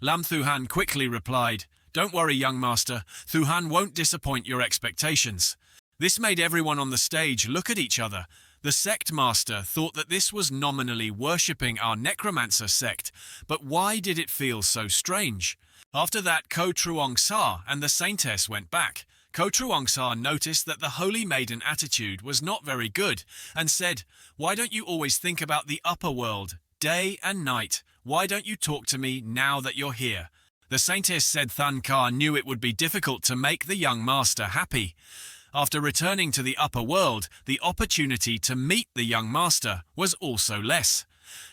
A: Lam Thuhan quickly replied, "Don't worry, young master. Thuhan won't disappoint your expectations." This made everyone on the stage look at each other. The sect master thought that this was nominally worshipping our necromancer sect, but why did it feel so strange? After that, Ko Truong-sa and the saintess went back. Ko Truong-sa noticed that the holy maiden attitude was not very good and said, "Why don't you always think about the upper world, day and night? Why don't you talk to me now that you're here? The saintess said Thankar knew it would be difficult to make the young master happy. After returning to the upper world, the opportunity to meet the young master was also less.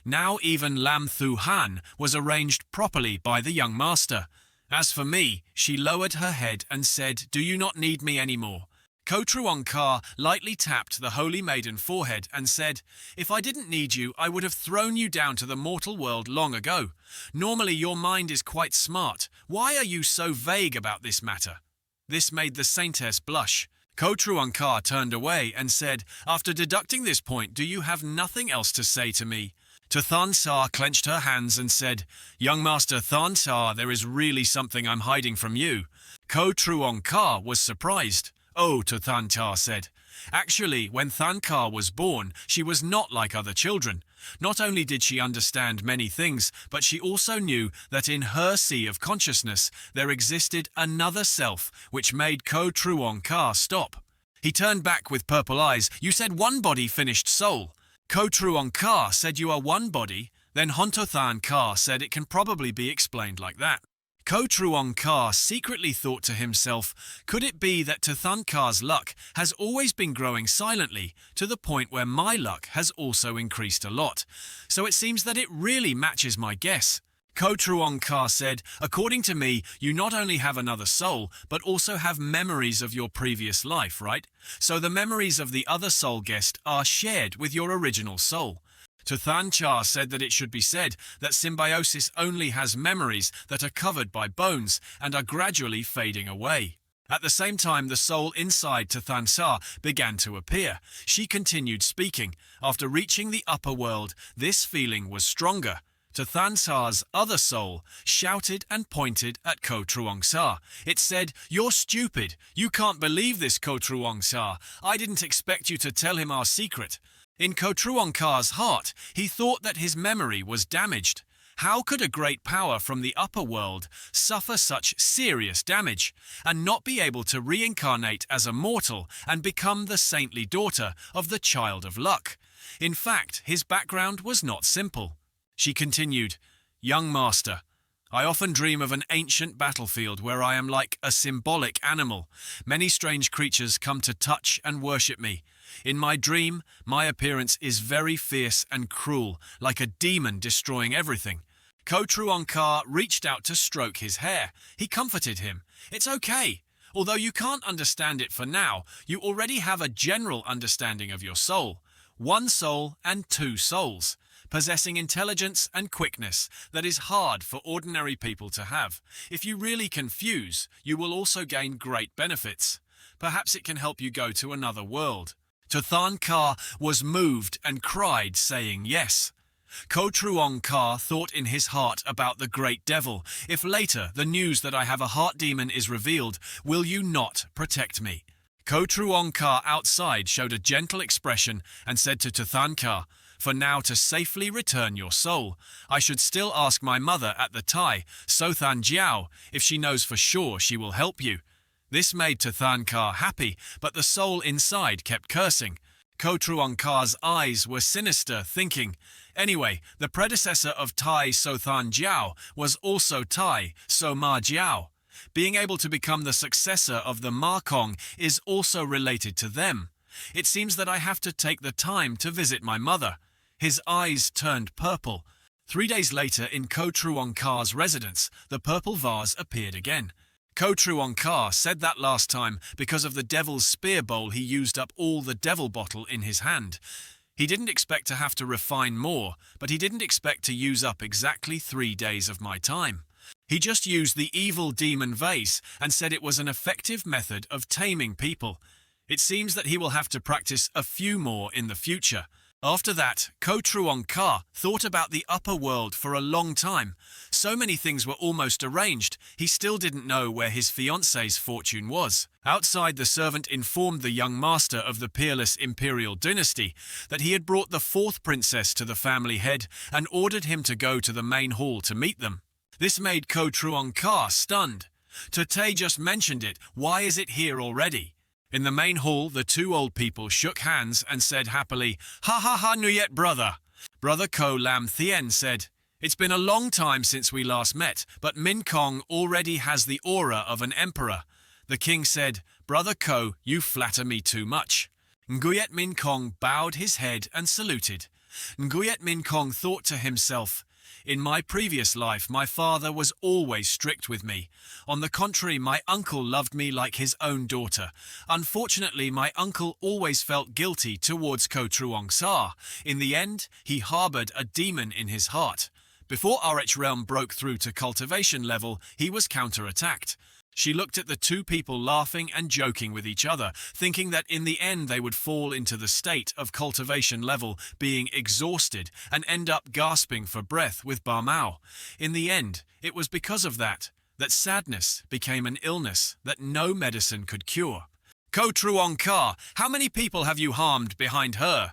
A: Now even Lam Thu Han was arranged properly by the young master. As for me, she lowered her head and said, "Do you not need me anymore?" Ko Truong Ka lightly tapped the holy maiden forehead and said, "If I didn't need you, I would have thrown you down to the mortal world long ago. Normally your mind is quite smart. Why are you so vague about this matter?" This made the saintess blush. Ko Truong Ka turned away and said, "After deducting this point, do you have nothing else to say to me?" Than Sa clenched her hands and said, "Young Master Than Sa, there is really something I'm hiding from you." Ko Truong Ka was surprised. "Oh," Than Sa said. Actually, when Than Ka was born, she was not like other children. Not only did she understand many things, but she also knew that in her sea of consciousness there existed another self, which made Ko Truong Ka stop. He turned back with purple eyes. "You said one body finished soul." Ko Truong Ka said, "You are one body." Then Honto Than Ka said it can probably be explained like that. Ko Truong Ka secretly thought to himself, could it be that Than Ka's luck has always been growing silently to the point where my luck has also increased a lot? So it seems that it really matches my guess. Ko Truong Ka said, "According to me, you not only have another soul, but also have memories of your previous life, right? So the memories of the other soul guest are shared with your original soul." Than Cha said that it should be said that symbiosis only has memories that are covered by bones and are gradually fading away. At the same time, the soul inside Than Sa began to appear. She continued speaking. After reaching the upper world, this feeling was stronger. Than Sa's other soul shouted and pointed at Ko Truong Sa. It said, "You're stupid. You can't believe this, Ko Truong Sa. I didn't expect you to tell him our secret." In Ko Truong Ka's heart, he thought that his memory was damaged. How could a great power from the upper world suffer such serious damage and not be able to reincarnate as a mortal and become the saintly daughter of the Child of Luck? In fact, his background was not simple. She continued, "Young master, I often dream of an ancient battlefield where I am like a symbolic animal. Many strange creatures come to touch and worship me. In my dream, my appearance is very fierce and cruel, like a demon destroying everything." Ko Truong Ka reached out to stroke his hair. He comforted him. "It's okay. Although you can't understand it for now, you already have a general understanding of your soul. One soul and two souls, possessing intelligence and quickness that is hard for ordinary people to have. If you really confuse, you will also gain great benefits. Perhaps it can help you go to another world." Than Ka was moved and cried, saying yes. Ko Truong Ka thought in his heart about the great devil. "If later the news that I have a heart demon is revealed, will you not protect me?" Ko Truong Ka outside showed a gentle expression and said to Than Ka, "For now, to safely return your soul, I should still ask my mother at the Thai, So Than Jiao, if she knows for sure she will help you." This made Than Ka happy, but the soul inside kept cursing. Ko Truong Ka's eyes were sinister, thinking, "Anyway, the predecessor of Tai So Than Jiao was also Tai So Ma Jiao. Being able to become the successor of the Ma Kong is also related to them. It seems that I have to take the time to visit my mother." His eyes turned purple. 3 days later, in Ko Truong Ka's residence, the purple vase appeared again. Ko Truong Ka said that last time because of the devil's spear bowl he used up all the devil bottle in his hand. He didn't expect to have to refine more, but he didn't expect to use up exactly 3 days of my time. He just used the evil demon vase and said it was an effective method of taming people. It seems that he will have to practice a few more in the future. After that, Ko Truong Ka thought about the upper world for a long time. So many things were almost arranged, he still didn't know where his fiancée's fortune was. Outside, the servant informed the young master of the peerless imperial dynasty that he had brought the 4th princess to the family head and ordered him to go to the main hall to meet them. This made Ko Truong Ka stunned. Tay just mentioned it, why is it here already? In the main hall, the 2 old people shook hands and said happily, "Ha ha ha, Nuyet brother." Brother Ko Lam Thien said, It's been a long time since we last met, but Min Kong already has the aura of an emperor. The king said, Brother Ko, you flatter me too much. Nguyet Min Kong bowed his head and saluted. Nguyet Min Kong thought to himself, in my previous life, my father was always strict with me. On the contrary, my uncle loved me like his own daughter. Unfortunately, my uncle always felt guilty towards Ko Truong Sa. In the end, he harbored a demon in his heart. Before RH Realm broke through to cultivation level, he was counterattacked. She looked at the two people laughing and joking with each other, thinking that in the end they would fall into the state of cultivation level, being exhausted, and end up gasping for breath with Ba Mao. In the end, it was because of that sadness became an illness that no medicine could cure. Ko Truong Ka, how many people have you harmed behind her?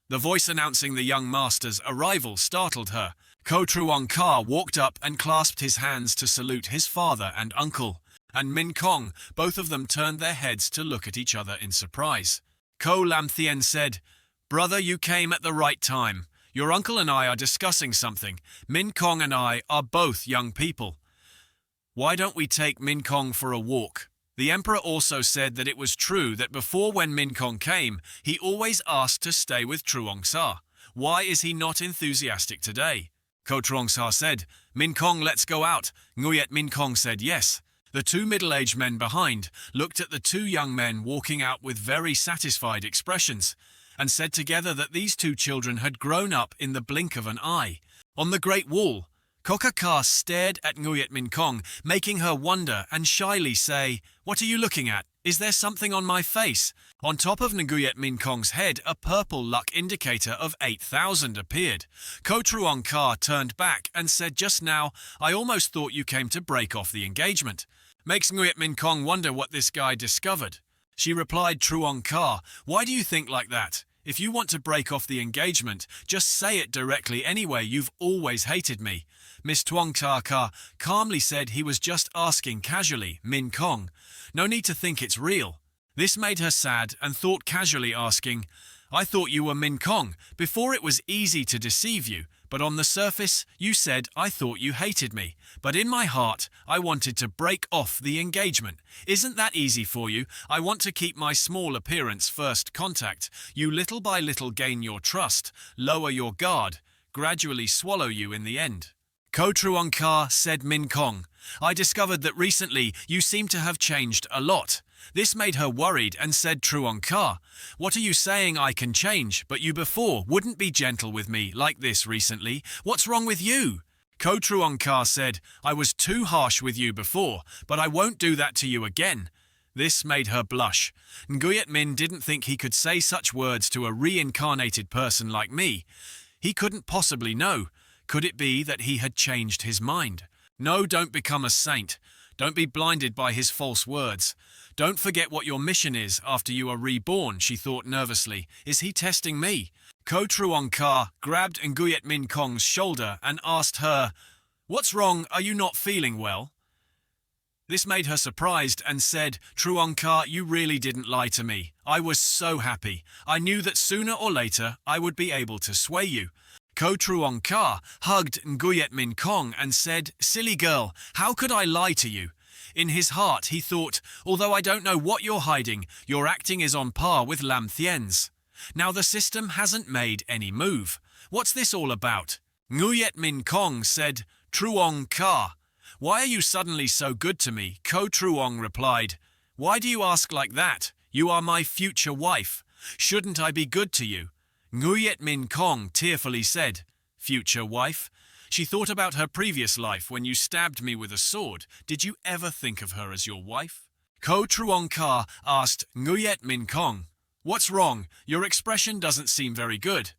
A: The voice announcing the young master's arrival startled her. Ko Truong Ka walked up and clasped his hands to salute his father and uncle. And Min Kong, both of them turned their heads to look at each other in surprise. Ko Lam Thien said, Brother, you came at the right time. Your uncle and I are discussing something. Min Kong and I are both young people. Why don't we take Min Kong for a walk? The emperor also said that it was true that before when Min Kong came, he always asked to stay with Truong Sa. Why is he not enthusiastic today? Ko Truong Sa said, Min Kong, let's go out. Nguyet Min Kong said yes. The two middle-aged men behind looked at the two young men walking out with very satisfied expressions, and said together that these two children had grown up in the blink of an eye. On the Great Wall, Kokaka stared at Nguyet Min Kong, making her wonder and shyly say, What are you looking at? Is there something on my face? On top of Nguyet Min Kong's head, a purple luck indicator of 8,000 appeared. Ko Truong Ka turned back and said, Just now, I almost thought you came to break off the engagement. Makes Nguyet Min Kong wonder what this guy discovered. She replied, Truong Ka, why do you think like that? If you want to break off the engagement, just say it directly anyway, you've always hated me. Miss Tuong Ta Ka calmly said he was just asking casually, Min Kong. No need to think it's real. This made her sad and thought casually asking, I thought you were Min Kong. Before it was easy to deceive you, but on the surface you said I thought you hated me. But in my heart, I wanted to break off the engagement. Isn't that easy for you? I want to keep my small appearance first contact. You little by little gain your trust, lower your guard, gradually swallow you in the end. Ko Truong Ka said, Min Kong, I discovered that recently you seem to have changed a lot. This made her worried and said, Truong Ka, what are you saying I can change, but you before wouldn't be gentle with me like this recently? What's wrong with you? Ko Truong Ka said, I was too harsh with you before, but I won't do that to you again. This made her blush. Nguyet Min didn't think he could say such words to a reincarnated person like me. He couldn't possibly know. Could it be that he had changed his mind? No, don't become a saint. Don't be blinded by his false words. Don't forget what your mission is after you are reborn, she thought nervously. Is he testing me? Ko Truong Ka grabbed Nguyet Min Kong's shoulder and asked her, What's wrong? Are you not feeling well? This made her surprised and said, Truong Ka, you really didn't lie to me. I was so happy. I knew that sooner or later I would be able to sway you. Ko Truong Ka hugged Nguyet Min Kong and said, Silly girl, how could I lie to you? In his heart he thought, although I don't know what you're hiding, your acting is on par with Lam Thien's. Now the system hasn't made any move. What's this all about? Nguyet Min Kong said, Truong Ka, why are you suddenly so good to me? Ko Truong replied, Why do you ask like that? You are my future wife. Shouldn't I be good to you? Nguyet Min Kong tearfully said, Future wife? She thought about her previous life when you stabbed me with a sword. Did you ever think of her as your wife? Ko Truong Ka asked Nguyet Min Kong, What's wrong? Your expression doesn't seem very good.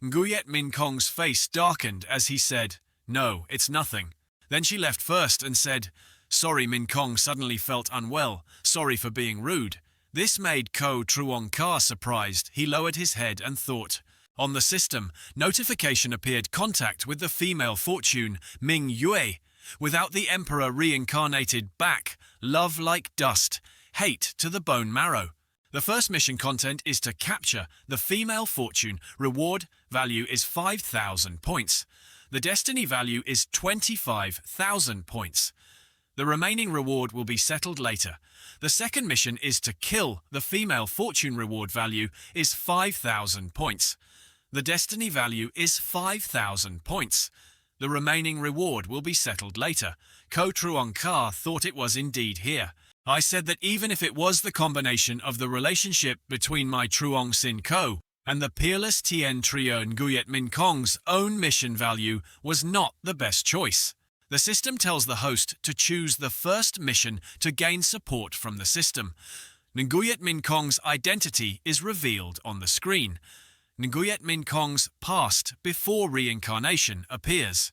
A: Nguyet Min Kong's face darkened as he said, No, it's nothing. Then she left first and said, Sorry, Min Kong suddenly felt unwell. Sorry for being rude. This made Ko Truong Ka surprised. He lowered his head and thought. On the system, notification appeared contact with the female fortune, Ming Yue. Without the emperor reincarnated back, love like dust, hate to the bone marrow. The first mission content is to capture the female fortune. Reward value is 5,000 points. The destiny value is 25,000 points. The remaining reward will be settled later. The second mission is to kill. The female fortune reward value is 5,000 points. The destiny value is 5,000 points. The remaining reward will be settled later. Ko Truong Ka thought it was indeed here. I said that even if it was the combination of the relationship between my Truong Sin Ko and the peerless Tien Trio Nguyet Min Kong's own mission value was not the best choice. The system tells the host to choose the first mission to gain support from the system. Nguyet Min Kong's identity is revealed on the screen. Nguyet Min Kong's past before reincarnation appears.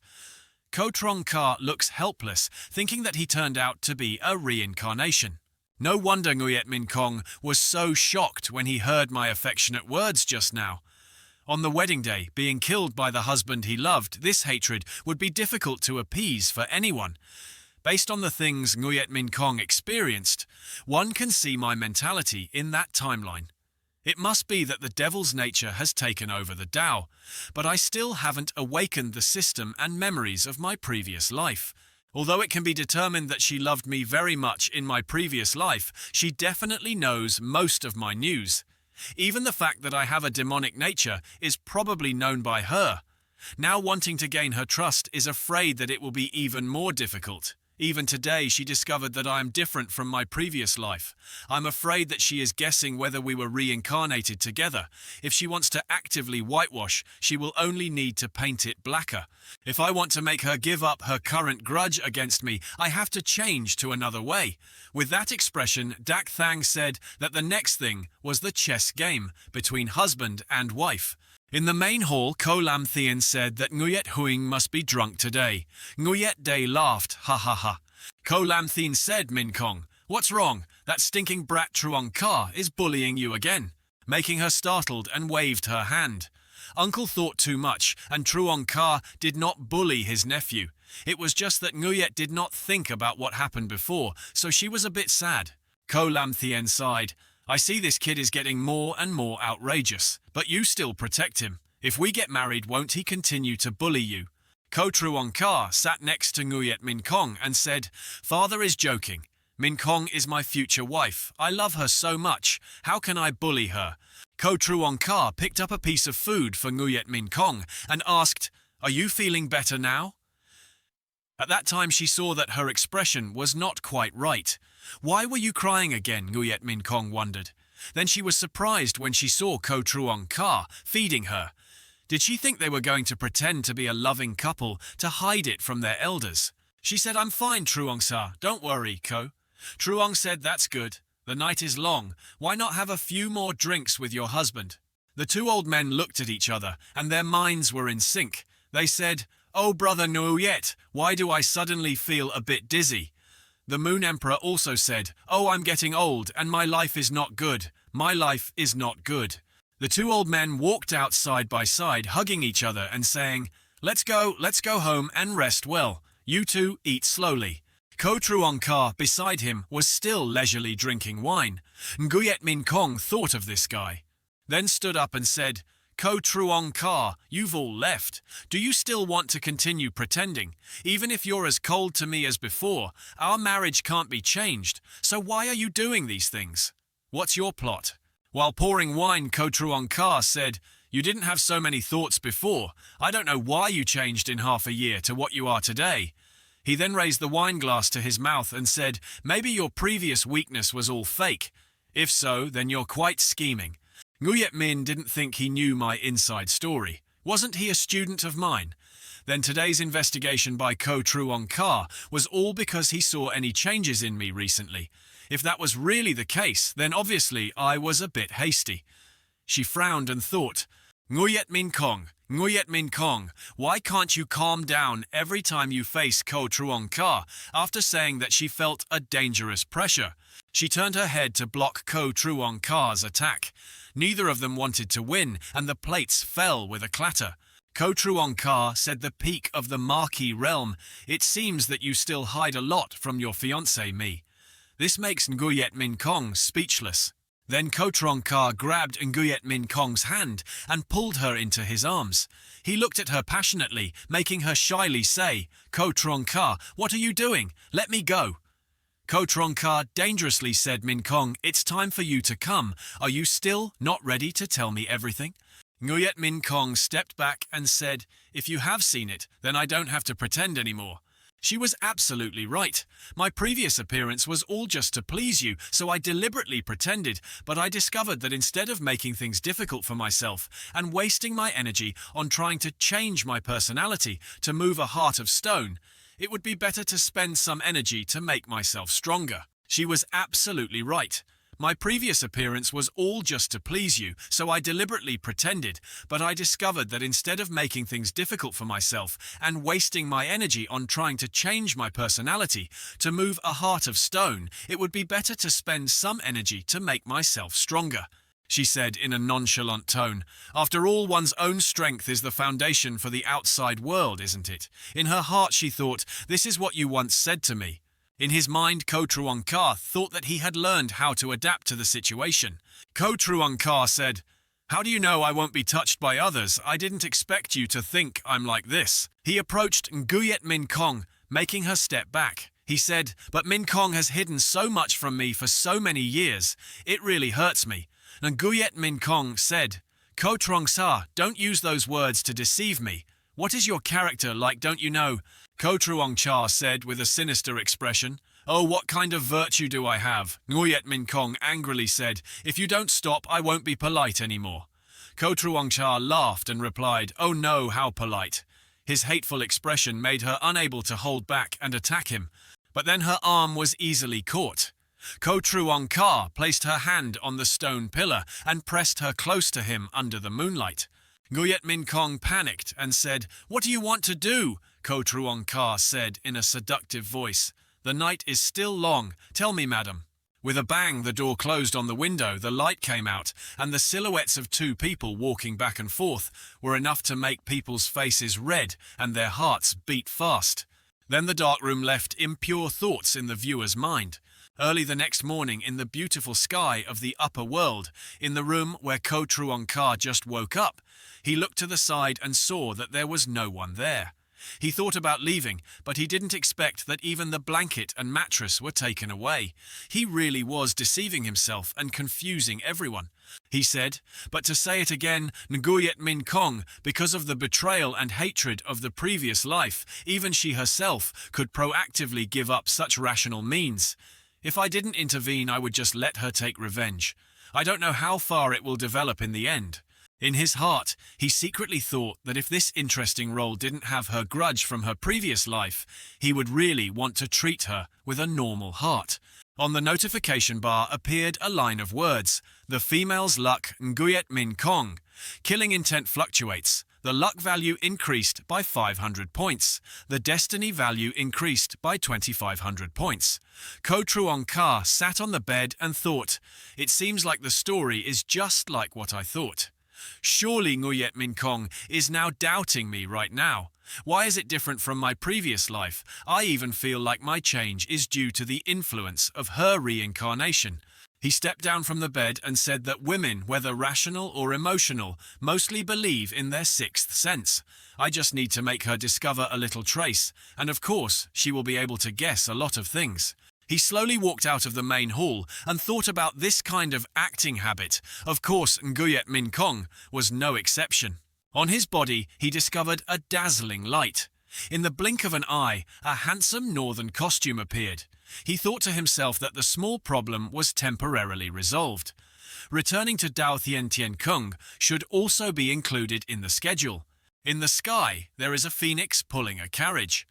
A: Ko Trong Ka looks helpless, thinking that he turned out to be a reincarnation. No wonder Nguyet Min Kong was so shocked when he heard my affectionate words just now. On the wedding day, being killed by the husband he loved, this hatred would be difficult to appease for anyone. Based on the things Nguyet Min Kong experienced, one can see my mentality in that timeline. It must be that the devil's nature has taken over the Tao, but I still haven't awakened the system and memories of my previous life. Although it can be determined that she loved me very much in my previous life, she definitely knows most of my news. Even the fact that I have a demonic nature is probably known by her. Now wanting to gain her trust is afraid that it will be even more difficult. Even today she discovered that I am different from my previous life. I'm afraid that she is guessing whether we were reincarnated together. If she wants to actively whitewash, she will only need to paint it blacker. If I want to make her give up her current grudge against me, I have to change to another way. With that expression, Dak Thang said that the next thing was the chess game between husband and wife. In the main hall, Ko Lam Thien said that Nguyet Huing must be drunk today. Nguyet Day laughed, ha ha ha. Ko Lam Thien said, Min Kong, what's wrong? That stinking brat Truong Ka is bullying you again. Making her startled and waved her hand. Uncle thought too much, and Truong Ka did not bully his nephew. It was just that Nguyet did not think about what happened before, so she was a bit sad. Ko Lam Thien sighed. I see this kid is getting more and more outrageous, but you still protect him. If we get married, won't he continue to bully you? Ko Truong Ka sat next to Nguyet Min Kong and said, Father is joking. Min Kong is my future wife. I love her so much. How can I bully her? Ko Truong Ka picked up a piece of food for Nguyet Min Kong and asked, Are you feeling better now? At that time she saw that her expression was not quite right. Why were you crying again? Nguyet Min Kong wondered. Then she was surprised when she saw Ko Truong Ka feeding her. Did she think they were going to pretend to be a loving couple to hide it from their elders? She said, I'm fine, Truong Sa. Don't worry, Ko. Truong said, that's good. The night is long. Why not have a few more drinks with your husband? The two old men looked at each other, and their minds were in sync. They said, Oh, brother Nguyet, why do I suddenly feel a bit dizzy? The Moon Emperor also said, Oh, I'm getting old, and my life is not good. My life is not good. The two old men walked out side by side, hugging each other and saying, let's go home and rest well. You two eat slowly. Ko Truong Ka beside him was still leisurely drinking wine. Nguyet Min Kong thought of this guy. Then stood up and said, Ko Truong Ka, you've all left. Do you still want to continue pretending? Even if you're as cold to me as before, our marriage can't be changed. So why are you doing these things? What's your plot? While pouring wine, Ko Truong Ka said, You didn't have so many thoughts before. I don't know why you changed in half a year to what you are today. He then raised the wine glass to his mouth and said, Maybe your previous weakness was all fake. If so, then you're quite scheming. Nguyet Min didn't think he knew my inside story. Wasn't he a student of mine? Then today's investigation by Ko Truong Ka was all because he saw any changes in me recently. If that was really the case, then obviously I was a bit hasty. She frowned and thought, Nguyet Min Kong, why can't you calm down every time you face Ko Truong Ka? After saying that she felt a dangerous pressure, she turned her head to block Ko Truong Ka's attack. Neither of them wanted to win, and the plates fell with a clatter. Ko Truong Ka said the peak of the Marquis realm, It seems that you still hide a lot from your fiancé me. This makes Nguyet Min Kong speechless. Then Ko Trong Ka grabbed Nguyet Min Kong's hand and pulled her into his arms. He looked at her passionately, making her shyly say, "Ko Trong Ka, what are you doing? Let me go." Ko Trong Ka dangerously said, "Min Kong, it's time for you to come. Are you still not ready to tell me everything?" Nguyet Min Kong stepped back and said, "If you have seen it, then I don't have to pretend anymore." She was absolutely right. My previous appearance was all just to please you, so I deliberately pretended, but I discovered that instead of making things difficult for myself and wasting my energy on trying to change my personality to move a heart of stone, it would be better to spend some energy to make myself stronger. She was absolutely right. My previous appearance was all just to please you, so I deliberately pretended, but I discovered that instead of making things difficult for myself and wasting my energy on trying to change my personality to move a heart of stone, it would be better to spend some energy to make myself stronger. She said in a nonchalant tone. After all, one's own strength is the foundation for the outside world, isn't it? In her heart she thought, "This is what you once said to me." In his mind, Ko Truong Ka thought that he had learned how to adapt to the situation. Ko Truong Ka said, "How do you know I won't be touched by others? I didn't expect you to think I'm like this." He approached Nguyet Min Kong, making her step back. He said, "But Min Kong has hidden so much from me for so many years. It really hurts me." Nguyet Min Kong said, "Ko Trong Sa, don't use those words to deceive me. What is your character like, don't you know?" Ko Truong Cha said with a sinister expression. "Oh, what kind of virtue do I have?" Nguyet Min Kong angrily said, "If you don't stop, I won't be polite anymore." Ko Truong Cha laughed and replied, "Oh no, how polite." His hateful expression made her unable to hold back and attack him, but then her arm was easily caught. Ko Truong Ka placed her hand on the stone pillar and pressed her close to him under the moonlight. Nguyet Min Kong panicked and said, "What do you want to do?" Ko Truong Ka said in a seductive voice, "The night is still long. Tell me, madam." With a bang, the door closed on the window, the light came out, and the silhouettes of two people walking back and forth were enough to make people's faces red and their hearts beat fast. Then the dark room left impure thoughts in the viewer's mind. Early the next morning, in the beautiful sky of the upper world, in the room where Ko Truong Ka just woke up, he looked to the side and saw that there was no one there. He thought about leaving, but he didn't expect that even the blanket and mattress were taken away. He really was deceiving himself and confusing everyone. He said, but to say it again, Nguyet Min Kong, because of the betrayal and hatred of the previous life, even she herself could proactively give up such rational means. If I didn't intervene, I would just let her take revenge. I don't know how far it will develop in the end. In his heart, he secretly thought that if this interesting role didn't have her grudge from her previous life, he would really want to treat her with a normal heart. On the notification bar appeared a line of words. The female's luck, Nguyet Min Kong. Killing intent fluctuates. The luck value increased by 500 points. The destiny value increased by 2,500 points. Ko Truong Ka sat on the bed and thought, it seems like the story is just like what I thought. Surely Nguyet Min Kong is now doubting me right now. Why is it different from my previous life? I even feel like my change is due to the influence of her reincarnation. He stepped down from the bed and said that women, whether rational or emotional, mostly believe in their sixth sense. I just need to make her discover a little trace, and of course, she will be able to guess a lot of things. He slowly walked out of the main hall and thought about this kind of acting habit. Of course, Nguyet Min Kong was no exception. On his body, he discovered a dazzling light. In the blink of an eye, a handsome northern costume appeared. He thought to himself that the small problem was temporarily resolved. Returning to Dao Thien Tien Kung should also be included in the schedule. In the sky, there is a phoenix pulling a carriage.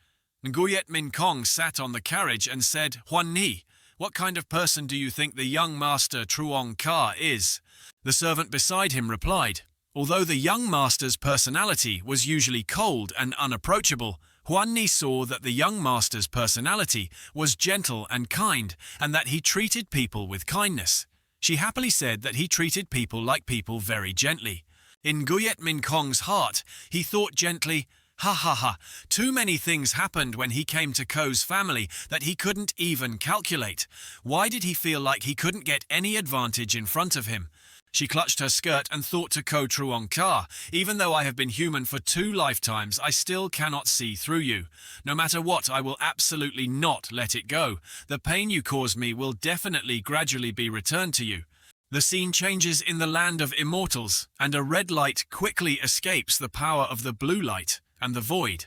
A: Nguyet Min Kong sat on the carriage and said, "Huan Ni, what kind of person do you think the young master Truong Ka is?" The servant beside him replied. Although the young master's personality was usually cold and unapproachable, Huan Ni saw that the young master's personality was gentle and kind, and that he treated people with kindness. She happily said that he treated people like people very gently. In Nguyet Min Kong's heart, he thought gently, Ha ha ha, too many things happened when he came to Ko's family that he couldn't even calculate. Why did he feel like he couldn't get any advantage in front of him? She clutched her skirt and thought to Ko Truong Ka, even though I have been human for 2 lifetimes, I still cannot see through you. No matter what, I will absolutely not let it go. The pain you caused me will definitely gradually be returned to you. The scene changes in the land of immortals, and a red light quickly escapes the power of the blue light and the void.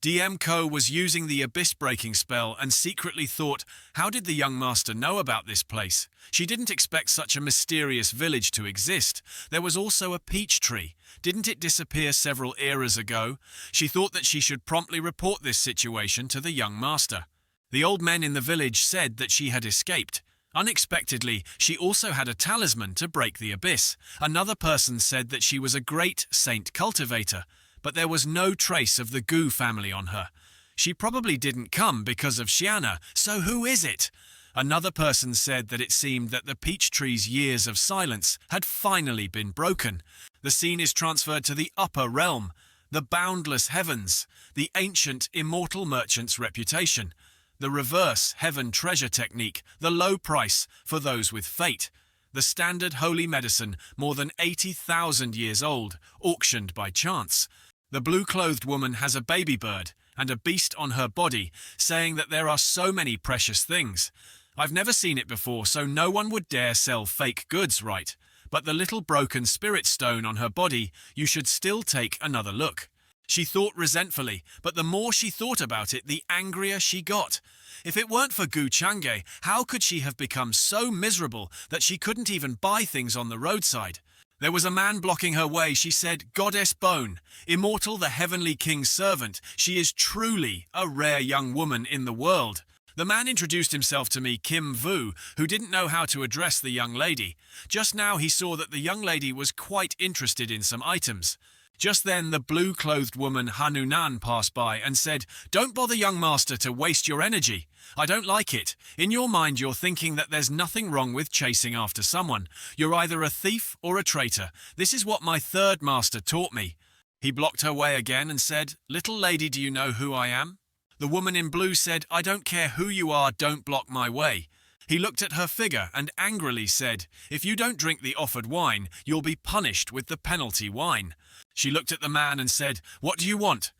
A: DM Ko was using the abyss-breaking spell and secretly thought, how did the young master know about this place? She didn't expect such a mysterious village to exist. There was also a peach tree. Didn't it disappear several eras ago? She thought that she should promptly report this situation to the young master. The old men in the village said that she had escaped. Unexpectedly, she also had a talisman to break the abyss. Another person said that she was a great saint cultivator, but there was no trace of the Gu family on her. She probably didn't come because of Xiana, so who is it? Another person said that it seemed that the peach tree's years of silence had finally been broken. The scene is transferred to the upper realm, the boundless heavens, the ancient immortal merchant's reputation, the reverse heaven treasure technique, the low price for those with fate, the standard holy medicine more than 80,000 years old, auctioned by chance. The blue-clothed woman has a baby bird and a beast on her body, saying that there are so many precious things. I've never seen it before, so no one would dare sell fake goods, right? But the little broken spirit stone on her body, you should still take another look. She thought resentfully, but the more she thought about it, the angrier she got. If it weren't for Gu Chang'e, how could she have become so miserable that she couldn't even buy things on the roadside? There was a man blocking her way. She said, Goddess Bone, immortal the heavenly king's servant, she is truly a rare young woman in the world. The man introduced himself to me, Kim Vu, who didn't know how to address the young lady. Just now he saw that the young lady was quite interested in some items. Just then the blue-clothed woman Hanunan passed by and said, Don't bother, young master, to waste your energy. I don't like it. In your mind you're thinking that there's nothing wrong with chasing after someone. You're either a thief or a traitor. This is what my third master taught me. He blocked her way again and said, Little lady, do you know who I am? The woman in blue said, I don't care who you are, don't block my way. He looked at her figure and angrily said, If you don't drink the offered wine, you'll be punished with the penalty wine. She looked at the man and said, What do you want?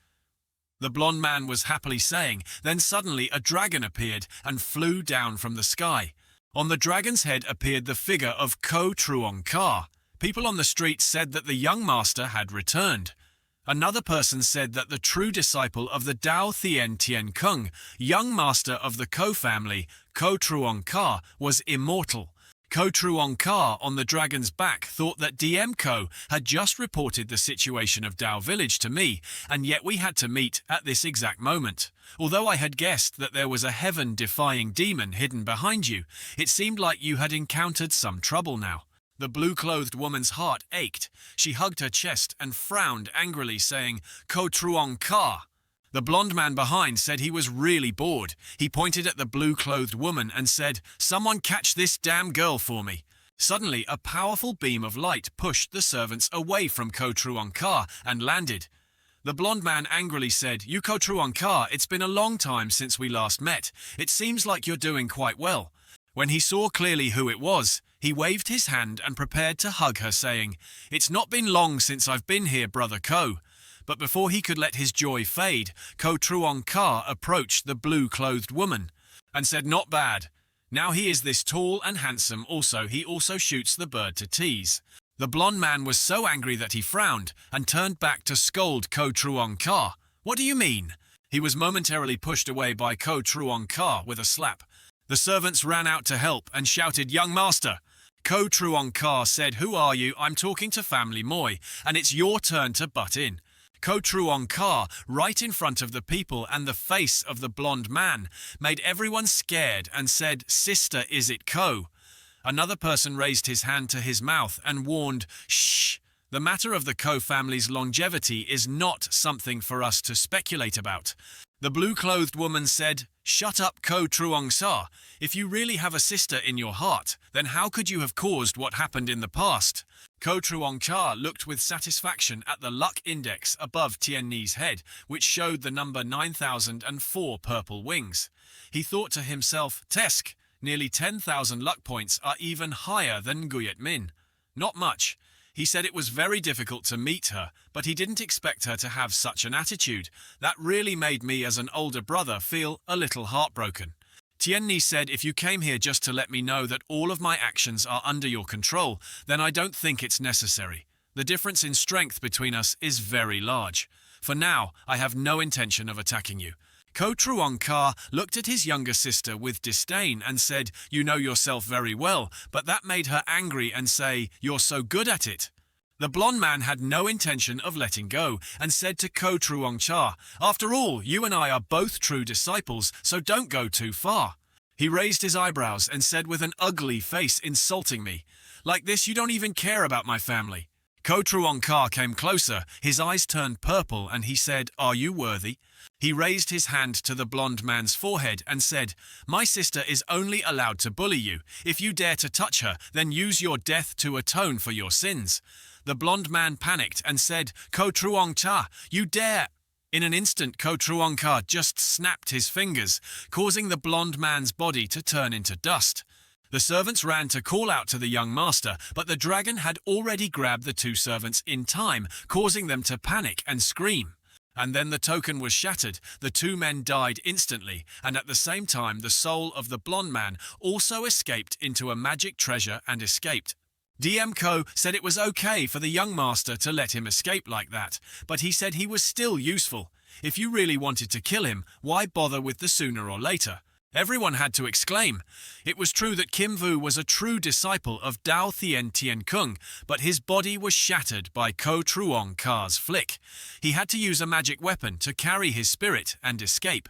A: The blonde man was happily saying, then suddenly a dragon appeared and flew down from the sky. On the dragon's head appeared the figure of Ko Truong Ka. People on the street said that the young master had returned. Another person said that the true disciple of the Dao Thien Tien Kung, young master of the Ko family, Ko Truong Ka, was immortal. Ko Truong Ka on the dragon's back thought that DM Ko had just reported the situation of Dao village to me, and yet we had to meet at this exact moment. Although I had guessed that there was a heaven-defying demon hidden behind you, it seemed like you had encountered some trouble now. The blue-clothed woman's heart ached. She hugged her chest and frowned angrily, saying, Ko Truong Ka. The blonde man behind said he was really bored. He pointed at the blue-clothed woman and said, Someone catch this damn girl for me. Suddenly, a powerful beam of light pushed the servants away from Ko Truong Ka and landed. The blonde man angrily said, You Ko Truong Ka, it's been a long time since we last met. It seems like you're doing quite well. When he saw clearly who it was, he waved his hand and prepared to hug her, saying, It's not been long since I've been here, brother Ko. But before he could let his joy fade, Ko Truong Ka approached the blue-clothed woman and said, Not bad. Now he is this tall and handsome also. He also shoots the bird to tease. The blonde man was so angry that he frowned and turned back to scold Ko Truong Ka. What do you mean? He was momentarily pushed away by Ko Truong Ka with a slap. The servants ran out to help and shouted, Young master. Ko Truong Ka said, Who are you? I'm talking to Family Moi, and it's your turn to butt in. Ko Truong Ka, right in front of the people and the face of the blonde man, made everyone scared and said, Sister, is it Ko? Another person raised his hand to his mouth and warned, Shh! The matter of the Ko family's longevity is not something for us to speculate about. The blue-clothed woman said, Shut up, Ko Truong Sa. If you really have a sister in your heart, then how could you have caused what happened in the past? Ko Truong Cha looked with satisfaction at the luck index above Tien Ni's head, which showed the number 9004 purple wings. He thought to himself, Tesk, nearly 10,000 luck points are even higher than Guyet Min. Not much. He said it was very difficult to meet her, but he didn't expect her to have such an attitude. That really made me as an older brother feel a little heartbroken. Tien Ni said, if you came here just to let me know that all of my actions are under your control, then I don't think it's necessary. The difference in strength between us is very large. For now, I have no intention of attacking you. Ko Truong Ka looked at his younger sister with disdain and said, you know yourself very well, but that made her angry and say, you're so good at it. The blonde man had no intention of letting go and said to Ko Truong Cha, after all, you and I are both true disciples, so don't go too far. He raised his eyebrows and said with an ugly face, insulting me. Like this, you don't even care about my family. Ko Truong Ka came closer, his eyes turned purple, and he said, are you worthy? He raised his hand to the blonde man's forehead and said, my sister is only allowed to bully you. If you dare to touch her, then use your death to atone for your sins. The blonde man panicked and said, Ko Truong Cha, you dare! In an instant, Ko Truong Ka just snapped his fingers, causing the blonde man's body to turn into dust. The servants ran to call out to the young master, but the dragon had already grabbed the two servants in time, causing them to panic and scream. And then the token was shattered, the two men died instantly, and at the same time the soul of the blonde man also escaped into a magic treasure and escaped. DM Ko said it was okay for the young master to let him escape like that, but he said he was still useful. If you really wanted to kill him, why bother with the sooner or later? Everyone had to exclaim. It was true that Kim Vu was a true disciple of Dao Thien Tien Kung, but his body was shattered by Ko Truong Ka's flick. He had to use a magic weapon to carry his spirit and escape.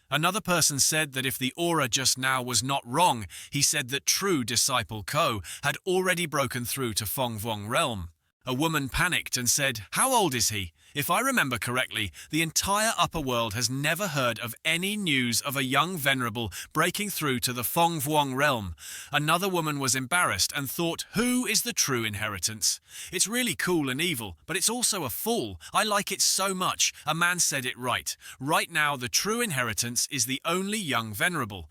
A: Another person said that if the aura just now was not wrong, he said that true disciple Ko had already broken through to Fong Vuong realm. A woman panicked and said, how old is he? If I remember correctly, the entire upper world has never heard of any news of a young venerable breaking through to the Fong Vuong realm. Another woman was embarrassed and thought, who is the true inheritance? It's really cool and evil, but it's also a fool. I like it so much. A man said it right. Right now, the true inheritance is the only young venerable.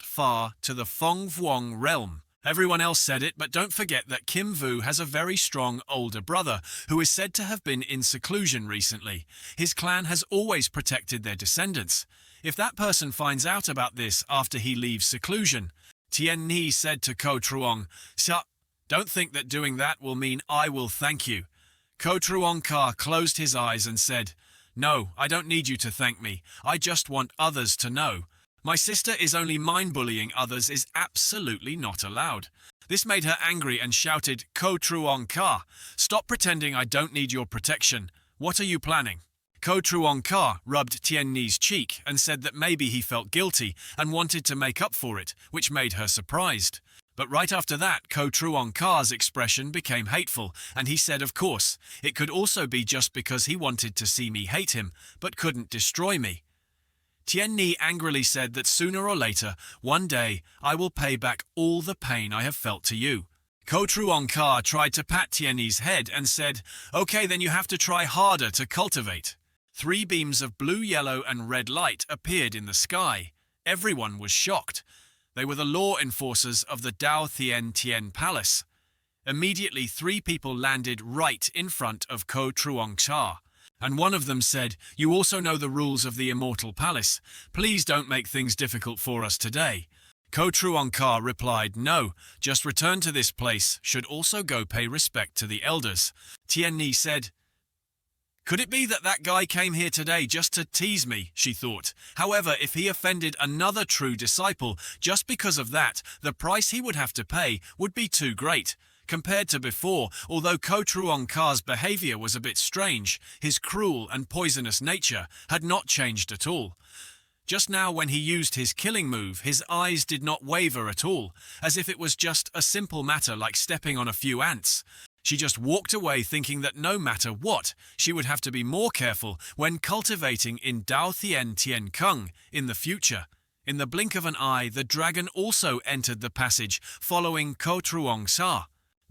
A: Far to the Fong Vuong realm. Everyone else said it, but don't forget that Kim Vu has a very strong older brother who is said to have been in seclusion recently. His clan has always protected their descendants. If that person finds out about this after he leaves seclusion, Tien Ni said to Ko Truong, don't think that doing that will mean I will thank you. Ko Truong Ka closed his eyes and said, no, I don't need you to thank me. I just want others to know. My sister is only bullying others is absolutely not allowed. This made her angry and shouted, Ko Truong Ka, stop pretending I don't need your protection. What are you planning? Ko Truong Ka rubbed Tien Ni's cheek and said that maybe he felt guilty and wanted to make up for it, which made her surprised. But right after that, Ko Truong Ka's expression became hateful, and he said, of course, it could also be just because he wanted to see me hate him, but couldn't destroy me. Tien Ni angrily said that sooner or later, one day, I will pay back all the pain I have felt to you. Ko Truong Ka tried to pat Tien Ni's head and said, okay, then you have to try harder to cultivate. 3 beams of blue, yellow, and red light appeared in the sky. Everyone was shocked. They were the law enforcers of the Dao Thien Tien Palace. Immediately, 3 people landed right in front of Ko Truong Cha. And one of them said, you also know the rules of the Immortal Palace. Please don't make things difficult for us today. Ko Truong Ka replied, no, just return to this place, should also go pay respect to the elders. Tien Ni said, could it be that that guy came here today just to tease me, she thought. However, if he offended another true disciple, just because of that, the price he would have to pay would be too great. Compared to before, although Ko Truong Ka's behavior was a bit strange, his cruel and poisonous nature had not changed at all. Just now when he used his killing move, his eyes did not waver at all, as if it was just a simple matter like stepping on a few ants. She just walked away thinking that no matter what, she would have to be more careful when cultivating in Dao Thien Tien Kung in the future. In the blink of an eye, the dragon also entered the passage, following Ko Truong Sa.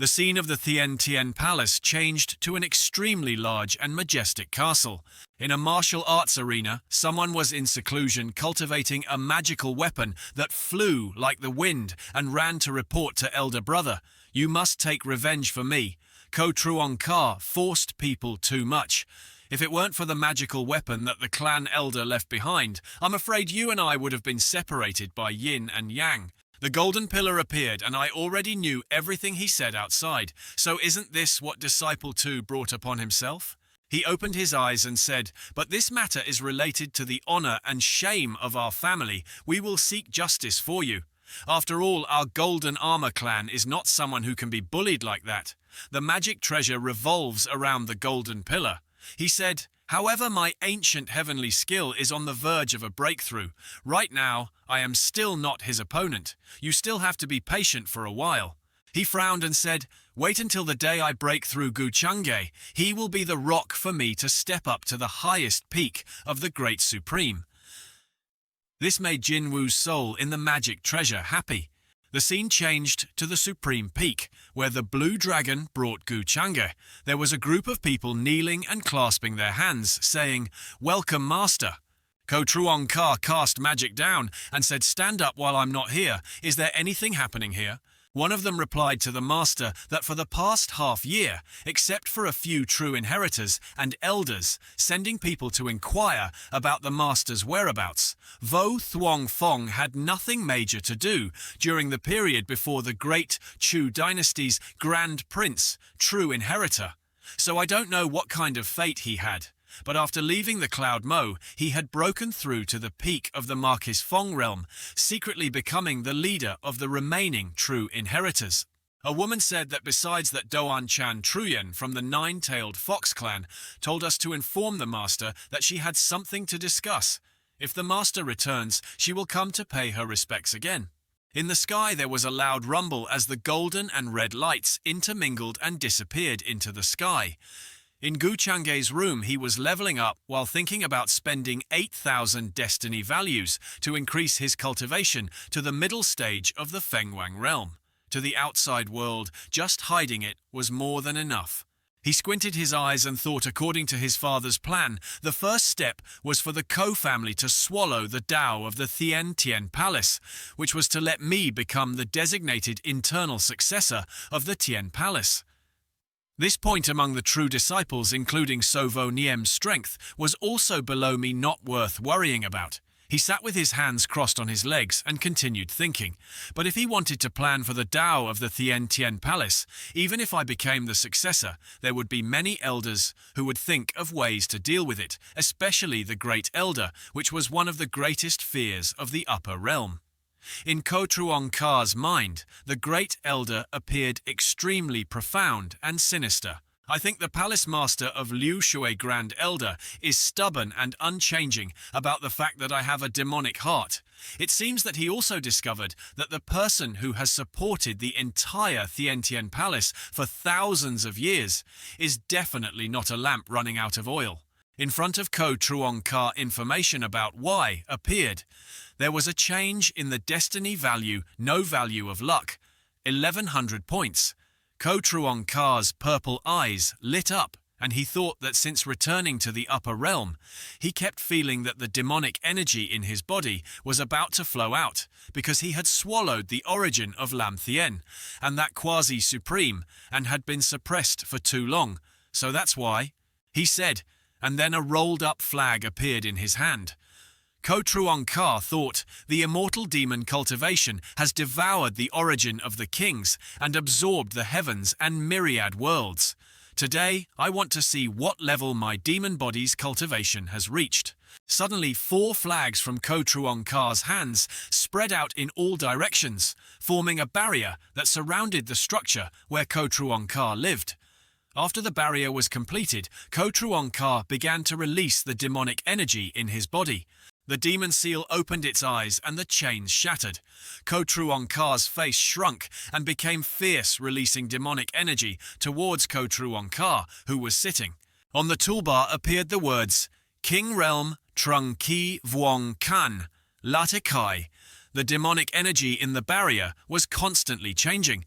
A: The scene of the Tien Tien Palace changed to an extremely large and majestic castle. In a martial arts arena, someone was in seclusion cultivating a magical weapon that flew like the wind and ran to report to elder brother, "You must take revenge for me. Ko Truong Ka forced people too much. If it weren't for the magical weapon that the clan elder left behind, I'm afraid you and I would have been separated by yin and yang." The golden pillar appeared, and I already knew everything he said outside. So isn't this what Disciple 2 brought upon himself? He opened his eyes and said, "But this matter is related to the honor and shame of our family. We will seek justice for you. After all, our golden armor clan is not someone who can be bullied like that. The magic treasure revolves around the golden pillar." He said, "However, my ancient heavenly skill is on the verge of a breakthrough. Right now, I am still not his opponent. You still have to be patient for a while." He frowned and said, "Wait until the day I break through Guchangge. He will be the rock for me to step up to the highest peak of the Great Supreme." This made Jinwoo's soul in the magic treasure happy. The scene changed to the Supreme Peak, where the blue dragon brought Guchangge. There was a group of people kneeling and clasping their hands, saying, "Welcome, Master." Ko Truong Ka cast magic down and said, "Stand up while I'm not here. Is there anything happening here?" One of them replied to the master that for the past half year, except for a few true inheritors and elders sending people to inquire about the master's whereabouts, Vo Thuong Fong had nothing major to do during the period before the great Chu dynasty's grand prince, true inheritor. So I don't know what kind of fate he had. But after leaving the Cloud Mo, he had broken through to the peak of the Marquis Fong realm, secretly becoming the leader of the remaining true inheritors. A woman said that besides that Doan Chan Truyen from the Nine-Tailed Fox clan told us to inform the master that she had something to discuss. If the master returns, she will come to pay her respects again. In the sky there was a loud rumble as the golden and red lights intermingled and disappeared into the sky. In Guchangge's room, he was leveling up while thinking about spending 8,000 destiny values to increase his cultivation to the middle stage of the Fengwang realm. To the outside world, just hiding it was more than enough. He squinted his eyes and thought, according to his father's plan, the first step was for the Ko family to swallow the Tao of the Tien Tien Palace, which was to let me become the designated internal successor of the Tien Palace. This point among the true disciples, including Sovo Niem's strength, was also below me not worth worrying about. He sat with his hands crossed on his legs and continued thinking. But if he wanted to plan for the Tao of the Tien Tien Palace, even if I became the successor, there would be many elders who would think of ways to deal with it, especially the Great Elder, which was one of the greatest fears of the upper realm. In Ko Truong Ka's mind, the Great Elder appeared extremely profound and sinister. I think the Palace Master of Liu Shui Grand Elder is stubborn and unchanging about the fact that I have a demonic heart. It seems that he also discovered that the person who has supported the entire Tien Tien Palace for thousands of years is definitely not a lamp running out of oil. In front of Ko Truong Ka, information about why appeared. There was a change in the destiny value, no value of luck, 1100 points. Ko Truong Ka's purple eyes lit up, and he thought that since returning to the upper realm, he kept feeling that the demonic energy in his body was about to flow out, because he had swallowed the origin of Lam Thien, and that quasi-supreme, and had been suppressed for too long. So that's why, he said, and then a rolled-up flag appeared in his hand. Ko Truong Ka thought, the immortal demon cultivation has devoured the origin of the kings and absorbed the heavens and myriad worlds. Today, I want to see what level my demon body's cultivation has reached. Suddenly, 4 flags from Ko Truong Ka's hands spread out in all directions, forming a barrier that surrounded the structure where Ko Truong Ka lived. After the barrier was completed, Ko Truong Ka began to release the demonic energy in his body. The demon seal opened its eyes and the chains shattered. Ko Truong Ka's face shrunk and became fierce, releasing demonic energy towards Ko Truong Ka, who was sitting. On the toolbar appeared the words, King Realm Trung Ki Vuong Kan, Late Kai. The demonic energy in the barrier was constantly changing.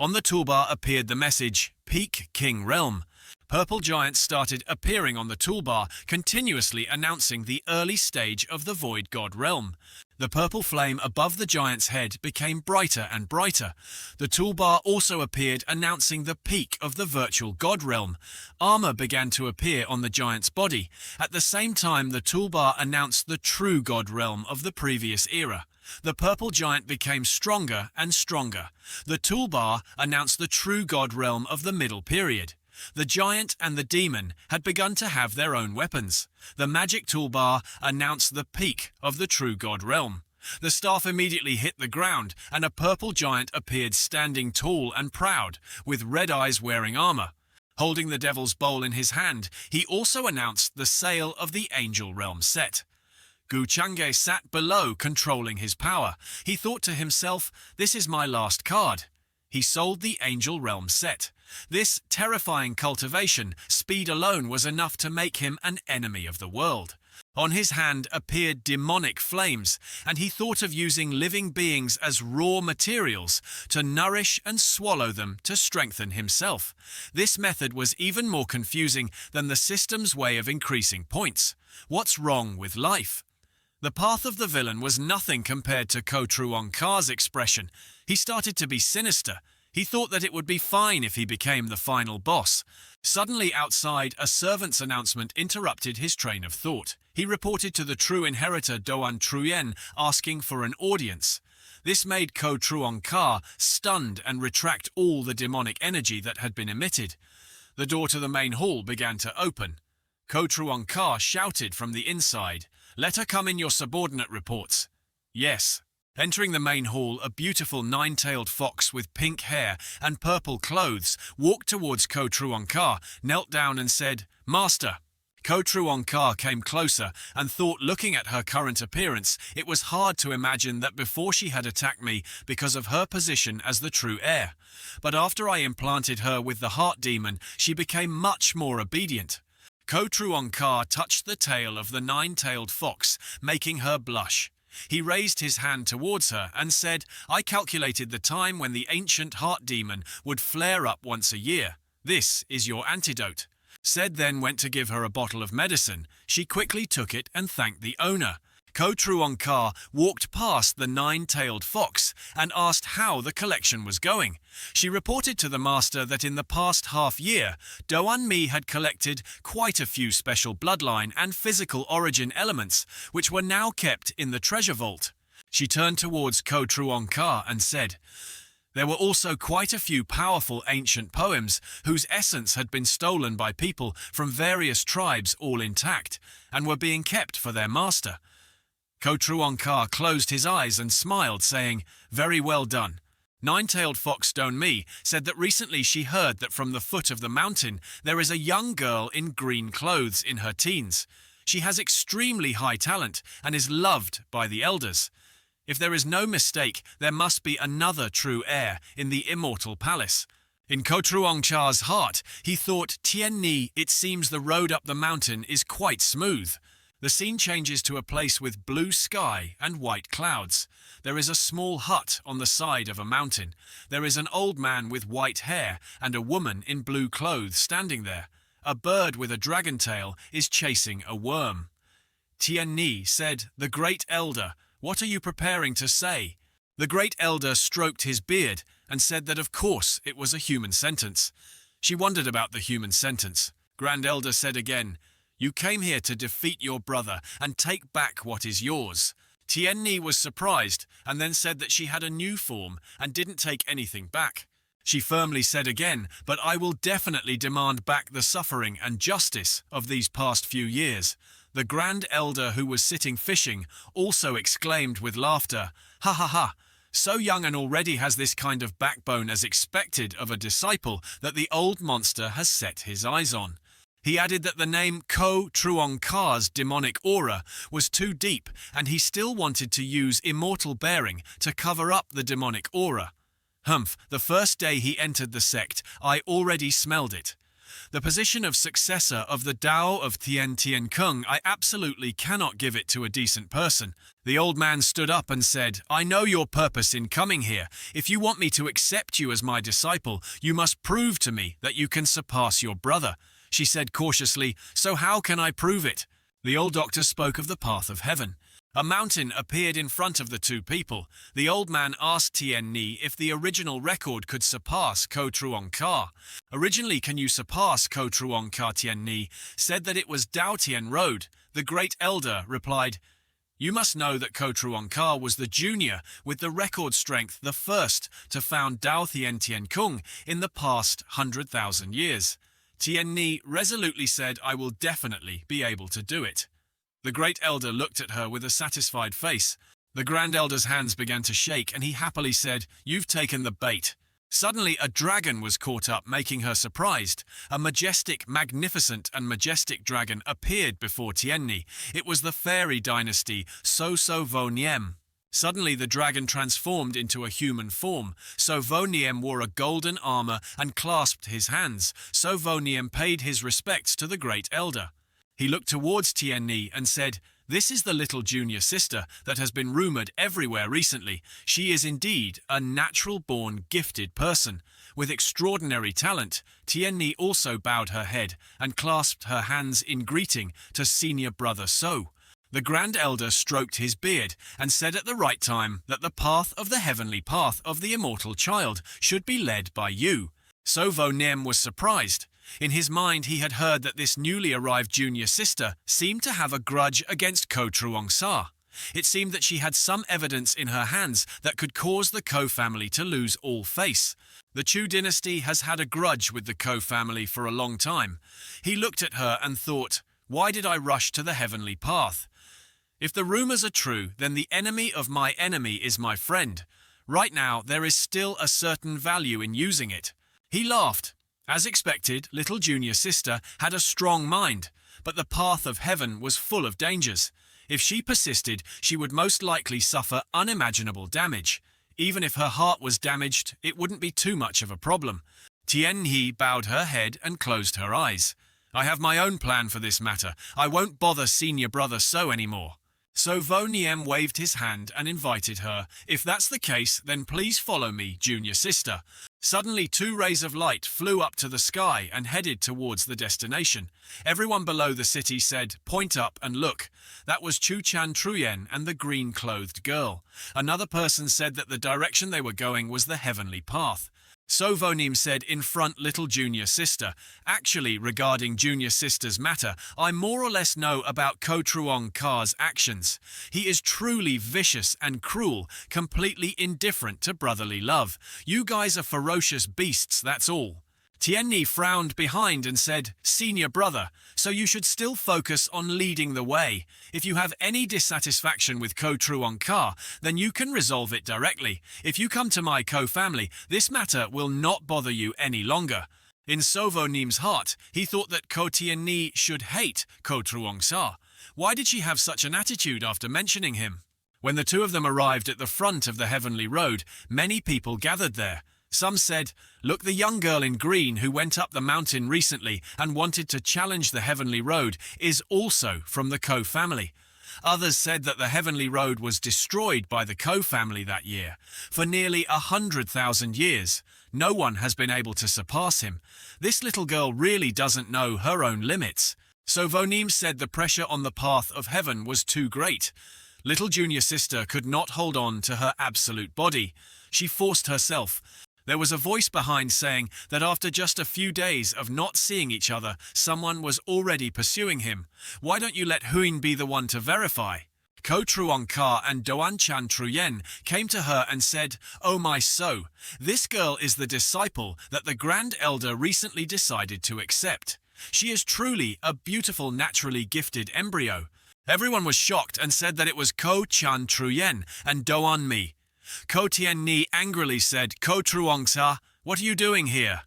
A: On the toolbar appeared the message, Peak King Realm. Purple giants started appearing on the toolbar, continuously announcing the early stage of the Void God realm. The purple flame above the giant's head became brighter and brighter. The toolbar also appeared, announcing the peak of the virtual God realm. Armor began to appear on the giant's body. At the same time, the toolbar announced the true God realm of the previous era. The purple giant became stronger and stronger. The toolbar announced the true God realm of the middle period. The giant and the demon had begun to have their own weapons. The magic toolbar announced the peak of the true God realm. The staff immediately hit the ground, and a purple giant appeared standing tall and proud, with red eyes wearing armor. Holding the devil's bowl in his hand, he also announced the sale of the angel realm set. Gu Chang'e sat below, controlling his power. He thought to himself, "This is my last card." He sold the angel realm set. This terrifying cultivation speed alone was enough to make him an enemy of the world. On his hand appeared demonic flames, and he thought of using living beings as raw materials to nourish and swallow them to strengthen himself. This method was even more confusing than the system's way of increasing points. What's wrong with life? The path of the villain was nothing compared to Ko Truong Ka's expression. He started to be sinister. He thought that it would be fine if he became the final boss. Suddenly outside, a servant's announcement interrupted his train of thought. He reported to the true inheritor Doan Truyen, asking for an audience. This made Ko Truong Ka stunned and retract all the demonic energy that had been emitted. The door to the main hall began to open. Ko Truong Ka shouted from the inside, "Let her come in, your subordinate reports." "Yes." Entering the main hall, a beautiful nine-tailed fox with pink hair and purple clothes walked towards Ko Truong Ka, knelt down and said, "Master." Ko Truong Ka came closer and thought, looking at her current appearance, it was hard to imagine that before she had attacked me because of her position as the true heir. But after I implanted her with the heart demon, she became much more obedient. Ko Truong Ka touched the tail of the nine-tailed fox, making her blush. He raised his hand towards her and said, "I calculated the time when the ancient heart demon would flare up once a year. This is your antidote." Said then went to give her a bottle of medicine. She quickly took it and thanked the owner. Ko Truong Ka walked past the nine-tailed fox and asked how the collection was going. She reported to the master that in the past half-year, Doan Mi had collected quite a few special bloodline and physical origin elements, which were now kept in the treasure vault. She turned towards Ko Truong Ka and said, "There were also quite a few powerful ancient poems whose essence had been stolen by people from various tribes, all intact, and were being kept for their master." Ko Truong Ka closed his eyes and smiled, saying, "Very well done." Nine-tailed fox Don Mi said that recently she heard that from the foot of the mountain there is a young girl in green clothes in her teens. She has extremely high talent and is loved by the elders. If there is no mistake, there must be another true heir in the immortal palace. In Ko Truong Cha's heart, he thought, "Tien Ni, it seems the road up the mountain is quite smooth." The scene changes to a place with blue sky and white clouds. There is a small hut on the side of a mountain. There is an old man with white hair and a woman in blue clothes standing there. A bird with a dragon tail is chasing a worm. Tien Ni said, "The great elder, what are you preparing to say?" The great elder stroked his beard and said that of course it was a human sentence. She wondered about the human sentence. Grand elder said again, "You came here to defeat your brother and take back what is yours." Tien Ni was surprised and then said that she had a new form and didn't take anything back. She firmly said again, "But I will definitely demand back the suffering and justice of these past few years." The grand elder who was sitting fishing also exclaimed with laughter, "Ha ha ha! So young and already has this kind of backbone as expected of a disciple that the old monster has set his eyes on." He added that the name Ko Truong Ka's demonic aura was too deep and he still wanted to use immortal bearing to cover up the demonic aura. "Humph, the first day he entered the sect, I already smelled it." The position of successor of the Dao of Tian Tian Kung, I absolutely cannot give it to a decent person. The old man stood up and said, I know your purpose in coming here. If you want me to accept you as my disciple, you must prove to me that you can surpass your brother. She said cautiously, so how can I prove it? The old doctor spoke of the path of heaven. A mountain appeared in front of the two people. The old man asked Tien Ni if the original record could surpass Ko Truong Ka. Originally, can you surpass Ko Truong Ka? Tien Ni said that it was Dao Tien Road. The great elder replied, you must know that Ko Truong Ka was the junior with the record strength, the first to found Dao Thien Tien Kung in the past 100,000 years. Tien Ni resolutely said, I will definitely be able to do it. The great elder looked at her with a satisfied face. The grand elder's hands began to shake, and he happily said, you've taken the bait. Suddenly a dragon was caught up, making her surprised. A majestic, magnificent and majestic dragon appeared before Tien Ni. It was the fairy dynasty So Vo Niem. Suddenly the dragon transformed into a human form. So Vo Niem wore a golden armor and clasped his hands. So Vo Niem paid his respects to the great elder. He looked towards Tien Ni and said, this is the little junior sister that has been rumored everywhere recently. She is indeed a natural-born gifted person. With extraordinary talent, Tien Ni also bowed her head and clasped her hands in greeting to senior brother So. The grand elder stroked his beard and said at the right time that the path of the heavenly path of the immortal child should be led by you. So Vo Niem was surprised. In his mind he had heard that this newly arrived junior sister seemed to have a grudge against Ko Truong Sa. It seemed that she had some evidence in her hands that could cause the Ko family to lose all face. The Chu dynasty has had a grudge with the Ko family for a long time. He looked at her and thought, why did I rush to the heavenly path? If the rumors are true, then the enemy of my enemy is my friend. Right now, there is still a certain value in using it. He laughed. As expected, little junior sister had a strong mind, but the path of heaven was full of dangers. If she persisted, she would most likely suffer unimaginable damage. Even if her heart was damaged, it wouldn't be too much of a problem. Tien Ni bowed her head and closed her eyes. I have my own plan for this matter. I won't bother senior brother So anymore. So Vo Niem waved his hand and invited her. If that's the case, then please follow me, junior sister. Suddenly 2 rays of light flew up to the sky and headed towards the destination. Everyone below the city said, point up and look. That was Chu Chan Truyen and the green-clothed girl. Another person said that the direction they were going was the heavenly path. So Vo Niem said in front little junior sister, actually regarding junior sister's matter, I more or less know about Ko Truong Ka's actions. He is truly vicious and cruel, completely indifferent to brotherly love. You guys are ferocious beasts, that's all. Tien Ni frowned behind and said, senior brother, so you should still focus on leading the way. If you have any dissatisfaction with Ko Truong Ka, then you can resolve it directly. If you come to my Ko family, this matter will not bother you any longer. In So Vo Niem's heart, he thought that Ko Tien Ni should hate Ko Truong Sa. Why did she have such an attitude after mentioning him? When the two of them arrived at the front of the heavenly road, many people gathered there. Some said, look, the young girl in green who went up the mountain recently and wanted to challenge the heavenly road is also from the Ko family. Others said that the heavenly road was destroyed by the Ko family that year. For nearly 100,000 years, no one has been able to surpass him. This little girl really doesn't know her own limits. So Vo Niem said the pressure on the path of heaven was too great. Little junior sister could not hold on to her absolute body. She forced herself. There was a voice behind saying that after just a few days of not seeing each other, someone was already pursuing him. Why don't you let Huin be the one to verify? Ko Truong Ka and Doan Chan Truyen came to her and said, oh my So, this girl is the disciple that the Grand Elder recently decided to accept. She is truly a beautiful naturally gifted embryo. Everyone was shocked and said that it was Ko Chan Truyen and Doan Mi. Ko Tien Ni angrily said, Ko Truong Sa, what are you doing here?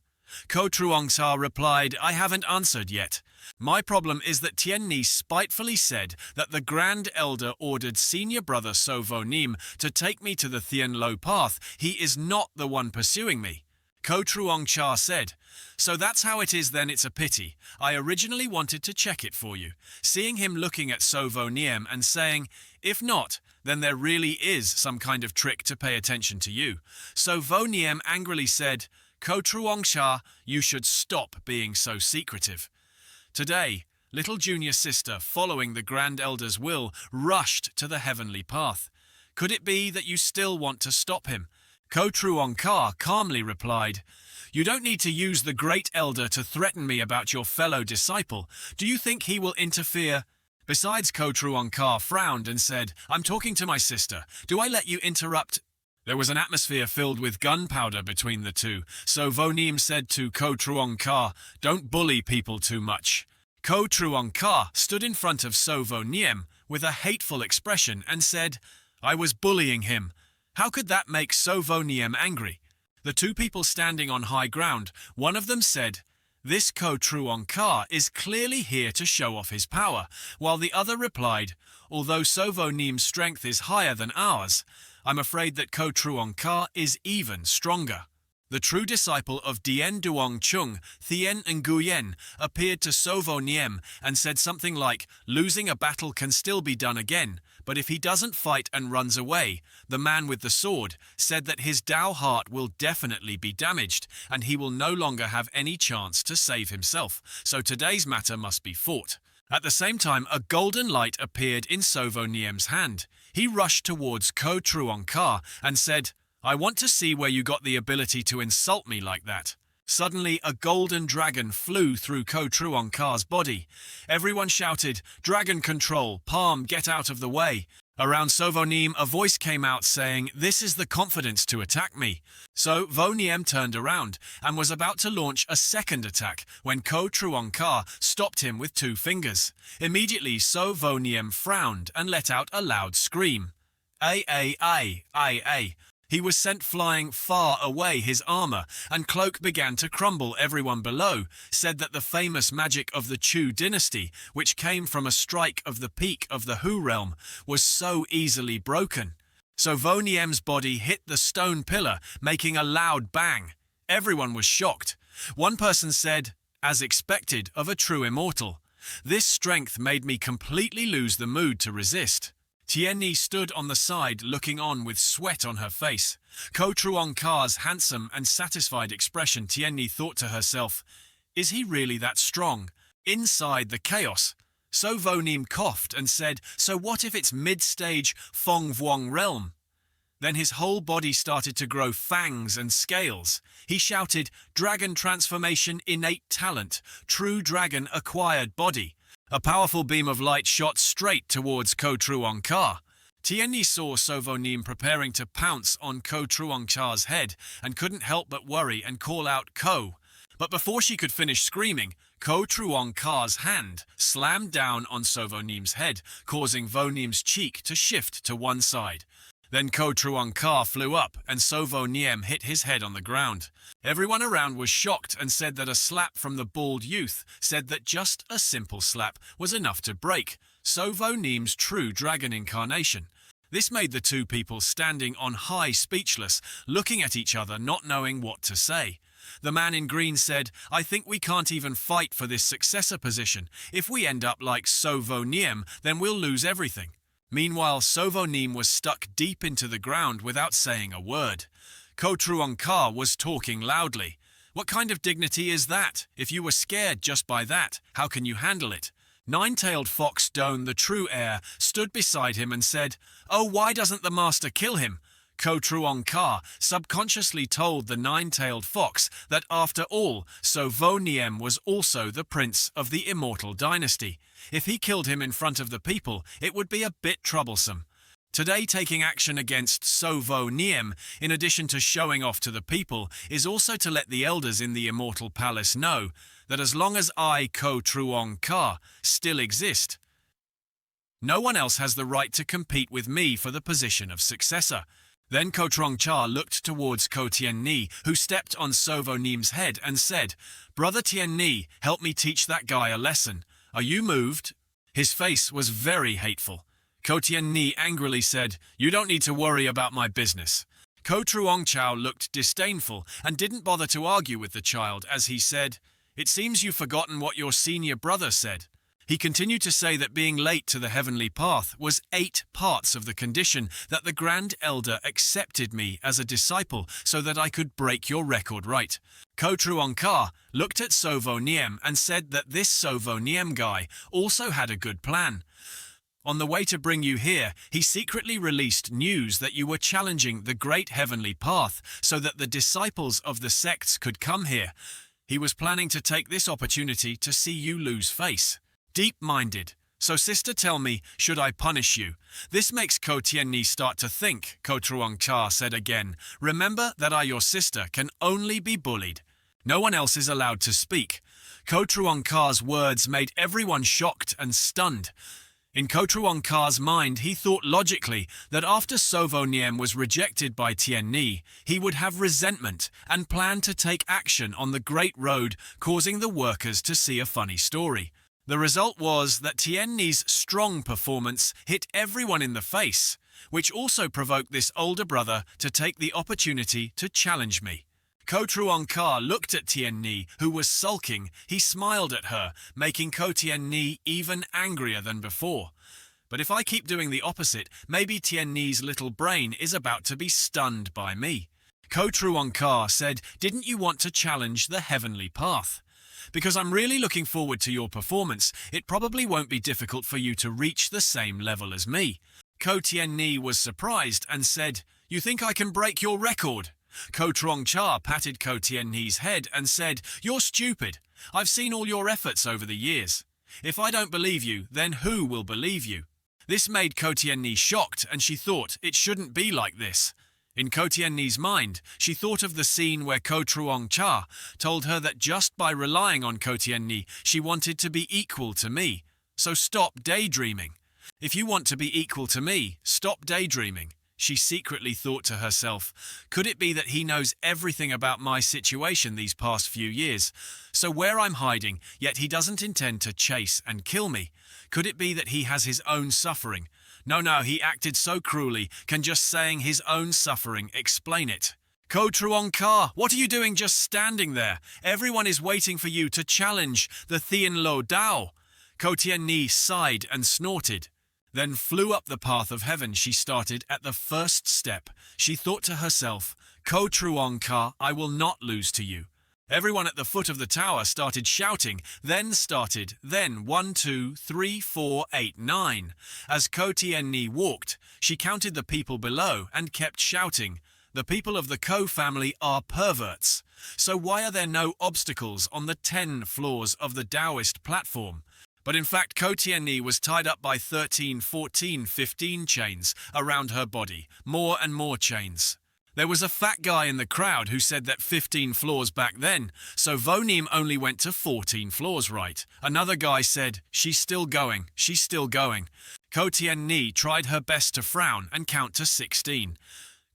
A: Ko Truong Sa replied, I haven't answered yet. My problem is that Tien Ni spitefully said that the Grand Elder ordered senior brother So Vo Niem to take me to the Thien Lo path. He is not the one pursuing me. Ko Truong Cha said, "So that's how it is then, it's a pity. I originally wanted to check it for you." Seeing him looking at So Vo Niem and saying, "If not, then there really is some kind of trick to pay attention to you." So Vo Niem angrily said, "Ko Truong Cha, you should stop being so secretive." Today, little junior sister, following the Grand Elder's will, rushed to the heavenly path. "Could it be that you still want to stop him?" Ko Truong Ka calmly replied, "You don't need to use the Great Elder to threaten me about your fellow disciple. Do you think he will interfere?" Besides, Ko Truong Ka frowned and said, "I'm talking to my sister. Do I let you interrupt?" There was an atmosphere filled with gunpowder between the two, so Vo Niem said to Ko Truong Ka, "Don't bully people too much." Ko Truong Ka stood in front of So Vo Niem with a hateful expression and said, "I was bullying him. How could that make So Vo Niem angry?" The two people standing on high ground, one of them said, "This Ko Truong Ka is clearly here to show off his power," while the other replied, "Although So Vo Niem's strength is higher than ours, I'm afraid that Ko Truong Ka is even stronger." The true disciple of Dien Duong Chung, Thien Nguyen, appeared to So Vo Niem and said something like, "Losing a battle can still be done again, but if he doesn't fight and runs away," the man with the sword said that his Dao heart will definitely be damaged and he will no longer have any chance to save himself, so today's matter must be fought. At the same time, a golden light appeared in So Vo Niem's hand. He rushed towards Ko Truong Ka and said, "I want to see where you got the ability to insult me like that." Suddenly, a golden dragon flew through Ko Truong Ka's body. Everyone shouted, "Dragon control, Palm, get out of the way." Around So Vo Niem, a voice came out saying, "This is the confidence to attack me." So Vo Niem turned around and was about to launch a second attack when Ko Truong Ka stopped him with 2 fingers. Immediately, So Vo Niem frowned and let out a loud scream. "A. He was sent flying far away, his armor and cloak began to crumble. Everyone below said that the famous magic of the Chu dynasty, which came from a strike of the peak of the Hu realm, was so easily broken. So Vo Niem's body hit the stone pillar, making a loud bang. Everyone was shocked. One person said, "As expected of a true immortal. This strength made me completely lose the mood to resist." Tianni stood on the side looking on with sweat on her face. Ko Truong Ka's handsome and satisfied expression, Tianni thought to herself, "Is he really that strong?" Inside the chaos, So Vo Niem coughed and said, "So what if it's mid-stage Fong Vuong realm?" Then his whole body started to grow fangs and scales. He shouted, "Dragon transformation, innate talent, true dragon acquired body." A powerful beam of light shot straight towards Ko Truong Ka. Tianni saw So Vo Niem preparing to pounce on Ko Truong Cha's head and couldn't help but worry and call out "Ko." But before she could finish screaming, Ko Truong Ka's hand slammed down on So Vo Niem's head, causing Vo Niem's cheek to shift to one side. Then Ko Truong Ka flew up and So Vo Niem hit his head on the ground. Everyone around was shocked and said that a slap from the bald youth said that just a simple slap was enough to break So Vo Niem's true dragon incarnation. This made the two people standing on high speechless, looking at each other not knowing what to say. The man in green said, "I think we can't even fight for this successor position. If we end up like So Vo Niem, then we'll lose everything." Meanwhile, So Vo Niem was stuck deep into the ground without saying a word. Ko Truong Ka was talking loudly. "What kind of dignity is that? If you were scared just by that, how can you handle it?" Nine-tailed fox Don, the true heir, stood beside him and said, "Oh, why doesn't the master kill him?" Ko Truong Ka subconsciously told the nine-tailed fox that after all, So Vo Niem was also the prince of the immortal dynasty. If he killed him in front of the people, it would be a bit troublesome. Today, taking action against So Vo Niem, in addition to showing off to the people, is also to let the elders in the immortal palace know that as long as I, Ko Truong Ka, still exist, no one else has the right to compete with me for the position of successor. Then Ko Truong Cha looked towards Ko Tien Ni, who stepped on So Vo Niem's head and said, "Brother Tien Ni, help me teach that guy a lesson. Are you moved?" His face was very hateful. Ko Tien Ni angrily said, "You don't need to worry about my business." Ko Truong Chao looked disdainful and didn't bother to argue with the child as he said, "It seems you've forgotten what your senior brother said." He continued to say that being late to the heavenly path was 8 parts of the condition that the Grand Elder accepted me as a disciple so that I could break your record right. Ko Truong Ka looked at Sovo Niem and said that this Sovo Niem guy also had a good plan. On the way to bring you here, he secretly released news that you were challenging the great heavenly path so that the disciples of the sects could come here. He was planning to take this opportunity to see you lose face. Deep-minded. So sister, tell me, should I punish you? This makes Ko Tianni start to think, Ko Truong Cha said again. Remember that I, your sister, can only be bullied. No one else is allowed to speak. Ko Truong Ka's words made everyone shocked and stunned. In Ko Truong Ka's mind, he thought logically that after Sovo Niem was rejected by Tien Ni, he would have resentment and plan to take action on the Great Road, causing the workers to see a funny story. The result was that Tien Ni's strong performance hit everyone in the face, which also provoked this older brother to take the opportunity to challenge me. Ko Truong Ka looked at Tien Ni, who was sulking. He smiled at her, making Ko Tien Ni even angrier than before. But if I keep doing the opposite, maybe Tien Ni's little brain is about to be stunned by me. Ko Truong Ka said, "Didn't you want to challenge the heavenly path? Because I'm really looking forward to your performance. It probably won't be difficult for you to reach the same level as me." Ko Tien Ni was surprised and said, "You think I can break your record?" Ko Truong Cha patted Ko Tien Ni's head and said, "You're stupid. I've seen all your efforts over the years. If I don't believe you, then who will believe you?" This made Ko Tien Ni shocked, and she thought it shouldn't be like this. In Ko Tien Ni's mind, she thought of the scene where Ko Truong Cha told her that just by relying on Ko Tien Ni, she wanted to be equal to me. So stop daydreaming. If you want to be equal to me, stop daydreaming. She secretly thought to herself, could it be that he knows everything about my situation these past few years? So where I'm hiding, yet he doesn't intend to chase and kill me. Could it be that he has his own suffering? No, he acted so cruelly. Can just saying his own suffering explain it? Ko Truong Ka, what are you doing just standing there? Everyone is waiting for you to challenge the Thien Lo Dao. Ko Tien Ni sighed and snorted. Then flew up the path of heaven. She started at the first step. She thought to herself, Ko Truong Ka, I will not lose to you. Everyone at the foot of the tower started shouting, then 1, 2, 3, 4, 8, 9. As Ko Tien Ni walked, she counted the people below and kept shouting, the people of the Ko family are perverts. So why are there no obstacles on the 10 floors of the Taoist platform? But in fact, Ko Tien Ni was tied up by 13, 14, 15 chains around her body, more and more chains. There was a fat guy in the crowd who said that 15 floors back then, so Vonim only went to 14 floors, right? Another guy said, she's still going. Ko Tien Ni tried her best to frown and count to 16.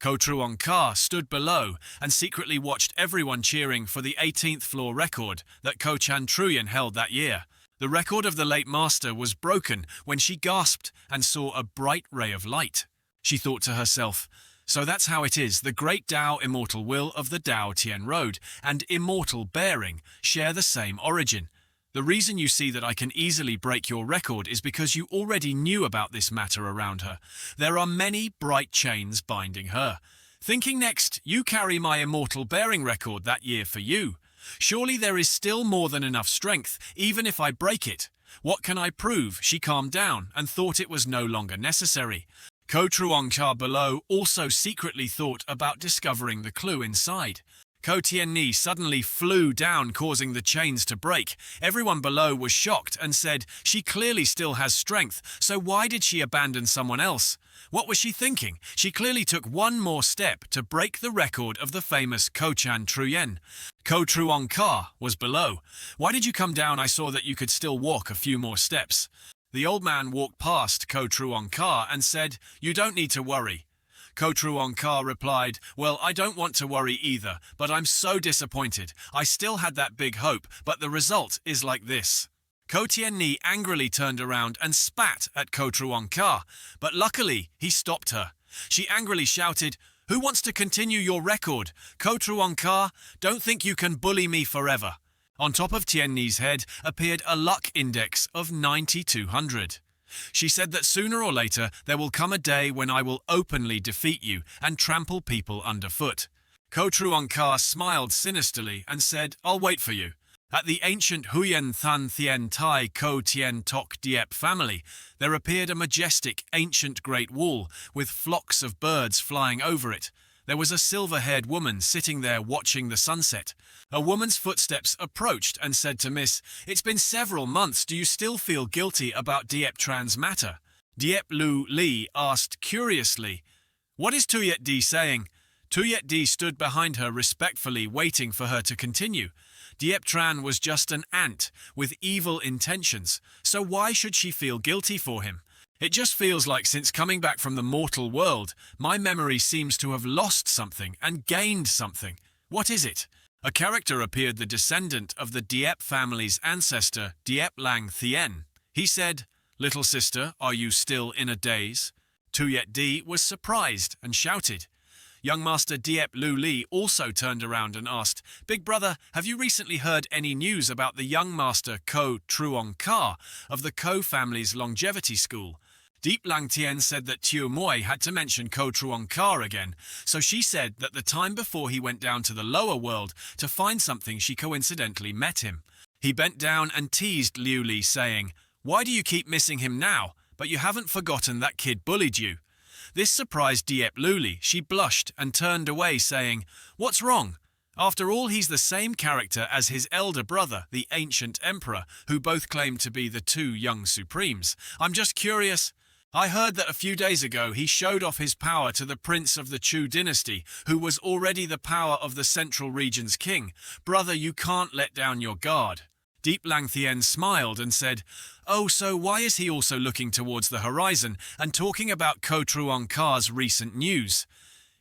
A: Ko Truong Ka stood below and secretly watched everyone cheering for the 18th floor record that Ko Chan Truyen held that year. The record of the late master was broken when she gasped and saw a bright ray of light. She thought to herself, so that's how it is. The great Tao immortal will of the Tao Tien Road and immortal bearing share the same origin. The reason you see that I can easily break your record is because you already knew about this matter around her. There are many bright chains binding her. Thinking next, you carry my immortal bearing record that year for you. Surely there is still more than enough strength, even if I break it. What can I prove? She calmed down and thought it was no longer necessary. Ko Truong Cha below also secretly thought about discovering the clue inside. Ko Tien Ni suddenly flew down, causing the chains to break. Everyone below was shocked and said, she clearly still has strength, so why did she abandon someone else? What was she thinking? She clearly took one more step to break the record of the famous Ko Chan Truyen. Ko Truong Ka was below. Why did you come down? I saw that you could still walk a few more steps. The old man walked past Ko Truong Ka and said, you don't need to worry. Ko Truong Ka replied, well, I don't want to worry either, but I'm so disappointed. I still had that big hope, but the result is like this. Ko Tien Ni angrily turned around and spat at Ko Truong Ka, but luckily he stopped her. She angrily shouted, Who wants to continue your record? Kotruankar, don't think you can bully me forever. On top of Tianni's head appeared a luck index of 9200. She said that sooner or later there will come a day when I will openly defeat you and trample people underfoot. Kotruankar smiled sinisterly and said, I'll wait for you. At the ancient Huyen Than Thien Tai Ko Tien Tok Diep family, there appeared a majestic ancient great wall with flocks of birds flying over it. There was a silver-haired woman sitting there watching the sunset. A woman's footsteps approached and said to Miss, It's been several months, do you still feel guilty about Diep Tran's matter? Diep Lu Li asked curiously, What is Tuyet Di saying? Tuyet Di stood behind her respectfully waiting for her to continue. Diep Tran was just an ant with evil intentions, so why should she feel guilty for him? It just feels like since coming back from the mortal world, my memory seems to have lost something and gained something. What is it? A character appeared, the descendant of the Diep family's ancestor, Diep Lang Thien. He said, Little sister, are you still in a daze? Tuyet Di was surprised and shouted. Young Master Diep Lu Li also turned around and asked, Big brother, have you recently heard any news about the young Master Ko Truong Ka of the Ko family's longevity school? Deep Lang Tien said that Tiu Moi had to mention Ko Truong Ka again, so she said that the time before he went down to the lower world to find something she coincidentally met him. He bent down and teased Liu Li, saying, Why do you keep missing him now? But you haven't forgotten that kid bullied you. This surprised Diep Lu Li. She blushed and turned away, saying, What's wrong? After all, he's the same character as his elder brother, the ancient emperor, who both claim to be the two young supremes. I'm just curious. I heard that a few days ago he showed off his power to the prince of the Chu dynasty, who was already the power of the central region's king. Brother, you can't let down your guard. Deep Lang Thien smiled and said, Oh, so why is he also looking towards the horizon and talking about Ko Truong Ka's recent news?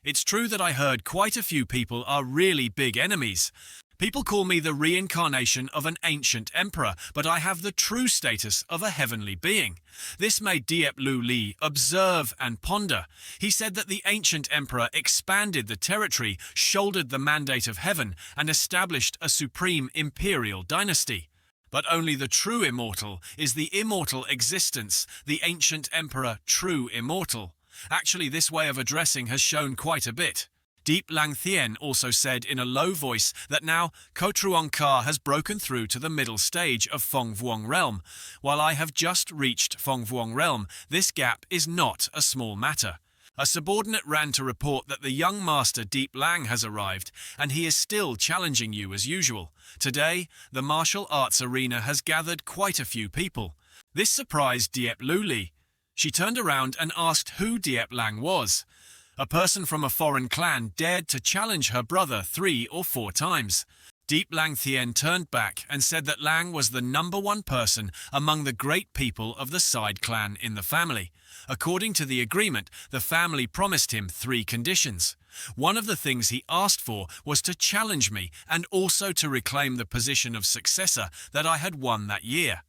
A: It's true that I heard quite a few people are really big enemies. People call me the reincarnation of an ancient emperor, but I have the true status of a heavenly being. This made Diep Lu Li observe and ponder. He said that the ancient emperor expanded the territory, shouldered the mandate of heaven, and established a supreme imperial dynasty. But only the true immortal is the immortal existence, the ancient emperor true immortal. Actually, this way of addressing has shown quite a bit. Deep Lang Thien also said in a low voice that now Ko Truong Ka has broken through to the middle stage of Fong Vuong realm. While I have just reached Fong Vuong realm, this gap is not a small matter. A subordinate ran to report that the young master Deep Lang has arrived, and he is still challenging you as usual. Today, the martial arts arena has gathered quite a few people. This surprised Diep Lu Li. She turned around and asked who Diep Lang was. A person from a foreign clan dared to challenge her brother 3 or 4 times. Deep Lang Thien turned back and said that Lang was the #1 person among the great people of the side clan in the family. According to the agreement, the family promised him 3 conditions. One of the things he asked for was to challenge me and also to reclaim the position of successor that I had won that year.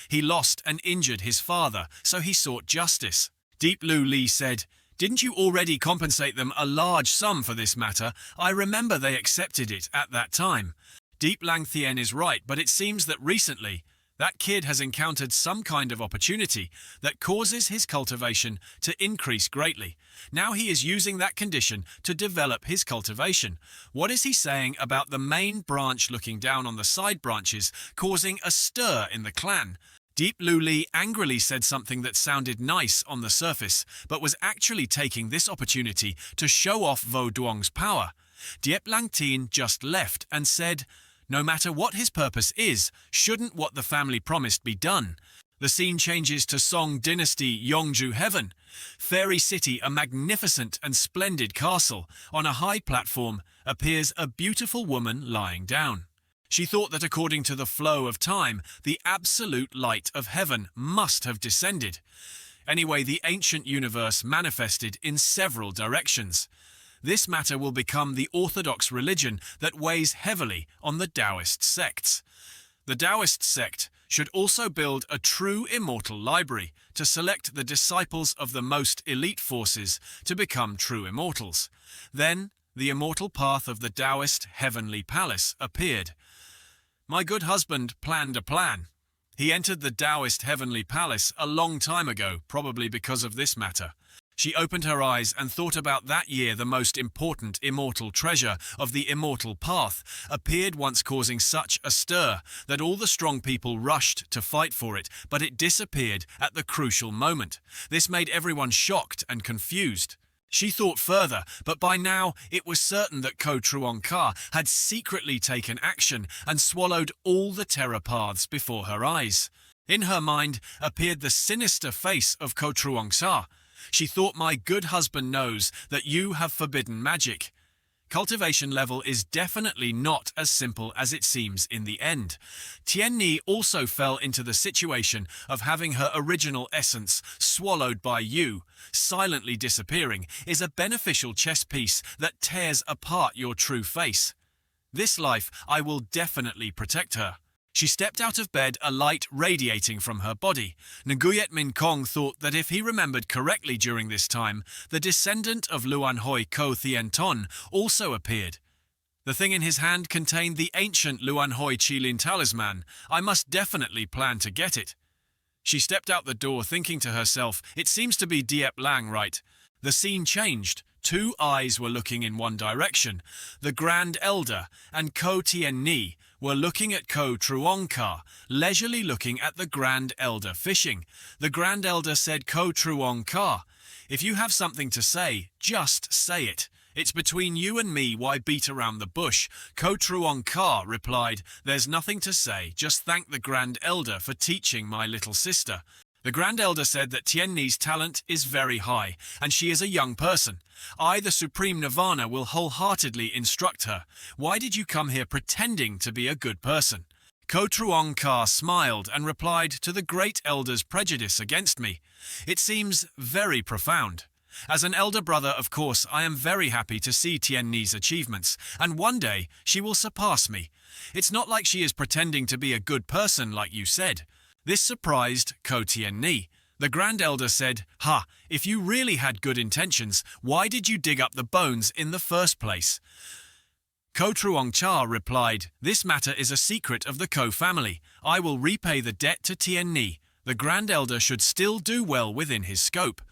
A: He lost and injured his father, so he sought justice. Deep Lu Li said, Didn't you already compensate them a large sum for this matter? I remember they accepted it at that time. Deep Lang Thien is right, but it seems that recently, that kid has encountered some kind of opportunity that causes his cultivation to increase greatly. Now he is using that condition to develop his cultivation. What is he saying about the main branch looking down on the side branches, causing a stir in the clan? Deep Lu Li angrily said something that sounded nice on the surface, but was actually taking this opportunity to show off Vo Duong's power. Diep Lang Tien just left and said, No matter what his purpose is, shouldn't what the family promised be done? The scene changes to Song Dynasty Yongju Heaven. Fairy City, a magnificent and splendid castle. On a high platform appears a beautiful woman lying down. She thought that according to the flow of time, the absolute light of heaven must have descended. Anyway, the ancient universe manifested in several directions. This matter will become the orthodox religion that weighs heavily on the Taoist sects. The Taoist sect should also build a true immortal library to select the disciples of the most elite forces to become true immortals. Then, the immortal path of the Taoist heavenly palace appeared. My good husband planned a plan. He entered the Taoist heavenly palace a long time ago, probably because of this matter. She opened her eyes and thought about that year the most important immortal treasure of the immortal path appeared once, causing such a stir that all the strong people rushed to fight for it, but it disappeared at the crucial moment. This made everyone shocked and confused. She thought further, but by now it was certain that Ko Truong Ka had secretly taken action and swallowed all the terror paths before her eyes. In her mind appeared the sinister face of Ko Truong Sa. She thought, my good husband knows that you have forbidden magic. Cultivation level is definitely not as simple as it seems in the end. Tian Ni also fell into the situation of having her original essence swallowed by you. Silently disappearing is a beneficial chess piece that tears apart your true face. This life, I will definitely protect her. She stepped out of bed, a light radiating from her body. Nguyet Min Kong thought that if he remembered correctly during this time, the descendant of Luan Hoi Ko Thien Ton also appeared. The thing in his hand contained the ancient Luan Hoi Qilin talisman. I must definitely plan to get it. She stepped out the door thinking to herself, it seems to be Diep Lang, right? The scene changed. Two eyes were looking in one direction. The Grand Elder and Ko Tien Ni were looking at Ko Truong Ka, leisurely looking at the Grand Elder fishing. The Grand Elder said, Ko Truong Ka, if you have something to say, just say it. It's between you and me, why beat around the bush? Ko Truong Ka replied, there's nothing to say, just thank the Grand Elder for teaching my little sister. The Grand Elder said that Tien Ni's talent is very high, and she is a young person. I, the Supreme Nirvana, will wholeheartedly instruct her. Why did you come here pretending to be a good person? Ko Truong Ka smiled and replied to the Great Elder's prejudice against me. It seems very profound. As an elder brother, of course, I am very happy to see Tien Ni's achievements, and one day she will surpass me. It's not like she is pretending to be a good person like you said. This surprised Ko Tien Ni. The Grand Elder said, Ha, if you really had good intentions, why did you dig up the bones in the first place? Ko Truong Cha replied, this matter is a secret of the Ko family. I will repay the debt to Tien Ni. The Grand Elder should still do well within his scope.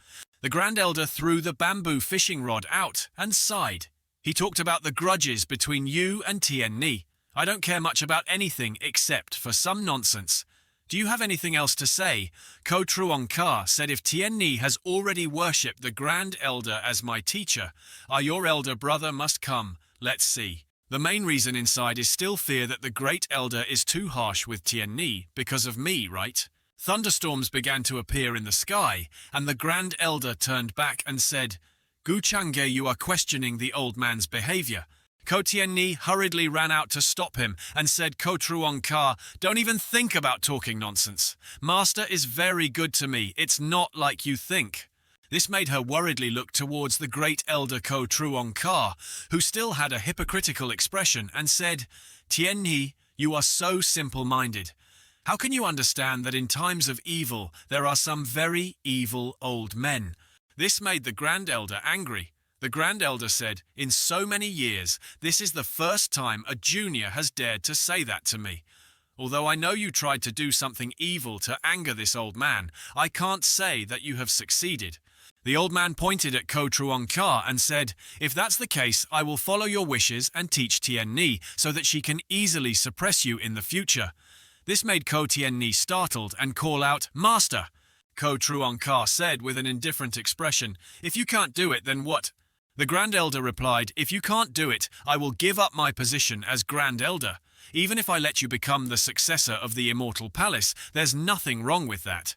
A: The Grand Elder threw the bamboo fishing rod out and sighed. He talked about the grudges between you and Tien Ni. I don't care much about anything except for some nonsense. Do you have anything else to say? Ko Truong Ka said, if Tien Ni has already worshipped the Grand Elder as my teacher, your elder brother must come. Let's see. The main reason inside is still fear that the Great Elder is too harsh with Tien Ni because of me, right? Thunderstorms began to appear in the sky, and the Grand Elder turned back and said, Gu Changge, you are questioning the old man's behavior. Ko Tien Ni hurriedly ran out to stop him and said, Ko Truong Ka, don't even think about talking nonsense. Master is very good to me. It's not like you think. This made her worriedly look towards the Great Elder Ko Truong Ka, who still had a hypocritical expression, and said, Tien Ni, you are so simple-minded. How can you understand that in times of evil there are some very evil old men? This made the Grand Elder angry. The Grand Elder said, in so many years, this is the first time a junior has dared to say that to me. Although I know you tried to do something evil to anger this old man, I can't say that you have succeeded. The old man pointed at Ko Truong Ka and said, if that's the case, I will follow your wishes and teach Tien Ni so that she can easily suppress you in the future. This made Ko Tien Ni startled and call out, Master! Ko Truong Ka said with an indifferent expression, if you can't do it, then what? The Grand Elder replied, if you can't do it, I will give up my position as Grand Elder. Even if I let you become the successor of the Immortal Palace, there's nothing wrong with that.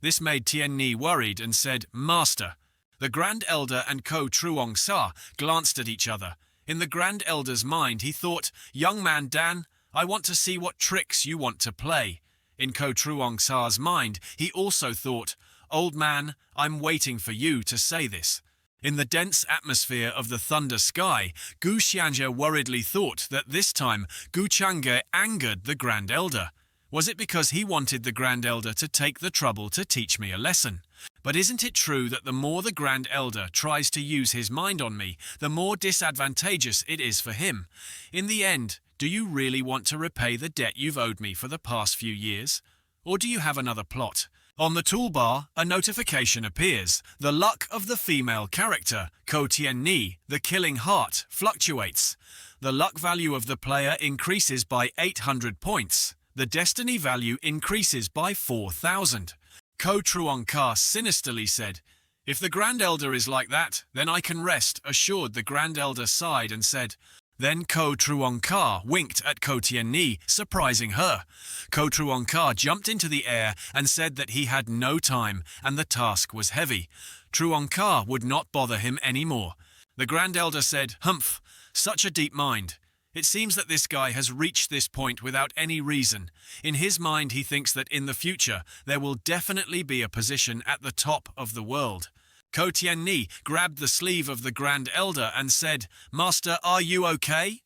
A: This made Tien Ni worried and said, Master. The Grand Elder and Ko Truong Sa glanced at each other. In the Grand Elder's mind, he thought, young man Dan, I want to see what tricks you want to play. In Ko Truong Sa's mind, he also thought, old man, I'm waiting for you to say this. In the dense atmosphere of the thunder sky, Gu Xianzhe worriedly thought that this time Gu Changge angered the Grand Elder. Was it because he wanted the Grand Elder to take the trouble to teach me a lesson? But isn't it true that the more the Grand Elder tries to use his mind on me, the more disadvantageous it is for him? In the end, do you really want to repay the debt you've owed me for the past few years? Or do you have another plot? On the toolbar, a notification appears. The luck of the female character, Ko Tien Ni, the killing heart, fluctuates. The luck value of the player increases by 800 points. The destiny value increases by 4,000. Ko Truong Ka sinisterly said, "If the Grand Elder is like that, then I can rest assured." The Grand Elder sighed and said. Then Ko Truong Ka winked at Ko Tien Ni, surprising her. Ko Truong Ka jumped into the air and said that he had no time and the task was heavy. Truong Ka would not bother him anymore. The Grand Elder said, "Humph, such a deep mind. It seems that this guy has reached this point without any reason. In his mind, he thinks that in the future, there will definitely be a position at the top of the world." Ko Tien Ni grabbed the sleeve of the Grand Elder and said, "Master, are you okay?"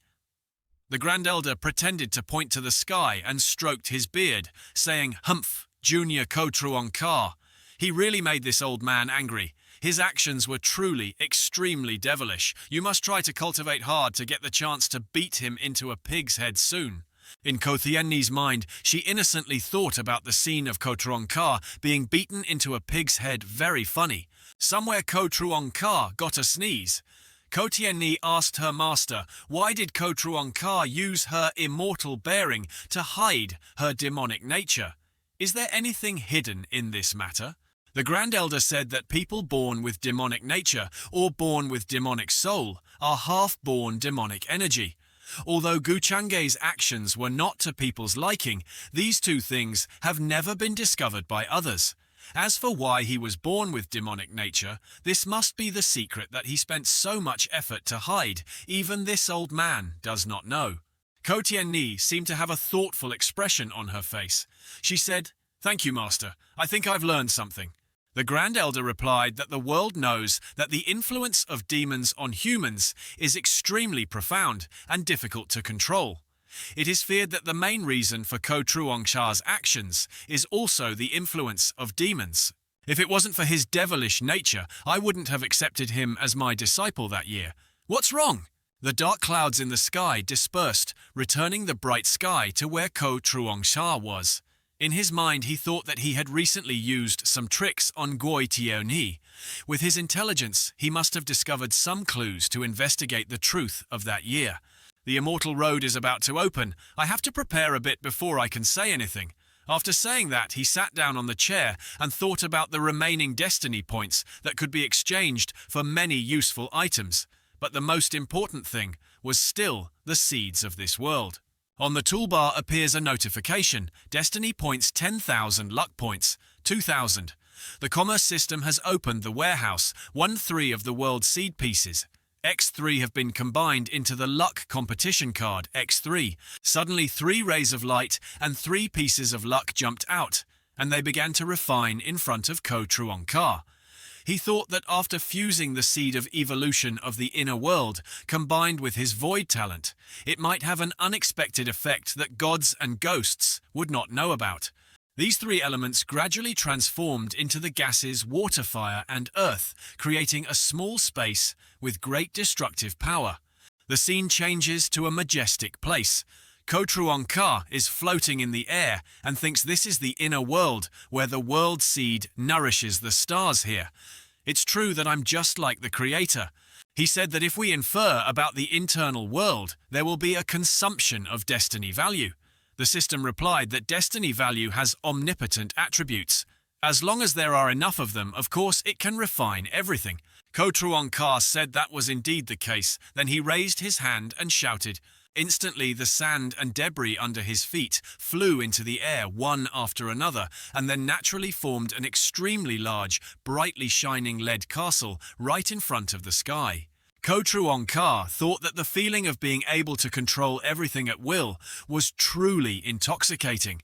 A: The Grand Elder pretended to point to the sky and stroked his beard, saying, "Humph, Junior Ko Truong Ka." He really made this old man angry. His actions were truly extremely devilish. You must try to cultivate hard to get the chance to beat him into a pig's head soon. In Ko Tien Ni's mind, she innocently thought about the scene of Ko Truong Ka being beaten into a pig's head very funny. Somewhere Ko Truong Ka got a sneeze. Ko Tien Ni asked her master, why did Ko Truong Ka use her immortal bearing to hide her demonic nature? Is there anything hidden in this matter? The Grand Elder said that people born with demonic nature or born with demonic soul are half-born demonic energy. Although Gu Changge's actions were not to people's liking, these two things have never been discovered by others. As for why he was born with demonic nature, this must be the secret that he spent so much effort to hide. Even this old man does not know. Ko Tien Ni seemed to have a thoughtful expression on her face. She said, "Thank you, Master. I think I've learned something." The Grand Elder replied that the world knows that the influence of demons on humans is extremely profound and difficult to control. It is feared that the main reason for Ko Truong Ka's actions is also the influence of demons. If it wasn't for his devilish nature, I wouldn't have accepted him as my disciple that year. What's wrong? The dark clouds in the sky dispersed, returning the bright sky to where Ko Truong Ka was. In his mind, he thought that he had recently used some tricks on Goi Tio Ni. With his intelligence, he must have discovered some clues to investigate the truth of that year. The immortal road is about to open. I have to prepare a bit before I can say anything. After saying that, he sat down on the chair and thought about the remaining destiny points that could be exchanged for many useful items. But the most important thing was still the seeds of this world. On the toolbar appears a notification. Destiny points 10,000 luck points, 2,000. The commerce system has opened the warehouse, won 3 of the world's seed pieces. X3 have been combined into the luck competition card, X3. Suddenly 3 rays of light and 3 pieces of luck jumped out, and they began to refine in front of Ko Truong Ka. He thought that after fusing the seed of evolution of the inner world, combined with his void talent, it might have an unexpected effect that gods and ghosts would not know about. These 3 elements gradually transformed into the gases water, fire, and earth, creating a small space with great destructive power. The scene changes to a majestic place. Ko Truong Ka is floating in the air and thinks this is the inner world where the world seed nourishes the stars here. It's true that I'm just like the creator. He said that if we infer about the internal world, there will be a consumption of destiny value. The system replied that destiny value has omnipotent attributes. As long as there are enough of them, of course, it can refine everything. Ko Truong Ka said that was indeed the case. Then he raised his hand and shouted. Instantly, the sand and debris under his feet flew into the air one after another, and then naturally formed an extremely large, brightly shining lead castle right in front of the sky. Ko Truong Ka thought that the feeling of being able to control everything at will was truly intoxicating.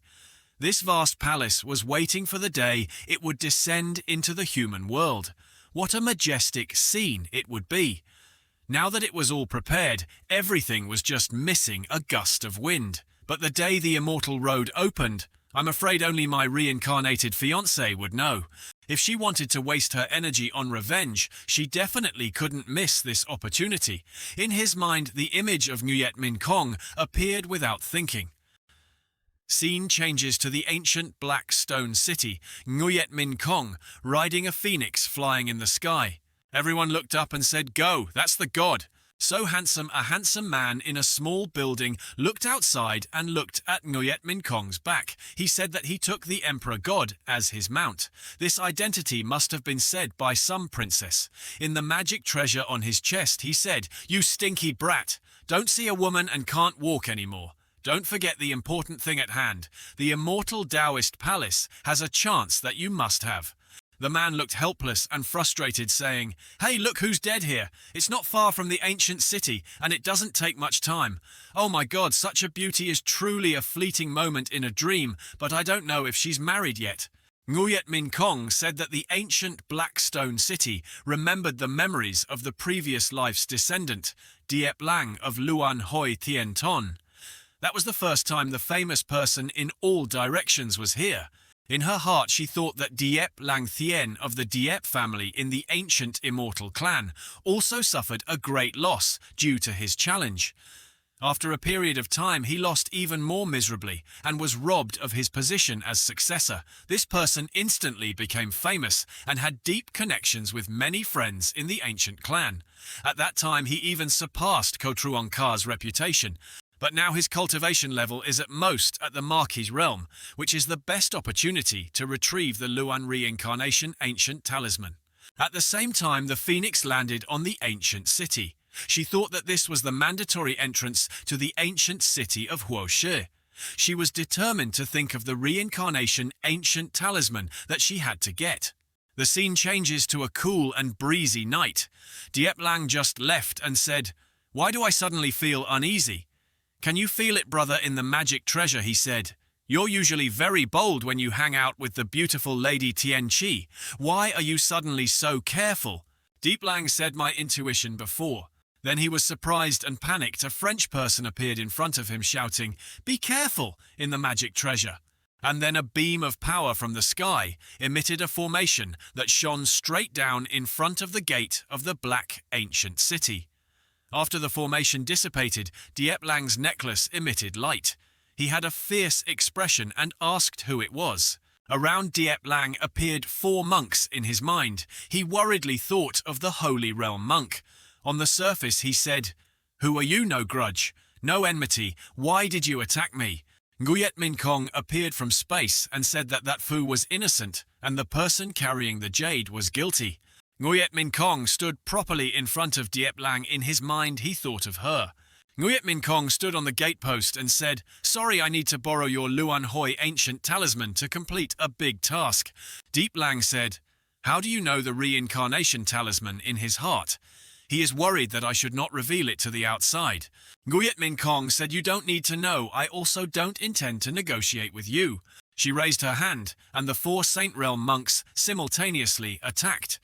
A: This vast palace was waiting for the day it would descend into the human world. What a majestic scene it would be! Now that it was all prepared, everything was just missing a gust of wind. But the day the immortal road opened, I'm afraid only my reincarnated fiancée would know. If she wanted to waste her energy on revenge, she definitely couldn't miss this opportunity. In his mind, the image of Nguyet Min Kong appeared without thinking. Scene changes to the ancient black stone city, Nguyet Min Kong, riding a phoenix flying in the sky. Everyone looked up and said, "Go, that's the god." So handsome, a handsome man in a small building looked outside and looked at Nguyet Min Kong's back. He said that he took the emperor god as his mount. This identity must have been said by some princess. In the magic treasure on his chest, he said, "You stinky brat, don't see a woman and can't walk anymore. Don't forget the important thing at hand. The immortal Taoist palace has a chance that you must have." The man looked helpless and frustrated, saying, "Hey, look who's dead here. It's not far from the ancient city, and it doesn't take much time. Oh my god, such a beauty is truly a fleeting moment in a dream, but I don't know if she's married yet." Nguyet Min Kong said that the ancient black stone city remembered the memories of the previous life's descendant, Diep Lang of Luan Hoi Tien Ton. That was the first time the famous person in all directions was here. In her heart, she thought that Diep Lang Thien of the Diep family in the ancient immortal clan also suffered a great loss due to his challenge. After a period of time, he lost even more miserably and was robbed of his position as successor. This person instantly became famous and had deep connections with many friends in the ancient clan. At that time, he even surpassed Kotruongkar's reputation. But now his cultivation level is at most at the Marquis realm, which is the best opportunity to retrieve the Luan reincarnation ancient talisman. At the same time, the phoenix landed on the ancient city. She thought that this was the mandatory entrance to the ancient city of Huoshi. She was determined to think of the reincarnation ancient talisman that she had to get. The scene changes to a cool and breezy night. Diep Lang just left and said, "Why do I suddenly feel uneasy?" "Can you feel it, brother, in the magic treasure?" he said. "You're usually very bold when you hang out with the beautiful Lady Tian Chi. Why are you suddenly so careful?" Diep Lang said, "My intuition before." Then he was surprised and panicked. A French person appeared in front of him shouting, "Be careful," in the magic treasure. And then a beam of power from the sky emitted a formation that shone straight down in front of the gate of the black ancient city. After the formation dissipated, Diep Lang's necklace emitted light. He had a fierce expression and asked who it was. Around Diep Lang appeared 4 monks in his mind. He worriedly thought of the Holy Realm monk. On the surface he said, "Who are you, no grudge? No enmity. Why did you attack me?" Nguyet Min Kong appeared from space and said that that Fu was innocent and the person carrying the jade was guilty. Nguyet Min Kong stood properly in front of Diep Lang. In his mind, he thought of her. Nguyet Min Kong stood on the gatepost and said, "Sorry, I need to borrow your Luan Hoi ancient talisman to complete a big task." Diep Lang said, "How do you know the reincarnation talisman in his heart?" "He is worried that I should not reveal it to the outside." Nguyet Min Kong said, "You don't need to know. I also don't intend to negotiate with you." She raised her hand, and the 4 Saint Realm monks simultaneously attacked.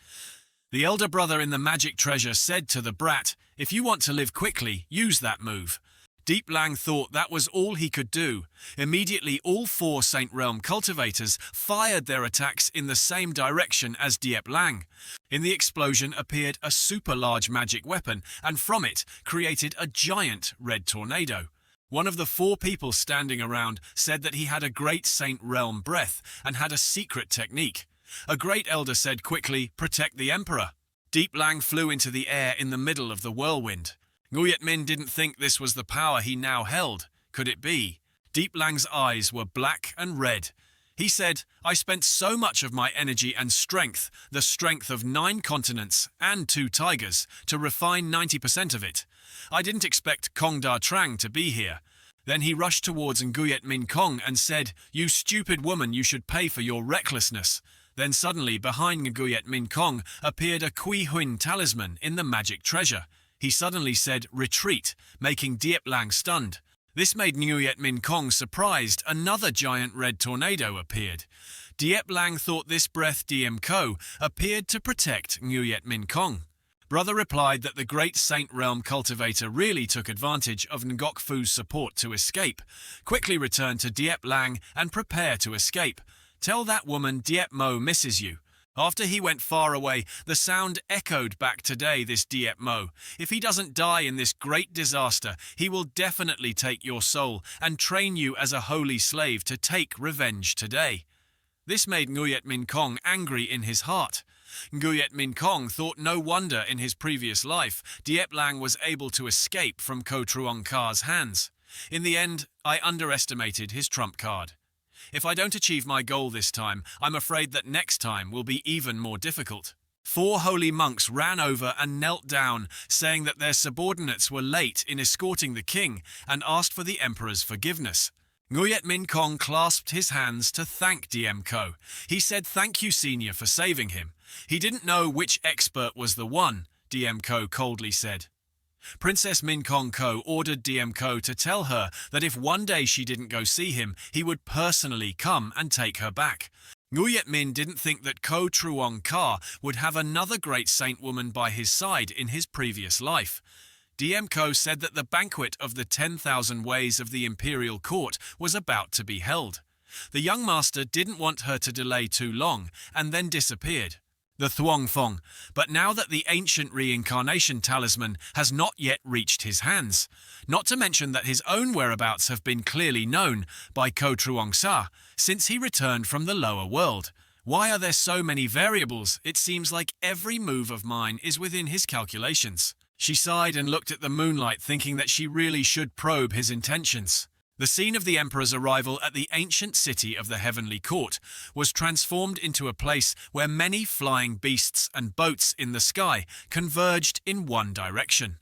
A: The elder brother in the magic treasure said to the brat, "If you want to live quickly, use that move." Diep Lang thought that was all he could do. Immediately, all 4 Saint Realm cultivators fired their attacks in the same direction as Diep Lang. In the explosion appeared a super large magic weapon, and from it created a giant red tornado. One of the 4 people standing around said that he had a great Saint Realm breath and had a secret technique. A great elder said quickly, "Protect the emperor." Diep Lang flew into the air in the middle of the whirlwind. Nguyet Min didn't think this was the power he now held. Could it be? Diep Lang's eyes were black and red. He said, "I spent so much of my energy and strength, the strength of 9 continents and 2 tigers, to refine 90% of it. I didn't expect Kong Da Trang to be here." Then he rushed towards Nguyet Min Kong and said, "You stupid woman, you should pay for your recklessness." Then suddenly, behind Nguyet Min Kong appeared a Kui Huin talisman in the magic treasure. He suddenly said, "Retreat," making Diep Lang stunned. This made Nguyet Min Kong surprised. Another giant red tornado appeared. Diep Lang thought this breath Diem Ko appeared to protect Nguyet Min Kong. Brother replied that the great Saint Realm cultivator really took advantage of Ngok Fu's support to escape. Quickly return to Diep Lang and prepare to escape. Tell that woman Diep Mo misses you. After he went far away, the sound echoed back today, this Diep Mo. If he doesn't die in this great disaster, he will definitely take your soul and train you as a holy slave to take revenge today. This made Nguyet Min Kong angry in his heart. Nguyet Min Kong thought no wonder in his previous life Diep Lang was able to escape from Ko Truong Ka's hands. In the end, I underestimated his trump card. If I don't achieve my goal this time, I'm afraid that next time will be even more difficult. 4 holy monks ran over and knelt down, saying that their subordinates were late in escorting the king and asked for the emperor's forgiveness. Nguyet Min Kong clasped his hands to thank DM Ko. He said thank you, senior, for saving him. He didn't know which expert was the one, DM Ko coldly said. Princess Min Kong Ko ordered DM Ko to tell her that if one day she didn't go see him, he would personally come and take her back. Nguyet Min didn't think that Ko Truong Ka would have another great saint woman by his side in his previous life. DM Ko said that the banquet of the 10,000 ways of the imperial court was about to be held. The young master didn't want her to delay too long and then disappeared. The Thuong Fong, but now that the ancient reincarnation talisman has not yet reached his hands, not to mention that his own whereabouts have been clearly known by Ko Truong Sa since he returned from the lower world. Why are there so many variables? It seems like every move of mine is within his calculations. She sighed and looked at the moonlight, thinking that she really should probe his intentions. The scene of the emperor's arrival at the ancient city of the Heavenly Court was transformed into a place where many flying beasts and boats in the sky converged in one direction.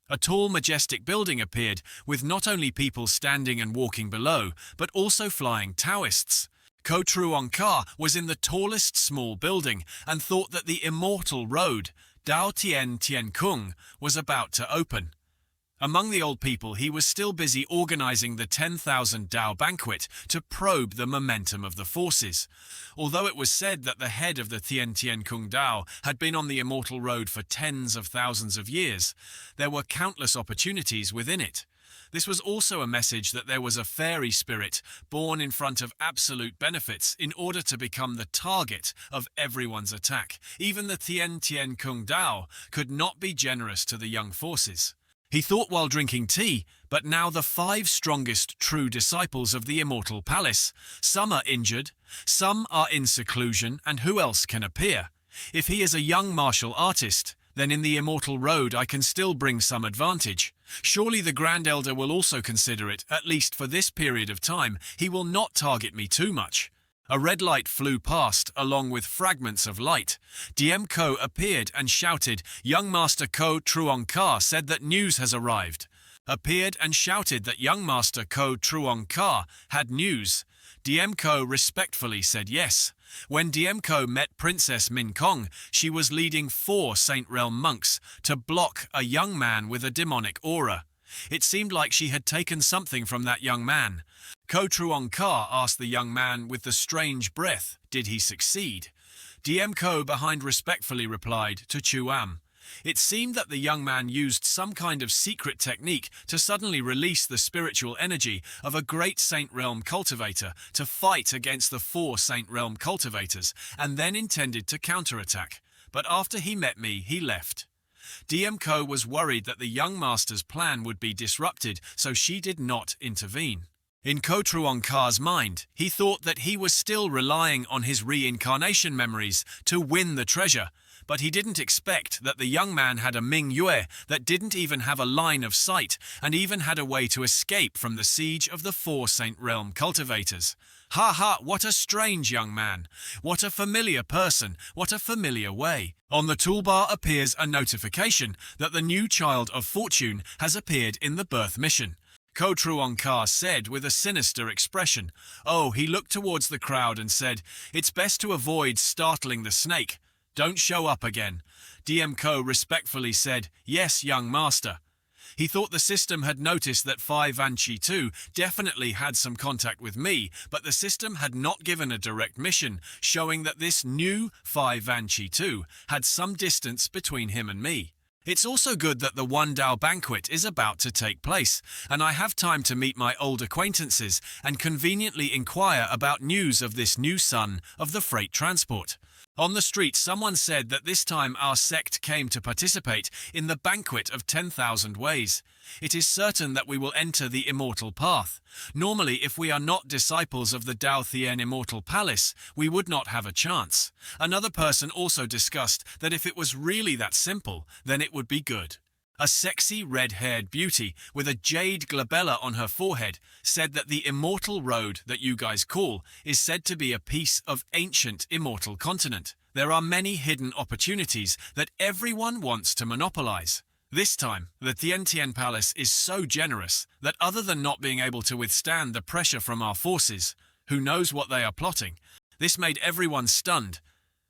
A: A tall, majestic building appeared, with not only people standing and walking below, but also flying Taoists. Ko Truong Ka was in the tallest small building and thought that the immortal road, Dao Tien Tien Kung, was about to open. Among the old people, he was still busy organizing the 10,000 Dao banquet to probe the momentum of the forces. Although it was said that the head of the Tien Tien Kung Dao had been on the immortal road for tens of thousands of years, there were countless opportunities within it. This was also a message that there was a fairy spirit born in front of absolute benefits in order to become the target of everyone's attack. Even the Tien Tien Kung Dao could not be generous to the young forces. He thought while drinking tea, but now the 5 strongest true disciples of the immortal palace. Some are injured, some are in seclusion, and who else can appear? If he is a young martial artist, then in the immortal road I can still bring some advantage. Surely the Grand Elder will also consider it, at least for this period of time. He will not target me too much. A red light flew past, along with fragments of light. DM Ko appeared and shouted. Young Master Ko Truong Ka said that news has arrived. Appeared and shouted that young Master Ko Truong Ka had news. DM Ko respectfully said yes. When DM Ko met Princess Min Kong, she was leading 4 Saint Realm monks to block a young man with a demonic aura. It seemed like she had taken something from that young man. Ko Truong Ka asked the young man with the strange breath, did he succeed? DM Ko behind respectfully replied to Chuam. It seemed that the young man used some kind of secret technique to suddenly release the spiritual energy of a great Saint Realm cultivator to fight against the 4 Saint Realm cultivators, and then intended to counterattack. But after he met me, he left. DM Ko was worried that the young master's plan would be disrupted, so she did not intervene. In Ko Truong Ka's mind, he thought that he was still relying on his reincarnation memories to win the treasure, but he didn't expect that the young man had a Ming Yue that didn't even have a line of sight and even had a way to escape from the siege of the 4 Saint Realm cultivators. Ha ha, what a strange young man. What a familiar person, what a familiar way. On the toolbar appears a notification that the new child of fortune has appeared in the birth mission. Ko Truong Ka said with a sinister expression. Oh, he looked towards the crowd and said, it's best to avoid startling the snake. Don't show up again. DM Ko respectfully said, yes, young master. He thought the system had noticed that Phi Vanchi 2 definitely had some contact with me, but the system had not given a direct mission, showing that this new Phi Vanchi 2 had some distance between him and me. It's also good that the One Dao banquet is about to take place, and I have time to meet my old acquaintances and conveniently inquire about news of this new son of the freight transport. On the street, someone said that this time our sect came to participate in the banquet of 10,000 ways. It is certain that we will enter the immortal path. Normally, if we are not disciples of the Dao Thien Immortal Palace, we would not have a chance. Another person also discussed that if it was really that simple, then it would be good. A sexy red-haired beauty with a jade glabella on her forehead said that the immortal road that you guys call is said to be a piece of ancient immortal continent. There are many hidden opportunities that everyone wants to monopolize. This time, the Tian Palace is so generous that other than not being able to withstand the pressure from our forces, who knows what they are plotting, this made everyone stunned.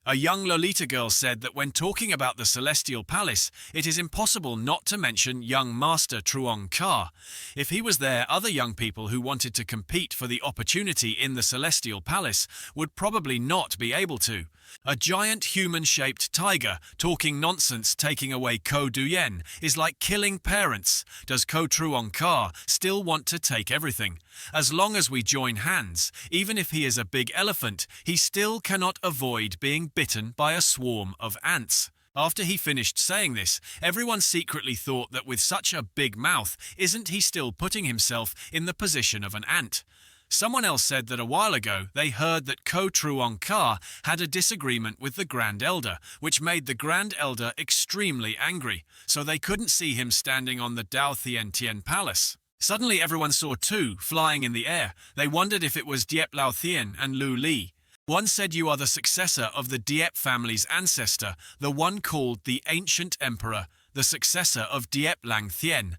A: A young Lolita girl said that when talking about the Celestial Palace, it is impossible not to mention young Master Truong Ka. If he was there, other young people who wanted to compete for the opportunity in the Celestial Palace would probably not be able to. A giant human-shaped tiger talking nonsense taking away Ko Duyen is like killing parents. Does Ko Truong Ka still want to take everything? As long as we join hands, even if he is a big elephant, he still cannot avoid being bitten by a swarm of ants. After he finished saying this, everyone secretly thought that with such a big mouth, isn't he still putting himself in the position of an ant? Someone else said that a while ago they heard that Ko Truong Ka had a disagreement with the Grand Elder, which made the Grand Elder extremely angry, so they couldn't see him standing on the Dao Thien Palace. Suddenly everyone saw two flying in the air. They wondered if it was Diep Lao Thien and Lu Li. One said you are the successor of the Diep family's ancestor, the one called the Ancient Emperor, the successor of Diep Lang Thien.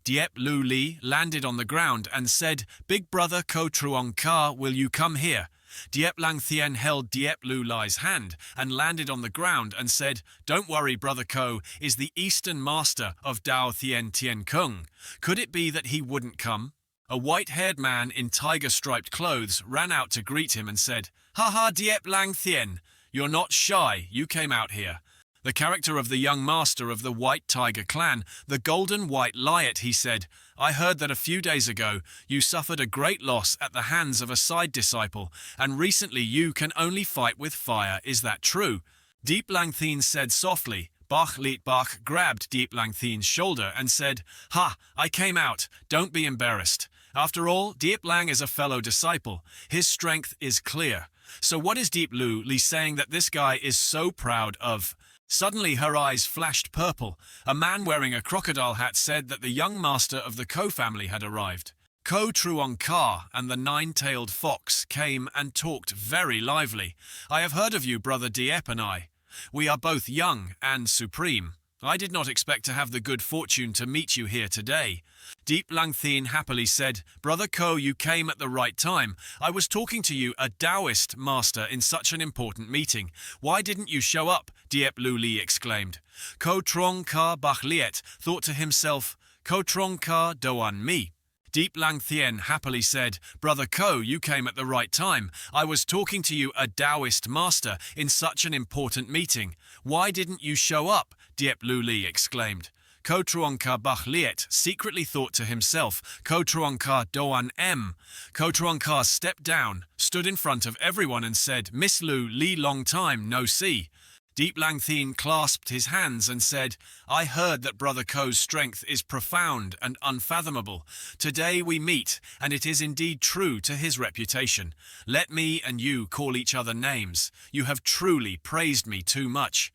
A: Diep Lu Li landed on the ground and said, "Big brother Ko Truong Ka, will you come here?" Diep Lang Thien held Diep Lu Li's hand and landed on the ground and said, "Don't worry, brother Ko is the Eastern Master of Dao Thien Tien Kung. Could it be that he wouldn't come?" A white-haired man in tiger-striped clothes ran out to greet him and said, "Ha ha, Diep Lang Thien, you're not shy, you came out here." The character of the young master of the White Tiger clan, the Golden White Liet, he said, "I heard that a few days ago you suffered a great loss at the hands of a side disciple, and recently you can only fight with fire, is that true?" Diep Lang Thien said softly. Bach Liet Bach grabbed Diep Lang Thien's shoulder and said, "Ha, I came out, don't be embarrassed. After all, Diep Lang is a fellow disciple. His strength is clear. So what is Diep Lu Li saying that this guy is so proud of?" Suddenly her eyes flashed purple. A man wearing a crocodile hat said that the young master of the Ko family had arrived. Ko Truong Ka and the nine-tailed fox came and talked very lively. "I have heard of you, brother Diep and I. We are both young and supreme. I did not expect to have the good fortune to meet you here today." Diep Lang Thien happily said, "Brother Ko, you came at the right time. I was talking to you, a Taoist master, in such an important meeting. Why didn't you show up?" Diep Lu Li exclaimed. Ko Truong Ka Bach Liet thought to himself, "Ko Truong Ka Doan Mi." Diep Lang Thien happily said, "Brother Ko, you came at the right time. I was talking to you, a Taoist master, in such an important meeting. Why didn't you show up?" Diep Lu Li exclaimed. Ko Truong Ka Bach Liet secretly thought to himself, "Ko Truong Ka Doan M." Ko Truong Ka stepped down, stood in front of everyone and said, "Miss Lu Li, long time no see." Diep Lang Thien clasped his hands and said, "I heard that Brother Ko's strength is profound and unfathomable. Today we meet, and it is indeed true to his reputation. Let me and you call each other names. You have truly praised me too much."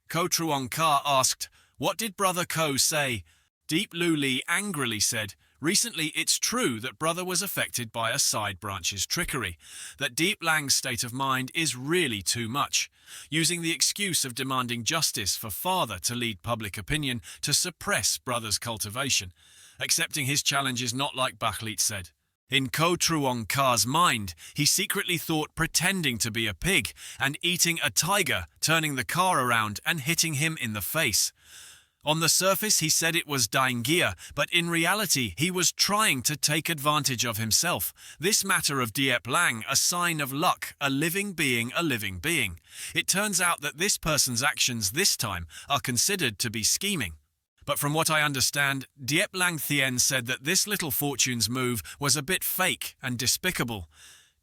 A: Ko Truong Ka asked, "What did Brother Ko say?" Diep Lu Li angrily said, "Recently it's true that brother was affected by a side branch's trickery, that Diep Lang's state of mind is really too much, using the excuse of demanding justice for father to lead public opinion to suppress brother's cultivation. Accepting his challenge is not like Bachlit said." In Ko Truong Ka's mind, he secretly thought pretending to be a pig and eating a tiger, turning the car around and hitting him in the face. On the surface, he said it was Daingia, but in reality, he was trying to take advantage of himself. This matter of Diep Lang, a sign of luck, a living being, a living being. It turns out that this person's actions this time are considered to be scheming. But from what I understand, Diep Lang Thien said that this little fortune's move was a bit fake and despicable.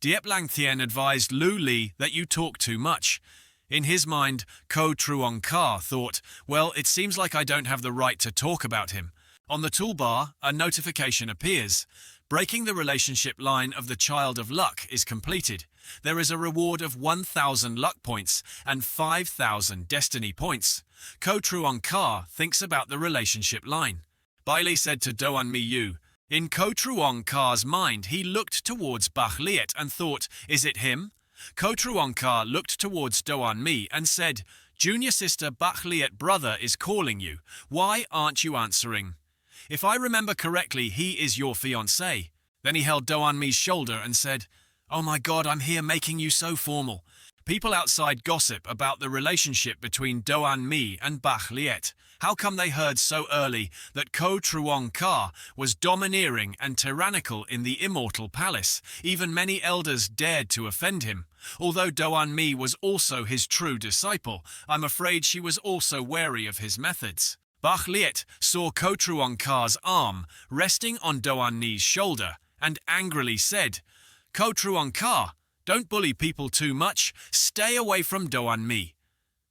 A: Diep Lang Thien advised Lu Li that you talk too much. In his mind, Ko Truong Ka thought, well, it seems like I don't have the right to talk about him. On the toolbar, a notification appears. Breaking the relationship line of the Child of Luck is completed. There is a reward of 1,000 luck points and 5,000 destiny points. Ko Truong Ka thinks about the relationship line. Bailey said to Doan Mi Yu, in Ko Truong Ka's mind, he looked towards Bach Liet and thought, is it him? Ko Truong Ka looked towards Doan Mi and said, junior sister Bach Liet brother is calling you. Why aren't you answering? If I remember correctly, he is your fiancé. Then he held Doan Mi's shoulder and said, oh my God, I'm here making you so formal. People outside gossip about the relationship between Doan Mi and Bach Liet. How come they heard so early that Ko Truong Ka was domineering and tyrannical in the immortal palace? Even many elders dared to offend him. Although Doan Mi was also his true disciple, I'm afraid she was also wary of his methods. Bach Liet saw Ko Truong Ka's arm resting on Doan Mi's shoulder and angrily said, Ko Truong Ka, don't bully people too much. Stay away from Doan Mi.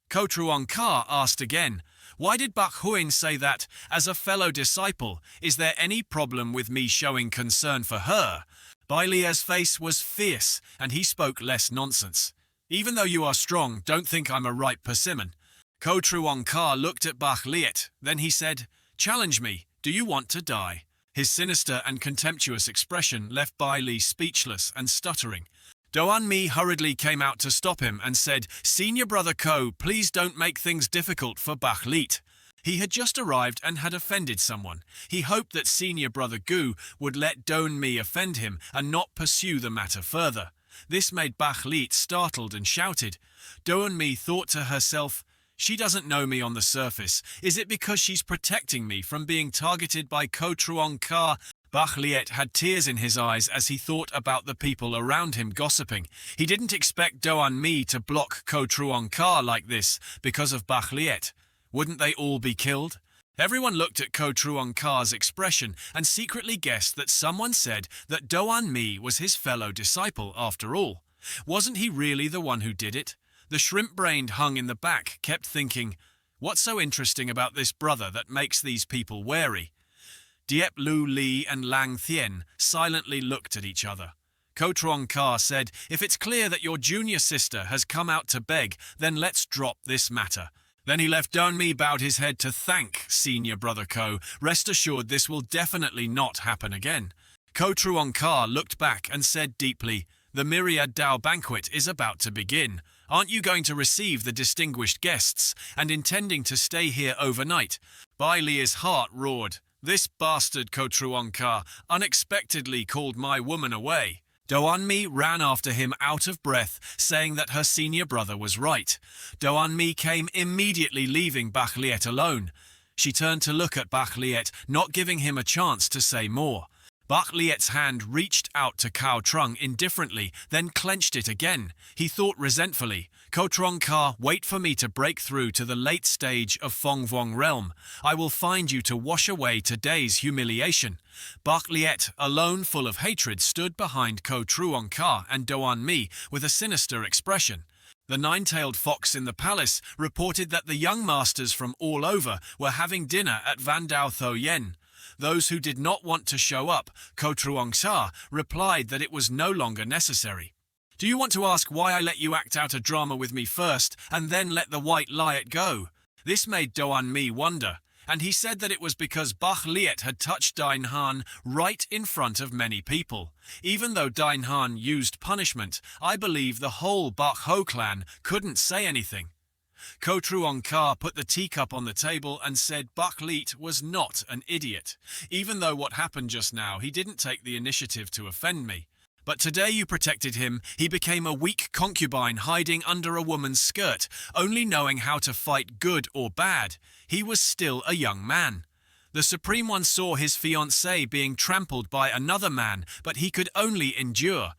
A: Ko Truong Ka asked again, why did Bach Huin say that, as a fellow disciple, is there any problem with me showing concern for her? Bai Lia's face was fierce, and he spoke less nonsense. Even though you are strong, don't think I'm a ripe persimmon. Ko Truong Ka looked at Bach Liet, then he said, challenge me, do you want to die? His sinister and contemptuous expression left Bai Li speechless and stuttering. Doan Mi hurriedly came out to stop him and said, Senior Brother Ko, please don't make things difficult for Bach Liet. He had just arrived and had offended someone. He hoped that Senior Brother Gu would let Doan Mi offend him and not pursue the matter further. This made Bach Liet startled and shouted. Doan Mi thought to herself, she doesn't know me on the surface. Is it because she's protecting me from being targeted by Ko Truong Ka? Bach Liet had tears in his eyes as he thought about the people around him gossiping. He didn't expect Doan Mi to block Ko Truong Ka like this because of Bach Liet. Wouldn't they all be killed? Everyone looked at Ko Truong Ka's expression and secretly guessed that someone said that Doan Mi was his fellow disciple after all. Wasn't he really the one who did it? The shrimp-brained hung in the back kept thinking, what's so interesting about this brother that makes these people wary? Diep Lu Li and Lang Thien silently looked at each other. Ko Truong Ka said, if it's clear that your junior sister has come out to beg, then let's drop this matter. Then he left Doan Mi bowed his head to thank Senior Brother Ko. Rest assured this will definitely not happen again. Ko Truong Ka looked back and said deeply, the Myriad Dao banquet is about to begin. Aren't you going to receive the distinguished guests and intending to stay here overnight? Bai Li's heart roared. This bastard Ko Truong Ka unexpectedly called my woman away. Doan Mi ran after him out of breath, saying that her senior brother was right. Doan Mi came immediately, leaving Bach Liet alone. She turned to look at Bach Liet, not giving him a chance to say more. Bach Liet's hand reached out to Cao Trung indifferently, then clenched it again. He thought resentfully, Ko Truong Ka, wait for me to break through to the late stage of Fong Vuong realm. I will find you to wash away today's humiliation. Bach Liet, alone full of hatred, stood behind Ko Truong Ka and Doan Mi with a sinister expression. The nine-tailed fox in the palace reported that the young masters from all over were having dinner at Van Dao Tho Yen. Those who did not want to show up, Ko Truong Sa, replied that it was no longer necessary. Do you want to ask why I let you act out a drama with me first and then let the white Liet go? This made Doan Mi wonder, and he said that it was because Bach Liet had touched Dain Han right in front of many people. Even though Dain Han used punishment, I believe the whole Bach Ho clan couldn't say anything. Ko Truong Ka put the teacup on the table and said Bach Liet was not an idiot. Even though what happened just now, he didn't take the initiative to offend me. But today you protected him. He became a weak concubine hiding under a woman's skirt, only knowing how to fight good or bad. He was still a young man. The Supreme One saw his fiancée being trampled by another man, but he could only endure.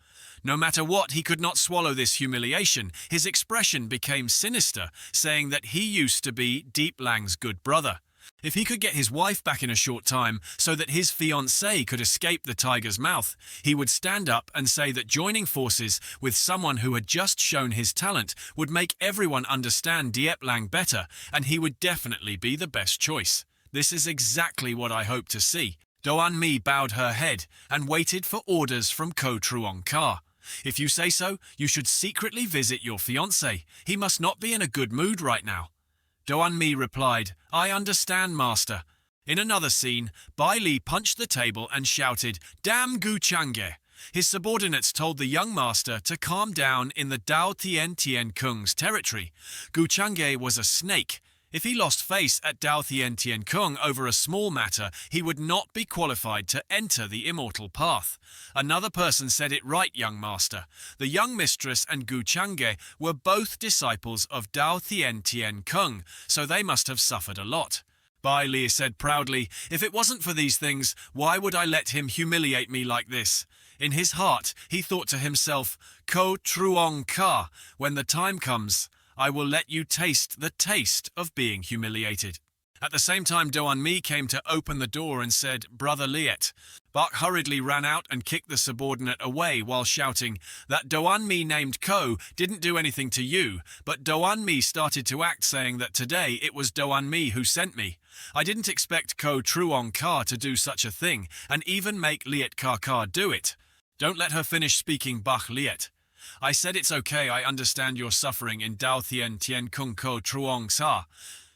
A: No matter what, he could not swallow this humiliation. His expression became sinister, saying that he used to be Deep Lang's good brother. If he could get his wife back in a short time so that his fiancée could escape the tiger's mouth, he would stand up and say that joining forces with someone who had just shown his talent would make everyone understand Diep Lang better, and he would definitely be the best choice. This is exactly what I hope to see. Doan Mi bowed her head and waited for orders from Ko Truong Ka. If you say so, you should secretly visit your fiancé. He must not be in a good mood right now. Doan Mi replied, I understand, master. In another scene, Bai Li punched the table and shouted, Damn Gu Changge! His subordinates told the young master to calm down in the Dao Tien Tien Kung's territory. Gu Changge was a snake. If he lost face at Dao Tien Tien Kung over a small matter, he would not be qualified to enter the immortal path. Another person said it right, young master. The young mistress and Gu Changge were both disciples of Dao Tien Tien Kung, so they must have suffered a lot. Bai Li said proudly, if it wasn't for these things, why would I let him humiliate me like this? In his heart, he thought to himself, Ko Truong Ka, when the time comes, I will let you taste the taste of being humiliated. At the same time, Doan Mi came to open the door and said, Brother Liet. Bak hurriedly ran out and kicked the subordinate away while shouting, that Doan Mi named Ko didn't do anything to you, but Doan Mi started to act saying that today it was Doan Mi who sent me. I didn't expect Ko Truong Ka to do such a thing, and even make Liet Ka do it. Don't let her finish speaking, Bak Liet. I said it's okay, I understand your suffering in Dao Tien Tien Kung Ko Truong Sa.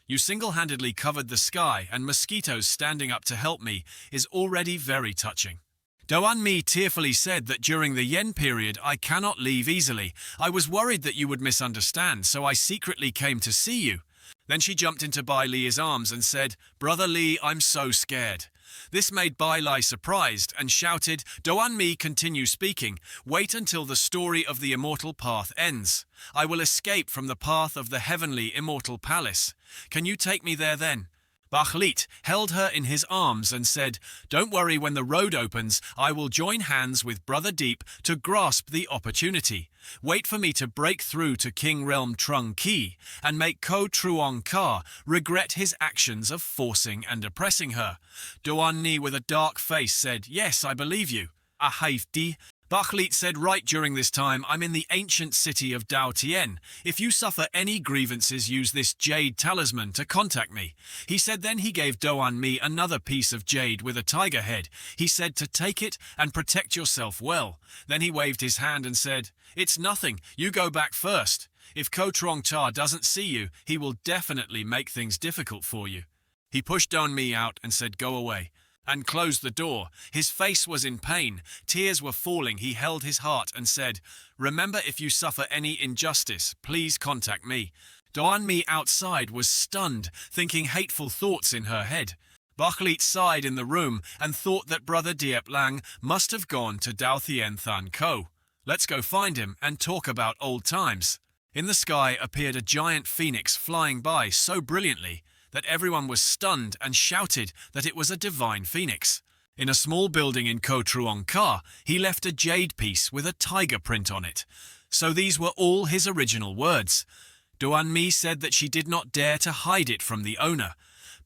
A: You single-handedly covered the sky, and mosquitoes standing up to help me is already very touching. Doan Mi tearfully said that during the Yen period I cannot leave easily. I was worried that you would misunderstand, so I secretly came to see you. Then she jumped into Bai Li's arms and said, Brother Li, I'm so scared. This made Bai Li surprised and shouted, Doan Mi, continue speaking. Wait until the story of the immortal path ends. I will escape from the path of the heavenly immortal palace. Can you take me there then? Bachlit held her in his arms and said, Don't worry, when the road opens, I will join hands with Brother Deep to grasp the opportunity. Wait for me to break through to King Realm Trung Ki and make Ko Truong Ka regret his actions of forcing and oppressing her. Doan Ni with a dark face said, Yes, I believe you. Ahayf Di. Bachlit said, Right, during this time, I'm in the ancient city of Dao Tien. If you suffer any grievances, use this jade talisman to contact me. He said then he gave Doan Mi another piece of jade with a tiger head. He said to take it and protect yourself well. Then he waved his hand and said, It's nothing, you go back first. If Ko Trong Ta doesn't see you, he will definitely make things difficult for you. He pushed Doan Mi out and said, Go away, and closed the door. His face was in pain. Tears were falling. He held his heart and said, Remember, if you suffer any injustice, please contact me. Doan Mi outside was stunned, thinking hateful thoughts in her head. Bachlit sighed in the room and thought that Brother Diep Lang must have gone to Dao Thien Than Ko. Let's go find him and talk about old times. In the sky appeared a giant phoenix flying by so brilliantly that everyone was stunned and shouted that it was a divine phoenix. In a small building in Ko Truong Ka, he left a jade piece with a tiger print on it. So these were all his original words. Doan Mi said that she did not dare to hide it from the owner.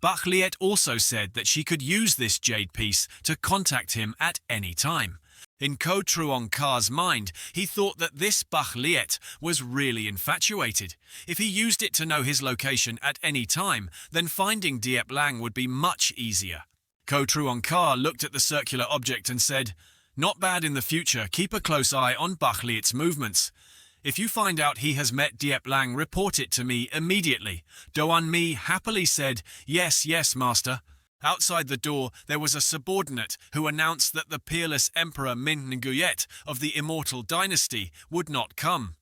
A: Bach Liet also said that she could use this jade piece to contact him at any time. In Ko Truong Ka's mind, he thought that this Bach Liet was really infatuated. If he used it to know his location at any time, then finding Diep Lang would be much easier. Ko Truong Ka looked at the circular object and said, Not bad in the future, keep a close eye on Bach Liet's movements. If you find out he has met Diep Lang, report it to me immediately. Doan Mi happily said, Yes, yes, master. Outside the door, there was a subordinate who announced that the peerless Emperor Min Nguyet of the Immortal Dynasty would not come.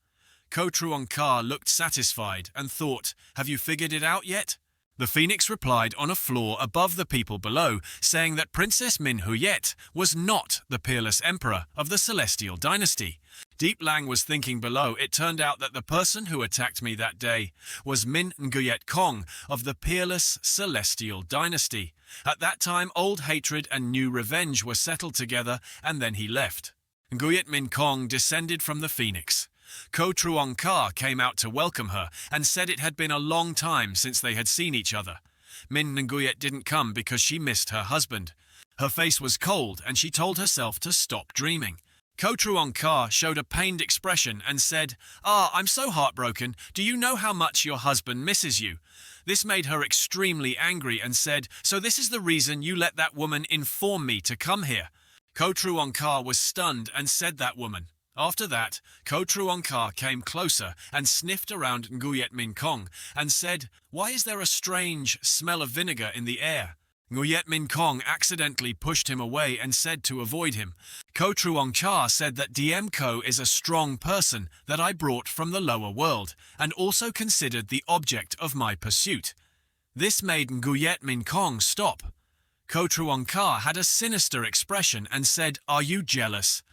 A: Ko Truong Ka looked satisfied and thought, Have you figured it out yet? The phoenix replied on a floor above the people below, saying that Princess Min Huyet was not the peerless emperor of the Celestial Dynasty. Deep Lang was thinking below. It turned out that the person who attacked me that day was Min Nguyet Kong of the peerless Celestial Dynasty. At that time, old hatred and new revenge were settled together, and then he left. Nguyet Min Kong descended from the phoenix. Ko Truong Ka came out to welcome her and said it had been a long time since they had seen each other. Min Nguyet didn't come because she missed her husband. Her face was cold and she told herself to stop dreaming. Ko Truong Ka showed a pained expression and said, I'm so heartbroken. Do you know how much your husband misses you? This made her extremely angry and said, so this is the reason you let that woman inform me to come here. Ko Truong Ka was stunned and said that woman. After that, Ko Truong Ka came closer and sniffed around Nguyet Min Kong and said, why is there a strange smell of vinegar in the air? Nguyet Min Kong accidentally pushed him away and said to avoid him. Ko Truong Cha said that DM Ko is a strong person that I brought from the lower world and also considered the object of my pursuit. This made Nguyet Min Kong stop. Ko Truong Ka had a sinister expression and said, are you jealous?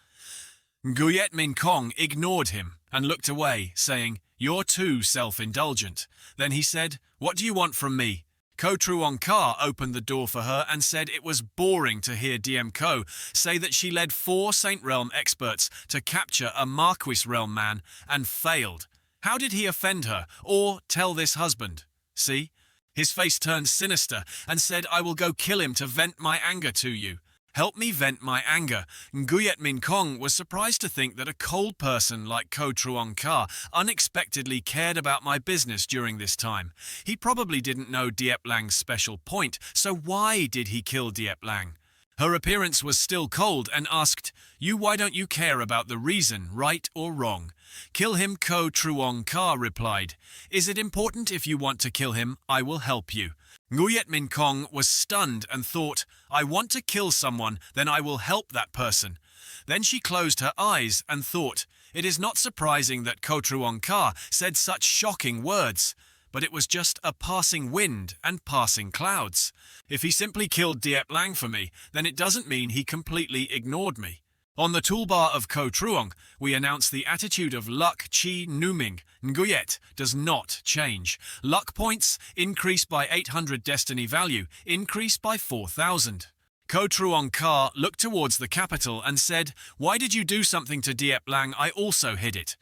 A: Nguyet Min Kong ignored him and looked away, saying, you're too self-indulgent. Then he said, what do you want from me? Ko Truong Ka opened the door for her and said it was boring to hear DM Ko say that she led 4 Saint Realm experts to capture a Marquis Realm man and failed. How did he offend her or tell this husband? See? His face turned sinister and said, I will go kill him to vent my anger to you. Help me vent my anger. Nguyet Min Kong was surprised to think that a cold person like Ko Truong Ka unexpectedly cared about my business during this time. He probably didn't know Diep Lang's special point, so why did he kill Diep Lang? Her appearance was still cold and asked, why don't you care about the reason, right or wrong? Kill him, Ko Truong Ka replied. Is it important if you want to kill him? I will help you. Nguyet Min Kong was stunned and thought, I want to kill someone, then I will help that person. Then she closed her eyes and thought, it is not surprising that Ko Truong Ka said such shocking words, but it was just a passing wind and passing clouds. If he simply killed Diep Lang for me, then it doesn't mean he completely ignored me. On the toolbar of Ko Truong, we announce the attitude of Luck Chi Numing. Nguyet does not change. Luck points increase by 800 destiny value, increase by 4,000. Ko Truong Ka looked towards the capital and said, why did you do something to Diep Lang? I also hid it.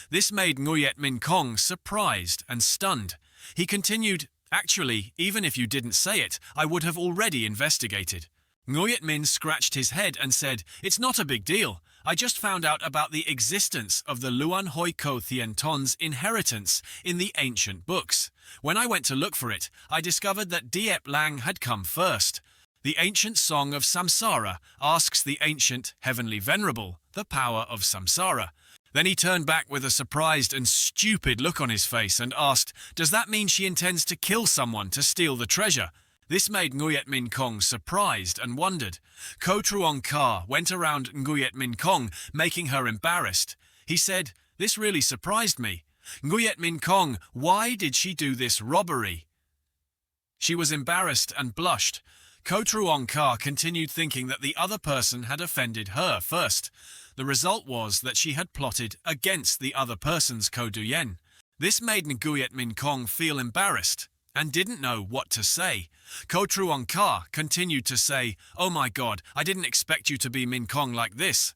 A: This made Nguyet Min Kong surprised and stunned. He continued, actually, even if you didn't say it, I would have already investigated. Nguyet Min scratched his head and said, it's not a big deal. I just found out about the existence of the Luan Hoi Ko Thien Ton's inheritance in the ancient books. When I went to look for it, I discovered that Diep Lang had come first. The ancient song of Samsara asks the ancient heavenly venerable the power of Samsara. Then he turned back with a surprised and stupid look on his face and asked, does that mean she intends to kill someone to steal the treasure? This made Nguyet Min Kong surprised and wondered. Ko Truong Ka went around Nguyet Min Kong, making her embarrassed. He said, this really surprised me. Nguyet Min Kong, why did she do this robbery? She was embarrassed and blushed. Ko Truong Ka continued thinking that the other person had offended her first. The result was that she had plotted against the other person's Ko Duyen. This made Nguyet Min Kong feel embarrassed and didn't know what to say. Ko Truong Ka continued to say, oh my god, I didn't expect you to be Min Kong like this.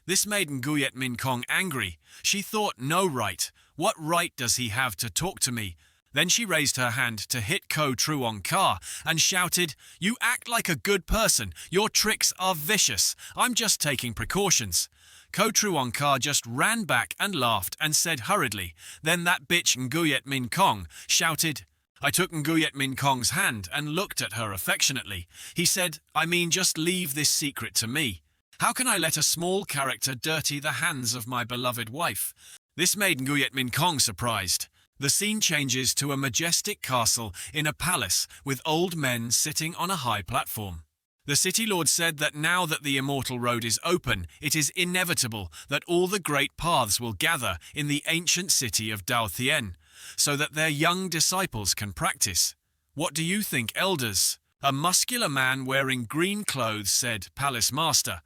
A: This made Nguyet Min Kong angry. She thought, no right. What right does he have to talk to me? Then she raised her hand to hit Ko Truong Ka and shouted, you act like a good person. Your tricks are vicious. I'm just taking precautions. Ko Truong Ka just ran back and laughed and said hurriedly. Then that bitch Nguyet Min Kong shouted, I took Nguyet Min Kong's hand and looked at her affectionately. He said, I mean, just leave this secret to me. How can I let a small character dirty the hands of my beloved wife? This made Nguyet Min Kong surprised. The scene changes to a majestic castle in a palace with old men sitting on a high platform. The city lord said that now that the immortal road is open, it is inevitable that all the great paths will gather in the ancient city of Dao Thien, so that their young disciples can practice. What do you think, elders? A muscular man wearing green clothes said, Palace Master,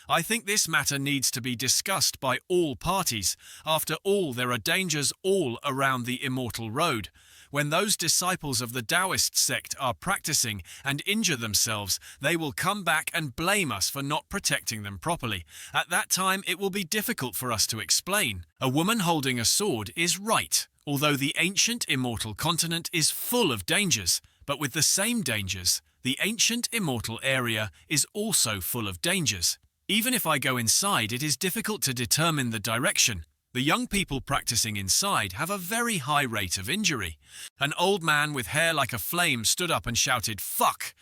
A: I think this matter needs to be discussed by all parties. After all, there are dangers all around the immortal road. When those disciples of the Taoist sect are practicing and injure themselves, they will come back and blame us for not protecting them properly. At that time, it will be difficult for us to explain. A woman holding a sword is right, although the ancient immortal continent is full of dangers. But with the same dangers, the ancient immortal area is also full of dangers. Even if I go inside, it is difficult to determine the direction. The young people practicing inside have a very high rate of injury. An old man with hair like a flame stood up and shouted, "Fuck!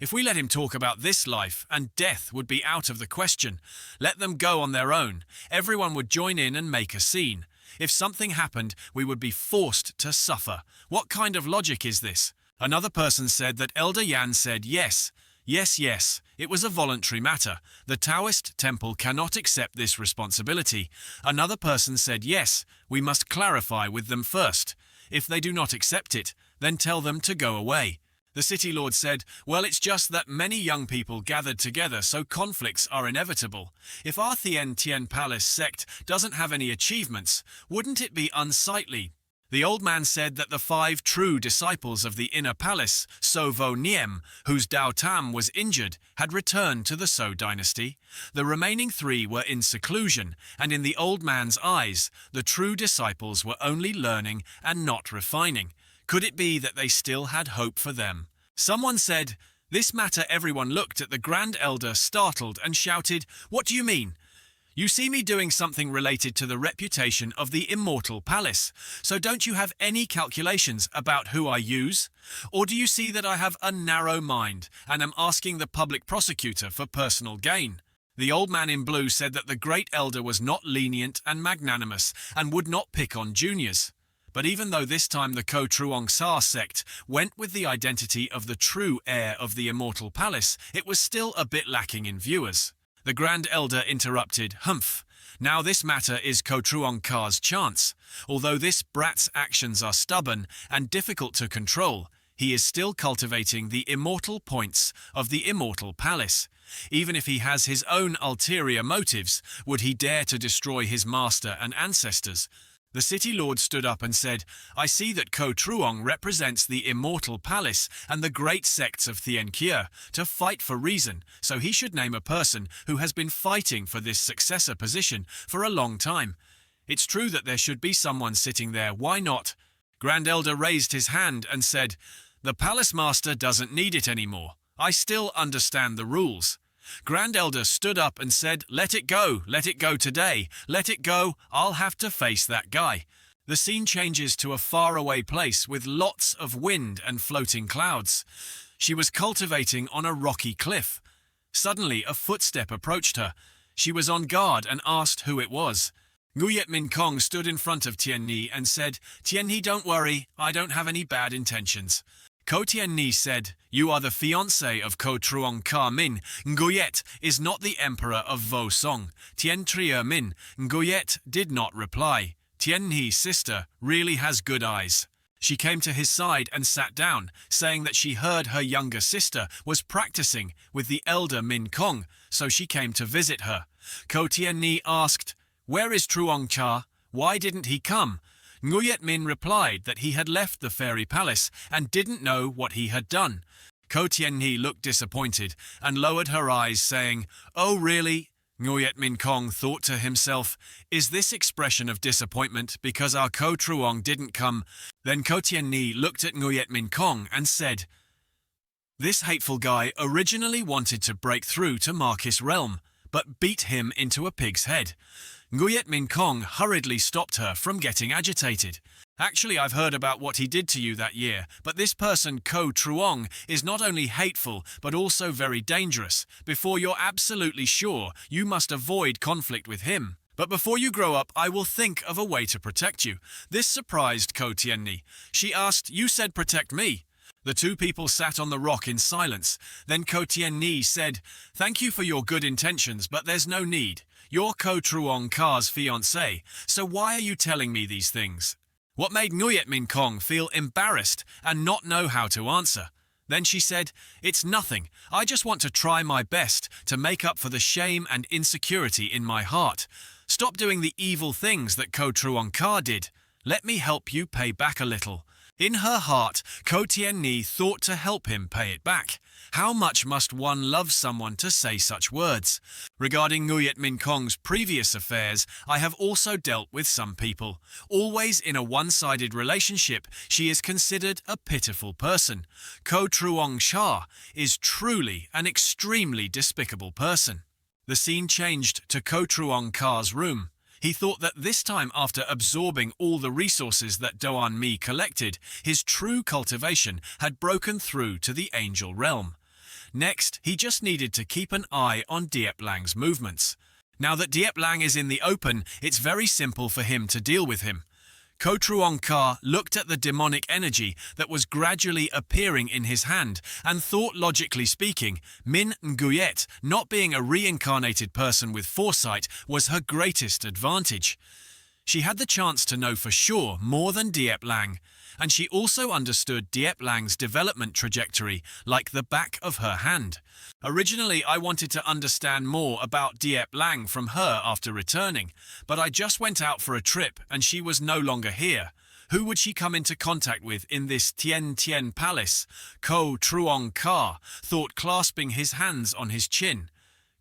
A: If we let him talk about this life, and death would be out of the question. Let them go on their own. Everyone would join in and make a scene. If something happened, we would be forced to suffer. What kind of logic is this?" Another person said that Elder Yan said, "Yes. Yes, it was a voluntary matter. The Taoist temple cannot accept this responsibility." Another person said, "Yes, we must clarify with them first. If they do not accept it, then tell them to go away." The city lord said, "Well, it's just that many young people gathered together, so conflicts are inevitable. If our Tian Palace sect doesn't have any achievements, wouldn't it be unsightly?" The old man said that the 5 true disciples of the inner palace, So Vo Niem, whose Dao Tam was injured, had returned to the So dynasty. The remaining 3 were in seclusion, and in the old man's eyes, the true disciples were only learning and not refining. Could it be that they still had hope for them? Someone said, "This matter." Everyone looked at the Grand Elder, startled, and shouted, "What do you mean? You see me doing something related to the reputation of the immortal palace, so don't you have any calculations about who I use? Or do you see that I have a narrow mind and am asking the public prosecutor for personal gain?" The old man in blue said that the great elder was not lenient and magnanimous and would not pick on juniors. But even though this time the Ko-Truong Sa sect went with the identity of the true heir of the immortal palace, it was still a bit lacking in viewers. The Grand Elder interrupted, "Humph. Now this matter is Ko-Truong Ka's chance. Although this brat's actions are stubborn and difficult to control, he is still cultivating the immortal points of the immortal palace. Even if he has his own ulterior motives, would he dare to destroy his master and ancestors?" The city lord stood up and said, "I see that Ko-Truong represents the immortal palace and the great sects of Thien Kia to fight for reason, so he should name a person who has been fighting for this successor position for a long time. It's true that there should be someone sitting there, why not?" Grand Elder raised his hand and said, "The Palace Master doesn't need it anymore. I still understand the rules." Grand Elder stood up and said, let it go today, let it go, I'll have to face that guy." The scene changes to a faraway place with lots of wind and floating clouds. She was cultivating on a rocky cliff. Suddenly a footstep approached her. She was on guard and asked who it was. Nguyet Min Kong stood in front of Tien Ni and said, "Tien Ni, don't worry, I don't have any bad intentions." Ko Tien Ni said, "You are the fiancé of Ko-Truong Ka Min. Nguyet is not the emperor of Vo Song. Tien Tria Min." Nguyet did not reply. Tien Ni's sister really has good eyes. She came to his side and sat down, saying that she heard her younger sister was practicing with the elder Min Kong, so she came to visit her. Ko Tien Ni asked, "Where is Truong Cha? Why didn't he come?" Nguyet Min replied that he had left the fairy palace and didn't know what he had done. Ko Tien Ni looked disappointed and lowered her eyes, saying, "Oh, really?" Nguyet Min Kong thought to himself, "Is this expression of disappointment because our Ko-Truong didn't come?" Then Ko Tien Ni looked at Nguyet Min Kong and said, "This hateful guy originally wanted to break through to Marcus Realm, but beat him into a pig's head." Nguyet Min Kong hurriedly stopped her from getting agitated. "Actually, I've heard about what he did to you that year, but this person, Ko-Truong, is not only hateful, but also very dangerous. Before you're absolutely sure, you must avoid conflict with him. But before you grow up, I will think of a way to protect you." This surprised Ko Tien Ni. She asked, "You said protect me?" The two people sat on the rock in silence. Then Ko Tien Ni said, "Thank you for your good intentions, but there's no need. You're Ko-Truong Ka's fiancé, so why are you telling me these things?" what made Nguyet Min Kong feel embarrassed and not know how to answer. Then she said, "It's nothing. I just want to try my best to make up for the shame and insecurity in my heart. Stop doing the evil things that Ko Truong Ka did. Let me help you pay back a little." In her heart, Ko Tien Ni thought to help him pay it back. How much must one love someone to say such words? Regarding Nguyet Min Kong's previous affairs, I have also dealt with some people. Always in a one-sided relationship, she is considered a pitiful person. Ko Truong Sha is truly an extremely despicable person. The scene changed to Ko Truong Ka's room. He thought that this time, after absorbing all the resources that Doan Mi collected, his true cultivation had broken through to the angel realm. Next, he just needed to keep an eye on Diep Lang's movements. Now that Diep Lang is in the open, it's very simple for him to deal with him. Ko Truong Ka looked at the demonic energy that was gradually appearing in his hand and thought, logically speaking, Min Nguyet, not being a reincarnated person with foresight, was her greatest advantage. She had the chance to know for sure more than Diep Lang, and she also understood Diep Lang's development trajectory like the back of her hand. Originally, I wanted to understand more about Diep Lang from her after returning, but I just went out for a trip and she was no longer here. Who would she come into contact with in this Tien Tien Palace? Ko Truong Ka thought, clasping his hands on his chin.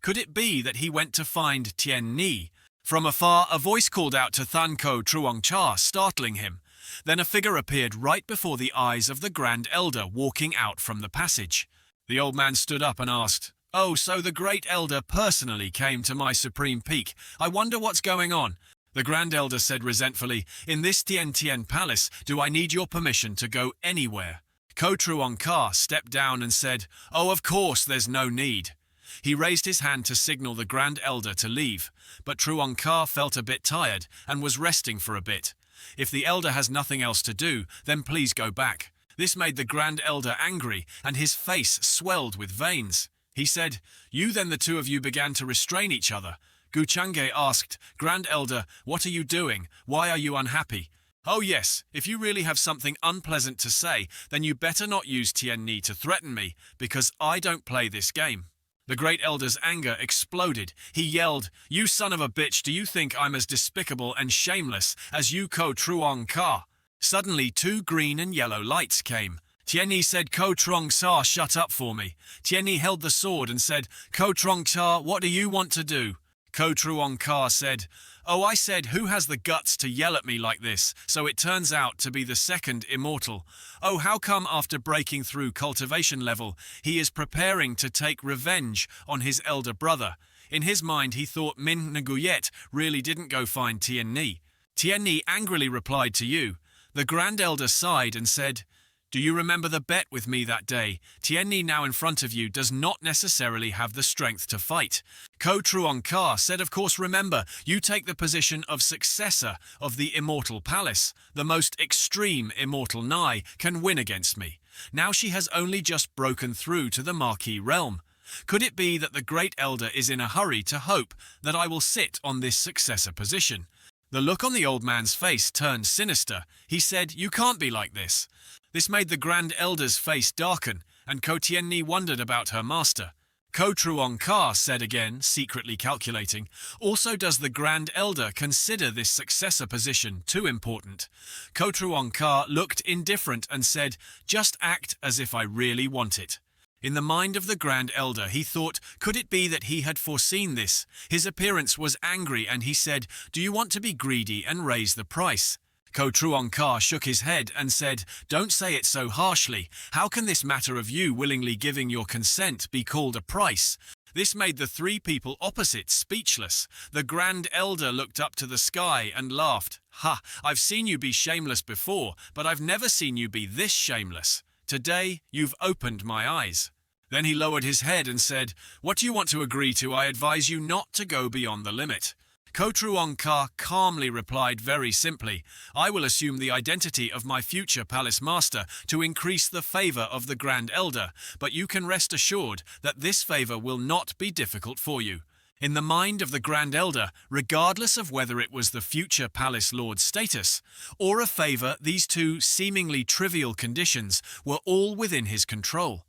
A: Could it be that he went to find Tien Ni? From afar, a voice called out to Than Ko Truong Cha, startling him. Then a figure appeared right before the eyes of the Grand Elder walking out from the passage. The old man stood up and asked, "Oh, so the Great Elder personally came to my supreme peak. I wonder what's going on." The Grand Elder said resentfully, "In this Tien Tien Palace, do I need your permission to go anywhere?" Ko Truong Ka stepped down and said, "Oh, of course, there's no need." He raised his hand to signal the Grand Elder to leave, but Truong Ka felt a bit tired and was resting for a bit. "If the Elder has nothing else to do, then please go back." This made the Grand Elder angry, and his face swelled with veins. He said, "You then the two of you began to restrain each other." Gu Changge asked, "Grand Elder, what are you doing? Why are you unhappy?" "Oh yes, if you really have something unpleasant to say, then you better not use Tien Ni to threaten me, because I don't play this game." The Great Elder's anger exploded. He yelled, "You son of a bitch, do you think I'm as despicable and shameless as you Ko Truong Ka?" Suddenly, two green and yellow lights came. Tien Ni said, "Ko Truong Sa, shut up for me." Tien Ni held the sword and said, "Ko Truong Cha, what do you want to do?" Ko Truong Ka said, "Oh, I said, who has the guts to yell at me like this? So it turns out to be the second immortal. Oh, how come after breaking through cultivation level, he is preparing to take revenge on his elder brother?" In his mind, he thought Min Nguyet really didn't go find Tien Ni. Tien Ni angrily replied to you. The Grand Elder sighed and said, "Do you remember the bet with me that day? Tien Ni now in front of you does not necessarily have the strength to fight." Ko Truong Ka said, "Of course, remember, you take the position of successor of the Immortal Palace. The most extreme Immortal Nai can win against me. Now she has only just broken through to the Marquis realm. Could it be that the Great Elder is in a hurry to hope that I will sit on this successor position?" The look on the old man's face turned sinister. He said, "You can't be like this." This made the Grand Elder's face darken, and Ko Tien Ni wondered about her master. Ko Truong Ka said again, secretly calculating, "Also, does the Grand Elder consider this successor position too important?" Ko Truong Ka looked indifferent and said, "Just act as if I really want it." In the mind of the Grand Elder, he thought, could it be that he had foreseen this? His appearance was angry and he said, "Do you want to be greedy and raise the price?" Ko Truong Ka shook his head and said, "Don't say it so harshly. How can this matter of you willingly giving your consent be called a price?" This made the three people opposite speechless. The Grand Elder looked up to the sky and laughed. "Ha, I've seen you be shameless before, but I've never seen you be this shameless. Today, you've opened my eyes." Then he lowered his head and said, "What do you want to agree to? I advise you not to go beyond the limit." Ko Truong Ka calmly replied very simply, "I will assume the identity of my future palace master to increase the favor of the Grand Elder, but you can rest assured that this favor will not be difficult for you." In the mind of the Grand Elder, regardless of whether it was the future Palace Lord's status or a favor, these two seemingly trivial conditions were all within his control.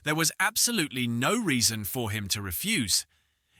A: There was absolutely no reason for him to refuse.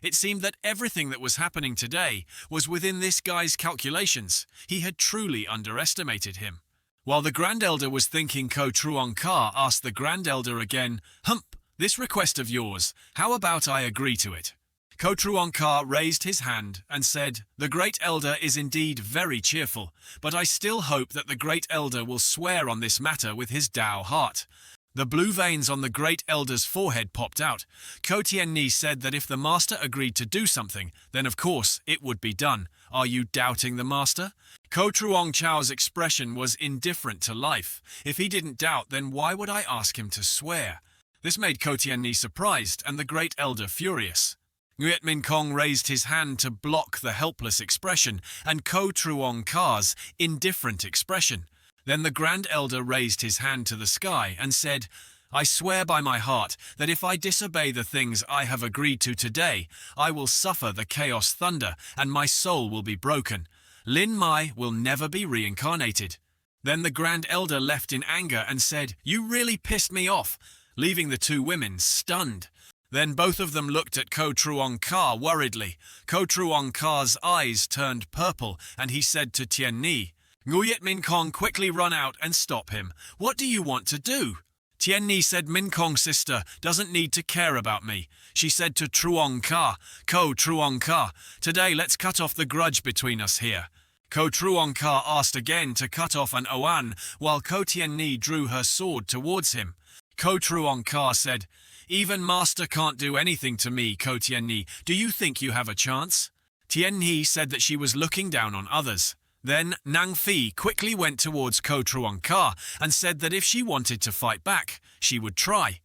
A: It seemed that everything that was happening today was within this guy's calculations. He had truly underestimated him. While the Grand Elder was thinking, Ko Truong Ka asked the Grand Elder again, "Hump, this request of yours, how about I agree to it?" Ko Truong Ka raised his hand and said, "The Great Elder is indeed very cheerful, but I still hope that the Great Elder will swear on this matter with his Tao heart." The blue veins on the Great Elder's forehead popped out. Ko Tien Ni said that if the Master agreed to do something, then of course it would be done. Are you doubting the Master? Ko Truong Chao's expression was indifferent to life. If he didn't doubt, then why would I ask him to swear? This made Ko Tien Ni surprised and the Great Elder furious. Nguyen Min Kong raised his hand to block the helpless expression and Ko Truong Ka's indifferent expression. Then the Grand Elder raised his hand to the sky and said, "I swear by my heart that if I disobey the things I have agreed to today, I will suffer the chaos thunder and my soul will be broken. Lin Mai will never be reincarnated." Then the Grand Elder left in anger and said, "You really pissed me off," leaving the two women stunned. Then both of them looked at Ko Truong Ka worriedly. Ko Truong Ka's eyes turned purple and he said to Tien Ni, "Nguyet Min Kong, quickly run out and stop him. What do you want to do?" Tien Ni said, "Min Kong's sister doesn't need to care about me." She said to Truong Ka, "Ko Truong Ka, today let's cut off the grudge between us here." Ko Truong Ka asked again to cut off an Oan while Ko Tien Ni drew her sword towards him. Ko Truong Ka said, "Even Master can't do anything to me, Ko Tien Ni. Do you think you have a chance?" Tien Ni said that she was looking down on others. Then Nang Fi quickly went towards Ko Truong Ka and said that if she wanted to fight back, she would try.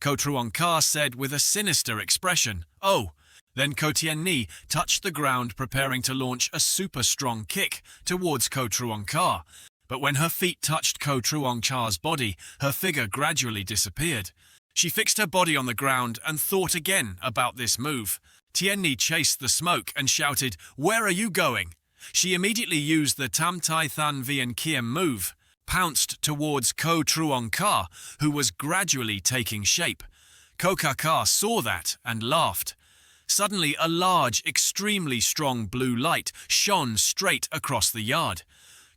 A: Ko Truong Ka said with a sinister expression, "Oh." Then Ko Tien Ni touched the ground preparing to launch a super strong kick towards Ko Truong Ka. But when her feet touched Ko Truong Cha's body, her figure gradually disappeared. She fixed her body on the ground and thought again about this move. Tien Ni chased the smoke and shouted, "Where are you going?" She immediately used the Tam Tai Than Vien Kiem move, pounced towards Ko Truong Ka, who was gradually taking shape. Ko Ka saw that and laughed. Suddenly, a large, extremely strong blue light shone straight across the yard.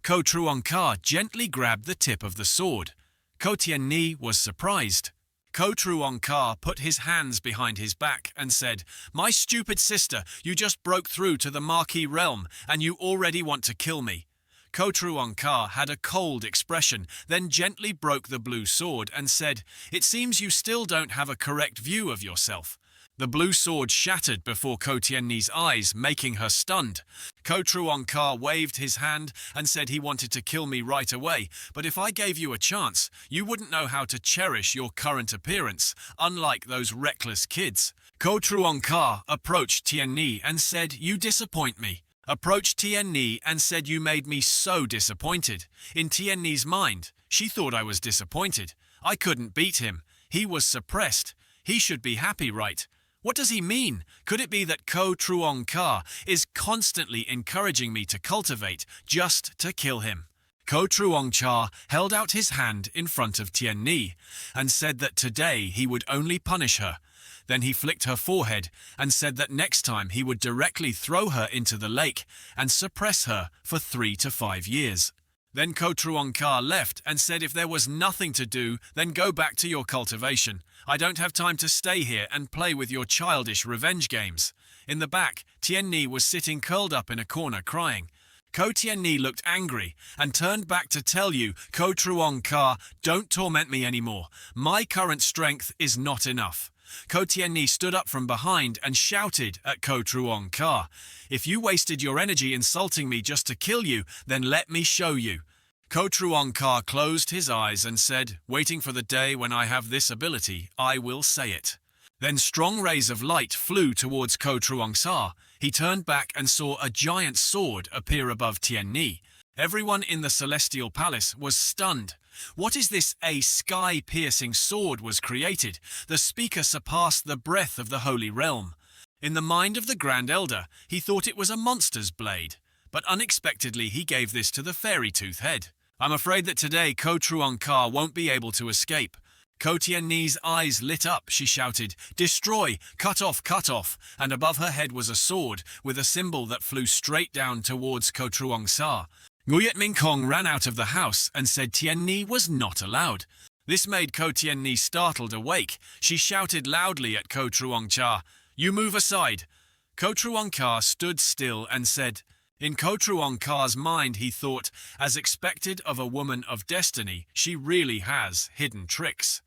A: Ko Truong Ka gently grabbed the tip of the sword. Ko Tien Ni was surprised. Ko Truong Ka put his hands behind his back and said, "My stupid sister, you just broke through to the Marquis realm and you already want to kill me." Ko Truong Ka had a cold expression, then gently broke the blue sword and said, "It seems you still don't have a correct view of yourself." The blue sword shattered before Ko Tien Ni's eyes, making her stunned. Ko Truong Ka waved his hand and said he wanted to kill me right away, but if I gave you a chance, you wouldn't know how to cherish your current appearance, unlike those reckless kids. Ko Truong Ka approached Tien Ni and said, "You disappoint me." Approached Tien Ni and said, "You made me so disappointed." In Tien Ni's mind, she thought I was disappointed. I couldn't beat him. He was suppressed. He should be happy, right? What does he mean? Could it be that Ko Truong Ka is constantly encouraging me to cultivate just to kill him? Ko Truong Cha held out his hand in front of Tien Ni and said that today he would only punish her. Then he flicked her forehead and said that next time he would directly throw her into the lake and suppress her for 3 to 5 years. Then Ko Truong Ka left and said if there was nothing to do, then go back to your cultivation. I don't have time to stay here and play with your childish revenge games. In the back, Tien Ni was sitting curled up in a corner crying. Ko Tien Ni looked angry and turned back to tell you, "Ko Truong Ka, don't torment me anymore. My current strength is not enough." Ko Tien Ni stood up from behind and shouted at Ko Truong Ka, "If you wasted your energy insulting me just to kill you, then let me show you." Ko Truong Ka closed his eyes and said, "Waiting for the day when I have this ability, I will say it." Then strong rays of light flew towards Ko Truong Sa. He turned back and saw a giant sword appear above Tien Ni. Everyone in the Celestial Palace was stunned. What is this? A sky-piercing sword was created. The speaker surpassed the breath of the Holy Realm. In the mind of the Grand Elder, he thought it was a monster's blade, but unexpectedly he gave this to the fairy tooth head. I'm afraid that today Ko Truong Ka won't be able to escape. Ko Tien Ni's eyes lit up. She shouted, "Destroy! Cut off! Cut off!" And above her head was a sword with a symbol that flew straight down towards Ko Truong Sa. Nguyet Min Kong ran out of the house and said Tien Ni was not allowed. This made Ko Tien Ni startled awake. She shouted loudly at Ko Truong Cha, "You move aside!" Ko Truong Ka stood still and said, in Ko Truong Ka's mind he thought, as expected of a woman of destiny, she really has hidden tricks.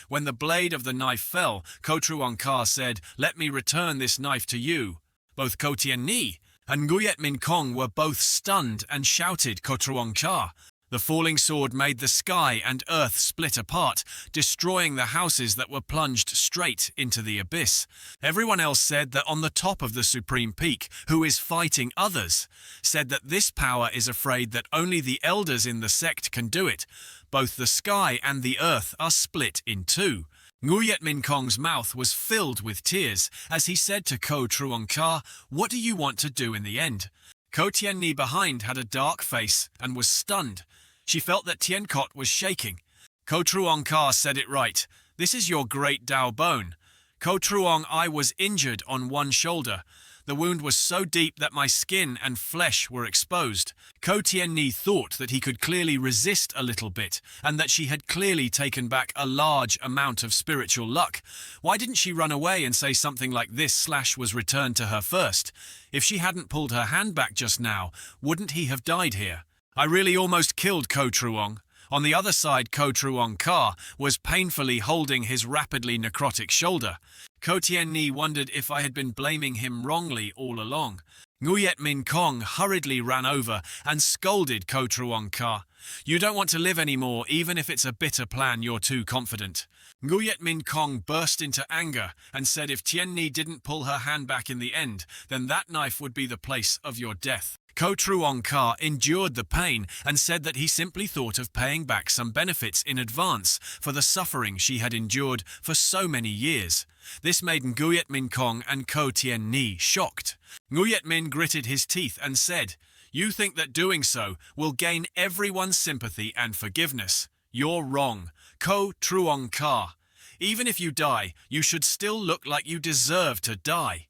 A: When the blade of the knife fell, Ko Truong Ka said, "Let me return this knife to you." Both Ko Tien Ni and Nguyet Min Kong were both stunned and shouted Ko Truong Cha. The falling sword made the sky and earth split apart, destroying the houses that were plunged straight into the abyss. Everyone else said that on the top of the supreme peak, who is fighting others, said that this power is afraid that only the elders in the sect can do it. Both the sky and the earth are split in two. Nguyet Min Kong's mouth was filled with tears as he said to Ko Truong Ka, "What do you want to do in the end?" Ko Tien Ni behind had a dark face and was stunned. She felt that Tien Kot was shaking. Ko Truong Ka said it right. "This is your great Dao bone." Ko Truong I was injured on one shoulder. The wound was so deep that my skin and flesh were exposed. Ko Tien Ni thought that he could clearly resist a little bit, and that she had clearly taken back a large amount of spiritual luck. Why didn't she run away and say something like this / was returned to her first? If she hadn't pulled her hand back just now, wouldn't he have died here? I really almost killed Ko Truong. On the other side, Ko Truong Ka was painfully holding his rapidly necrotic shoulder. Ko Tien Ni wondered if I had been blaming him wrongly all along. Nguyet Min Kong hurriedly ran over and scolded Ko Truong Ka. "You don't want to live anymore, even if it's a bitter plan, you're too confident." Nguyet Min Kong burst into anger and said if Tien Ni didn't pull her hand back in the end, then that knife would be the place of your death. Ko Truong Ka endured the pain and said that he simply thought of paying back some benefits in advance for the suffering she had endured for so many years. This made Nguyet Min Kong and Ko Tien Ni shocked. Nguyet Min gritted his teeth and said, "You think that doing so will gain everyone's sympathy and forgiveness. You're wrong, Ko Truong Ka. Even if you die, you should still look like you deserve to die."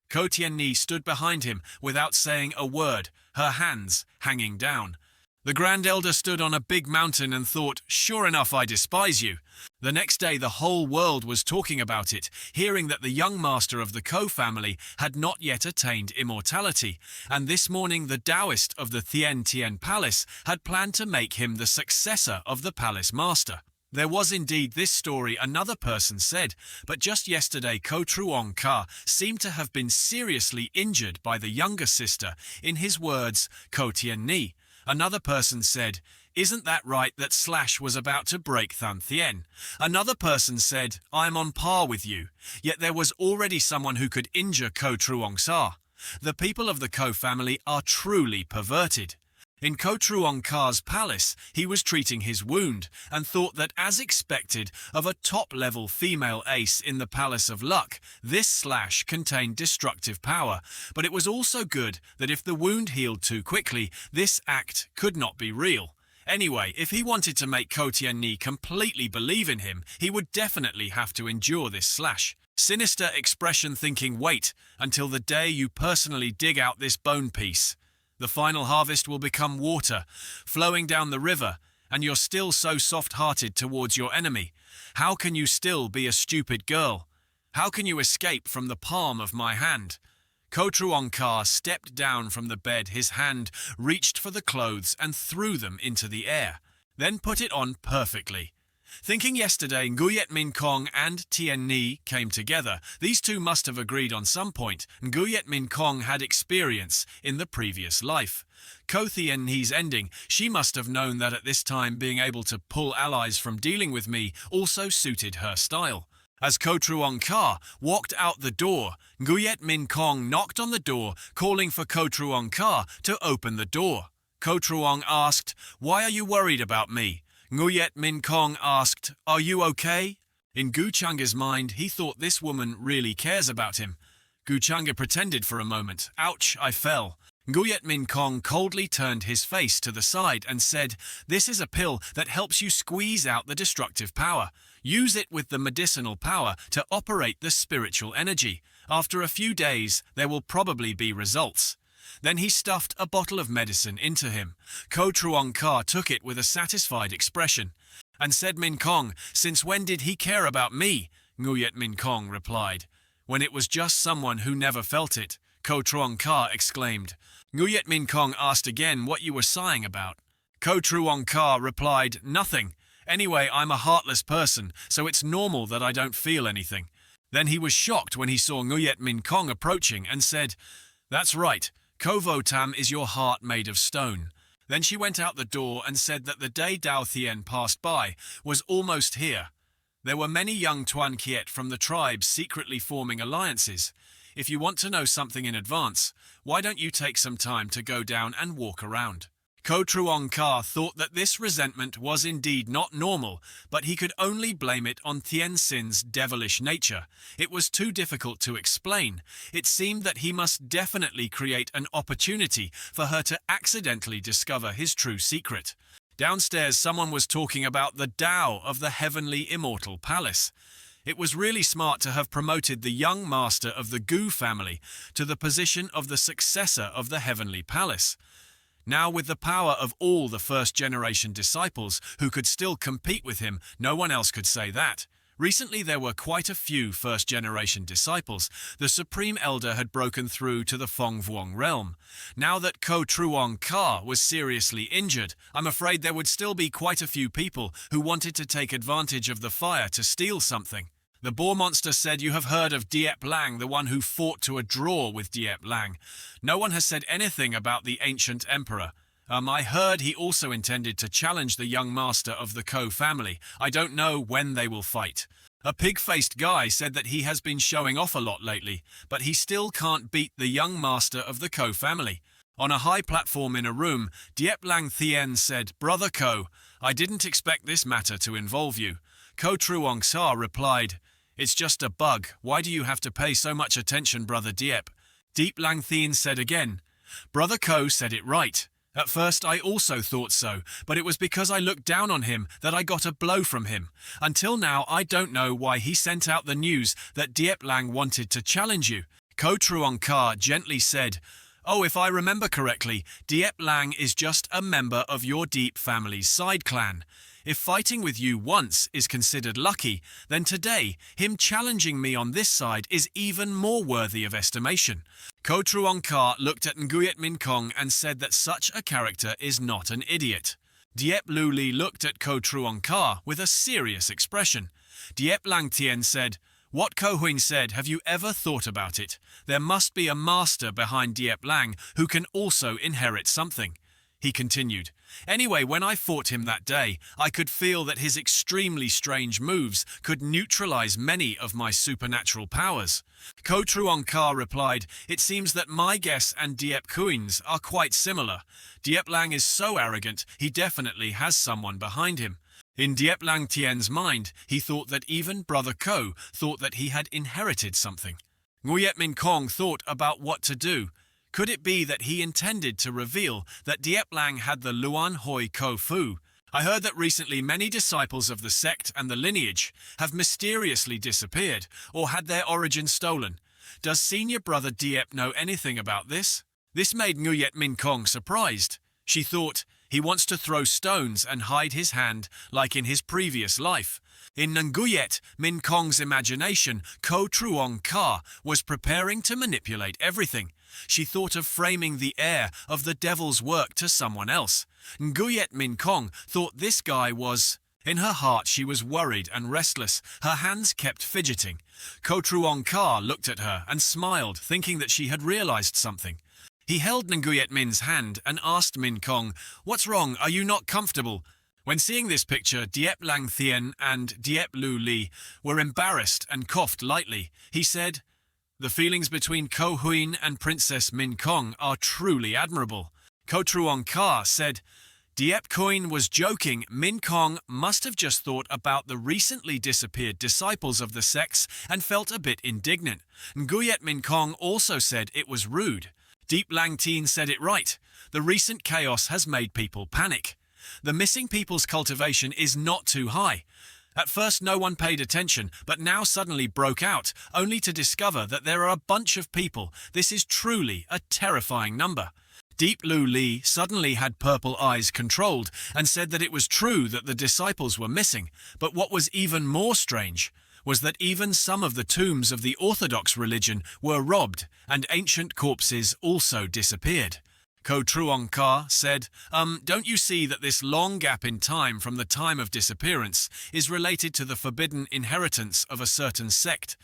A: Ko Tien Ni stood behind him without saying a word, her hands hanging down. The Grand Elder stood on a big mountain and thought, "Sure enough, I despise you." The next day the whole world was talking about it, hearing that the young master of the Ko family had not yet attained immortality, and this morning the Taoist of the Thien Tien Palace had planned to make him the successor of the palace master. There was indeed this story, another person said, but just yesterday Ko Truong Ka seemed to have been seriously injured by the younger sister, in his words, Ko Tien Ni. Another person said, "Isn't that right that / was about to break Than Thien?" Another person said, "I'm on par with you." Yet there was already someone who could injure Ko Truong Sa. The people of the Ko family are truly perverted. In Ko Truong Ka's palace, he was treating his wound and thought that, as expected of a top-level female ace in the Palace of Luck, this / contained destructive power, but it was also good that if the wound healed too quickly, this act could not be real. Anyway, if he wanted to make Ko Tien Ni completely believe in him, he would definitely have to endure this / Sinister expression thinking, "Wait until the day you personally dig out this bone piece. The final harvest will become water, flowing down the river, and you're still so soft-hearted towards your enemy. How can you still be a stupid girl? How can you escape from the palm of my hand?" Ko Truong Ka stepped down from the bed, his hand reached for the clothes and threw them into the air, then put it on perfectly. Thinking yesterday Nguyet Min Kong and Tien Ni came together, these two must have agreed on some point. Nguyet Min Kong had experience in the previous life. Ko Tien Ni's ending, she must have known that at this time being able to pull allies from dealing with me also suited her style. As Ko Truong Ka walked out the door, Nguyet Min Kong knocked on the door, calling for Ko Truong Ka to open the door. Ko Truong asked, "Why are you worried about me?" Nguyet Min Kong asked, "Are you okay?" In Gu Changa's mind, he thought this woman really cares about him. Gu Changa pretended for a moment. Ouch, I fell. Nguyet Min Kong coldly turned his face to the side and said, "This is a pill that helps you squeeze out the destructive power. Use it with the medicinal power to operate the spiritual energy. After a few days, there will probably be results." Then he stuffed a bottle of medicine into him. Ko Truong Ka took it with a satisfied expression and said, "Min Kong, since when did he care about me?" Nguyet Min Kong replied. "When it was just someone who never felt it," Ko Truong Ka exclaimed. Nguyet Min Kong asked again what you were sighing about. Ko Truong Ka replied, "Nothing. Anyway, I'm a heartless person, so it's normal that I don't feel anything." Then he was shocked when he saw Nguyet Min Kong approaching and said, "That's right. Kovo Tam is your heart made of stone." Then she went out the door and said that the day Dao Thien passed by was almost here. There were many young Tuan Kiet from the tribes secretly forming alliances. If you want to know something in advance, why don't you take some time to go down and walk around? Ko Truong Ka thought that this resentment was indeed not normal, but he could only blame it on Tien Sin's devilish nature. It was too difficult to explain. It seemed that he must definitely create an opportunity for her to accidentally discover his true secret. Downstairs, someone was talking about the Tao of the Heavenly Immortal Palace. It was really smart to have promoted the young master of the Gu family to the position of the successor of the Heavenly Palace. Now, with the power of all the first-generation disciples who could still compete with him, no one else could say that. Recently, there were quite a few first-generation disciples. The Supreme Elder had broken through to the Fong Vuong realm. Now that Ko Truong Ka was seriously injured, I'm afraid there would still be quite a few people who wanted to take advantage of the fire to steal something. The boar monster said, "You have heard of Diep Lang, the one who fought to a draw with Diep Lang. No one has said anything about the ancient emperor. I heard he also intended to challenge the young master of the Ko family. I don't know when they will fight." A pig-faced guy said that he has been showing off a lot lately, but he still can't beat the young master of the Ko family. On a high platform in a room, Diep Lang Thien said, "Brother Ko, I didn't expect this matter to involve you." Ko Truong Sa replied, "It's just a bug. Why do you have to pay so much attention, Brother Diep?" Diep Lang Thien said again, "Brother Ko said it right. At first I also thought so, but it was because I looked down on him that I got a blow from him. Until now I don't know why he sent out the news that Diep Lang wanted to challenge you." Ko Truong Ka gently said, "Oh, if I remember correctly, Diep Lang is just a member of your Deep family's side clan. If fighting with you once is considered lucky, then today, him challenging me on this side is even more worthy of estimation." Ko Truong Ka looked at Nguyet Min Kong and said that such a character is not an idiot. Diep Lu Li looked at Ko Truong Ka with a serious expression. Diep Lang Tien said, "What Ko Huing said, have you ever thought about it? There must be a master behind Diep Lang who can also inherit something." He continued, "Anyway, when I fought him that day, I could feel that his extremely strange moves could neutralize many of my supernatural powers." Ko Truong Ka replied, "It seems that my guess and Diep Kuing's are quite similar. Diep Lang is so arrogant, he definitely has someone behind him." In Diep Lang Tien's mind, he thought that even Brother Ko thought that he had inherited something. Nguyet Min Kong thought about what to do. Could it be that he intended to reveal that Diep Lang had the Luan Hoi Ko Fu? I heard that recently many disciples of the sect and the lineage have mysteriously disappeared or had their origin stolen. Does senior brother Diep know anything about this? This made Nguyet Min Kong surprised. She thought, he wants to throw stones and hide his hand like in his previous life. In Nguyet Min Kong's imagination, Ko Truong Ka was preparing to manipulate everything. She thought of framing the heir of the devil's work to someone else. Nguyet Min Kong thought this guy was... In her heart she was worried and restless. Her hands kept fidgeting. Ko Truong Ka looked at her and smiled, thinking that she had realized something. He held Nguyet Min's hand and asked Min Kong, "What's wrong? Are you not comfortable?" When seeing this picture, Diep Lang Thien and Diep Lu Li were embarrassed and coughed lightly. He said, "The feelings between Ko Huin and Princess Min Kong are truly admirable." Ko Truong Ka said, Diep Coin was joking. Min Kong must have just thought about the recently disappeared disciples of the sects and felt a bit indignant. Nguyet Min Kong also said it was rude. Deep Lang Teen said it right. The recent chaos has made people panic. The missing people's cultivation is not too high. At first no one paid attention, but now suddenly broke out, only to discover that there are a bunch of people. This is truly a terrifying number. Deep Lu Li suddenly had purple eyes controlled and said that it was true that the disciples were missing, but what was even more strange was that even some of the tombs of the Orthodox religion were robbed and ancient corpses also disappeared. Ko Truong Ka said, don't you see that this long gap in time from the time of disappearance is related to the forbidden inheritance of a certain sect?